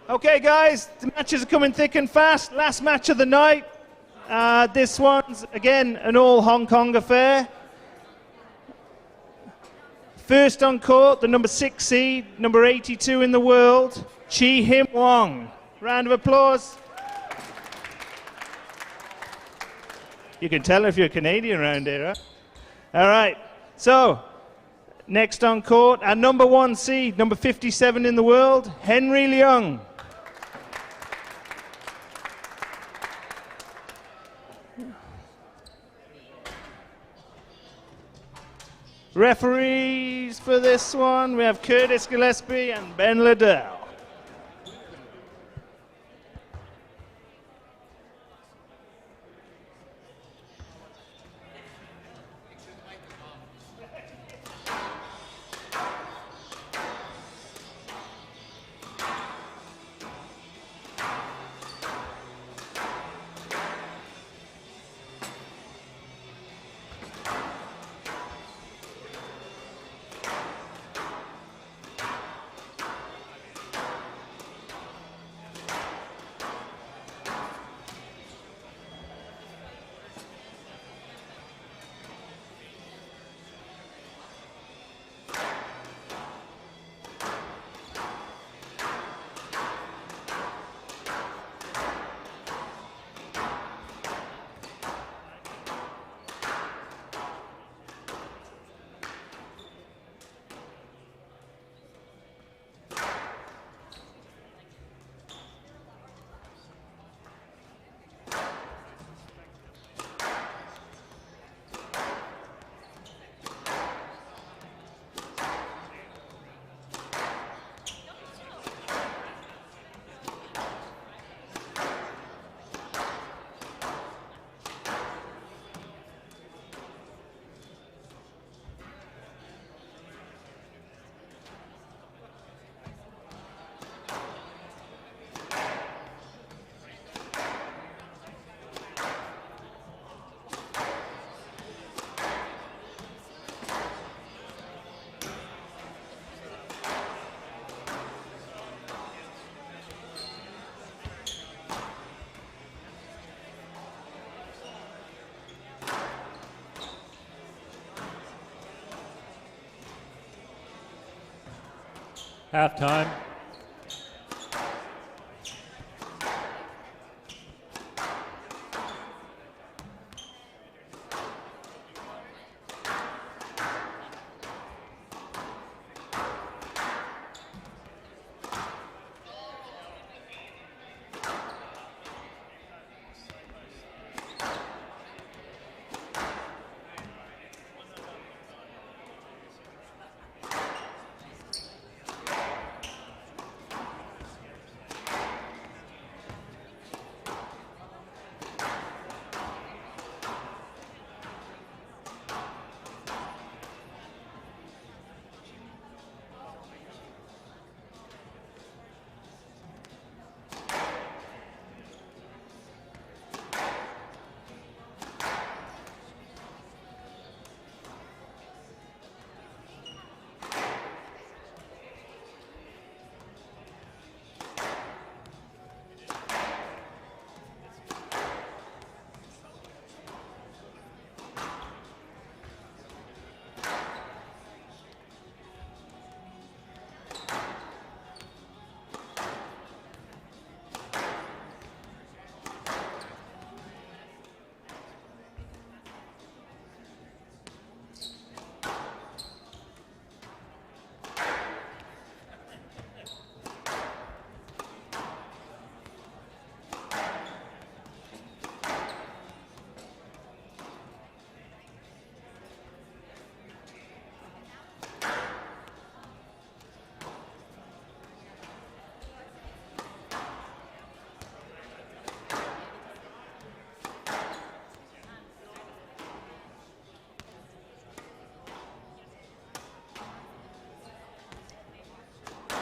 Okay, guys, the matches are coming thick and fast. Last match of the night. This one's, again, an all Hong Kong affair. First on court, the number 6 seed, number 82 in the world, Chi Him Wong. Round of applause. You can tell if you're Canadian around here, huh? All right. So, next on court, our number 1 seed, number 57 in the world, Henry Leung. Referees for this one, we have Curtis Gillespie and Ben Liddell. Halftime.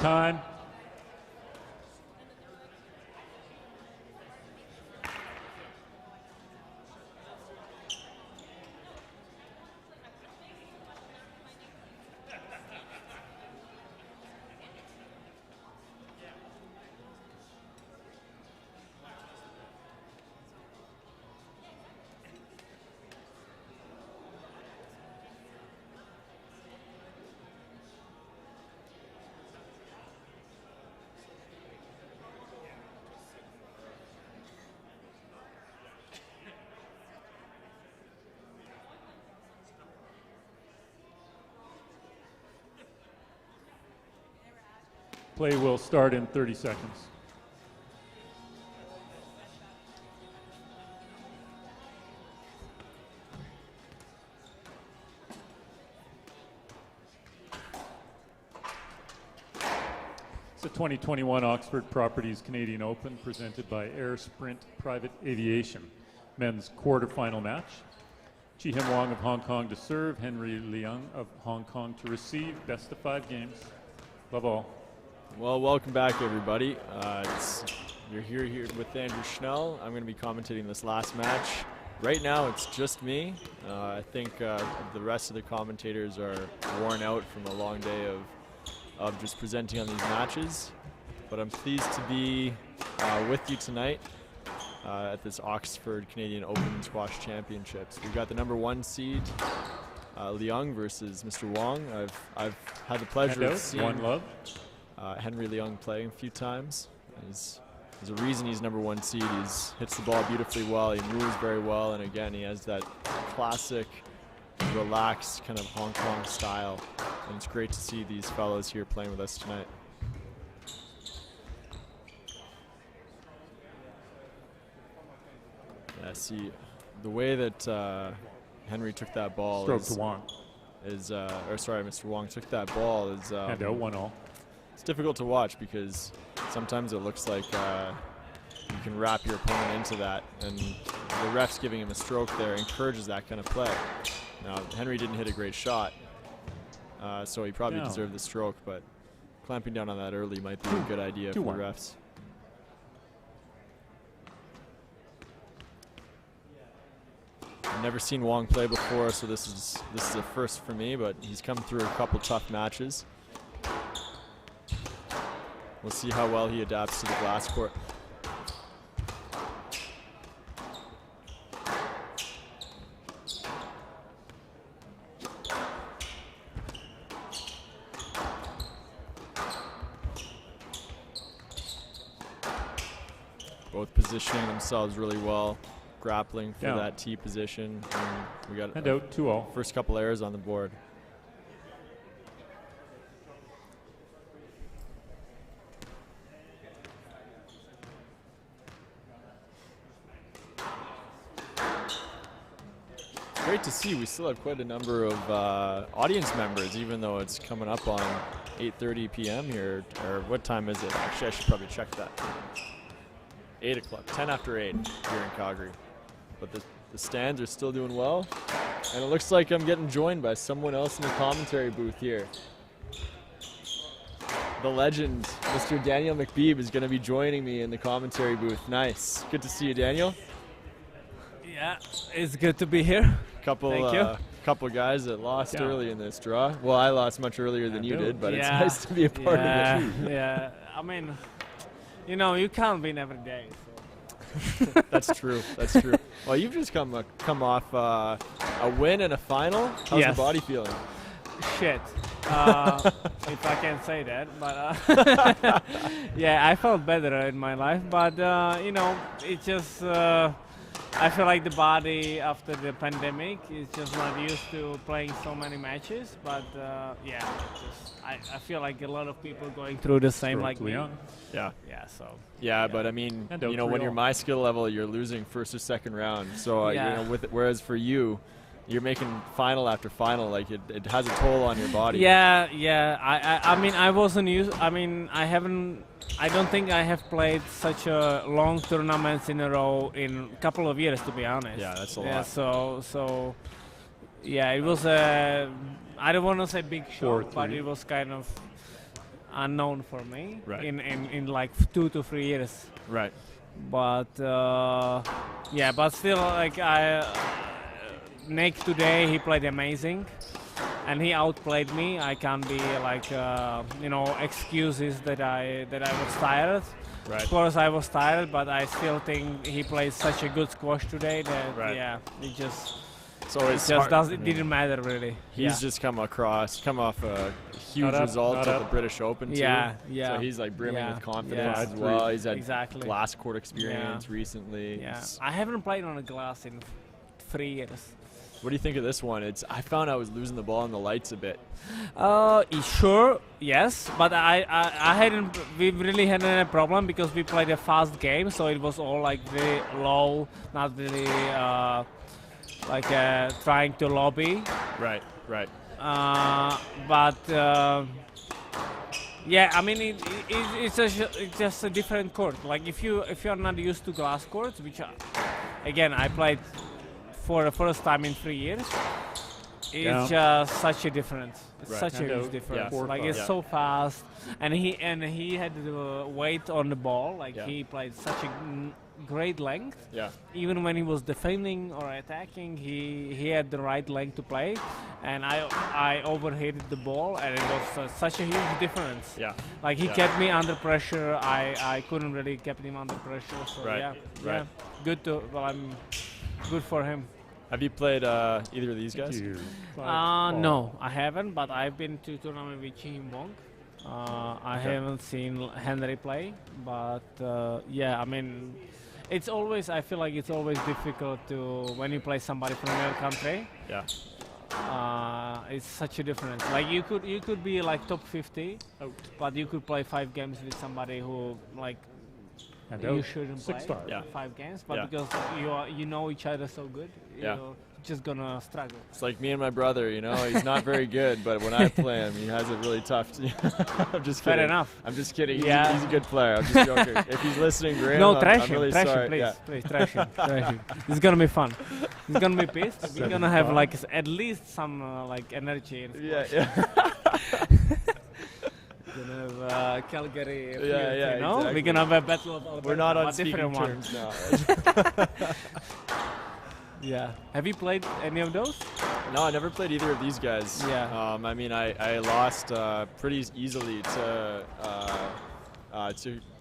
Time. Play will start in 30 seconds. It's the 2021 Oxford Properties Canadian Open presented by Air Sprint Private Aviation. Men's quarterfinal match. Chi-Him Wong of Hong Kong to serve, Henry Leung of Hong Kong to receive. Best of 5 games. Love all. Well, welcome back, everybody. You're here with Andrew Schnell. I'm going to be commentating this last match. Right now, it's just me. I think the rest of the commentators are worn out from a long day of just presenting on these matches. But I'm pleased to be with you tonight at this Oxford Canadian Open Squash Championships. We've got the #1 seed, Leung versus Mr. Wong. I've had the pleasure of seeing One love. Henry Leung play a few times. There's a reason he's #1 seed. He hits the ball beautifully well. He moves very well, and again, he has that classic, relaxed kind of Hong Kong style. And it's great to see these fellows here playing with us tonight. Yeah, see, the way that Henry took that ball Stroke to Wong. Mr. Wong took that ball is And out 1-all. It's difficult to watch because sometimes it looks like you can wrap your opponent into that, and the ref's giving him a stroke there encourages that kind of play. Now, Henry didn't hit a great shot, so he probably deserved the stroke, but clamping down on that early might be a good idea for the refs. I've never seen Wong play before, so this is a first for me, but he's come through a couple tough matches. We'll see how well he adapts to the glass court. Both positioning themselves really well, grappling for that T position. And we got out 2-all. First couple errors on the board. Great to see. We still have quite a number of audience members, even though it's coming up on 8:30 p.m. here. Or what time is it? Actually, I should probably check that. 8 o'clock, 10 after 8 here in Calgary. But the stands are still doing well. And it looks like I'm getting joined by someone else in the commentary booth here. The legend, Mr. Danielle Mekbib, is going to be joining me in the commentary booth. Nice. Good to see you, Daniel. Yeah, it's good to be here. Couple guys that lost early in this draw. Well, I lost much earlier than you did, but it's nice to be a part of it. Yeah, I mean, you can't win every day. So. That's true. That's true. Well, you've just come off a win and a final. How's the body feeling? Shit. If I can say that, but yeah, I felt better in my life, but it just. I feel like the body after the pandemic is just not used to playing so many matches, but I feel like a lot of people going through the same like me. Yeah. Yeah. But I mean, when you're my skill level, you're losing first or second round. So whereas for you, you're making final after final, like it has a toll on your body. Yeah. I mean, I wasn't used. I mean, I don't think I have played such a long tournaments in a row in a couple of years, to be honest. Yeah, that's a lot. Yeah, so yeah, it was a, I don't want to say big shock, but it was kind of unknown for me in like 2 to 3 years. Right. But but still, like Nick today, he played amazing. And he outplayed me. I can't be like, excuses that I was tired. Right. Of course, I was tired, but I still think he played such a good squash today that it didn't matter really. He's just come off a huge result at the British Open too. Yeah. So he's like brimming with confidence as well. He's had glass court experience recently. Yeah. I haven't played on a glass in 3 years. What do you think of this one? I found I was losing the ball in the lights a bit. Sure, yes, but we really hadn't a problem because we played a fast game, so it was all like very low, not really trying to lobby. Right. Yeah, I mean it's just a different court. Like if you're not used to glass courts, which again I played for the first time in 3 years, it's just such a difference. It's such a huge difference. Like it's so fast, and he had the weight on the ball. Like he played such a great length. Yeah. Even when he was defending or attacking, he had the right length to play, and I overheated the ball, and it was such a huge difference. Yeah. Like he kept me under pressure. I couldn't really keep him under pressure. So yeah. I'm good for him. Have you played either of these guys? No, I haven't, but I've been to tournament with Wong. I haven't seen Henry play, but I mean, I feel like it's always difficult when you play somebody from another country. Yeah. It's such a difference. Like you could be like top 50, but you could play 5 games with somebody who like you shouldn't play 5 games, but because you know each other so good, you're just gonna struggle. It's like me and my brother, he's not very good, but when I play him, he has it really tough. I'm just kidding. Fair enough. I'm just kidding. He's a good player. I'm just joking. If he's listening, Graham, no, I'm really sorry. Please, trash him. It's gonna be fun. He's gonna be pissed. We're gonna have like at least some energy. In We're gonna have Calgary. Exactly. We're gonna have a battle of Alberta. We're not on speaking terms now. Yeah. Have you played any of those? No, I never played either of these guys. Yeah. I mean, I lost pretty easily to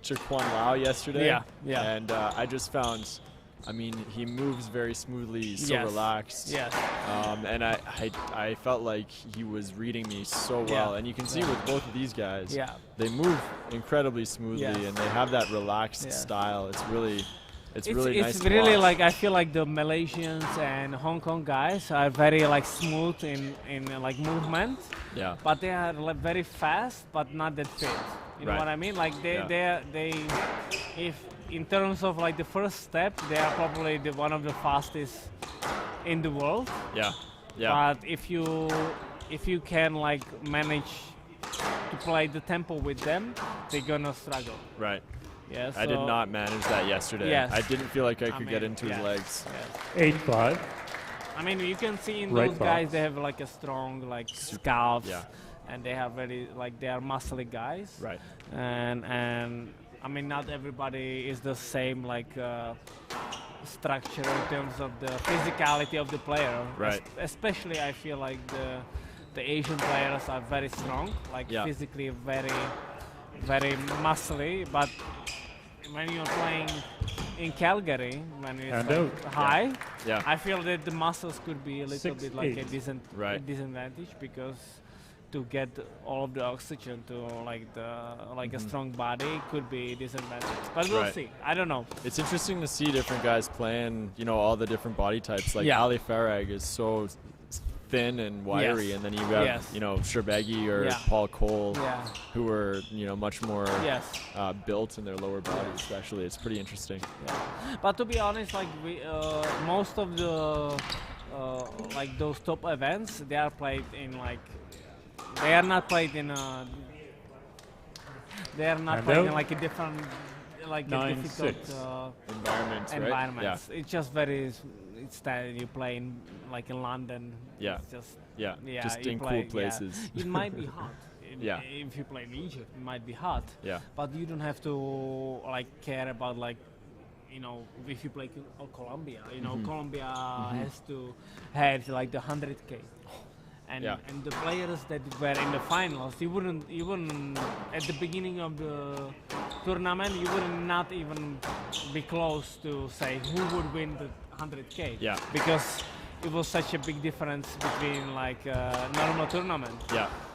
Tsz Kwan Lau yesterday. Yeah. And I just found, I mean, he moves very smoothly. He's so relaxed. Yes. And I felt like he was reading me so well. And you can see with both of these guys, they move incredibly smoothly, and they have that relaxed style. It's really nice. It's to really watch. like I feel like the Malaysians and Hong Kong guys are very like smooth in like movement. Yeah. But they are like very fast, but not that fit. You know what I mean? Like they if in terms of like the first step, they are probably one of the fastest in the world. Yeah. But if you can like manage to play the tempo with them, they're gonna struggle. Right. Yeah, I did not manage that yesterday. Yes. I didn't feel like I could get into his legs. Yes. 8-5. I mean, you can see in those guys, they have like a strong like scalps, and they have very they are muscly guys. Right. And I mean, not everybody is the same structure in terms of the physicality of the player. Right. Especially, I feel like the Asian players are very strong, physically very, very muscly, but when you're playing in Calgary, when it's high, I feel that the muscles could be a little bit like a disadvantage because to get all of the oxygen to a strong body could be disadvantage. But we'll see. I don't know. It's interesting to see different guys playing, all the different body types. Like Ali Farag is so thin and wiry, and then you have Sherbegi or Paul Cole, who are much more built in their lower body, especially. It's pretty interesting. But to be honest, most of the those top events, they are played in they are not played in a different a difficult environments. Right? It's just very standard. You play in in London. It's just in cool places. It might be hot. If you play in Egypt, it might be hot. But you don't have to care about if you play Colombia. Colombia has to have the 100K. And the players that were in the finals, you wouldn't at the beginning of the tournament, you would not even be close to say who would win the 100K. Because it was such a big difference between normal tournament.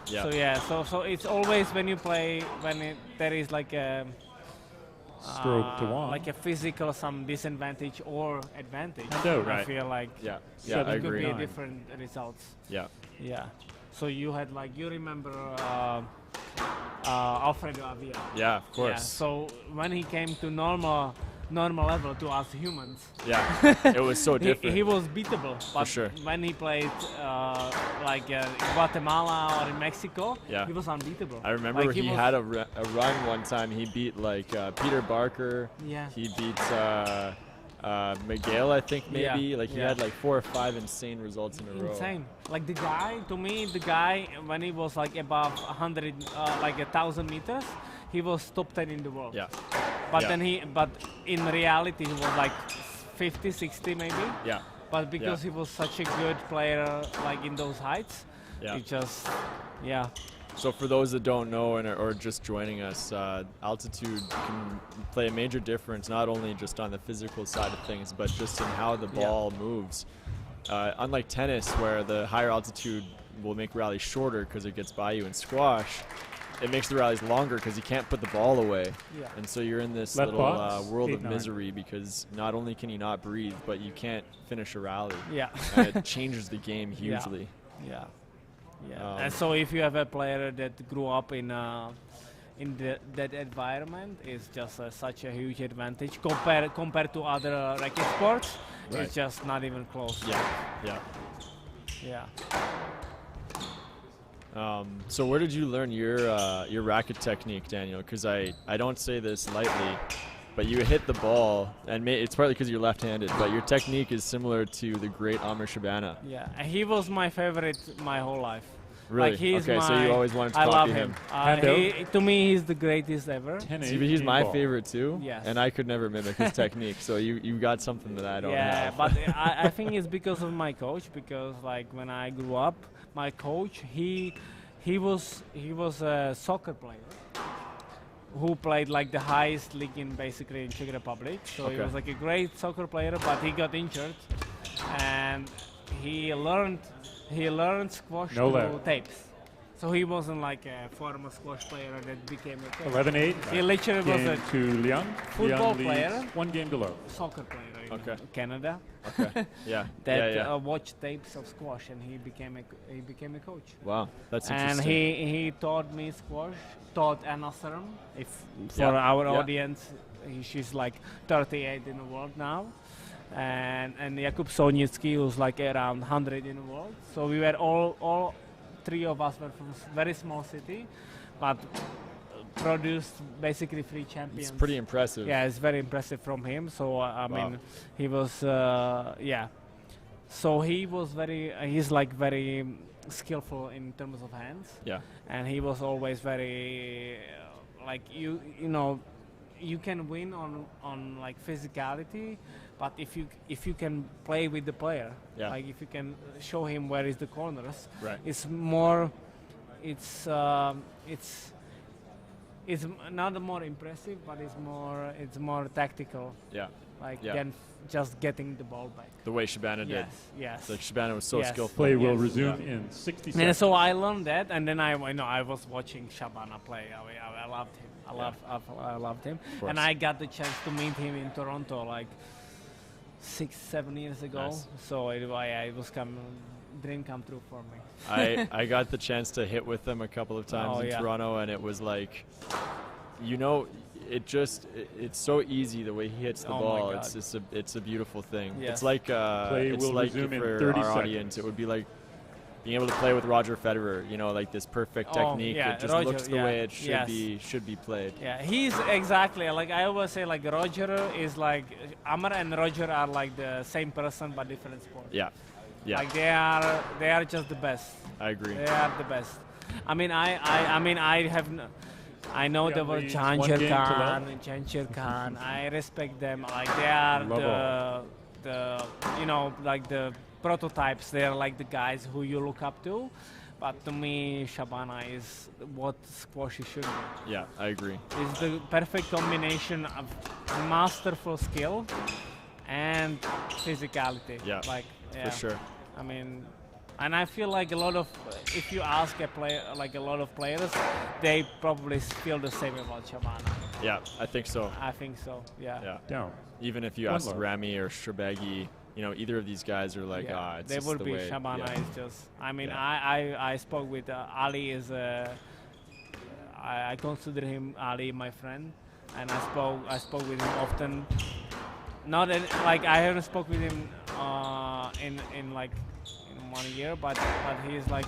So it's always when you play there is Stroke to Wong. like a physical, some disadvantage or advantage. No, I right. feel like Yeah, it I could agree. be different results. Yeah. Yeah. So you had like you remember Alfredo Avila. Yeah, of course. Yeah. So when he came to normal level to us humans. Yeah, it was so different. He was beatable. But sure. when he played in Guatemala or in Mexico, Yeah. he was unbeatable. I remember Like, he was- had a run one time. He beat like Peter Barker. Yeah. He beat Miguel, I think maybe. Yeah, Like he yeah. had like 4 or 5 insane results in a row. Insane. Like the guy, when he was like above 100, like 1,000 meters, he was top 10 in the world. Yeah. But Yeah. but in reality, he was like 50, 60 maybe. Yeah. But because Yeah. he was such a good player, like in those heights, Yeah. he just, yeah. So for those that don't know or just joining us, altitude can play a major difference, not only just on the physical side of things, but just in how the ball moves. Unlike tennis, where the higher altitude will make rallies shorter because it gets by you, in squash, it makes the rallies longer because you can't put the ball away. Yeah. And so you're in this Left little box, world of 8-9. misery because not only can you not breathe, but you can't finish a rally. Yeah. And it changes the game hugely. Yeah. Yeah. And so if you have a player that grew up in that environment, it's just such a huge advantage compared to other racket sports. Right. It's just not even close. Yeah. Yeah. Yeah. So where did you learn your racket technique, Daniel? Because I don't say this lightly, but you hit the ball, and it's partly because you're left-handed, but your technique is similar to the great Amr Shabana. Yeah, and he was my favorite my whole life. Really? Like he's Okay, so you always wanted to I copy love him. To me, he's the greatest ever. See, but he's my favorite too, Yes. and I could never mimic his technique. So you got something that I don't Yeah, have. but I think it's because of my coach. Because like when I grew up, my coach he was a soccer player who played like the highest league in basically in Czech Republic. So he Okay. was like a great soccer player, but he got injured, and he learned squash No through left. tapes. So he wasn't like a former squash player that became a coach. 11-8. He literally was Game a to Leung. football Leung leads player, 1 game below. soccer player in Okay. Canada. Okay. Yeah. That Yeah. watched tapes of squash, and he became a coach. Wow, that's And interesting. he taught me squash, taught Anna Serm. If for Yeah, our yeah. audience, she's like 38 in the world now, and Jakub Sonicki, who's like around 100 in the world. So we were all 3 of us were from very small city, but produced basically 3 champions. It's pretty impressive. Yeah, it's very impressive from him. So I mean, he was yeah. So he was he's like very skillful in terms of hands. Yeah. And he was always very like you know, you can win on like physicality, but if you can play with the player, Yeah. like if you can show him where is the corners, Right. it's not more impressive, but it's more tactical. Yeah. Like Yeah. than just getting the ball back. The way Shabana did. Yes, yes. Like Shabana was so Yes. skillful. Play will Yes. resume Yeah. in 60 And seconds. so I learned that, and then I was watching Shabana play. I loved him. I loved him, course. and I got the chance to meet him in Toronto like 6-7 years ago. Nice. So it was dream come true for me. I got the chance to hit with them a couple of times Oh, in yeah. Toronto, and it was like, you know, it's so easy the way he hits the Oh my ball. God. It's a beautiful thing. Yes. It's like Play it's will like resume in for 30 our seconds. audience, it would be like being able to play with Roger Federer. You know, like this perfect Oh, technique. yeah, It just Roger, looks the yeah. way it Yes. should be played. Yeah, he's exactly like I always say. Like Roger is like Amar and Roger are like the same person but different sport. Yeah. Yeah. Like they are just the best. I agree. They are the best. I mean, I know Yeah, there were leads Jhanjir 1 game to Khan love. and Jhanjir Khan. I respect them. Like they are Love the you know, like the prototypes. They're like the guys who you look up to. But to me, Shabana is what squash should be. Yeah, I agree. It's the perfect combination of masterful skill and physicality. Yeah, like for sure. I mean, and I feel like if you ask a lot of players, they probably feel the same about Shabana. Yeah, I think so. I think so. Yeah. Yeah. Down. Even if you One ask love. Remy or Shrebegi, you know, either of these guys are like, it's they just would the be way. Shabana. Yeah. Is just. I mean, Yeah. I spoke with Ali. I consider him Ali my friend, and I spoke with him often. Not like I haven't spoke with him in 1 year, but he's like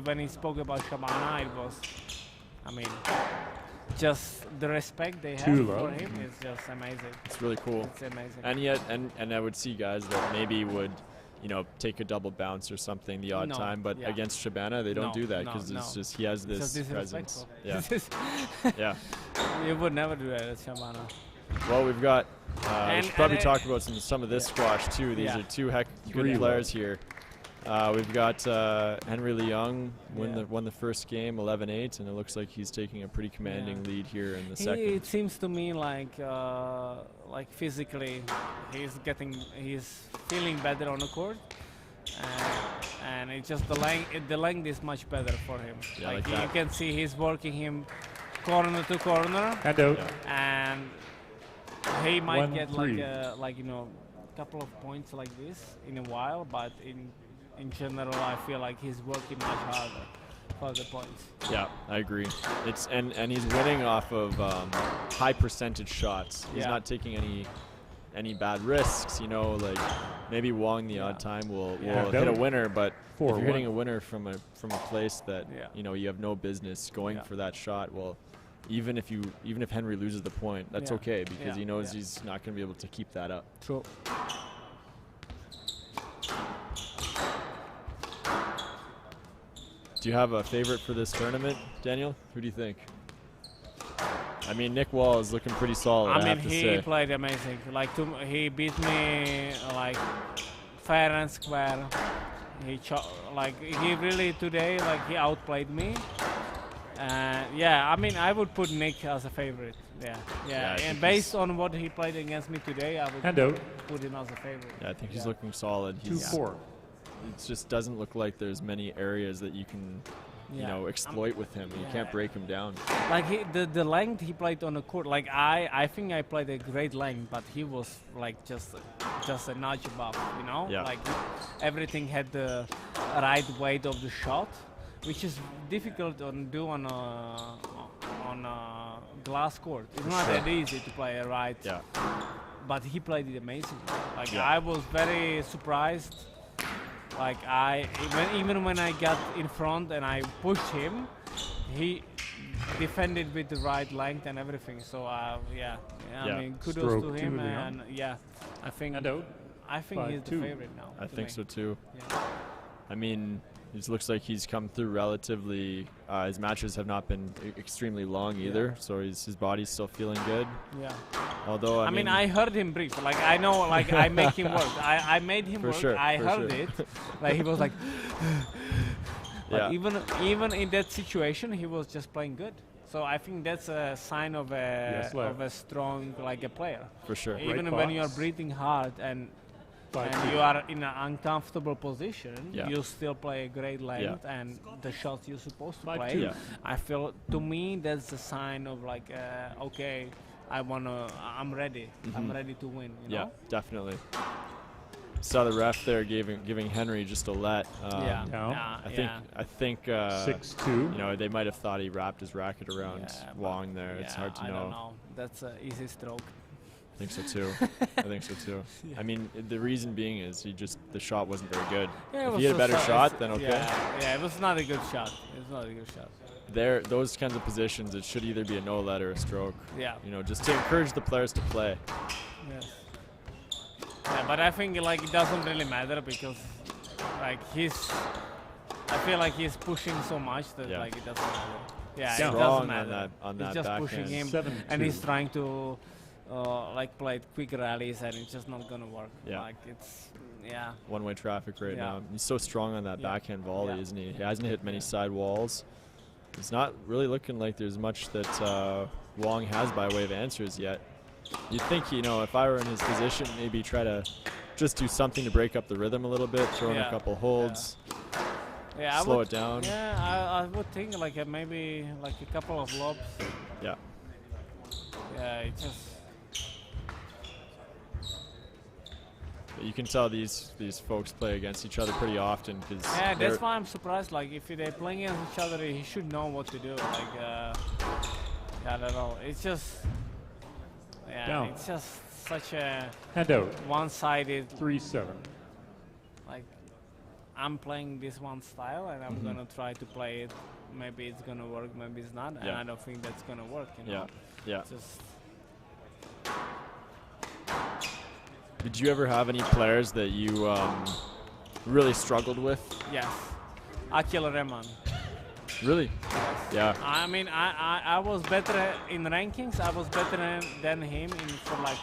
when he spoke about Shabana, it was, I mean, just the respect they have for him is just amazing. It's really cool. It's amazing. And yet, and I would see guys that maybe would, you know, take a double bounce or something the odd time, but against Shabana they don't do that because it's just he has this presence. Yeah. Yeah. You would never do that at Shabana. Well, we've got. We should probably talk about some of this squash too. These are two good players here. We've got Henry Leung won the first game 11-8, and it looks like he's taking a pretty commanding lead here in the second. It seems to me like physically he's feeling better on the court, and it's just the length is much better for him. Yeah, like that. you can see he's working him corner to corner, and he might get like a couple of points like this in a while, but in general I feel like he's working much harder for the points. Yeah, I agree. It's and he's winning off of high percentage shots. He's not taking any bad risks. You know, like maybe Wong the odd time will hit a winner, but if you're hitting a winner from a place that you know you have no business going for that shot, well, even if Henry loses the point, that's okay because he knows he's not going to be able to keep that up. True. Do you have a favorite for this tournament, Daniel? Who do you think? I mean, Nick Wall is looking pretty solid. I mean, have to he say. played amazing. Like he beat me like fair and square. He really today he outplayed me. I mean, I would put Nick as a favorite. Yeah. And based on what he played against me today, I would put him as a favorite. Yeah, I think he's looking solid. 2-4. It just doesn't look like there's many areas that you can, you know, exploit with him. You can't break him down. Like the length he played on the court, like I think I played a great length, but he was like just a notch above, you know. Yeah. Like everything had the right weight of the shot, which is difficult to do on a glass court. It's not that easy to play a right. Yeah. But he played it amazingly. Like I was very surprised. Like even when I got in front and I pushed him, he defended with the right length and everything. So I mean, kudos to him, and I think he's the favorite now. I think so too. Yeah. I mean, it looks like he's come through relatively. His matches have not been extremely long either, so his body's still feeling good. Yeah. Although I mean, I heard him brief. Like I know, like I make him work. I made him work. I heard it. Like he was like. But even in that situation, he was just playing good. So I think that's a sign of a strong a player. For sure. Even when you are breathing hard and you are in an uncomfortable position, you still play a great length and the shots you're supposed to play. Yeah. I feel, to me, that's a sign of okay, I'm ready. I'm ready to win. You know? Definitely. Saw the ref there giving Henry just a let. I think 6-2. You know, they might have thought he wrapped his racket around Wong there. It's hard to know. I don't know. That's an easy stroke. I think so too. I mean, the reason being is the shot wasn't very good. If he had a better shot, then okay. Yeah, it was not a good shot. Those kinds of positions, it should either be a no let or a stroke. Yeah. You know, just to encourage the players to play. Yes. Yeah, but I think it doesn't really matter because I feel like he's pushing so much that it doesn't matter. Yeah, it doesn't matter. On that he's just pushing him, and he's trying to play quick rallies, and it's just not gonna work. Yeah. It's one-way traffic right now. He's so strong on that backhand volley, isn't he? He hasn't hit many side walls. It's not really looking like there's much that Wong has by way of answers yet. You'd think, you know, if I were in his position, maybe try to just do something to break up the rhythm a little bit, throw in a couple holds, slow it down. Yeah, I would think maybe a couple of lobs. Yeah. Yeah, it just. You can tell these folks play against each other pretty often because Yeah, that's why I'm surprised. Like, if they're playing against each other, he should know what to do. Like, I don't know. It's just, Down. it's just such a Handout. one-sided. 3-7. Like, I'm playing this one style, and I'm gonna try to play it. Maybe it's gonna work, maybe it's not, and I don't think that's gonna work. You know? Yeah. Just. Did you ever have any players that you really struggled with? Yes. Akil Rehman. Really? Yeah. I mean, I was better in rankings. I was better than him for like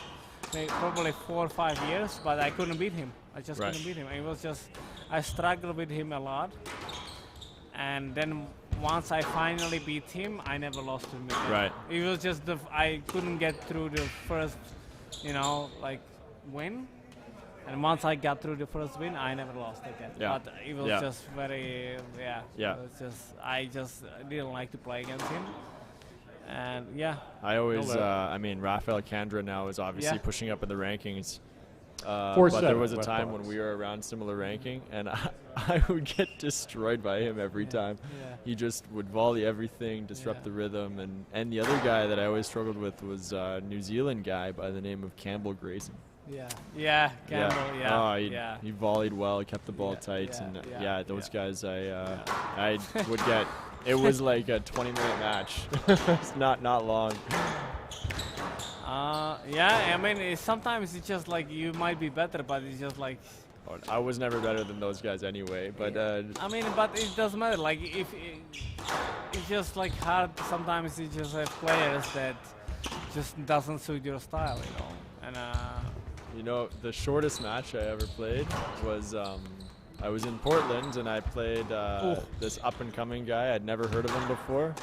probably 4 or 5 years, but I couldn't beat him. I just couldn't beat him. It was just, I struggled with him a lot. And then once I finally beat him, I never lost to him again. Right. It was just I couldn't get through the first, like win. And once I got through the first win, I never lost again. Yeah. But it was just very, Yeah. It was just, I just didn't like to play against him. And I always, I mean, Rafael Kandra now is obviously pushing up in the rankings. But there was a time when we were around similar ranking, and I would get destroyed by him every time. Yeah. He just would volley everything, disrupt the rhythm, and the other guy that I always struggled with was a New Zealand guy by the name of Campbell Grayson. Campbell, He volleyed well, he kept the ball tight, and those guys I would get. It was like a 20-minute match. It's not long. I mean, sometimes it's just like you might be better, but it's just like. I was never better than those guys anyway, but. I mean, but it doesn't matter. Like, if it's just like hard. Sometimes you just have players that just doesn't suit your style, you know. And you know, the shortest match I ever played was I was in Portland and I played this up-and-coming guy. I'd never heard of him before,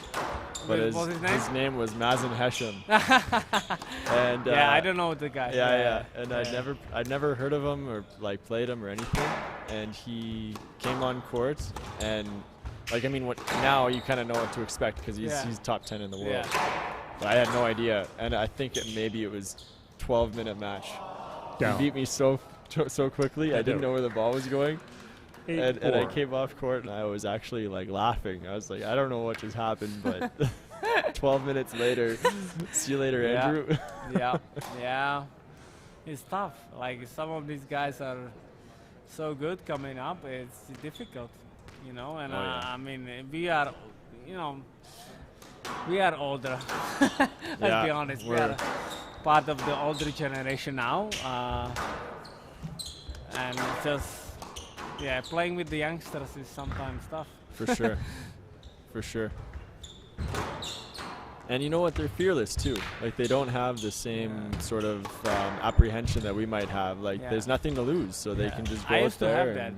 but his name was Mazen Hesham. And I don't know the guy. And I'd never heard of him or like played him or anything. And he came on court and like, I mean, now you kind of know what to expect because he's top 10 in the world. But I had no idea, and I think maybe it was 12-minute match. Down. He beat me so quickly. I didn't know where the ball was going. And I came off court and I was actually like laughing. I was like, I don't know what just happened, but 12 minutes later, see you later, Andrew. Yeah. It's tough. Like some of these guys are so good coming up. It's difficult, you know. And I mean, we are, you know, we are older. Let's be honest. We are part of the older generation now, and just. Yeah, playing with the youngsters is sometimes tough. For sure. For sure. And you know what? They're fearless too. Like they don't have the same sort of apprehension that we might have. Like there's nothing to lose, so they can just go I out used to there. have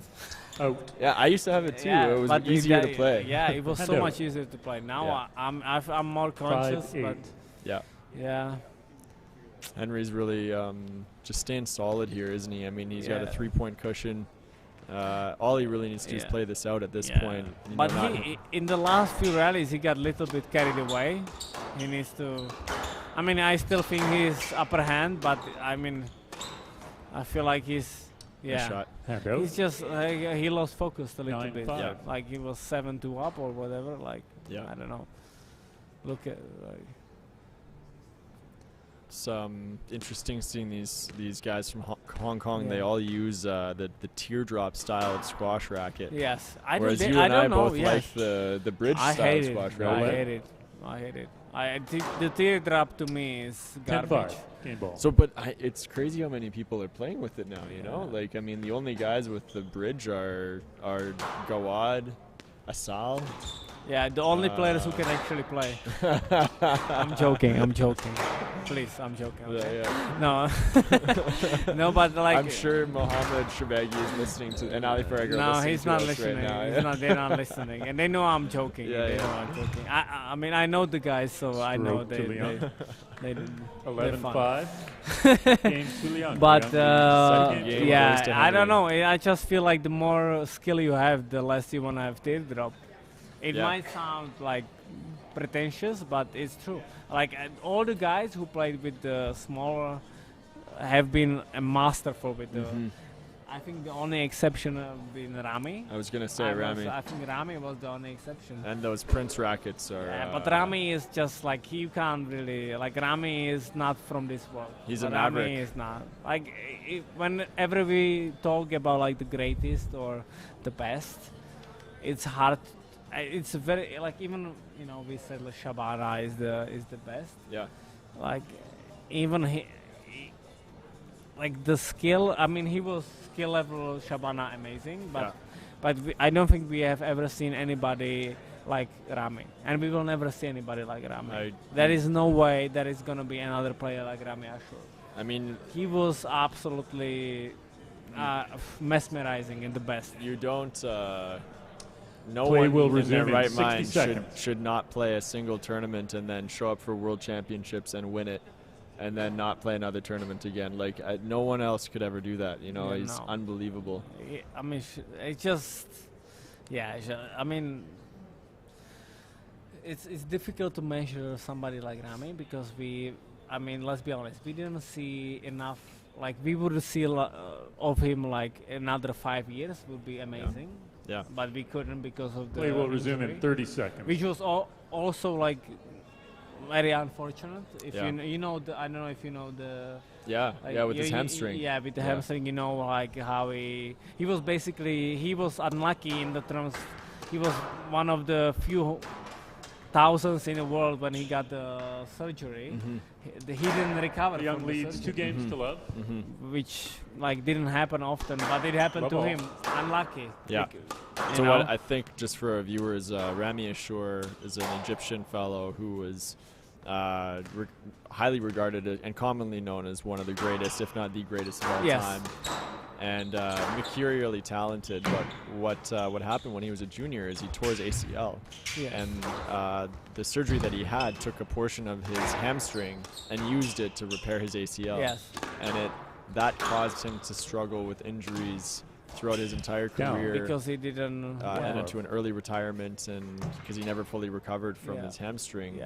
that. Yeah, I used to have it too. Yeah, it was easier to play. Yeah, it was so much easier to play. Now I'm more conscious, but yeah. Henry's really just staying solid here, isn't he? I mean, he's got a 3-point cushion. All he really needs to do is play this out at this point. But in the last few rallies, he got a little bit carried away. He needs to. I mean, I still think he's upper hand, but I mean, I feel like he's. Yeah, he's just he lost focus a little bit. Yeah. Like he was 7-2 up or whatever. Like I don't know. Look at like. It's interesting seeing these guys from Hong Kong. They all use the teardrop style of squash racket. Yes, whereas you and I both like the bridge style of squash racket. I hate it. The teardrop to me is garbage. So, but it's crazy how many people are playing with it now. You know, like I mean, the only guys with the bridge are Gawad, Asal. Yeah, the only players who can actually play. I'm joking. Please, I'm joking. Okay? No. No, but like. I'm sure Mohammed Shabagi is listening to, and Ali Farag. No, he's not listening. Right now. They're not listening, and they know I'm joking. They know I'm joking. I mean, I know the guys, so I know they 11-5. Game's too young. But I don't know. I just feel like the more skill you have, the less you want to have teardrop. It might sound like pretentious, but it's true. Like all the guys who played with the smaller have been masterful with the. I think the only exception have been Rami. I was going to say Rami. I think Rami was the only exception. And those Prince rackets are... Yeah, but Rami is just like, you can't really... Like, Rami is not from this world. He's but a maverick. Rami is not. Like, whenever we talk about, like, the greatest or the best, it's hard... It's very... Like, even, you know, we said like, Shabana is the best. Yeah. Like, even he... Like the skill, I mean, he was skill level Shabana amazing, but I don't think we have ever seen anybody like Rami, and we will never see anybody like Rami. There is no way there is gonna be another player like Rami Ashur. I mean, he was absolutely mesmerizing and the best. You don't. No Play one will in resume their in right 60 mind seconds. should not play a single tournament and then show up for World Championships and win it, and then not play another tournament again. Like no one else could ever do that. You know, Yeah, he's no. unbelievable. I mean, it's just, yeah. I mean, it's difficult to measure somebody like Rami because I mean, let's be honest, we didn't see enough. Like we would see of him like another 5 years would be amazing. Yeah. But we couldn't because of the Play will resume injury, in 30 seconds. which was also like very unfortunate. If Yeah. you know the, I don't know if you know the. Yeah, Like, yeah, with his hamstring. Yeah, with the Yeah. hamstring, you know, like how he was basically, he was unlucky in the terms, he was one of the few thousands in the world when he got the surgery. He didn't recover The young from leads the 2 surgery. games to love. Which like didn't happen often, but it happened to Love all. him. Unlucky. Yeah. Like, you So know? what I think, just for our viewers, Rami Ashur is an Egyptian fellow who was highly regarded and commonly known as one of the greatest, if not the greatest of all Yes. time, and mercurially talented. But what happened when he was a junior is he tore his ACL, Yes. and the surgery that he had took a portion of his hamstring and used it to repair his ACL. Yes. And that caused him to struggle with injuries throughout his entire career. Because he didn't. And into an early retirement, and because he never fully recovered from Yeah. his hamstring.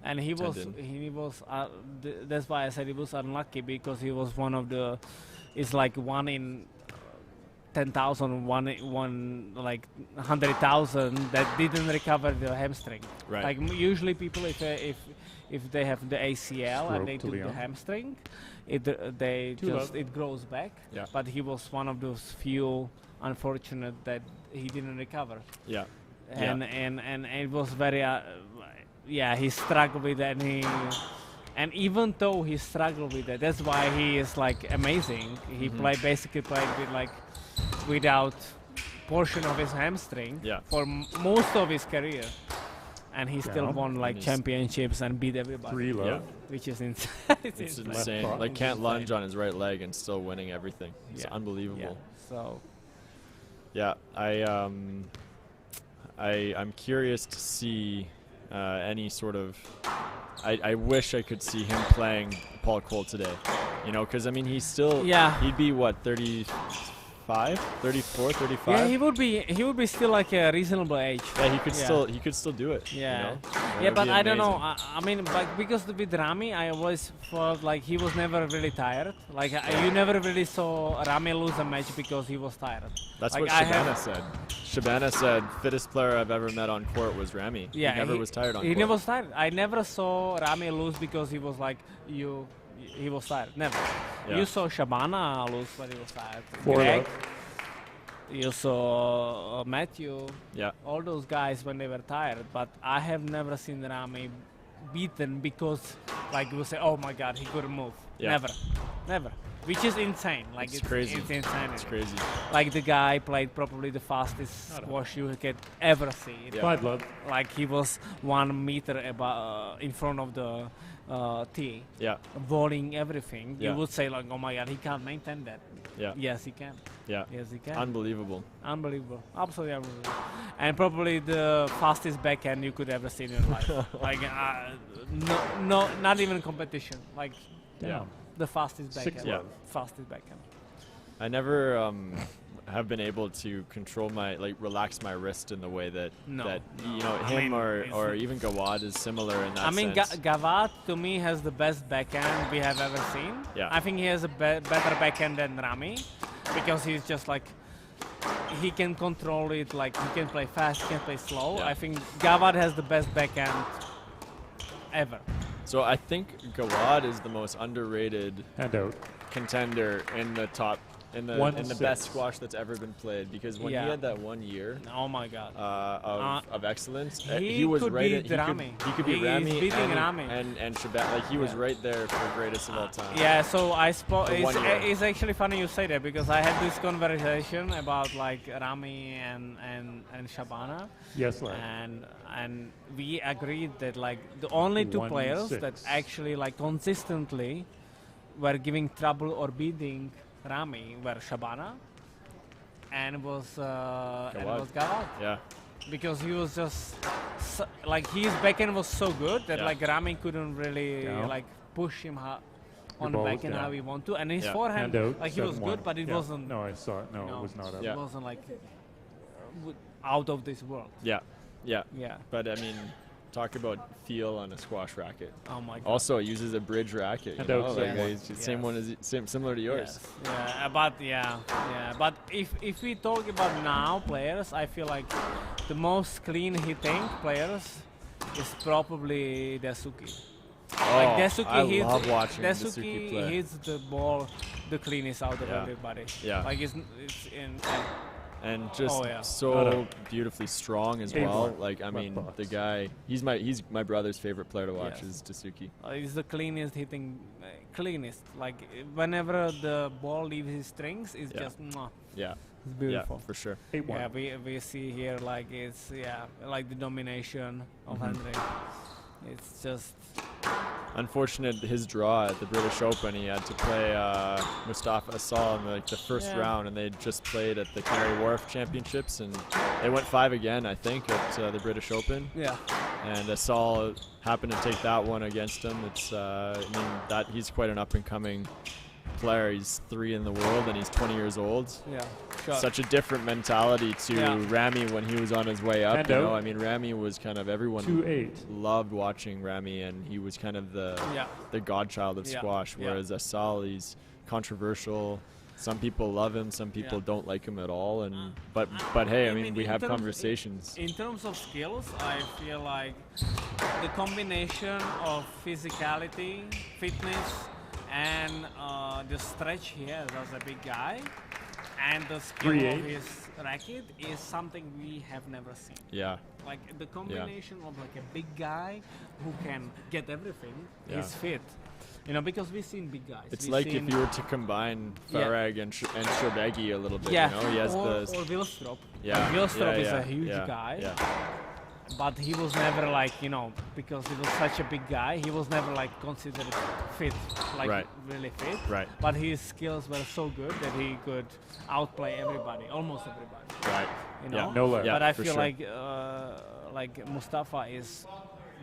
And he tendon. was that's why I said he was unlucky, because he was one of the, it's like 1 in 10,000, one like 100,000 that didn't recover the hamstring. Right. Like usually people, if they have the ACL and they Stroke to do the Leung. hamstring, it grows back. Yeah. But he was one of those few unfortunate that he didn't recover. Yeah. And it was very he struggled with it, and even though he struggled with it, that's why he is like amazing. He basically played with like without portion of his hamstring for most of his career, and he still Yeah. won like And he's- championships and beat everybody. 3 love. Which is insane. It's insane. insane. Left Like can't Insane. lunge on his right leg and still winning everything. It's Yeah. unbelievable. So Yeah, I'm curious to see any sort of. I wish I could see him playing Paul Cole today. You know, because I mean he's still. Yeah. He'd be what 35, 34, 35. yeah, he would be still like a reasonable age. Yeah, he could still do it. Yeah, You know? That yeah, would but be I don't know. amazing. I mean, but because with Rami, I always felt like he was never really tired. Like you never really saw Rami lose a match because he was tired. That's like, what Shabana said. Shabana said, fittest player I've ever met on court was Rami. Yeah, he never was tired on He court. never was tired. I never saw Rami lose because he was like he was tired. Never. Yeah. You saw Shabana lose when he was tired. 4 Greg, love. you saw Matthew. Yeah. All those guys when they were tired. But I have never seen Rami beaten because, like, you say, oh my God, he couldn't move. Yeah. Never. Which is insane. Like It's crazy. It's insane. It's crazy. Like the guy played probably the fastest squash you could ever see. Yeah. 5 love. Like he was 1 meter in front of the tee, Yeah. volleying everything. Yeah. You would say like, oh my God, he can't maintain that. Yeah. Yes, he can. Yeah. Yes, he can. Unbelievable. Unbelievable. Absolutely unbelievable. And probably the fastest backhand you could ever see in your life. Like, no, not even competition. Like, Yeah. the fastest 6 backhand. love. Fastest backhand. I never, have been able to control my relax my wrist in the way that I him mean, or even Gawad is similar in that I mean, sense. Gawad to me has the best backhand we have ever seen. Yeah. I think he has a better backhand than Rami because he's just like he can control it. Like he can play fast, he can play slow. Yeah. I think Gawad has the best backhand ever. So I think Gawad is the most underrated contender in the top. In the best squash that's ever been played, because when he had that 1 year, oh my God, of excellence, he he was could right. beat Rami. He could beat Rami and Shabat. Like he was Yeah. right there for greatest of all time. Yeah, so I spoke. For 1 year. It's actually funny you say that because I had this conversation about like Rami and Shabana. Yes, Larry. And we agreed that like the only two players 1-6. that actually like consistently were giving trouble or beating Rami were Shabana and was Gawad. Yeah. Because he was just like his backhand was so good that like Rami couldn't really like push him on the ball was backhand down. how he wanted to, and his Yeah. forehand Hand out, like he was 7-1. good, but it Yeah. wasn't. No, I saw it. No, it was not up. It wasn't like out of this world. Yeah. Yeah. Yeah. But I mean, talk about feel on a squash racket. Oh my God. Also, it uses a bridge racket. You And know? out Like, 7-1. it's the same one as similar to yours. Yes. But if we talk about now players, I feel like the most clean hitting players is probably Dasuki. Like Dasuki I love watching Dasuki play. hits the ball the cleanest out of Yeah. everybody. Yeah. Like it's in. And just so beautifully strong as well. Like I mean, the guy, he's my brother's favorite player to watch is Dasuki. He's the cleanest hitting, cleanest. Like whenever the ball leaves his strings, it's just mwah. Yeah. It's beautiful. Yeah, for sure. Yeah, we see here like it's like the domination of Henry. It's just unfortunate his draw at the British Open. He had to play Mustafa Asal in the first round, and they just played at the Canary Wharf Championships, and they went 5 again, I think, at the British Open. Yeah. And Asal happened to take that one against him. It's I mean that he's quite an up and coming player. He's 3 in the world, and he's 20 years old. Yeah. Such a different mentality to Rami when he was on his way up. And You know, out. I mean, Rami was kind of everyone 2-8. loved watching Rami, and he was kind of the godchild of squash. Whereas Asal, he's controversial. Some people love him, some people don't like him at all. And but hey, I mean, we have conversations. In terms of skills, I feel like the combination of physicality, fitness, and the stretch he has as a big guy, and the skill 3-8. of his racket is something we have never seen. Yeah. Like the combination of like a big guy who can get everything is fit. You know, because we've seen big guys. It's We've like seen if you were to combine Farag and Shobegi a little bit. You know, he has or Willstrop. Yeah. Like Willstrop is yeah, a huge yeah, guy. Yeah. But he was never like, you know, because he was such a big guy, he was never like considered fit, like really fit. Right. But his skills were so good that he could outplay everybody, almost everybody. Right. You know? Yeah, no less. But I for feel sure. like Mustafa is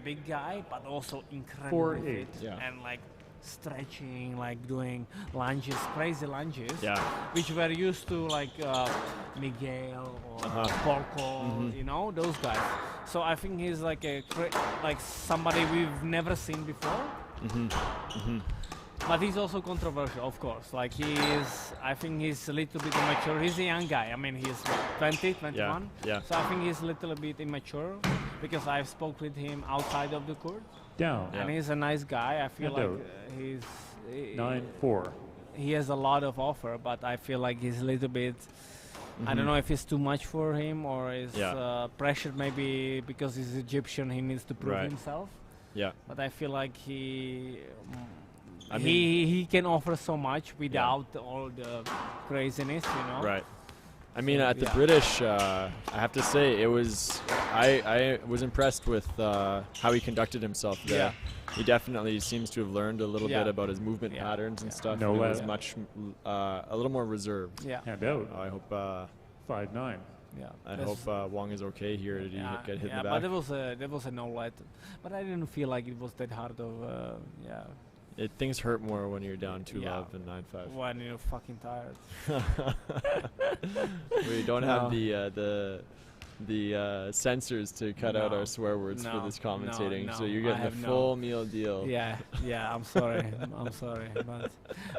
big guy, but also incredibly 4'8". fit. Yeah. And like stretching, like doing lunges, crazy lunges, Yeah. which we're used to like Miguel or Polko, you know, those guys. So I think he's like like somebody we've never seen before. But he's also controversial, of course. Like I think he's a little bit immature. He's a young guy. I mean, he's 20, 21. Yeah. So I think he's a little bit immature because I've spoke with him outside of the court. Down. And he's a nice guy. I feel And like out. he's 9-4. he has a lot of offer, but I feel like he's a little bit. I don't know if it's too much for him or is pressured maybe because he's Egyptian. He needs to prove himself. Yeah. But I feel like he can offer so much without all the craziness, you know. Right. I mean, at the British, I have to say, it was. I was impressed with how he conducted himself there. Yeah. He definitely seems to have learned a little bit about his movement patterns and stuff. No and he was less. much, a little more reserved. Yeah. And out. I hope. 5-9. Yeah. I hope Wong is okay here. Did he get hit in the but back? there was a no light, but I didn't feel like it was that hard of things hurt more when you're down 2-love than 9-5. When you're fucking tired. We don't have the censors to cut out our swear words for this commentating, so you're getting the full meal deal. Yeah, I'm sorry. I'm sorry, but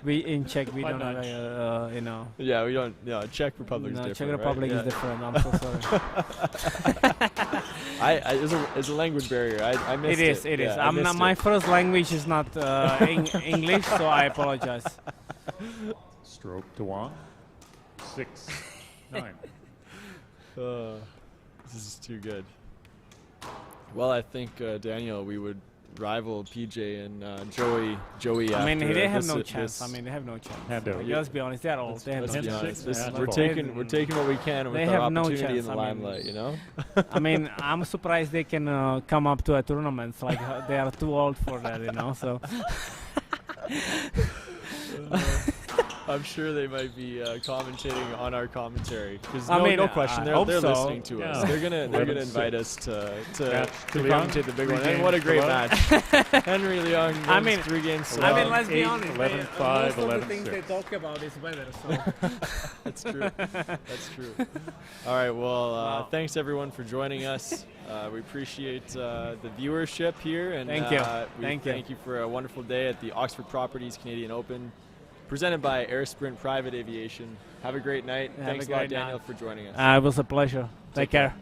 we in Czech we don't have a, Yeah, we don't. No, Czech Republic is different. Czech Republic is different. I'm so sorry. It's a language barrier. I missed it. It is. Yeah, my first language is not English, so I apologize. Stroke to Wong. 6-9. This is too good. Well, I think Danielle, we would rival PJ and Joey. I mean, after they have no chance. They have no chance. Let's be honest. They're old. Let's be honest. We're taking what we can with our opportunity in the limelight. You know. I mean, I'm surprised they can come up to a tournament. Like they are too old for that. So. I'm sure they might be commentating on our commentary because no question they're listening to us. They're gonna invite us to commentate the big one. And what a great match! Henry Leung wins 3 games. I mean, let's be honest. 11-5, most of the 11-6. things they talk about is weather. So. That's true. That's true. All right. Well, thanks everyone for joining us. We appreciate the viewership here, and thank you for a wonderful day at the Oxford Properties Canadian Open, presented by Air Sprint Private Aviation. Have a great night. Thanks a lot, Danielle, for joining us. It was a pleasure. Take care.